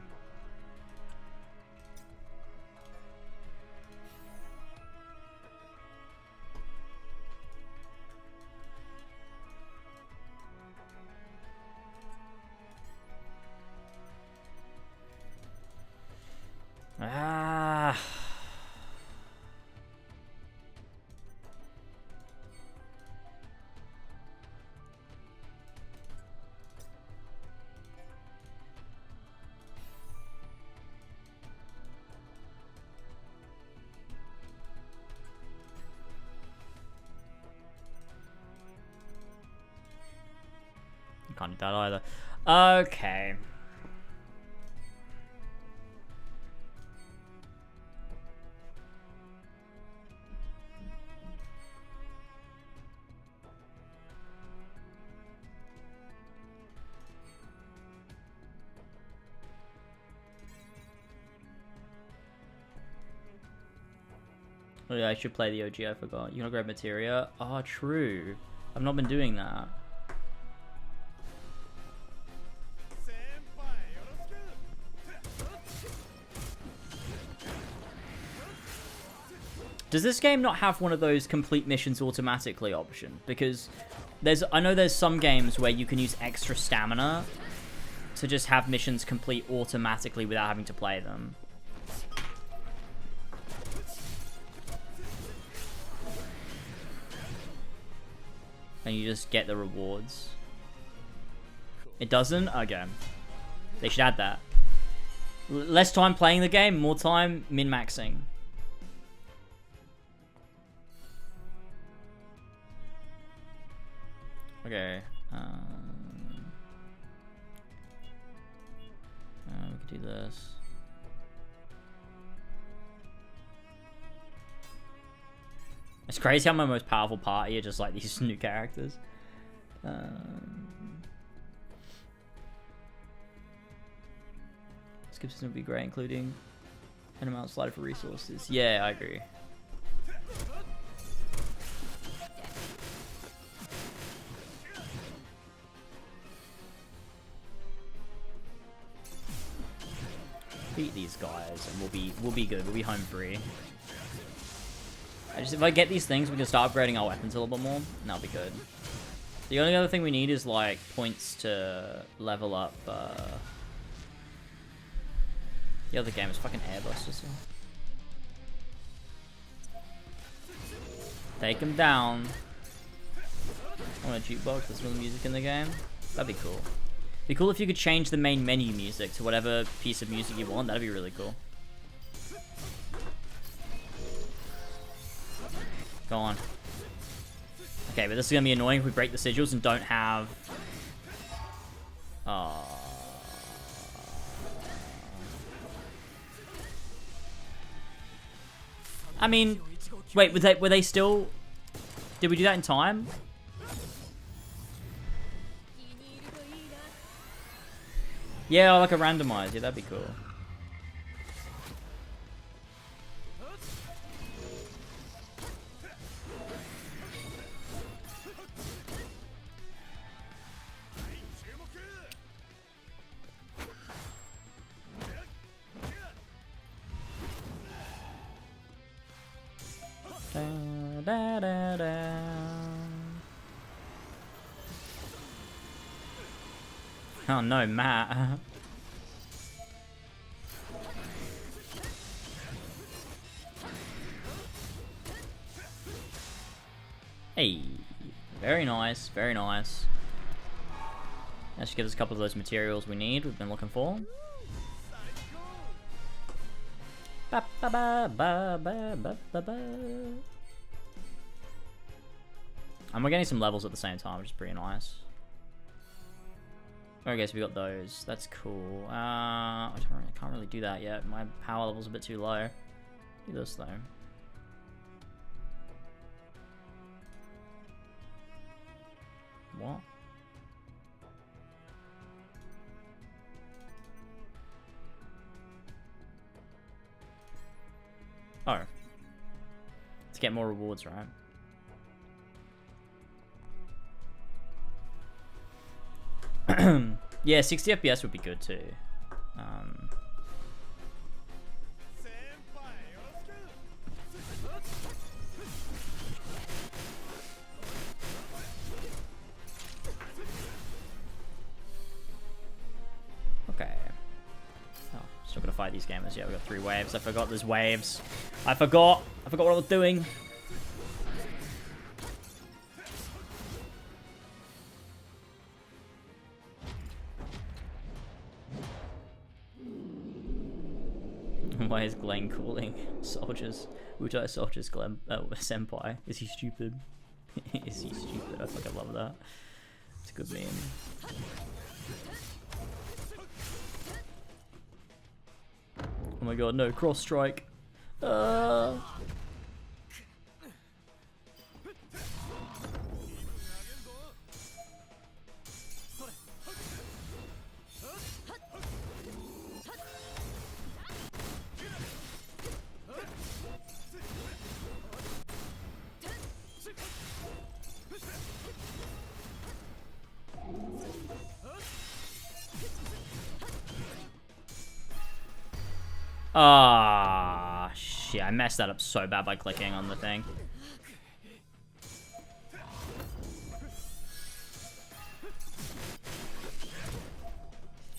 Speaker 1: Ah. can't do that either. Okay. Oh yeah, I should play the OG, I forgot. You wanna grab materia? Oh, true. I've not been doing that. Does this game not have one of those complete missions automatically option? Because I know there's some games where you can use extra stamina to just have missions complete automatically without having to play them. And you just get the rewards. It doesn't? Okay. They should add that. Less time playing the game, more time min-maxing. Okay. We could do this. It's crazy how my most powerful party are just like these new characters. Skip system would be great, including an amount slider for resources. Yeah, I agree. Beat these guys and we'll be good. We'll be home free. If I get these things, we can start upgrading our weapons a little bit more, and that'll be good. The only other thing we need is like points to level up. The other game is fucking Airbus as well. Take him down. I want a jukebox. There's some music in the game. That'd be cool. Be cool if you could change the main menu music to whatever piece of music you want. That'd be really cool. Go on. Okay, but this is gonna be annoying if we break the sigils and don't have. I mean, wait, were they still? Did we do that in time? Yeah, like a randomize. Yeah, that'd be cool. Da, da, da. Oh no, Matt. Hey, very nice, very nice. That should give us a couple of those materials we need, we've been looking for. Ba, ba, ba, ba, ba, ba, ba, ba. And we're getting some levels at the same time, which is pretty nice. Okay, so we got those. That's cool. I can't really do that yet. My power level's a bit too low. Do this though. What? Oh. To get more rewards, right? Yeah, 60 FPS would be good too. Okay. Oh, still gotta fight these gamers. Yeah, we got 3 waves. I forgot there's waves. I forgot what I was doing. Why is Glenn calling soldiers, Wutai soldiers, Glenn, senpai? Is he stupid? Is he stupid? I fucking love that. It's a good meme. Oh my god, no, cross strike. Ah, shit, I messed that up so bad by clicking on the thing.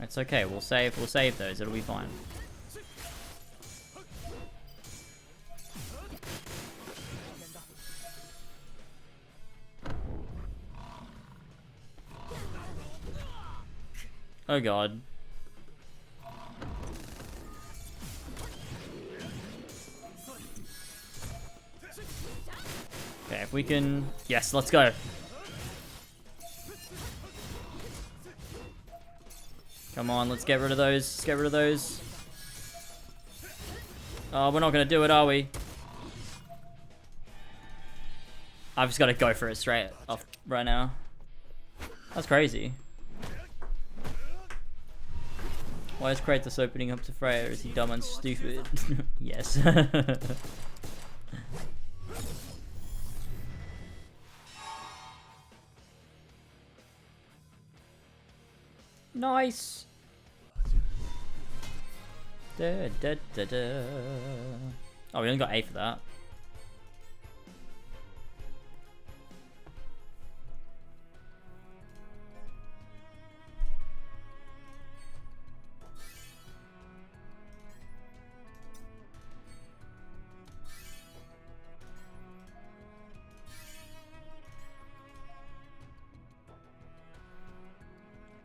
Speaker 1: It's okay, we'll save those, it'll be fine. Oh god. Okay, if we can... Yes, let's go. Come on, let's get rid of those. Let's get rid of those. Oh, we're not going to do it, are we? I've just got to go for it straight off right now. That's crazy. Why is Kratos opening up to Freya? Is he dumb and stupid? Yes. Nice. Da, da, da, da. Oh, we only got 8 for that.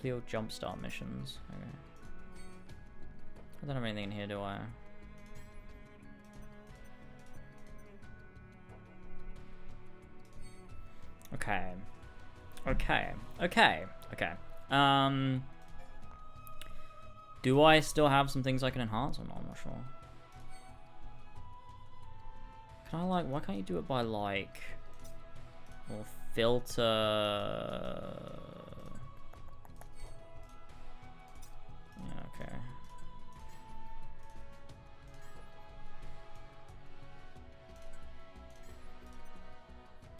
Speaker 1: Clear jumpstart missions. Okay. I don't have anything in here, do I? Okay. Okay. Okay. Okay. Do I still have some things I can enhance or not? I'm not sure. Can I like, why can't you do it by like, or filter? Yeah, okay.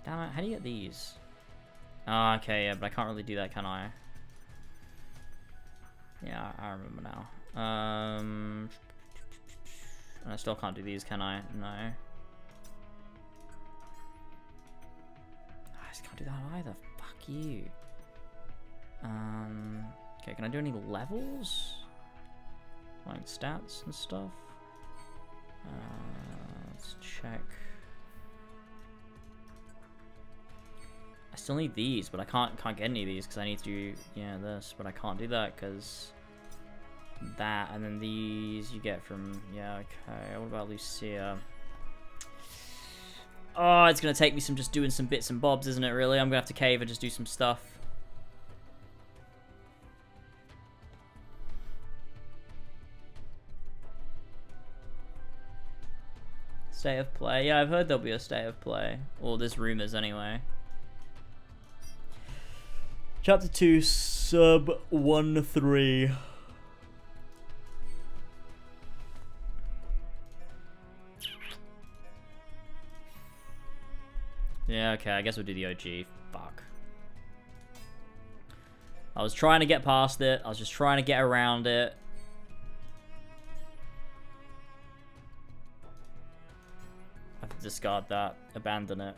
Speaker 1: Damn it, how do you get these? Oh, okay, yeah, but I can't really do that, can I? Yeah, I remember now. And I still can't do these, can I? No. I just can't do that either. Fuck you. Okay, can I do any levels? Like stats and stuff? Let's check. I still need these, but I can't get any of these because I need to do, yeah, this, but I can't do that because that, and then these you get from, yeah, okay. What about Lucia? Oh, it's gonna take me some just doing some bits and bobs, isn't it, really? I'm gonna have to cave and just do some stuff. State of play. Yeah, I've heard there'll be a state of play. Or there's rumors anyway. Chapter 2, sub 1-3. Yeah, okay, I guess we'll do the OG. Fuck. I was trying to get past it. I was just trying to get around it. I have to discard that. Abandon it.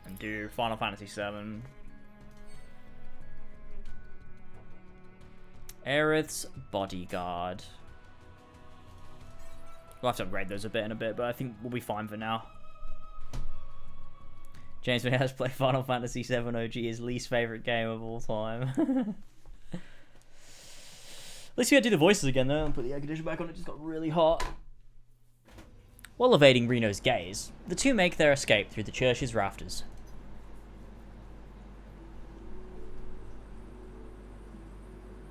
Speaker 1: And do Final Fantasy VII. Aerith's Bodyguard. We'll have to upgrade those a bit in a bit, but I think we'll be fine for now. James May has played Final Fantasy VII OG, his least favourite game of all time. At least we gotta do the voices again though, and put the air conditioner back on, it just got really hot. While evading Reno's gaze, the two make their escape through the church's rafters.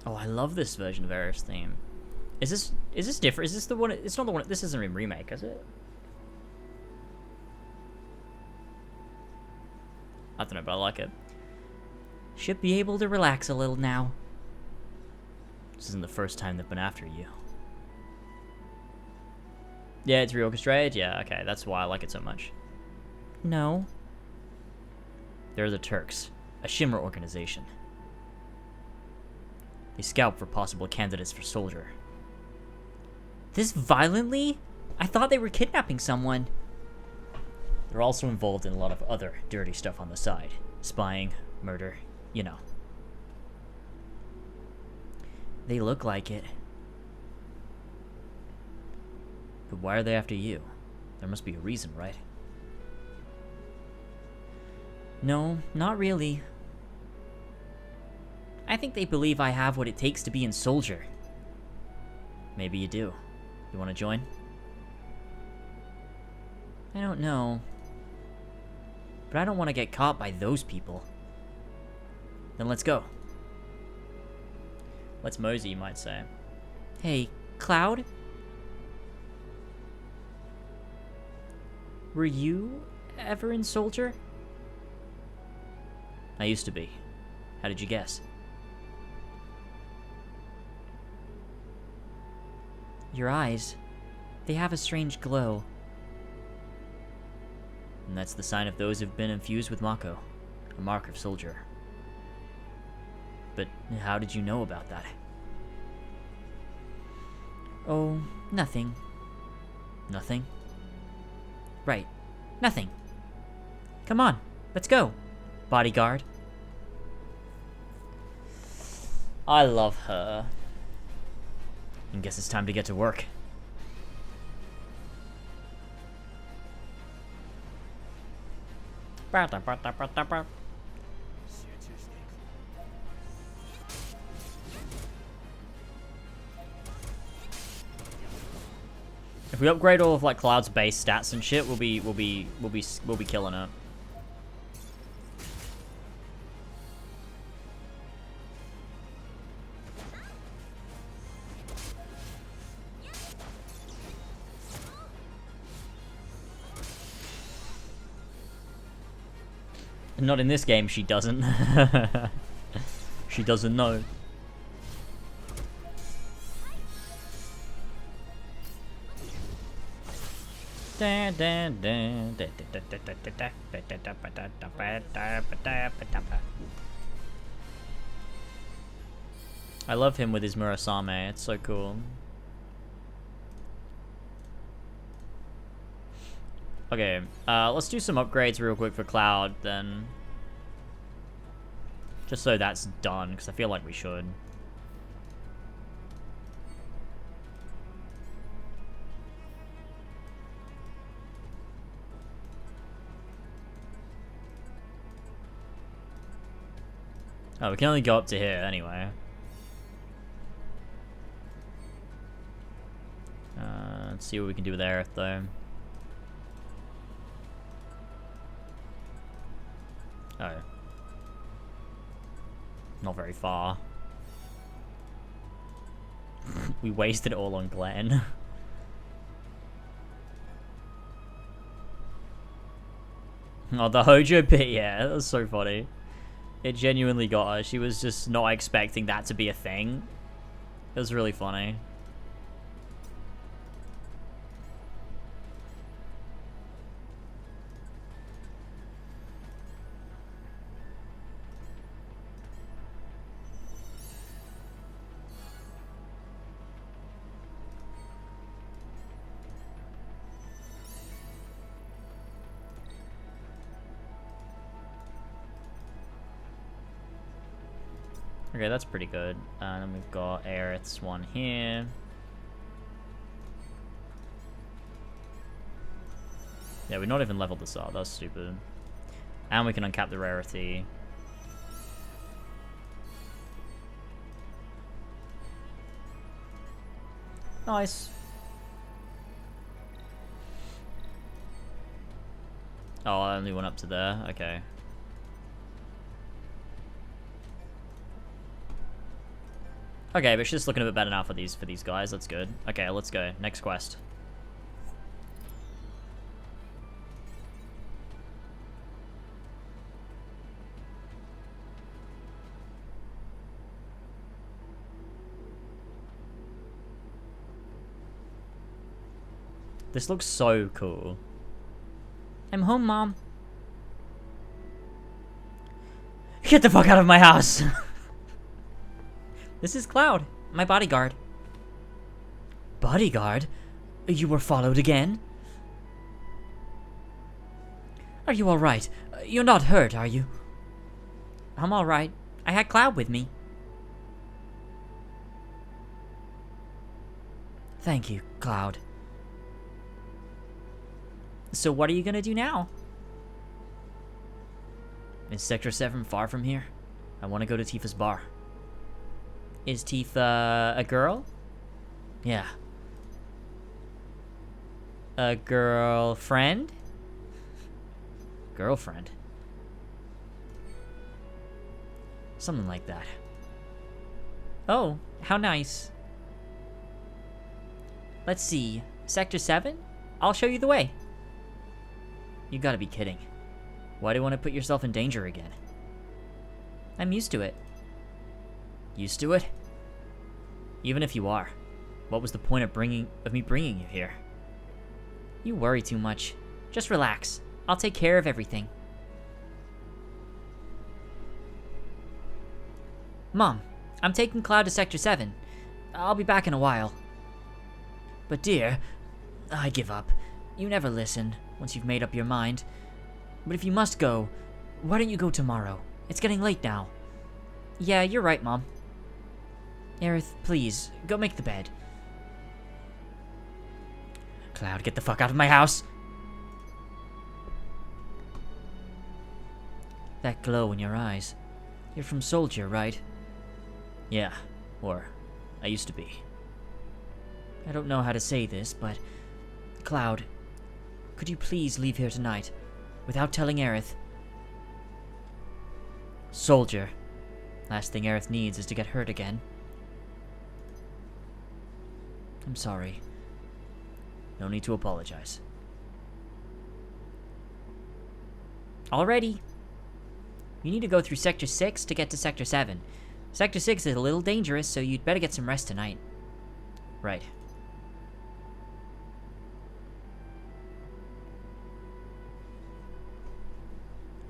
Speaker 1: Oh, I love this version of Aerith's theme. Is this different? Is this the one? It's not the one. This isn't a remake, is it? I don't know, but I like it. Should be able to relax a little now. This isn't the first time they've been after you. Yeah, it's reorchestrated? Yeah, okay, that's why I like it so much. No. They're the Turks, a Shimmer organization. They scout for possible candidates for soldier. This violently? I thought they were kidnapping someone. They're also involved in a lot of other dirty stuff on the side. Spying, murder, you know. They look like it. But why are they after you? There must be a reason, right? No, not really. I think they believe I have what it takes to be in soldier. Maybe you do. You want to join? I don't know. But I don't want to get caught by those people. Then let's go. Let's mosey, you might say. Hey, Cloud? Were you ever in soldier? I used to be. How did you guess? Your eyes, they have a strange glow. And that's the sign of those who've been infused with Mako, a mark of soldier. But how did you know about that? Oh, nothing. Nothing? Right, nothing. Come on, let's go, bodyguard. I love her. And guess it's time to get to work. If we upgrade all of like Cloud's base stats and shit, we'll be killing it. Not in this game, she doesn't. She doesn't know. I love him with his Murasame, it's so cool. Okay, let's do some upgrades real quick for Cloud, then. Just so that's done, because I feel like we should. Oh, we can only go up to here, anyway. Let's see what we can do with Aerith, though. Oh. Not very far. We wasted it all on Glenn. Oh, the Hojo bit, yeah, that was so funny. It genuinely got her. She was just not expecting that to be a thing. It was really funny. Okay, that's pretty good. And then we've got Aerith's one here. Yeah, we're not even leveled this up. That's stupid. And we can uncap the rarity. Nice. Oh, I only went up to there. Okay. Okay, but she's looking a bit better now for these guys. That's good. Okay, let's go. Next quest. This looks so cool. I'm home, Mom. Get the fuck out of my house! This is Cloud, my bodyguard. Bodyguard? You were followed again? Are you alright? You're not hurt, are you? I'm alright. I had Cloud with me. Thank you, Cloud. So what are you gonna do now? Is Sector 7 far from here? I want to go to Tifa's bar. Is Tifa a girl? Yeah. A girlfriend? Girlfriend? Something like that. Oh, how nice. Let's see. Sector 7? I'll show you the way. You gotta be kidding. Why do you want to put yourself in danger again? I'm used to it. Used to it? Even if you are, what was the point of me bringing you here? You worry too much. Just relax. I'll take care of everything. Mom, I'm taking Cloud to Sector 7. I'll be back in a while. But dear, I give up. You never listen once you've made up your mind. But if you must go, why don't you go tomorrow? It's getting late now. Yeah, you're right, Mom. Aerith, please, go make the bed. Cloud, get the fuck out of my house! That glow in your eyes. You're from Soldier, right? Yeah, or I used to be. I don't know how to say this, but... Cloud, could you please leave here tonight? Without telling Aerith. Soldier. Last thing Aerith needs is to get hurt again. I'm sorry. No need to apologize. Already. You need to go through Sector 6 to get to Sector 7. Sector 6 is a little dangerous, so you'd better get some rest tonight. Right.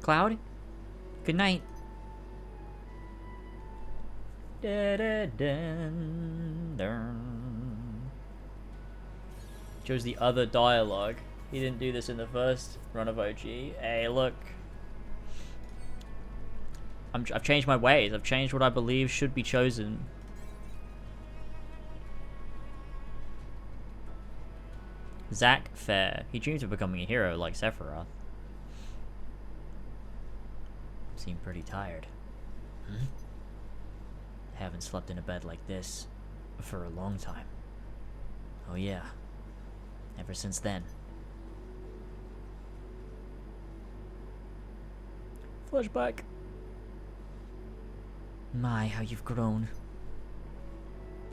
Speaker 1: Cloud, good night. Chose the other dialogue. He didn't do this in the first run of OG. Hey, look. I've changed my ways. I've changed what I believe should be chosen. Zack Fair. He dreams of becoming a hero like Sephiroth. Seem pretty tired. Haven't slept in a bed like this for a long time. Oh yeah. Ever since then. Flashback. My, how you've grown.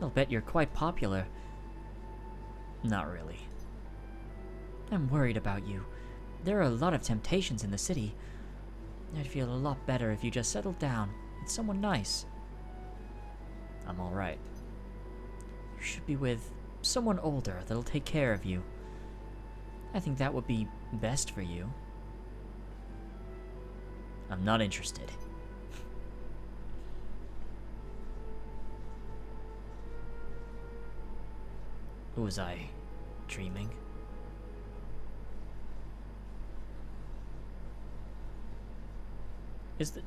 Speaker 1: I'll bet you're quite popular. Not really. I'm worried about you. There are a lot of temptations in the city. I'd feel a lot better if you just settled down with someone nice. I'm alright. You should be with someone older that'll take care of you. I think that would be best for you. I'm not interested. Was I dreaming?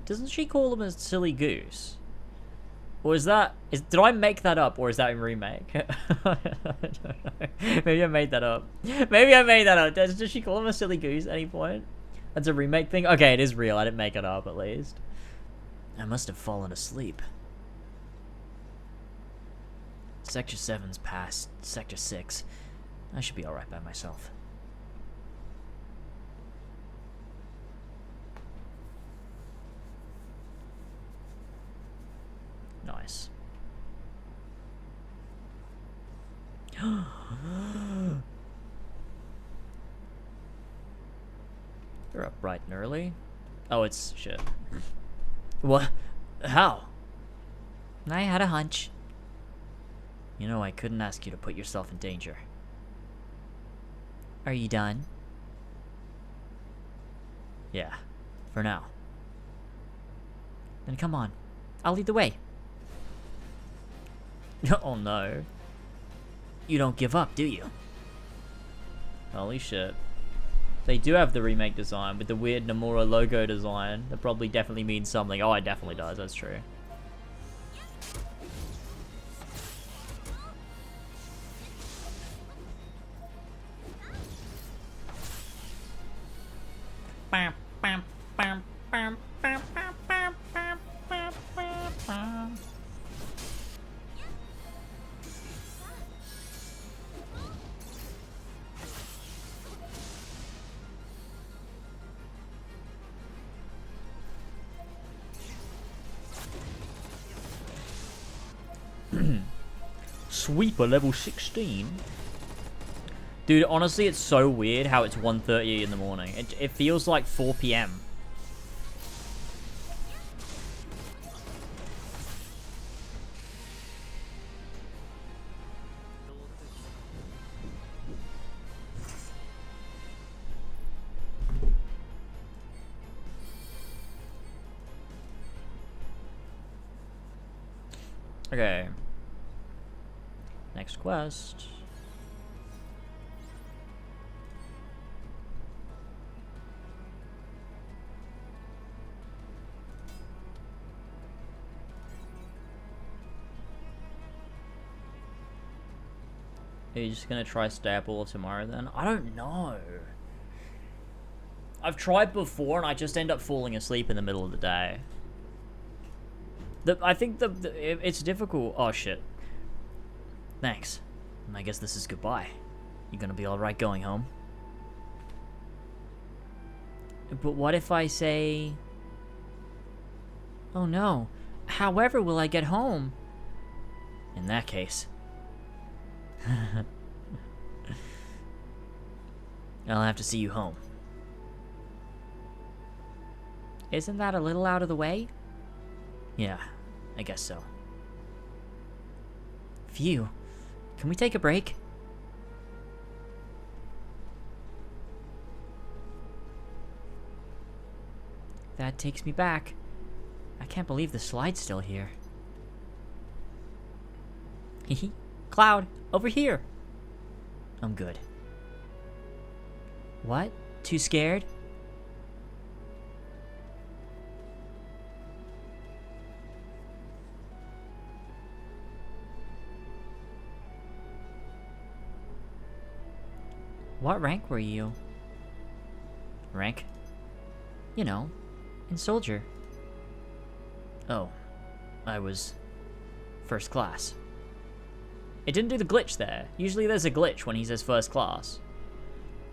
Speaker 1: Doesn't she call him a silly goose? Or did I make that up, or is that in remake? I don't know. Maybe I made that up. Maybe I made that up. Does she call him a silly goose at any point? That's a remake thing? Okay, it is real. I didn't make it up, at least. I must have fallen asleep. Sector 7's past Sector 6. I should be alright by myself. Nice.
Speaker 5: You're up bright and early. Oh, it's shit. What? How? I had a hunch. You know, I couldn't ask you to put yourself in danger. Are you done? Yeah, for now. Then come on. I'll lead the way. Oh no. You don't give up, do you? Holy shit. They do have the remake design with the weird Nomura logo design. That probably definitely means something. Oh, it definitely does. That's true. Bam, bam, bam, bam, bam, bam, bam, bam, bam, bam, bam. Sweeper level 16. Dude, honestly, it's so weird how it's 1:30 in the morning. It feels like 4 p.m. Okay. Next quest. Are you just gonna try stay up all tomorrow then? I don't know. I've tried before and I just end up falling asleep in the middle of the day. I think it's difficult. Oh shit. Thanks. I guess this is goodbye. You gonna be alright going home? But what if I say... Oh no. However will I get home? In that case... I'll have to see you home. Isn't that a little out of the way? Yeah, I guess so. Phew. Can we take a break? That takes me back. I can't believe the slide's still here. Hehe. Cloud, over here. I'm good. What? Too scared? What rank were you? Rank? You know, in soldier. Oh, I was first class. It didn't do the glitch there. Usually there's a glitch when he says first class.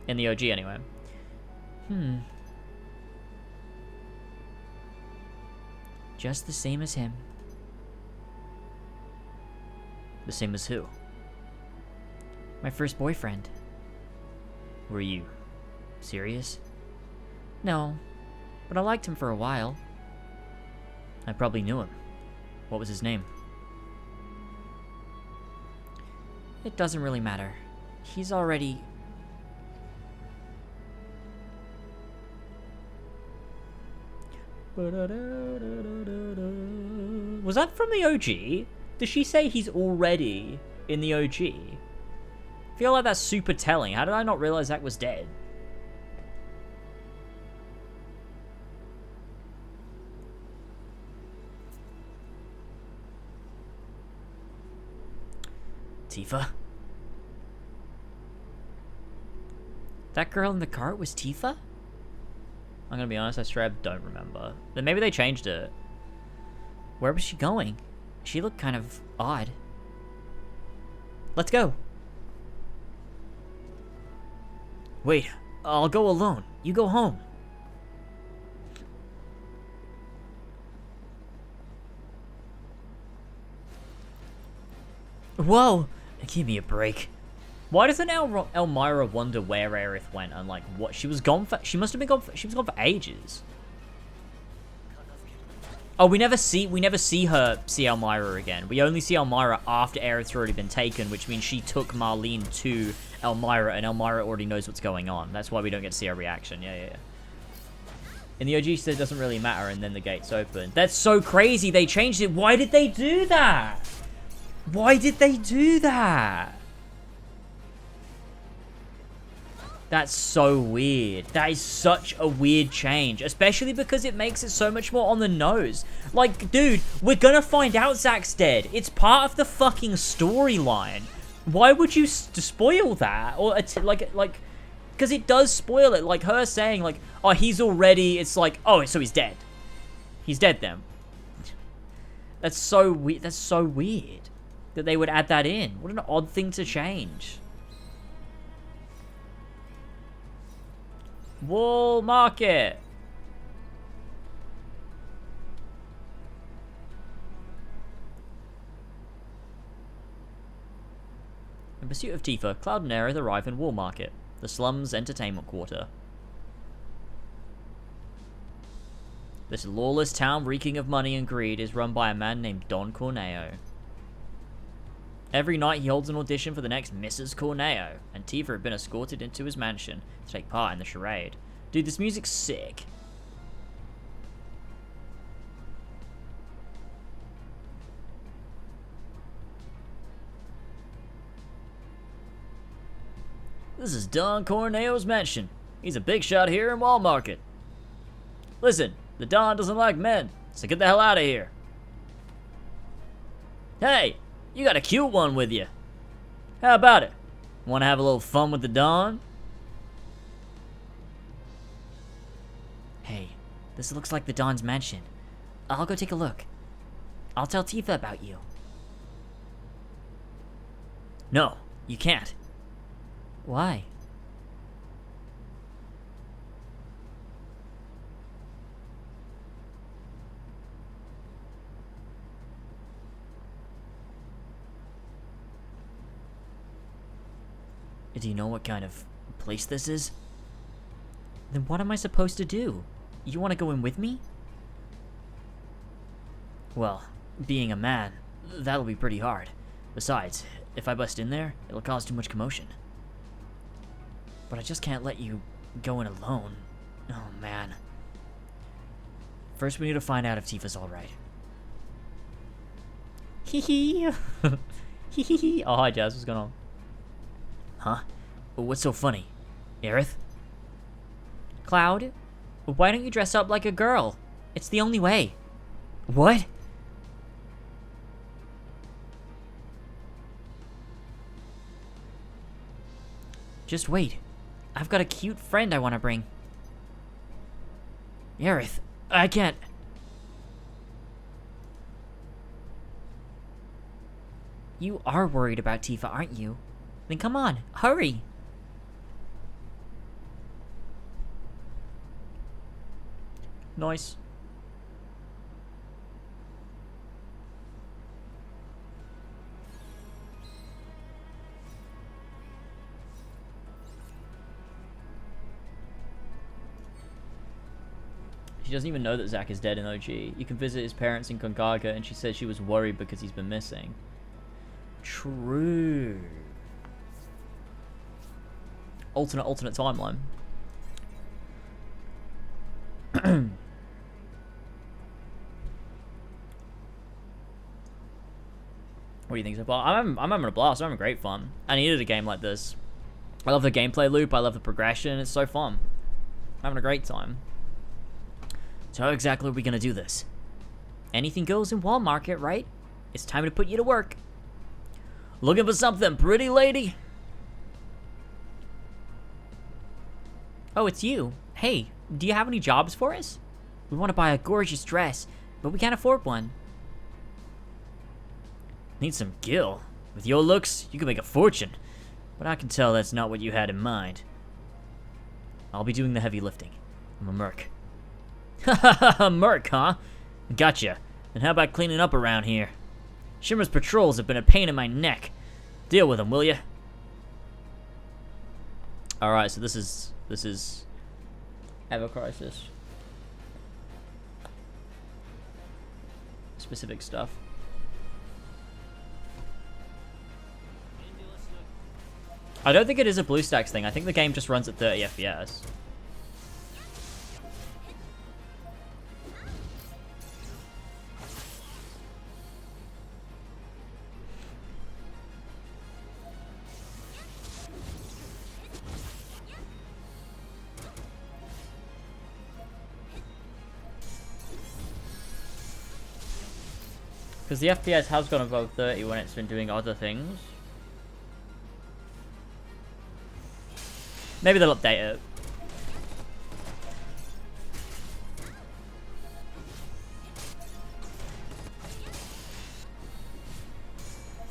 Speaker 5: In the OG anyway. Just the same as him. The same as who? My first boyfriend. Were you serious? No, but I liked him for a while. I probably knew him. What was his name? It doesn't really matter. He's already... Was that from the OG? Does she say he's already in the OG? I feel like that's super telling. How did I not realize Zach was dead? Tifa? That girl in the cart was Tifa? I'm gonna be honest, I straight up don't remember. Then maybe they changed it. Where was she going? She looked kind of odd. Let's go. Wait, I'll go alone. You go home. Whoa! Give me a break. Why doesn't Elmira wonder where Aerith went and like what she was gone for? She must have been gone for, she was gone for ages. Oh, we never see Elmira again. We only see Elmira after Aerith's already been taken, which means she took Marlene to Elmira, and Elmira already knows what's going on. That's why we don't get to see her reaction. Yeah. In the OG, she said it doesn't really matter, and then the gates open. That's so crazy. They changed it. Why did they do that? Why did they do that? That's so weird. That is such a weird change, especially because it makes it so much more on the nose. Like, dude, we're gonna find out Zack's dead. It's part of the fucking storyline. Why would you spoil that? Or, because it does spoil it. Like, her saying, like, oh, he's already, it's like, oh, so he's dead. He's dead then. That's so weird. That's so weird that they would add that in. What an odd thing to change. Wool Market. In pursuit of Tifa, Cloud and Aerith arrive in Wool Market, the slums entertainment quarter. This lawless town reeking of money and greed is run by a man named Don Corneo. Every night he holds an audition for the next Mrs. Corneo, and Tifa had been escorted into his mansion to take part in the charade. Dude, this music's sick. This is Don Corneo's mansion. He's a big shot here in Wall Market. Listen, the Don doesn't like men, so get the hell out of here. Hey! You got a cute one with you. How about it? Want to have a little fun with the Don? Hey, this looks like the Don's mansion. I'll go take a look. I'll tell Tifa about you. No, you can't. Why? Do you know what kind of place this is? Then what am I supposed to do? You want to go in with me? Well, being a man, that'll be pretty hard. Besides, if I bust in there, it'll cause too much commotion. But I just can't let you go in alone. Oh, man. First, we need to find out if Tifa's alright. Hee hee. Hee hee hee. Oh, hi, Jazz. What's going on? Huh? What's so funny? Aerith? Cloud? Why don't you dress up like a girl? It's the only way. What? Just wait. I've got a cute friend I want to bring. Aerith, I can't. You are worried about Tifa, aren't you? Then come on, hurry! Nice. She doesn't even know that Zack is dead in OG. You can visit his parents in Kongaga, and she said she was worried because he's been missing. True. Alternate timeline. What do you think so far? I'm having a blast. I'm having great fun. I needed a game like this. I love the gameplay loop. I love the progression. It's so fun. I'm having a great time. So how exactly are we gonna do this? Anything goes in Wall Market, right? It's time to put you to work. Looking for something, pretty lady? Oh, it's you. Hey, do you have any jobs for us? We want to buy a gorgeous dress, but we can't afford one. Need some gil. With your looks, you could make a fortune. But I can tell that's not what you had in mind. I'll be doing the heavy lifting. I'm a merc. Ha merc, huh? Gotcha. And how about cleaning up around here? Shimmer's patrols have been a pain in my neck. Deal with them, will ya? All right, so this is Ever Crisis. Specific stuff. I don't think it is a BlueStacks thing. I think the game just runs at 30 FPS. Because the FPS has gone above 30 when it's been doing other things. Maybe they'll update it.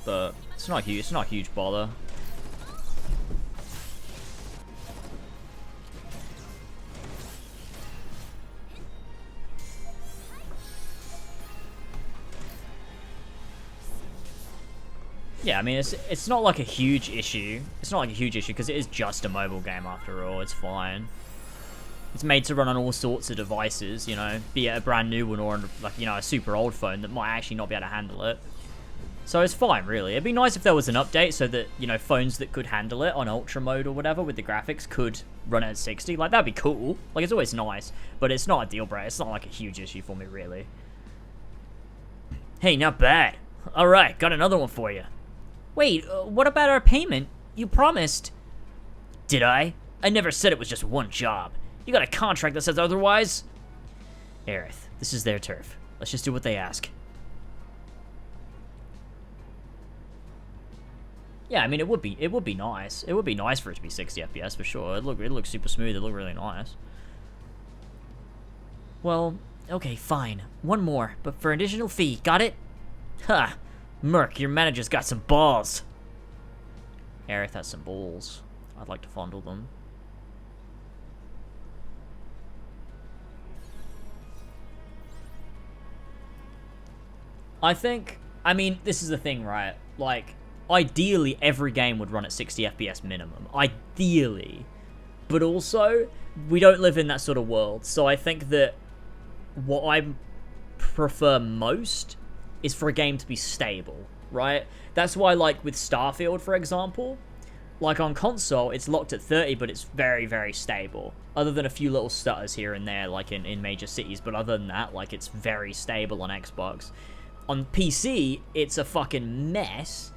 Speaker 5: But it's not huge. It's not a huge bother. Yeah, I mean, it's not like a huge issue. It's not like a huge issue because it is just a mobile game after all. It's fine. It's made to run on all sorts of devices, you know, be it a brand new one or like, you know, a super old phone that might actually not be able to handle it. So it's fine, really. It'd be nice if there was an update so that, you know, phones that could handle it on ultra mode or whatever with the graphics could run at 60. Like, that'd be cool. Like, it's always nice, but it's not a deal breaker. It's not like a huge issue for me, really. Hey, not bad. All right, got another one for you. Wait, what about our payment? You promised. Did I? I never said it was just one job. You got a contract that says otherwise? Aerith, this is their turf. Let's just do what they ask. Yeah, I mean, it would be nice. It would be nice for it to be 60 FPS for sure. It looks super smooth. It look really nice. Well, okay, fine. One more, but for an additional fee. Got it? Ha! Merc, your manager's got some balls. Aerith has some balls. I'd like to fondle them. I mean, this is the thing, right? Like, ideally, every game would run at 60 FPS minimum. Ideally. But also, we don't live in that sort of world. So I think that what I prefer most is for a game to be stable, right? That's why, like, with Starfield, for example, like, on console, it's locked at 30, but it's very, very stable. Other than a few little stutters here and there, like, in major cities. But other than that, like, it's very stable on Xbox. On PC, it's a fucking mess,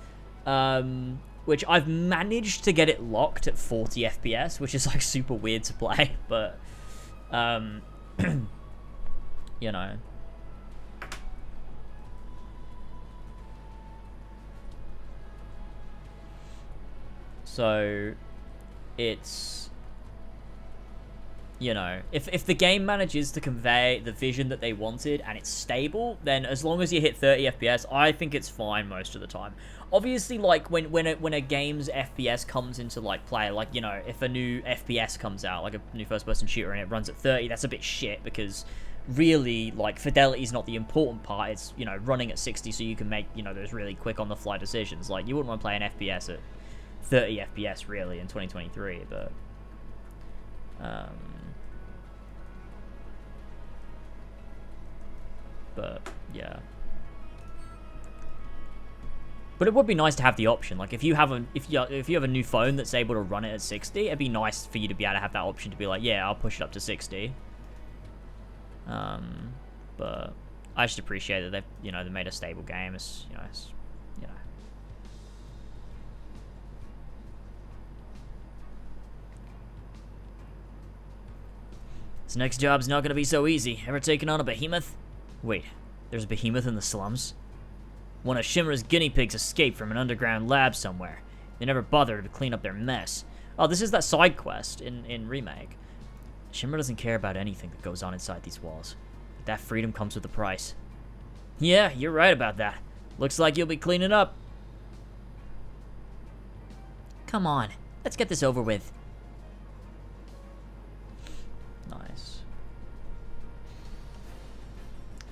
Speaker 5: which I've managed to get it locked at 40 FPS, which is, like, super weird to play, but, you know. So, it's, you know, if the game manages to convey the vision that they wanted and it's stable, then as long as you hit 30 FPS, I think it's fine most of the time. Obviously, like, when a game's FPS comes into, like, play, like, you know, if a new FPS comes out, like a new first-person shooter, and it runs at 30, that's a bit shit, because really, like, fidelity's not the important part. It's, you know, running at 60 so you can make, you know, those really quick on-the-fly decisions. Like, you wouldn't want to play an FPS at 30 FPS, really, in 2023, but, yeah. But it would be nice to have the option. Like, if you have a new phone that's able to run it at 60, it'd be nice for you to be able to have that option to be like, yeah, I'll push it up to 60. But I just appreciate that they've, you know, they made a stable game. It's, you know, This next job's not gonna be so easy. Ever taken on a behemoth? Wait, there's a behemoth in the slums? One of Shimmer's guinea pigs escaped from an underground lab somewhere. They never bothered to clean up their mess. Oh, this is that side quest in Remake. Shimmer doesn't care about anything that goes on inside these walls. But that freedom comes with a price. Yeah, you're right about that. Looks like you'll be cleaning up. Come on, let's get this over with. Nice.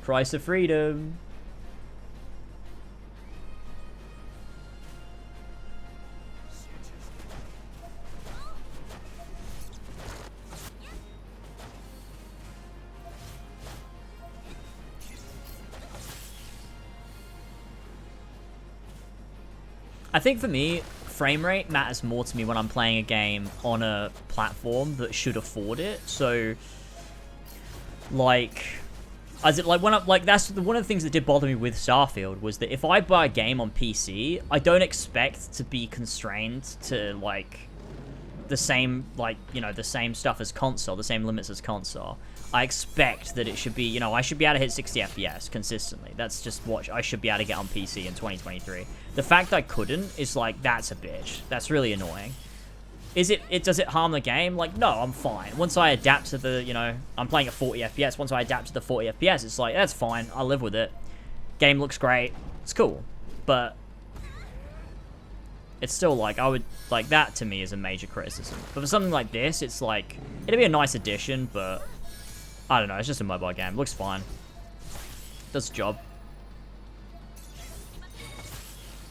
Speaker 5: Price of freedom. I think for me, frame rate matters more to me when I'm playing a game on a platform that should afford it. So, like, as it like when I like that's one of the things that did bother me with Starfield was that if I buy a game on PC, I don't expect to be constrained to like the same the same stuff as console, the same limits as console. I expect that it should be, I should be able to hit 60 FPS consistently. That's just what I should be able to get on PC in 2023. The fact I couldn't is like, that's a bitch. That's really annoying. Does it harm the game? Like, no, I'm fine. Once I adapt to the, I'm playing at 40 FPS. Once I adapt to the 40 FPS, it's like, that's fine. I'll live with it. Game looks great. It's cool. But it's still like, that to me is a major criticism. But for something like this, it's like, it'd be a nice addition, but I don't know, it's just a mobile game. Looks fine. Does the job.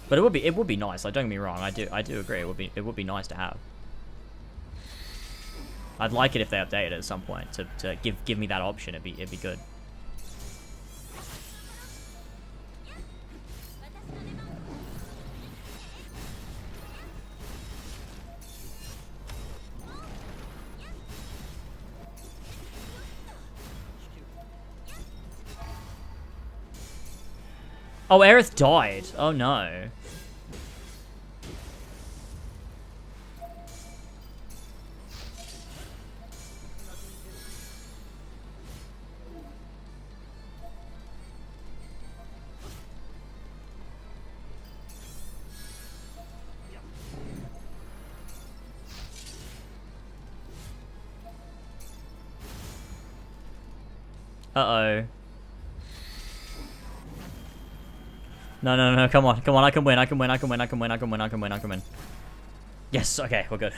Speaker 5: But it would be nice. Like, don't get me wrong. I do agree. It would be nice to have. I'd like it if they update it at some point to give me that option. It'd be good. Oh, Aerith died. Oh, no. Uh-oh. No, come on, I can win. Yes, okay, we're good.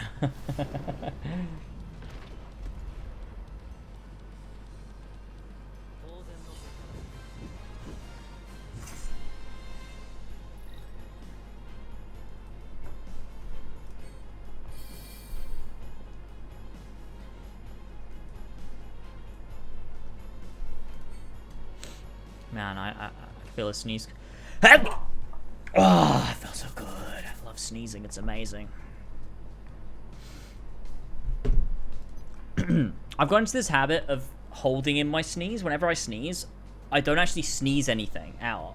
Speaker 5: Man, I feel a sneeze. Oh, it felt so good. I love sneezing. It's amazing. I've got into this habit of holding in my sneeze. Whenever I sneeze, I don't actually sneeze anything out.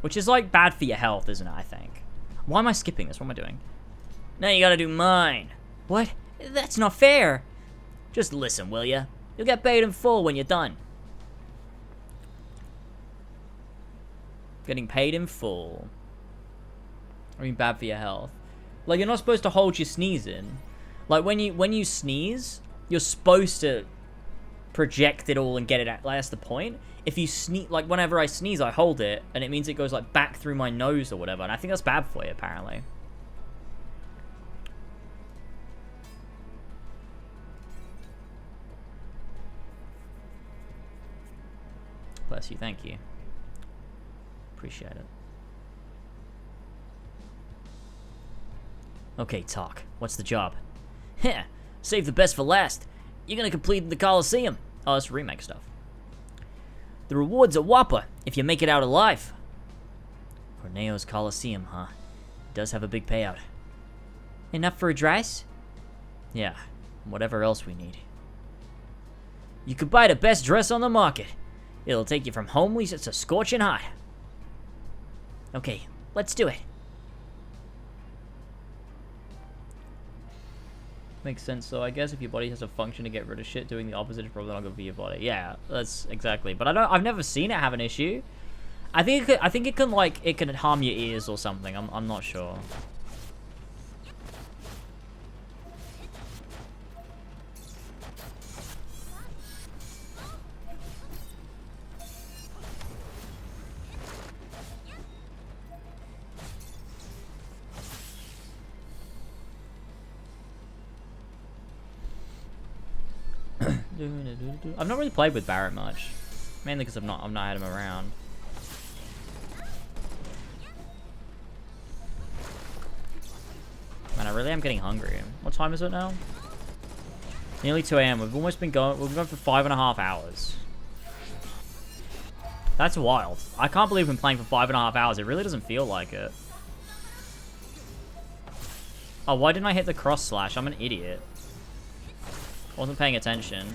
Speaker 5: Which is, like, bad for your health, isn't it, I think? Why am I skipping this? What am I doing? Now you gotta do mine. What? That's not fair. Just listen, will ya? You'll get paid in full when you're done. Getting paid in full. I mean, bad for your health. Like, you're not supposed to hold your sneeze in. Like, when you sneeze, you're supposed to project it all and get it out. Like, that's the point. If you sneeze, like, whenever I sneeze, I hold it, and it means it goes, like, back through my nose or whatever. And I think that's bad for you, apparently. Bless you, thank you. Appreciate it. Okay, talk. What's the job? Heh, save the best for last. You're gonna complete the Coliseum. Oh, that's remake stuff. The rewards are whopper if you make it out alive. Corneo's Coliseum, huh? It does have a big payout. Enough for a dress? Yeah, whatever else we need. You could buy the best dress on the market. It'll take you from homely to scorching hot. Okay, let's do it. Makes sense, so I guess if your body has a function to get rid of shit, doing the opposite is probably not good for your body. Yeah, that's exactly. But I've never seen it have an issue. I think it can harm your ears or something. I'm not sure. I've not really played with Barrett much, mainly because I've not had him around. Man, I really am getting hungry. What time is it now? Nearly 2 AM. We've been going for 5.5 hours. That's wild. I can't believe we've been playing for 5.5 hours. It really doesn't feel like it. Oh, why didn't I hit the cross slash? I'm an idiot. I wasn't paying attention.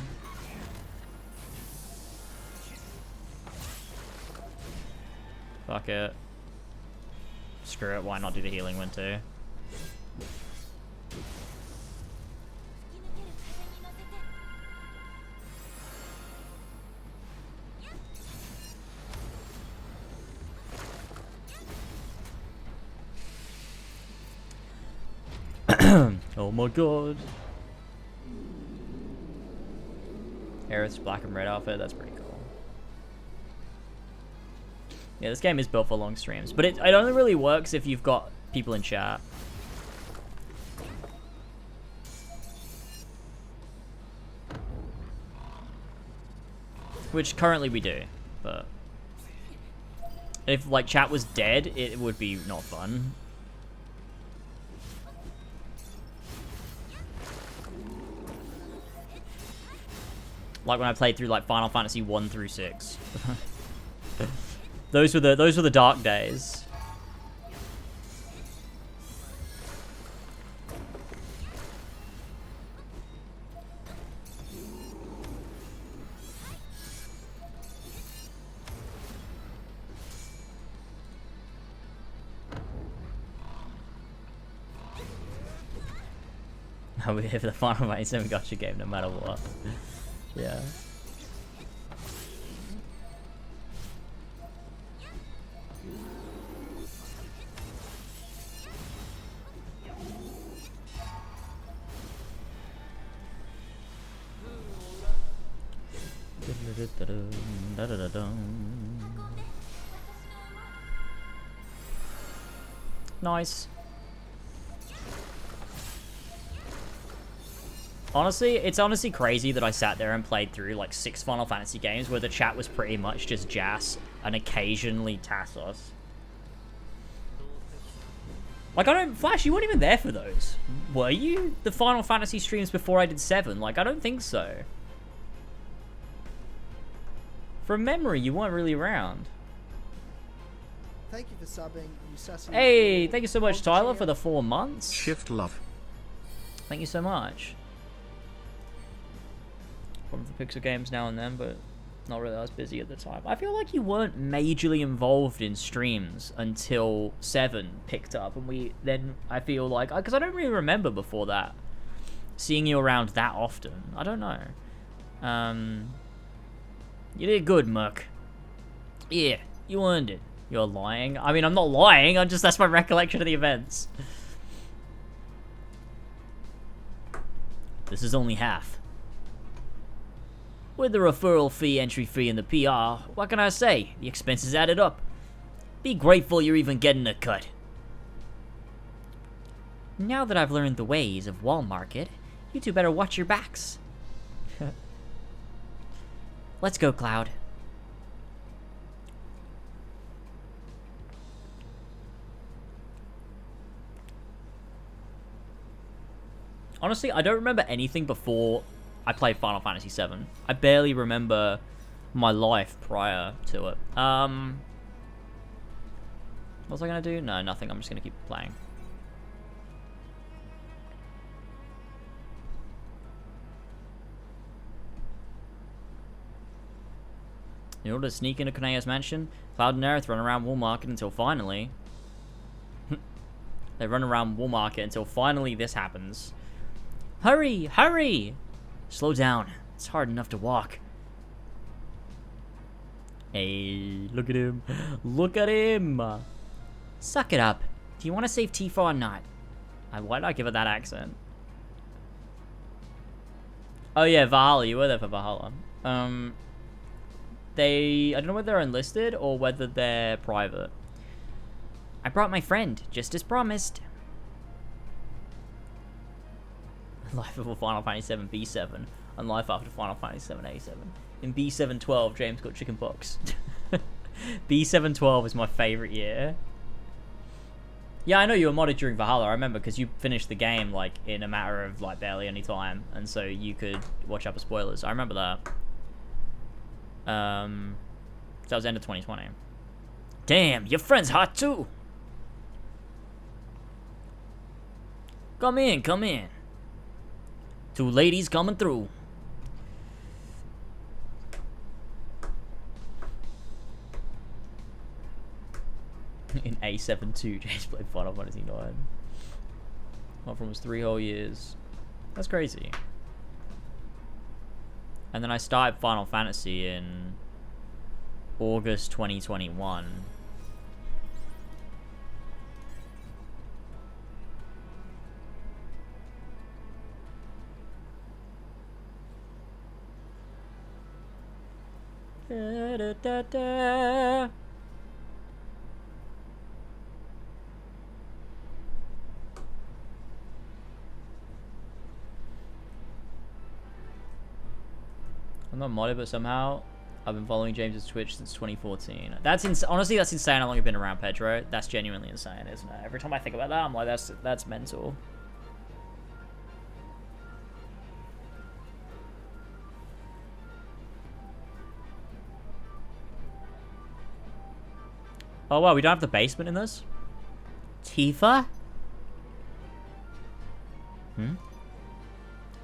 Speaker 5: Fuck it. Screw it, why not do the healing one too? Oh my god. Aerith's black and red outfit, that's pretty cool. Yeah, this game is built for long streams, but it only really works if you've got people in chat. Which currently we do, but if like chat was dead, it would be not fun. Like when I played through like Final Fantasy 1 through 6. Those were the dark days. I would have the Final Fantasy 7 gacha game no matter what. Yeah. Nice. Honestly, it's honestly crazy that I sat there and played through like 6 Final Fantasy games where the chat was pretty much just Jas and occasionally Tassos. Like, Flash, you weren't even there for those. Were you? The Final Fantasy streams before I did 7? Like, I don't think so. From memory, you weren't really around.
Speaker 8: Thank you for subbing, you sassy.
Speaker 5: Hey, thank you so much, Tyler, for the 4 months.
Speaker 3: Shift love.
Speaker 5: Thank you so much. Probably for Pixel games now and then, but not really. I was busy at the time. I feel like you weren't majorly involved in streams until 7 picked up, and I feel like, because I don't really remember before that seeing you around that often. I don't know. You did good, Merc. Yeah, you earned it. You're lying. I mean, I'm not lying. That's my recollection of the events. This is only half. With the referral fee, entry fee, and the PR, what can I say? The expenses added up. Be grateful you're even getting a cut. Now that I've learned the ways of Wall Market, you two better watch your backs. Let's go, Cloud. Honestly, I don't remember anything before I played Final Fantasy VII. I barely remember my life prior to it. What was I gonna do? No, nothing. I'm just gonna keep playing. In order to sneak into Kanea's mansion, Cloud and Aerith run around Wool Market until finally... they run around Wool Market until finally this happens. Hurry! Hurry! Slow down. It's hard enough to walk. Hey, look at him. Look at him! Suck it up. Do you want to save Tifa or not? Why did I give it that accent? Oh yeah, Valhalla. You were there for Valhalla. I don't know whether they're enlisted or whether they're private. I brought my friend, just as promised. Life before Final Fantasy VII B7, and life after Final Fantasy VII A7. In B712, James got chickenpox. B712 is my favorite year. Yeah, I know you were modded during Valhalla. I remember because you finished the game like in a matter of like barely any time, and so you could watch out for spoilers. I remember that. That was end of 2020. Damn, your friend's hot too. Come in, come in. Two ladies coming through. In A7-2, James played Final Fantasy 9. Went for almost 3 whole years. That's crazy. And then I started Final Fantasy in August 2021. Da, da, da, da. I'm not modded, but somehow I've been following James's Twitch since 2014. That's honestly, that's insane how long you've been around, Pedro. That's genuinely insane, isn't it? Every time I think about that, I'm like, that's mental. Oh wow, we don't have the basement in this? Tifa?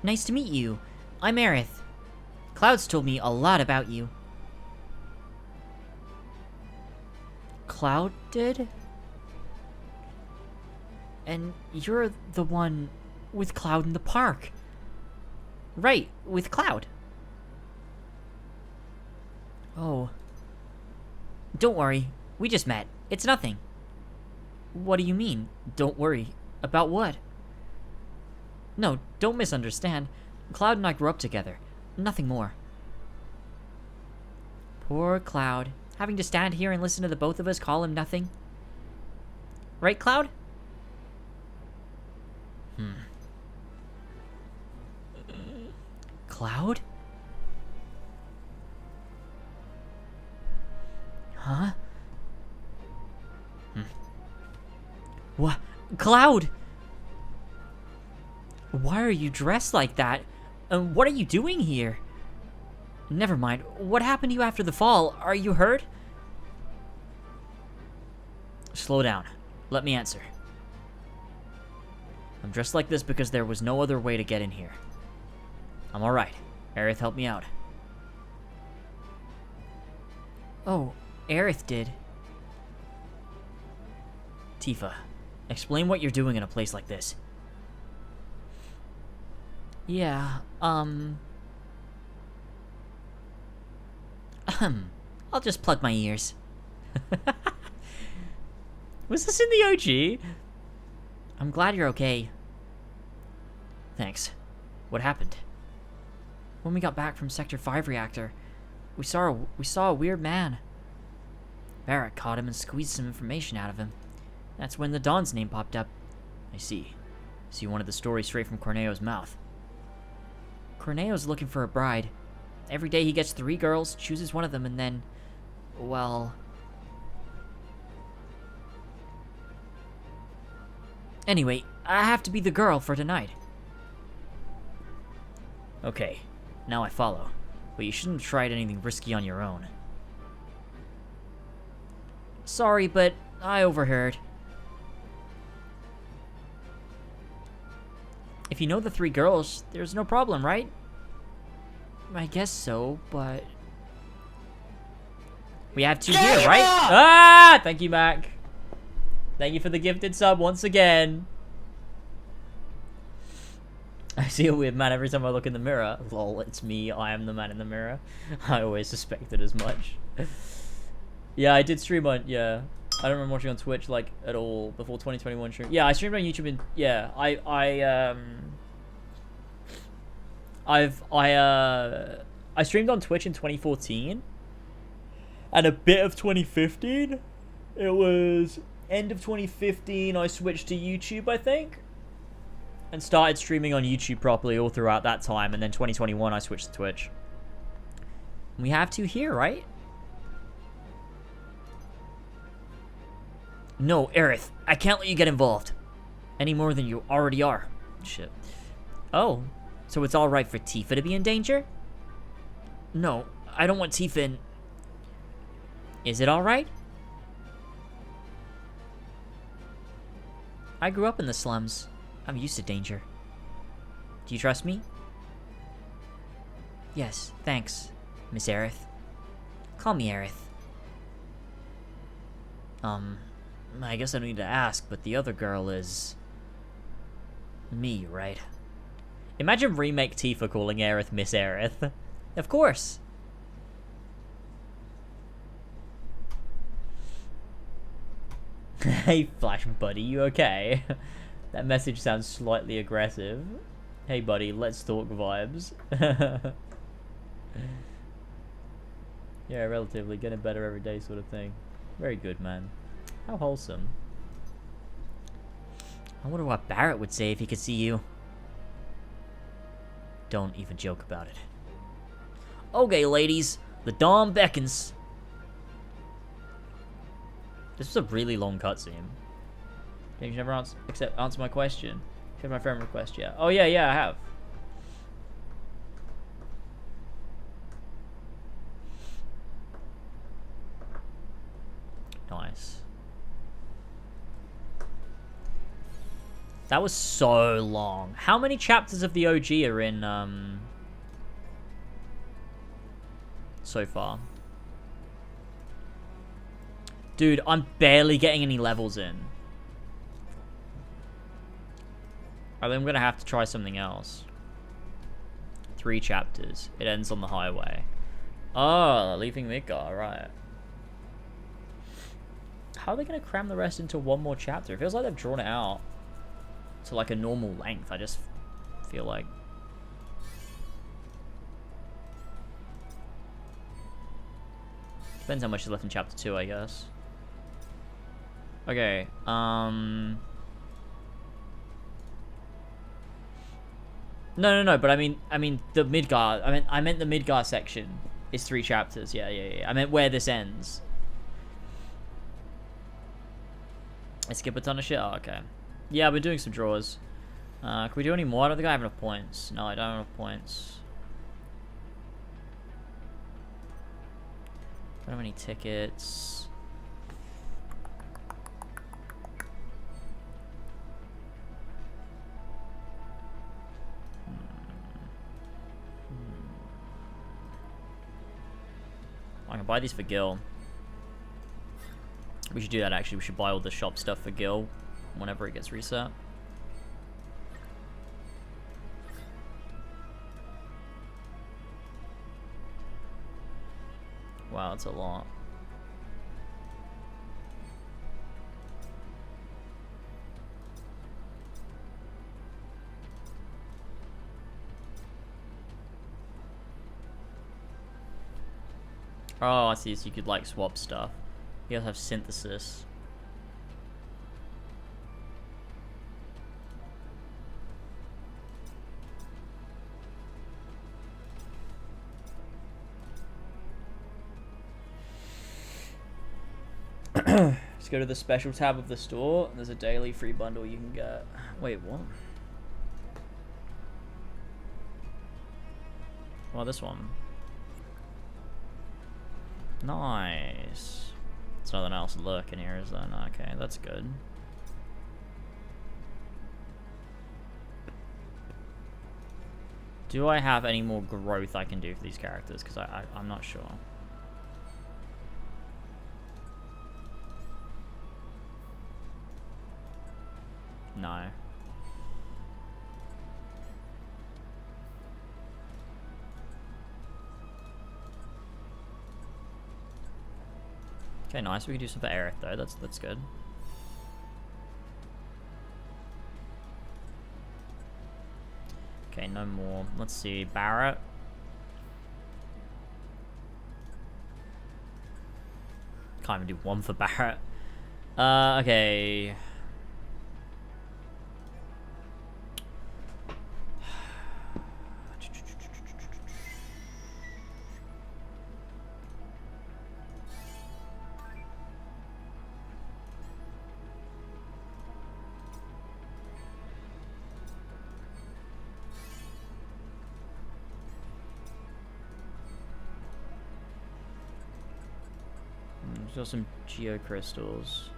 Speaker 9: Nice to meet you. I'm Aerith. Clouds told me a lot about you. Cloud did? And you're the one with Cloud in the park. Right, with Cloud. Oh. Don't worry, we just met. It's nothing. What do you mean, don't worry? About what? No, don't misunderstand. Cloud and I grew up together. Nothing more. Poor Cloud. Having to stand here and listen to the both of us call him nothing. Right, Cloud? Cloud? Huh? What? Cloud! Why are you dressed like that? What are you doing here? Never mind. What happened to you after the fall? Are you hurt? Slow down. Let me answer. I'm dressed like this because there was no other way to get in here. I'm alright. Aerith helped me out. Oh, Aerith did. Tifa, explain what you're doing in a place like this. Yeah, I'll just plug my ears. Was this in the OG? I'm glad you're okay. Thanks. What happened? When we got back from Sector 5 reactor, we saw a weird man. Barrett caught him and squeezed some information out of him. That's when the Dawn's name popped up. I see. So you wanted the story straight from Corneo's mouth. Corneo's looking for a bride. Every day he gets 3 girls, chooses one of them, and then... well... Anyway, I have to be the girl for tonight. Okay, now I follow. But you shouldn't have tried anything risky on your own. Sorry, but I overheard. If you know the 3 girls, there's no problem, right? I guess so, but... we have 2 here, right? Ah! Thank you, Mac. Thank you for the gifted sub once again. I see a weird man every time I look in the mirror. Lol, it's me. I am the man in the mirror. I always suspected as much. Yeah, I did stream on... yeah. I don't remember watching on Twitch, like, at all before 2021 stream. Yeah, I streamed on YouTube in... yeah, I streamed on Twitch in 2014. And a bit of 2015. It was end of 2015, I switched to YouTube, I think. And started streaming on YouTube properly all throughout that time. And then 2021, I switched to Twitch. We have 2 here, right? No, Aerith, I can't let you get involved. Any more than you already are. Shit. Oh, so it's alright for Tifa to be in danger? No, I don't want Tifa in... Is it alright? I grew up in the slums. I'm used to danger. Do you trust me? Yes, thanks, Miss Aerith. Call me Aerith. I guess I don't need to ask, but the other girl is... me, right? Imagine remake Tifa calling Aerith Miss Aerith. Of course. Hey, Flash buddy, you okay? That message sounds slightly aggressive. Hey buddy, let's talk vibes. Yeah, relatively. Getting better every day sort of thing. Very good, man. How wholesome. I wonder what Barrett would say if he could see you. Don't even joke about it. Okay, ladies. The dawn beckons. This was a really long cutscene. Can you never answer my question? Have my friend request yet? Oh yeah, I have. Nice. That was so long. How many chapters of the OG are in so far? Dude, I'm barely getting any levels in. I think I'm gonna have to try something else. 3 chapters. It ends on the highway. Oh, leaving Midgar, right. How are they gonna cram the rest into one more chapter? It feels like they've drawn it out to like a normal length. I just feel like... Depends how much is left in chapter 2, I guess. Okay, No, but I mean the Midgar, I meant the Midgar section is 3 chapters. Yeah. I meant where this ends. I skip a ton of shit? Oh, okay. Yeah, I've been doing some draws. Can we do any more? I don't think I have enough points. No, I don't have enough points. Don't have any tickets. I can buy these for Gil. We should do that actually. We should buy all the shop stuff for Gil whenever it gets reset. Wow, that's a lot. Oh, I see. So you could like swap stuff. You guys have synthesis. Just go to the special tab of the store, and there's a daily free bundle you can get. Wait, what? Well, this one. Nice. There's nothing else lurking here, is there? No, okay, that's good. Do I have any more growth I can do for these characters? Because I'm not sure. No. Okay, nice. We can do some for Aerith though. That's good. Okay, no more. Let's see, Barrett. Can't even do one for Barrett. Okay. Got some geocrystals.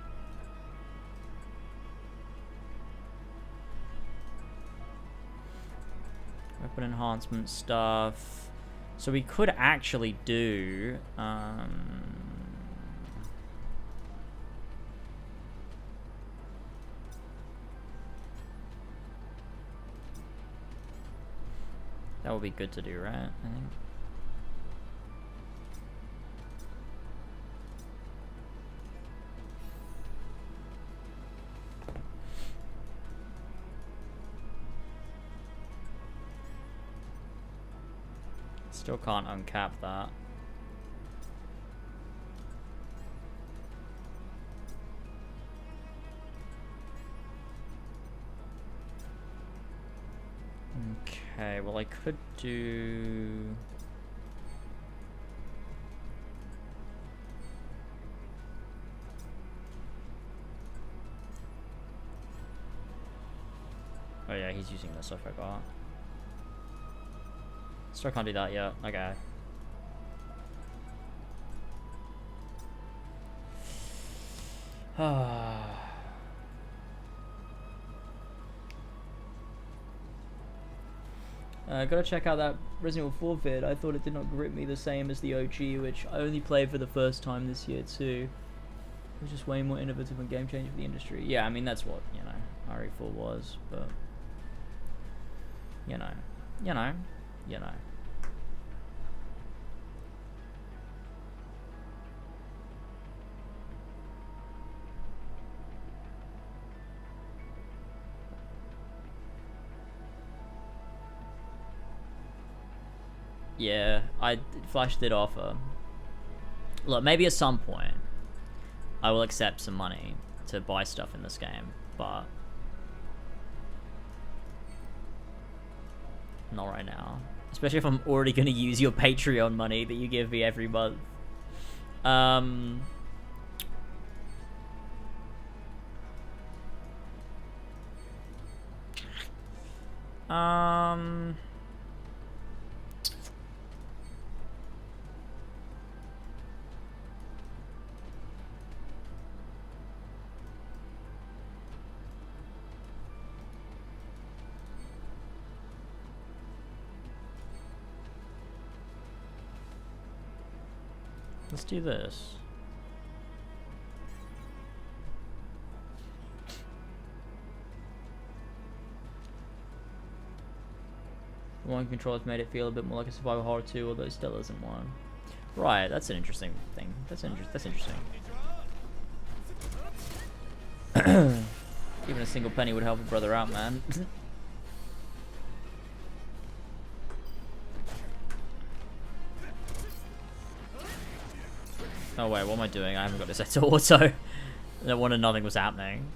Speaker 5: weapon enhancement stuff. So we could actually do... that would be good to do, right? I think. Still can't uncap that. Okay, well I could do... Oh yeah, he's using this, I forgot. Still can't do that yet. Okay. Gotta check out that Resident Evil 4 vid. I thought it did not grip me the same as the OG, which I only played for the first time this year too. It was just way more innovative and game changer for the industry. Yeah, I mean that's what, you know, RE4 was, but you know. Yeah, Flash did offer. Look, maybe at some point I will accept some money to buy stuff in this game, but not right now. Especially if I'm already going to use your Patreon money that you give me every month. Let's do this. The one controller's made it feel a bit more like a survival horror too, although it still isn't one. Right, that's an interesting thing. That's interesting. Even a single penny would help a brother out, man. Oh wait, what am I doing? I haven't got this set to auto. No wonder nothing was happening.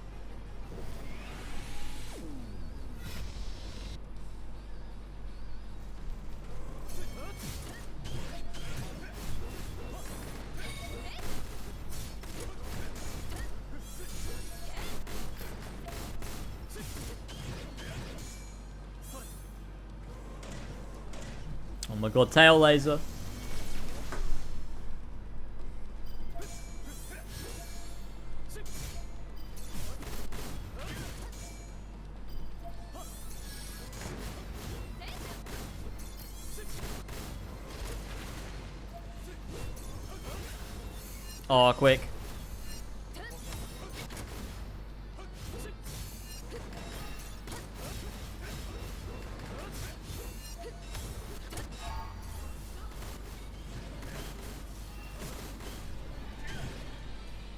Speaker 5: Oh my god, tail laser. Oh, quick.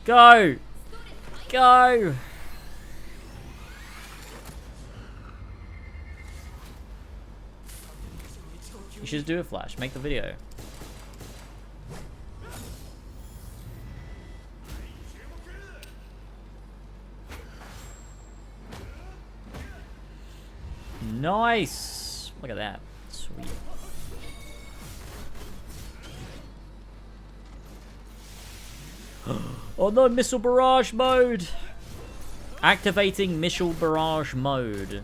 Speaker 5: Go! Go! You should do a flash. Make the video. Nice! Look at that. Sweet. Oh no, missile barrage mode! Activating missile barrage mode.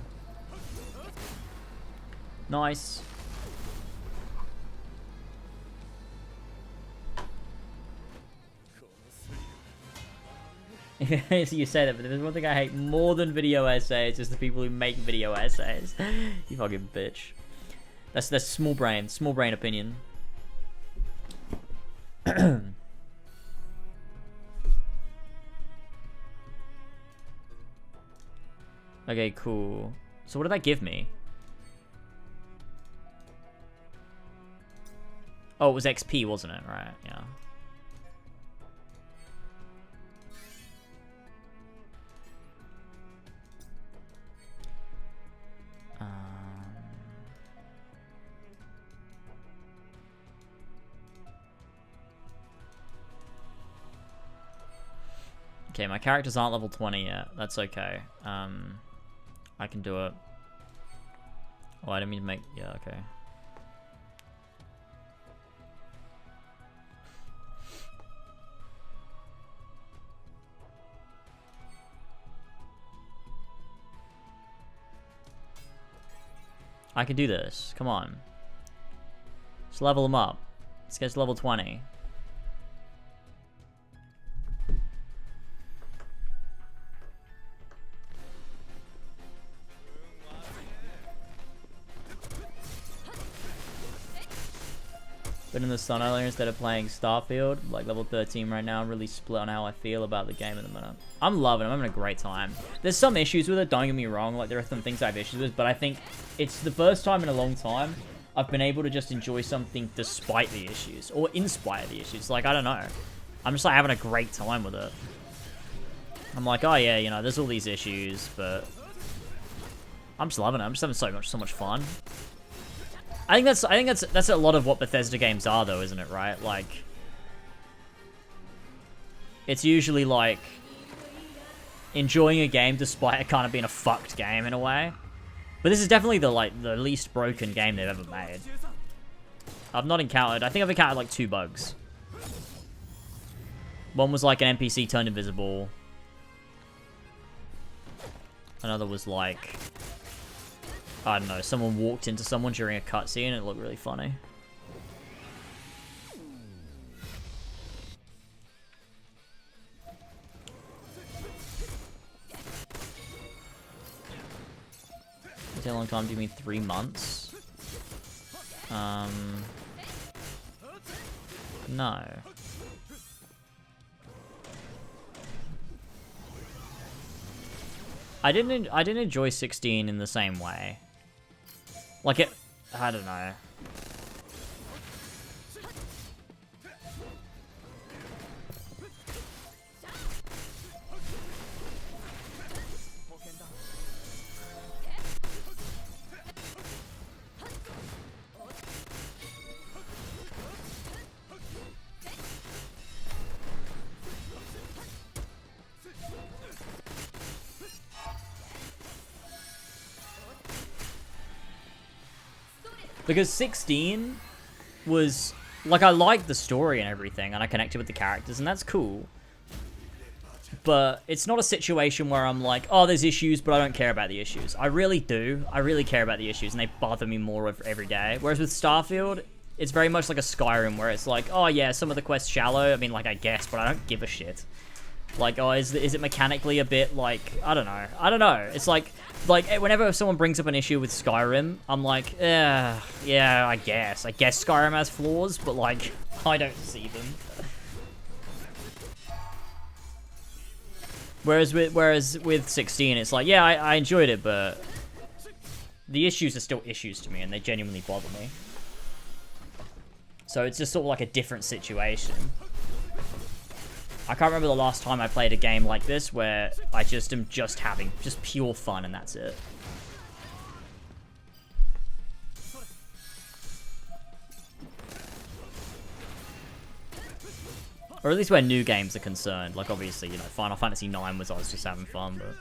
Speaker 5: Nice. So you say that, but there's one thing I hate more than video essays is the people who make video essays. You fucking bitch. That's small brain opinion. Okay, cool. So what did that give me? Oh, it was XP, wasn't it? Right, yeah. Okay, my characters aren't level 20 yet. That's okay. I can do it. Oh, I didn't mean to make... Yeah, okay. I can do this. Come on. Let's level them up. Let's get to level 20. Been in the sun earlier instead of playing Starfield, like level 13 right now. I'm really split on how I feel about the game at the minute. I'm loving it. I'm having a great time. There's some issues with it, don't get me wrong. Like, there are some things I have issues with, but I think it's the first time in a long time I've been able to just enjoy something despite the issues, or in spite of the issues. Like, I don't know. I'm just, like, having a great time with it. I'm like, oh yeah, you know, there's all these issues, but I'm just loving it. I'm just having so much fun. I think that's a lot of what Bethesda games are, though, isn't it? Right? Like, it's usually like enjoying a game despite it kind of being a fucked game in a way. But this is definitely the least broken game they've ever made. I've not encountered. I think I've encountered like 2 bugs. One was like an NPC turned invisible. Another was like, I don't know, someone walked into someone during a cutscene and it looked really funny. How long time do you mean? 3 months? No. I didn't enjoy 16 in the same way. Like it, I don't know. Because 16 was, like, I liked the story and everything, and I connected with the characters, and that's cool. But it's not a situation where I'm like, oh, there's issues, but I don't care about the issues. I really do. I really care about the issues, and they bother me more every day. Whereas with Starfield, it's very much like a Skyrim, where it's like, oh, yeah, some of the quests shallow. I mean, like, I guess, but I don't give a shit. Like, oh, is it mechanically a bit, like, I don't know. I don't know. It's like, whenever someone brings up an issue with Skyrim, I'm like, yeah, I guess. I guess Skyrim has flaws, but, like, I don't see them. Whereas with 16, it's like, yeah, I enjoyed it, but the issues are still issues to me, and they genuinely bother me. So it's just sort of like a different situation. I can't remember the last time I played a game like this where I just am just having just pure fun and that's it. Or at least where new games are concerned. Like obviously, you know, Final Fantasy IX was I was just having fun, but...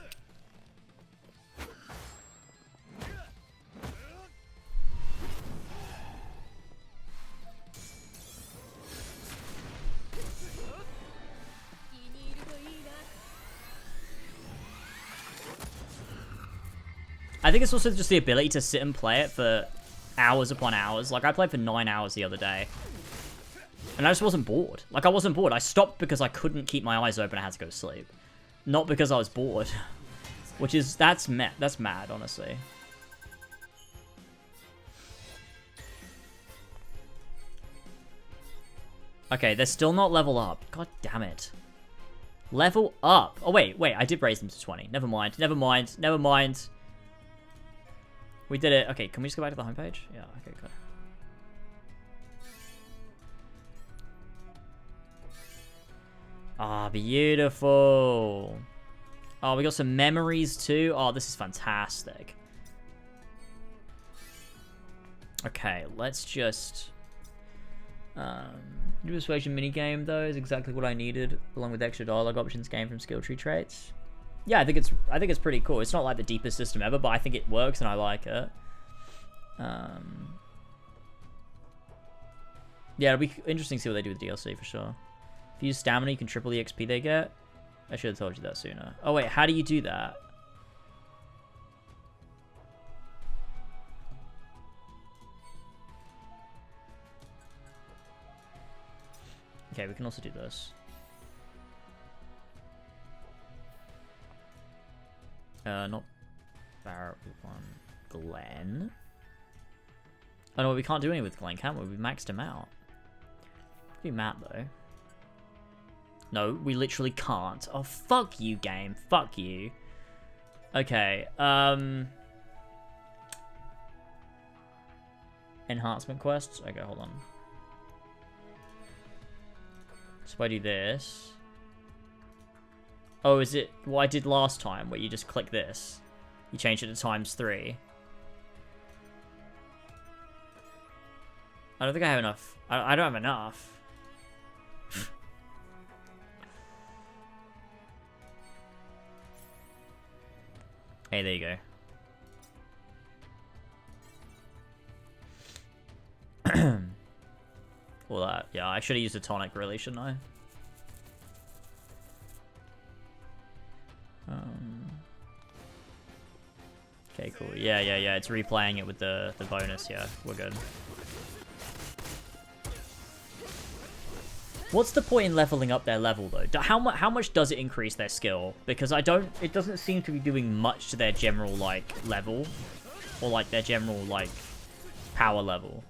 Speaker 5: I think it's also just the ability to sit and play it for hours upon hours. Like, I played for 9 hours the other day. And I just wasn't bored. Like, I wasn't bored. I stopped because I couldn't keep my eyes open. I had to go to sleep. Not because I was bored. Which is, that's mad, honestly. Okay, they're still not level up. God damn it. Level up. Oh, wait. I did raise them to 20. Never mind. We did it. Okay, can we just go back to the homepage? Yeah, okay, good. Ah, beautiful. Oh, we got some memories too. Oh, this is fantastic. Okay, let's just... New persuasion minigame though is exactly what I needed, along with extra dialogue options gained from skill tree traits. Yeah, I think it's pretty cool. It's not like the deepest system ever, but I think it works and I like it. Yeah, it'll be interesting to see what they do with DLC for sure. If you use stamina, you can triple the XP they get. I should have told you that sooner. Oh wait, how do you do that? Okay, we can also do this. Not Barrett, we want Glenn. Oh no, we can't do any with Glenn, can we? We maxed him out. Do Matt though. No, we literally can't. Oh, fuck you, game. Fuck you. Okay, enhancement quests? Okay, hold on. So if I do this... Oh, is it what I did last time, where you just click this? You change it to ×3. I don't think I have enough. I don't have enough. Hey, there you go. All that. Yeah, I should have used a tonic, really, shouldn't I? Okay, cool. Yeah. It's replaying it with the bonus. Yeah, we're good. What's the point in leveling up their level though? How much does it increase their skill? Because it doesn't seem to be doing much to their general like level, or like their general like power level.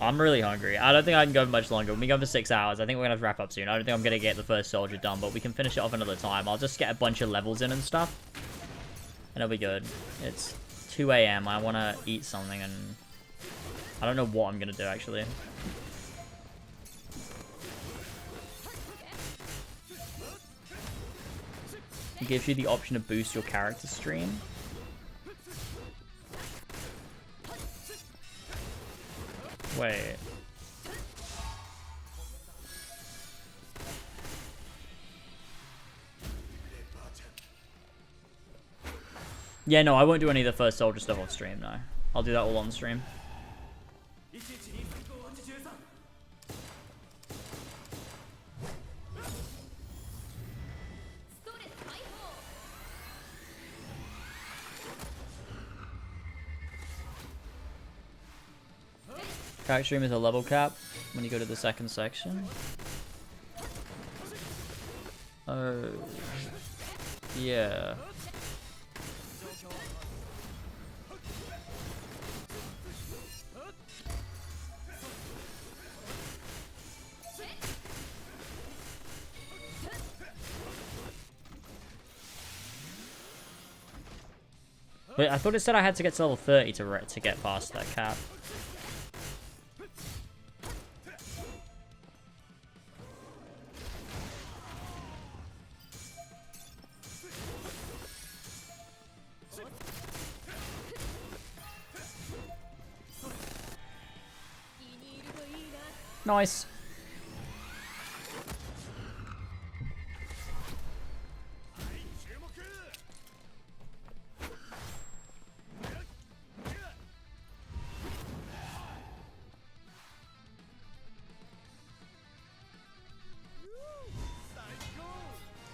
Speaker 5: I'm really hungry. I don't think I can go much longer. We've been going for 6 hours. I think we're going to have to wrap up soon. I don't think I'm going to get the first soldier done, but we can finish it off another time. I'll just get a bunch of levels in and stuff. And it'll be good. It's 2 a.m. I want to eat something, and I don't know what I'm going to do, actually. It gives you the option to boost your character stream. Wait. Yeah, no, I won't do any of the first soldier stuff off stream, no. I'll do that all on stream. Character stream is a level cap when you go to the second section. Oh. Yeah. Wait, I thought it said I had to get to level 30 to get past that cap. Nice.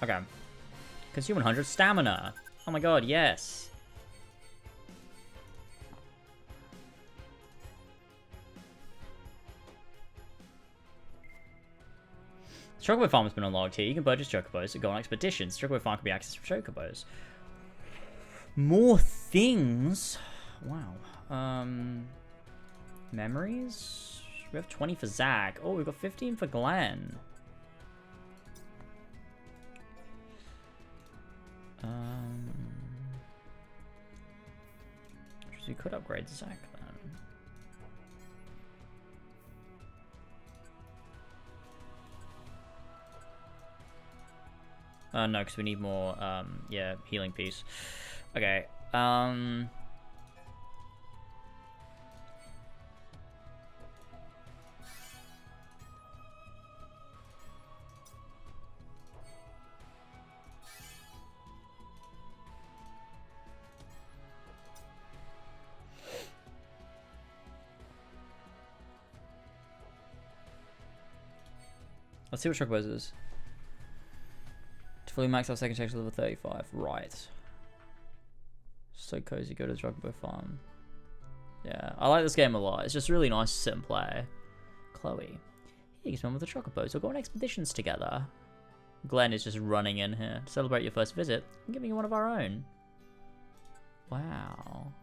Speaker 5: Okay. Consume 100 stamina.
Speaker 1: Oh my god, yes. Chocobo Farm has been unlocked here. You can purchase chocobos to go on expeditions. Chocobo Farm can be accessed from chocobos. More things. Wow. Memories? We have 20 for Zach. Oh, we've got 15 for Glenn. We could upgrade Zach then. No, because we need more, yeah, healing piece. Okay, let's see what Chocobos is. To fully max out second check to level 35. Right. So cozy, go to the Chocobo Farm. Yeah, I like this game a lot. It's just really nice to sit and play. Chloe. Here you can swim with the Chocobos. We'll go on expeditions together. Glenn is just running in here. To celebrate your first visit, I'm giving you one of our own. Wow.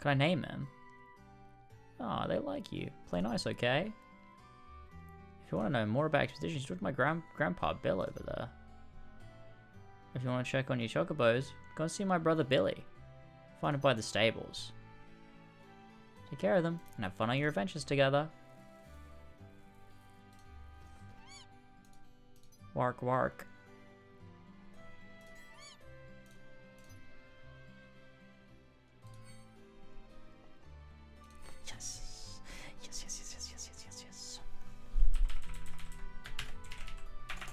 Speaker 1: Can I name him? Ah, they like you. Play nice, okay? If you want to know more about expeditions, talk to my grandpa Bill over there. If you want to check on your chocobos, go and see my brother Billy. Find him by the stables. Take care of them and have fun on your adventures together. Wark wark. Yes. Yes, yes, yes, yes, yes, yes, yes, yes.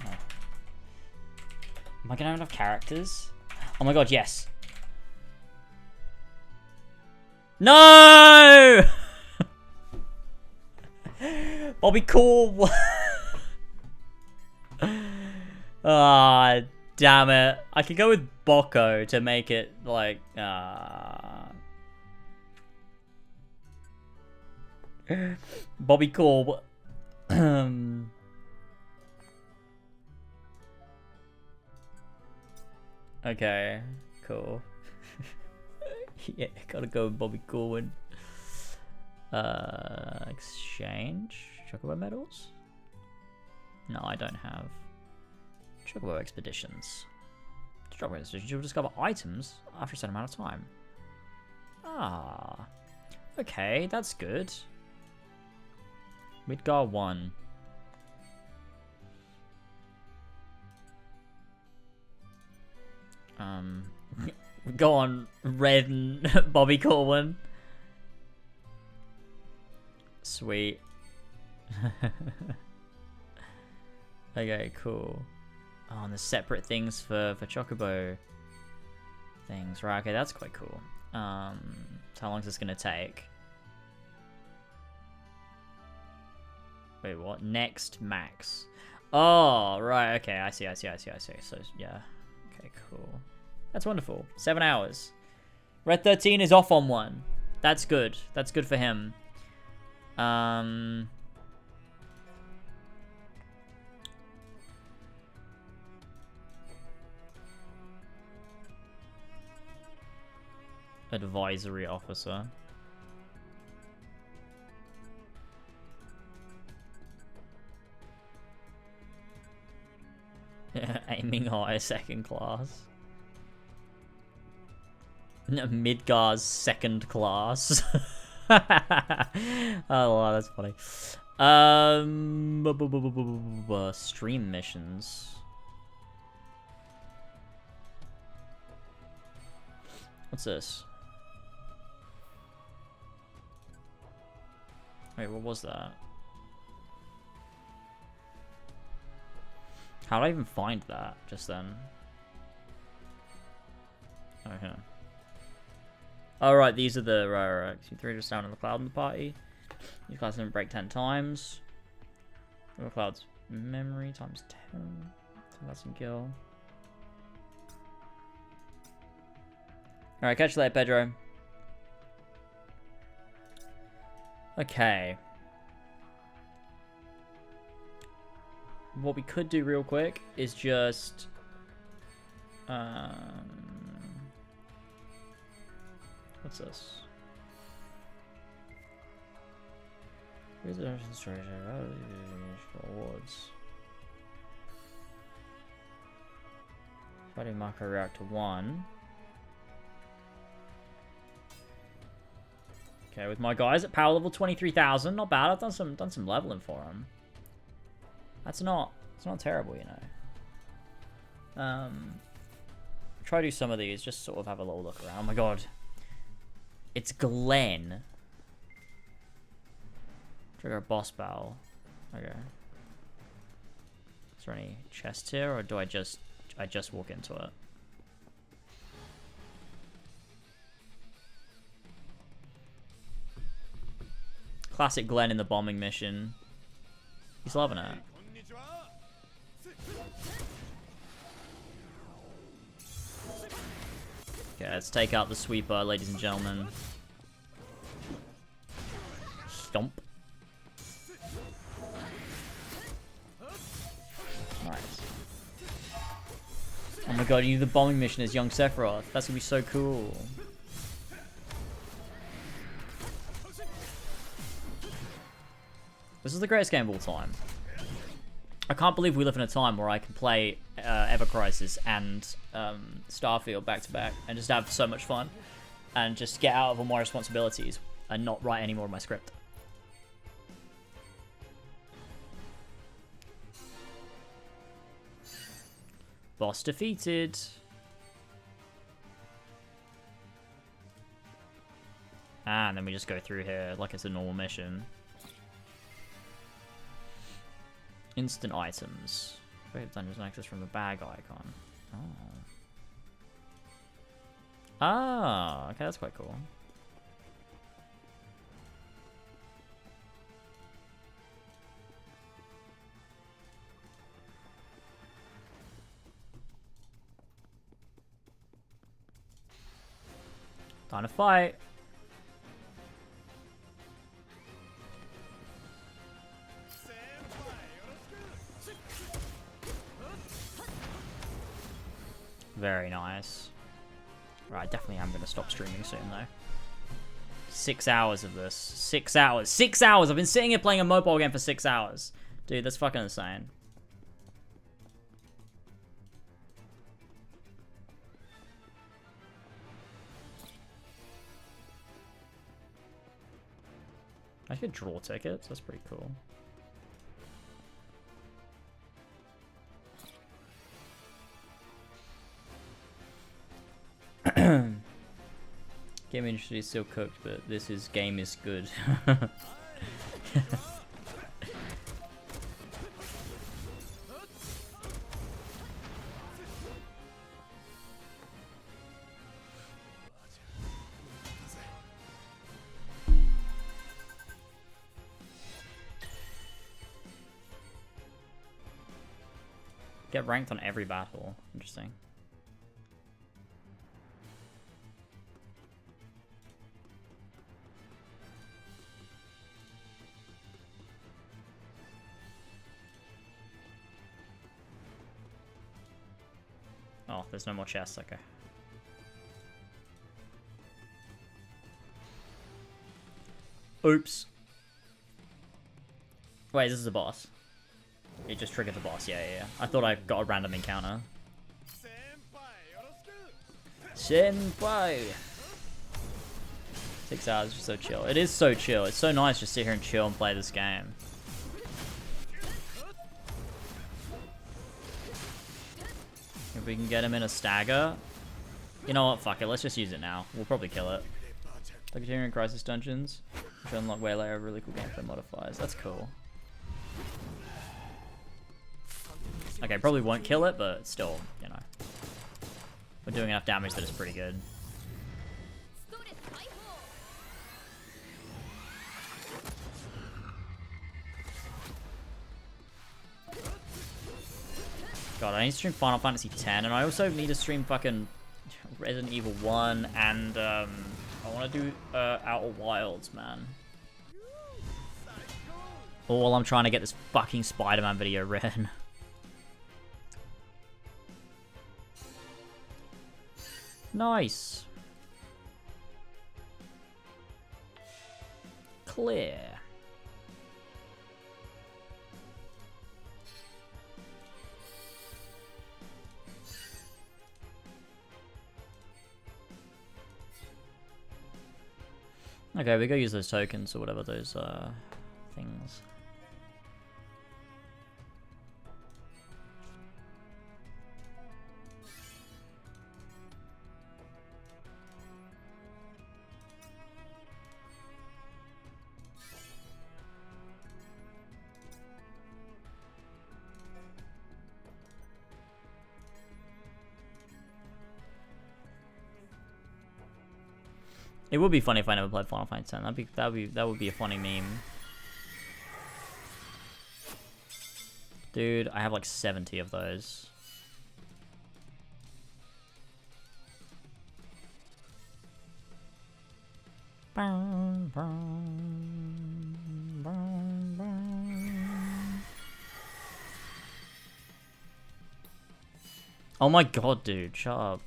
Speaker 1: Oh. Am I gonna have enough characters? Oh my god, yes. No! Bobby Cool. Ah, damn it. I could go with Bocco to make it like Bobby Cool. Okay, cool. Yeah, gotta go with Bobby Corwin. Exchange Chocobo medals? No, I don't have. Chocobo expeditions. Chocobo expeditions, you'll discover items after a certain amount of time. Ah, okay, that's good. Midgar 1. Go on, Red and Bobby Corwin. Sweet. Okay, cool. Oh, and there's separate things for Chocobo things. Right, okay, that's quite cool. So how long is this gonna take? Wait, what? Next max. Oh, right, okay, I see. So, yeah. Okay, cool. That's wonderful. 7 hours. Red 13 is off on one. That's good. That's good for him. Advisory officer. Aiming high, second class. Midgar's second class. Oh, wow, that's funny. Stream missions. What's this? Wait, what was that? How did I even find that just then? Okay. Oh, right, these are the right. You 3 just down in the cloud in the party. These clouds didn't break 10 times. The cloud's memory times 10. So that's a kill.
Speaker 5: Alright, catch you later, Pedro. Okay. What we could do real quick is just... what's this? Awards. Fighting Mako Reactor 1. Okay, with my guys at power level 23,000, not bad. I've done some leveling for them. It's not terrible, you know. Try to do some of these, just sort of have a little look around. Oh my god. It's Glenn. Trigger a boss battle. Okay. Is there any chest here, or do I just walk into it? Classic Glenn in the bombing mission. He's loving it. Okay, let's take out the sweeper, ladies and gentlemen. Stomp. Nice. Oh my god, you do the bombing mission as young Sephiroth. That's gonna be so cool. This is the greatest game of all time. I can't believe we live in a time where I can play Ever Crisis and Starfield back to back and just have so much fun and just get out of all my responsibilities and not write any more of my script. Boss defeated. And then we just go through here like it's a normal mission. Instant items. Great dungeons access from the bag icon. Oh. Ah, okay, that's quite cool. Time to fight. Very nice. Right, definitely am going to stop streaming soon, though. 6 hours of this. 6 hours. 6 hours! I've been sitting here playing a mobile game for 6 hours. Dude, that's fucking insane. I could draw tickets. That's pretty cool. Game industry is still cooked, but game is good. Get ranked on every battle. Interesting. Oh, there's no more chests, okay. Oops. Wait, this is a boss. It just triggered the boss, yeah. I thought I got a random encounter. Senpai! 6 hours is just so chill. It is so chill. It's so nice just sit here and chill and play this game. If we can get him in a stagger. You know what? Fuck it. Let's just use it now. We'll probably kill it. Targeteering Crisis Dungeons. Which unlock way later really cool gameplay modifiers. That's cool. Okay, probably won't kill it, but still, you know. We're doing enough damage that it's pretty good. God, I need to stream Final Fantasy X, and I also need to stream fucking Resident Evil 1, and I want to do Outer Wilds, man. All while I'm trying to get this fucking Spider-Man video written. Nice. Clear. Okay, we go use those tokens or whatever those things. It would be funny if I never played Final Fantasy X. That would be a funny meme. Dude, I have like 70 of those. Oh my god, dude, shut up.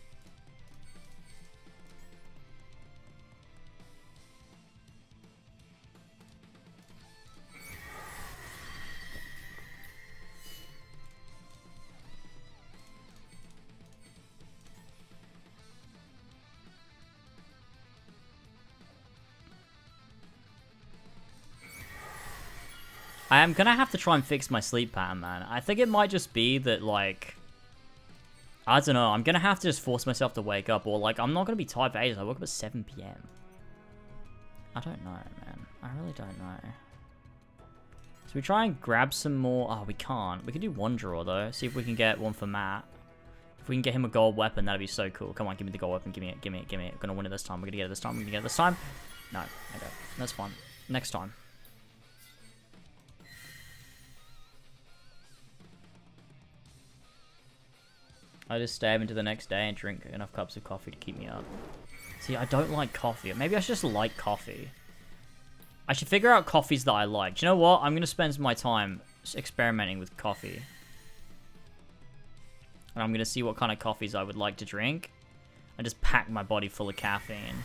Speaker 5: I am gonna have to try and fix my sleep pattern, man. I think it might just be that, like, I don't know, I'm gonna have to just force myself to wake up, or, like, I'm not gonna be tired for ages. I woke up at 7 PM. I don't know, man. I really don't know. So we try and grab some more. Oh, we can't. We can do one draw, though. See if we can get one for Matt. If we can get him a gold weapon, that'd be so cool. Come on, give me the gold weapon. Give me it, give me it, give me it. We're gonna win it this time. We're gonna get it this time. We're gonna get it this time. No, okay. That's fine. Next time. I just stay up into the next day and drink enough cups of coffee to keep me up. See, I don't like coffee. Maybe I should just like coffee. I should figure out coffees that I like. Do you know what? I'm going to spend my time experimenting with coffee. And I'm going to see what kind of coffees I would like to drink. And just pack my body full of caffeine.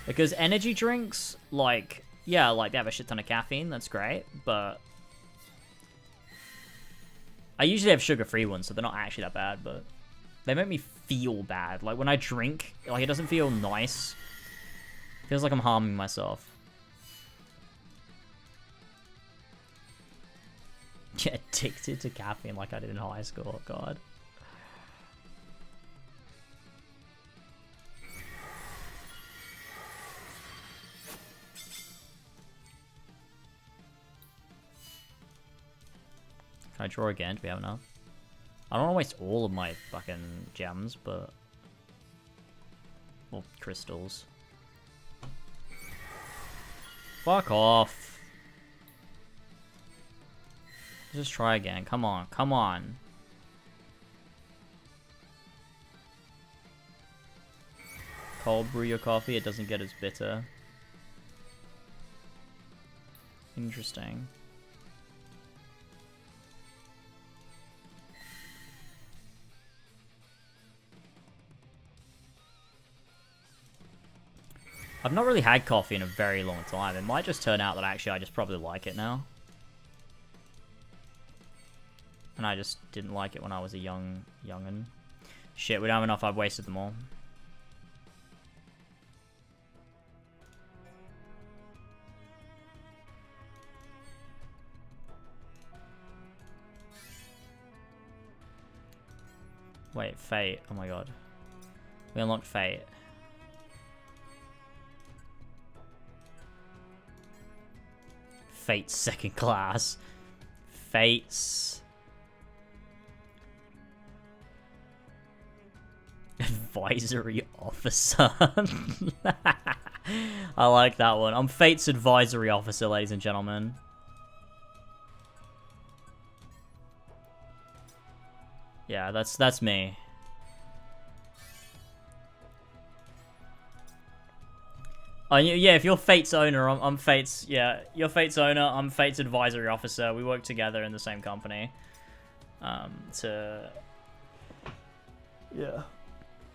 Speaker 5: Because energy drinks, like, yeah, like they have a shit ton of caffeine. That's great. But I usually have sugar-free ones, so they're not actually that bad, but they make me feel bad. Like, when I drink, like, it doesn't feel nice. It feels like I'm harming myself. Get addicted to caffeine like I did in high school. God. Can I draw again? Do we have enough? I don't want to waste all of my fucking gems, but... Well, crystals. Fuck off. Just try again. Come on. Come on. Cold brew your coffee. It doesn't get as bitter. Interesting. I've not really had coffee in a very long time. It might just turn out that actually I just probably like it now. And I just didn't like it when I was a young'un. Shit, we don't have enough. I've wasted them all. Wait, Fate. Oh my god. We unlocked Fate. Fate's second class. Fate's advisory officer. I like that one. I'm Fate's advisory officer, ladies and gentlemen. Yeah, that's me.
Speaker 1: Oh, yeah, if you're Fate's owner, I'm Fate's... Yeah, you're Fate's owner, I'm Fate's advisory officer. We work together in the same company. Yeah.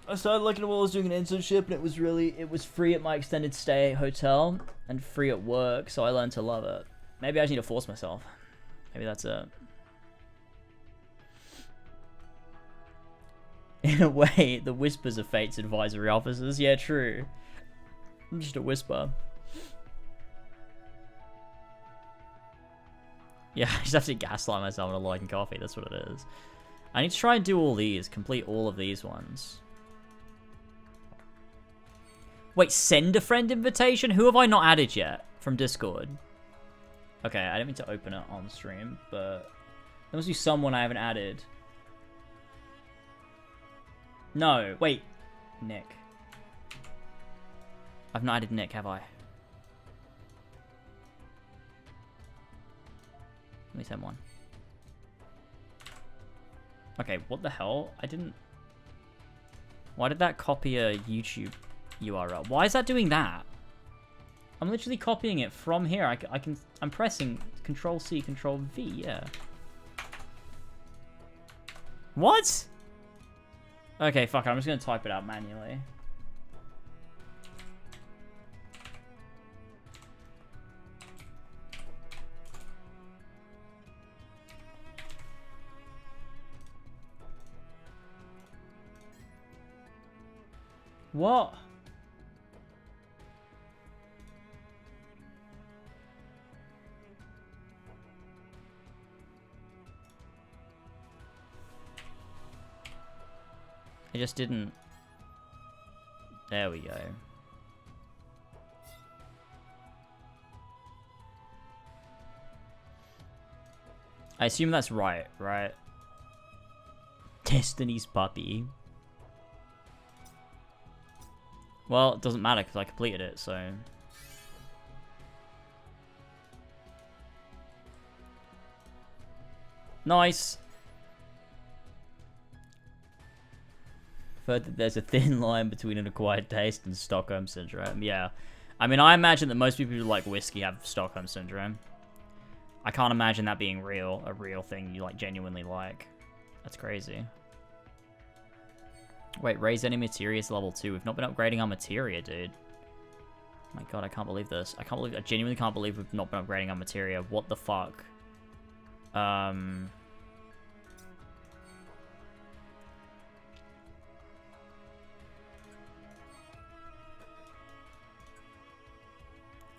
Speaker 1: I started looking at what I was doing an internship, and it was free at my extended stay hotel, and free at work, so I learned to love it. Maybe I just need to force myself. Maybe that's it. In a way, the whispers of Fate's advisory officers. Yeah, true. I'm just a whisper. Yeah, I just have to gaslight myself into liking coffee. That's what it is. I need to try and do all these. Complete all of these ones. Wait, send a friend invitation? Who have I not added yet from Discord? Okay, I didn't mean to open it on stream, but there must be someone I haven't added. No, wait. Nick. I've not added Nick, have I? Let me send one. Okay, what the hell? I didn't... Why did that copy a YouTube URL? Why is that doing that? I'm literally copying it from here. I'm pressing Control-C, Control-V, yeah. What? Okay, fuck it. I'm just gonna type it out manually. What? I just didn't. There we go. I assume that's right? Destiny's puppy. Well, it doesn't matter because I completed it, so... Nice! I've heard that there's a thin line between an acquired taste and Stockholm Syndrome. Yeah. I mean, I imagine that most people who like whiskey have Stockholm Syndrome. I can't imagine that being real, a real thing you like genuinely like. That's crazy. Wait, raise any materia to level 2. We've not been upgrading our materia, dude. Oh my god, I can't believe this. I genuinely can't believe we've not been upgrading our materia. What the fuck? Oh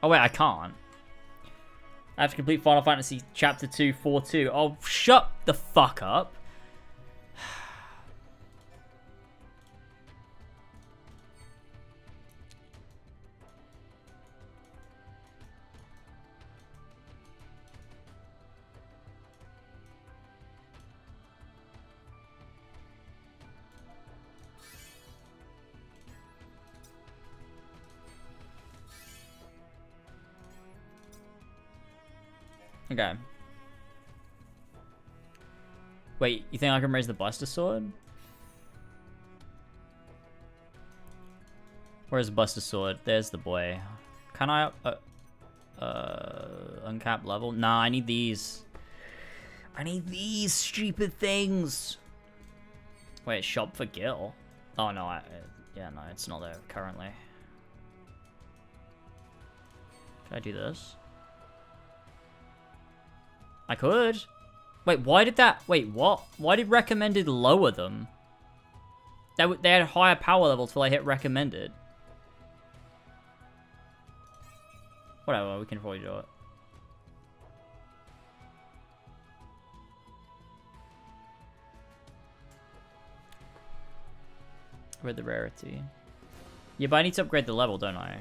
Speaker 1: wait, I can't. I have to complete Final Fantasy Chapter 2 4-2. Oh, shut the fuck up. Okay. Wait, you think I can raise the Buster Sword? Where's the Buster Sword? There's the boy. Can I uncap level? Nah, I need these. I need these stupid things. Wait, shop for Gil? Oh no, yeah, no, it's not there currently. Can I do this? I could. Wait, why did that... Wait, what? Why did recommended lower them? They had higher power levels till I hit recommended. Whatever, we can probably do it. With the rarity. Yeah, but I need to upgrade the level, don't I?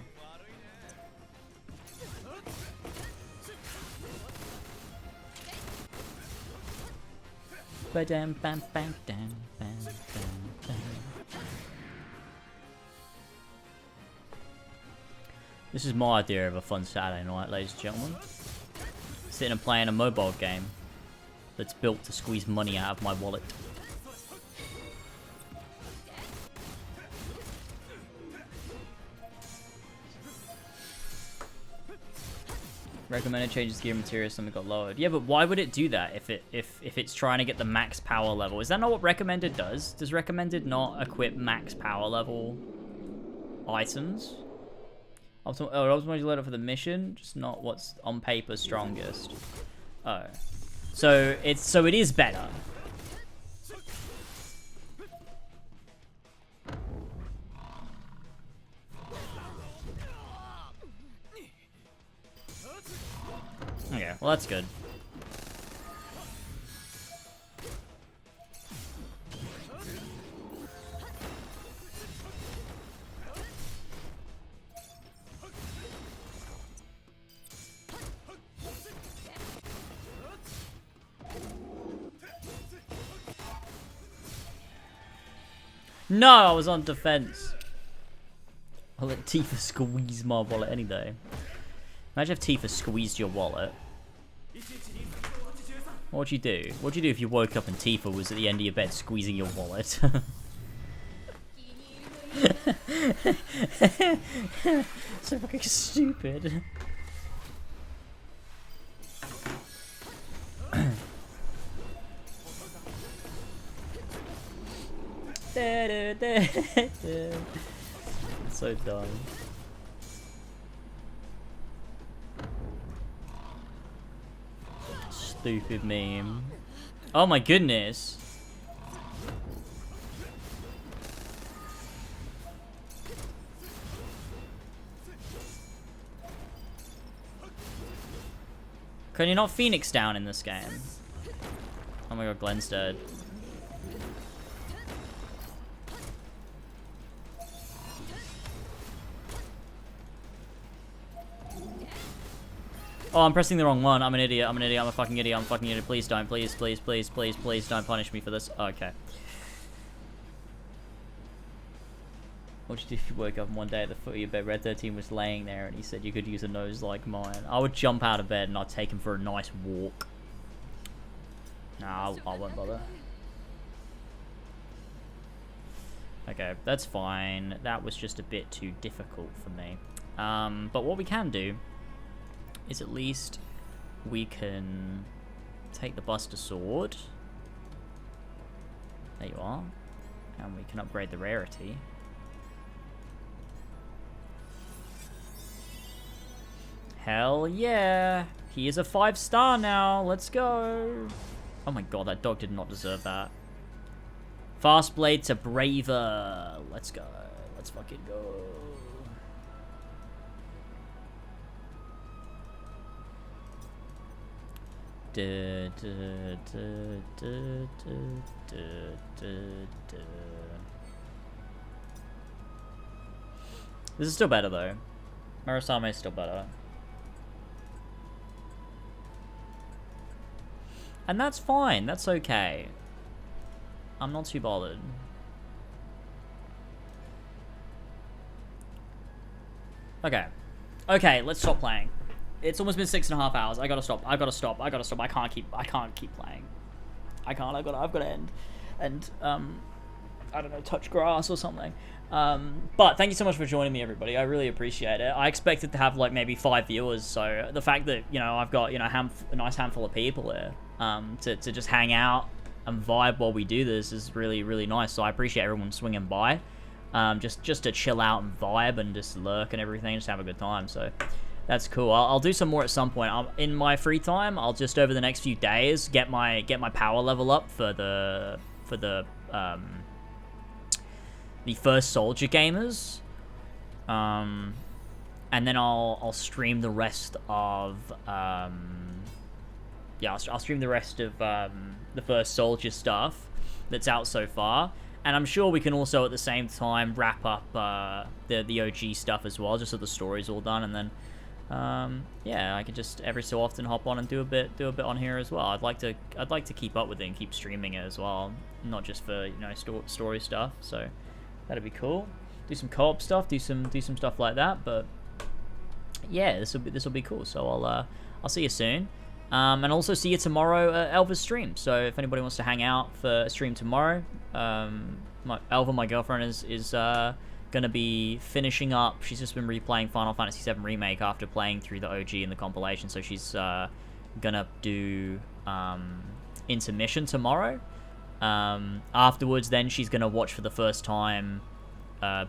Speaker 1: This is my idea of a fun Saturday night, ladies and gentlemen. Sitting and playing a mobile game that's built to squeeze money out of my wallet. Recommended changes gear material, something got lowered. Yeah, but why would it do that if it's trying to get the max power level? Is that not what recommended does? Does recommended not equip max power level items? Optimize your loadout for the mission, just not what's on paper strongest. Oh, so it is better. Okay, well that's good. No, I was on defense. I'll let Tifa squeeze my wallet any day. Imagine if Tifa squeezed your wallet. What'd you do? What'd you do if you woke up and Tifa was at the end of your bed squeezing your wallet? So fucking stupid. So dumb. Stupid meme. Oh my goodness. Can you not Phoenix down in this game? Oh my god, Glenn's dead. Oh, I'm pressing the wrong one. I'm an idiot. I'm an idiot. I'm a fucking idiot. I'm a fucking idiot. Please don't. Please, please, please, please, please don't punish me for this. Okay. What'd you do if you woke up one day at the foot of your bed, Red 13 was laying there and he said you could use a nose like mine? I would jump out of bed and I'd take him for a nice walk. Nah, I won't bother. Okay, that's fine. That was just a bit too difficult for me. But what we can do is at least we can take the Buster Sword. There you are. And we can upgrade the rarity. Hell yeah! He is a 5-star now. Let's go. Oh my god, that dog did not deserve that. Fast Blade to Braver. Let's go. Let's fucking go. This is still better though. Marasame is still better. And that's fine, that's okay. I'm not too bothered. Okay. Okay, let's stop playing. It's almost been 6.5 hours. I gotta stop. I gotta stop. I gotta stop. I can't keep playing. I can't. I've gotta end. And I don't know, touch grass or something. But thank you so much for joining me, everybody. I really appreciate it. I expected to have like maybe 5 viewers, so the fact that, you know, I've got, you know, a nice handful of people here to just hang out and vibe while we do this is really, really nice. So I appreciate everyone swinging by, just to chill out and vibe and just lurk and everything, just have a good time. So that's cool. I'll do some more at some point. In my free time, I'll just over the next few days get my power level up for the first soldier gamers, and then I'll stream the rest of I'll stream the rest of the first soldier stuff that's out so far, and I'm sure we can also at the same time wrap up the OG stuff as well, just so the story's all done, and then yeah, I could just every so often hop on and do a bit on here as well. I'd like to keep up with it and keep streaming it as well, not just for, you know, story stuff. So that'd be cool. Do some co-op stuff, do some stuff like that. But yeah, this will be cool. So I'll see you soon, and also see you tomorrow at Elva's stream. So if anybody wants to hang out for a stream tomorrow, Elva, my girlfriend, is gonna
Speaker 5: gonna be finishing up. She's just been replaying Final Fantasy VII Remake after playing through the OG and the compilation, so she's gonna do intermission tomorrow. Afterwards, then she's gonna watch for the first time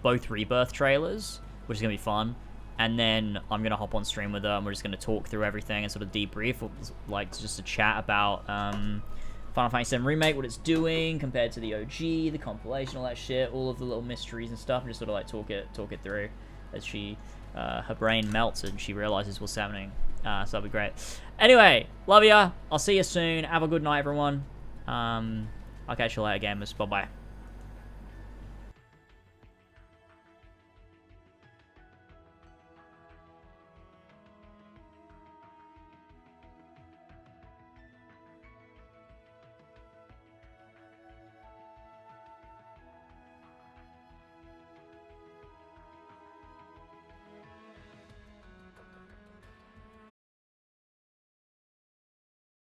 Speaker 5: both Rebirth trailers, which is gonna be fun. And then I'm gonna hop on stream with her, and we're just gonna talk through everything and sort of debrief, like just a chat about Final Fantasy VII Remake, what it's doing compared to the OG, the compilation, all that shit, all of the little mysteries and stuff, and just sort of like talk it through as she her brain melts and she realizes what's happening. So that'll be great. Anyway, love ya. I'll see you soon. Have a good night, everyone. I'll catch you later, gamers. Bye bye.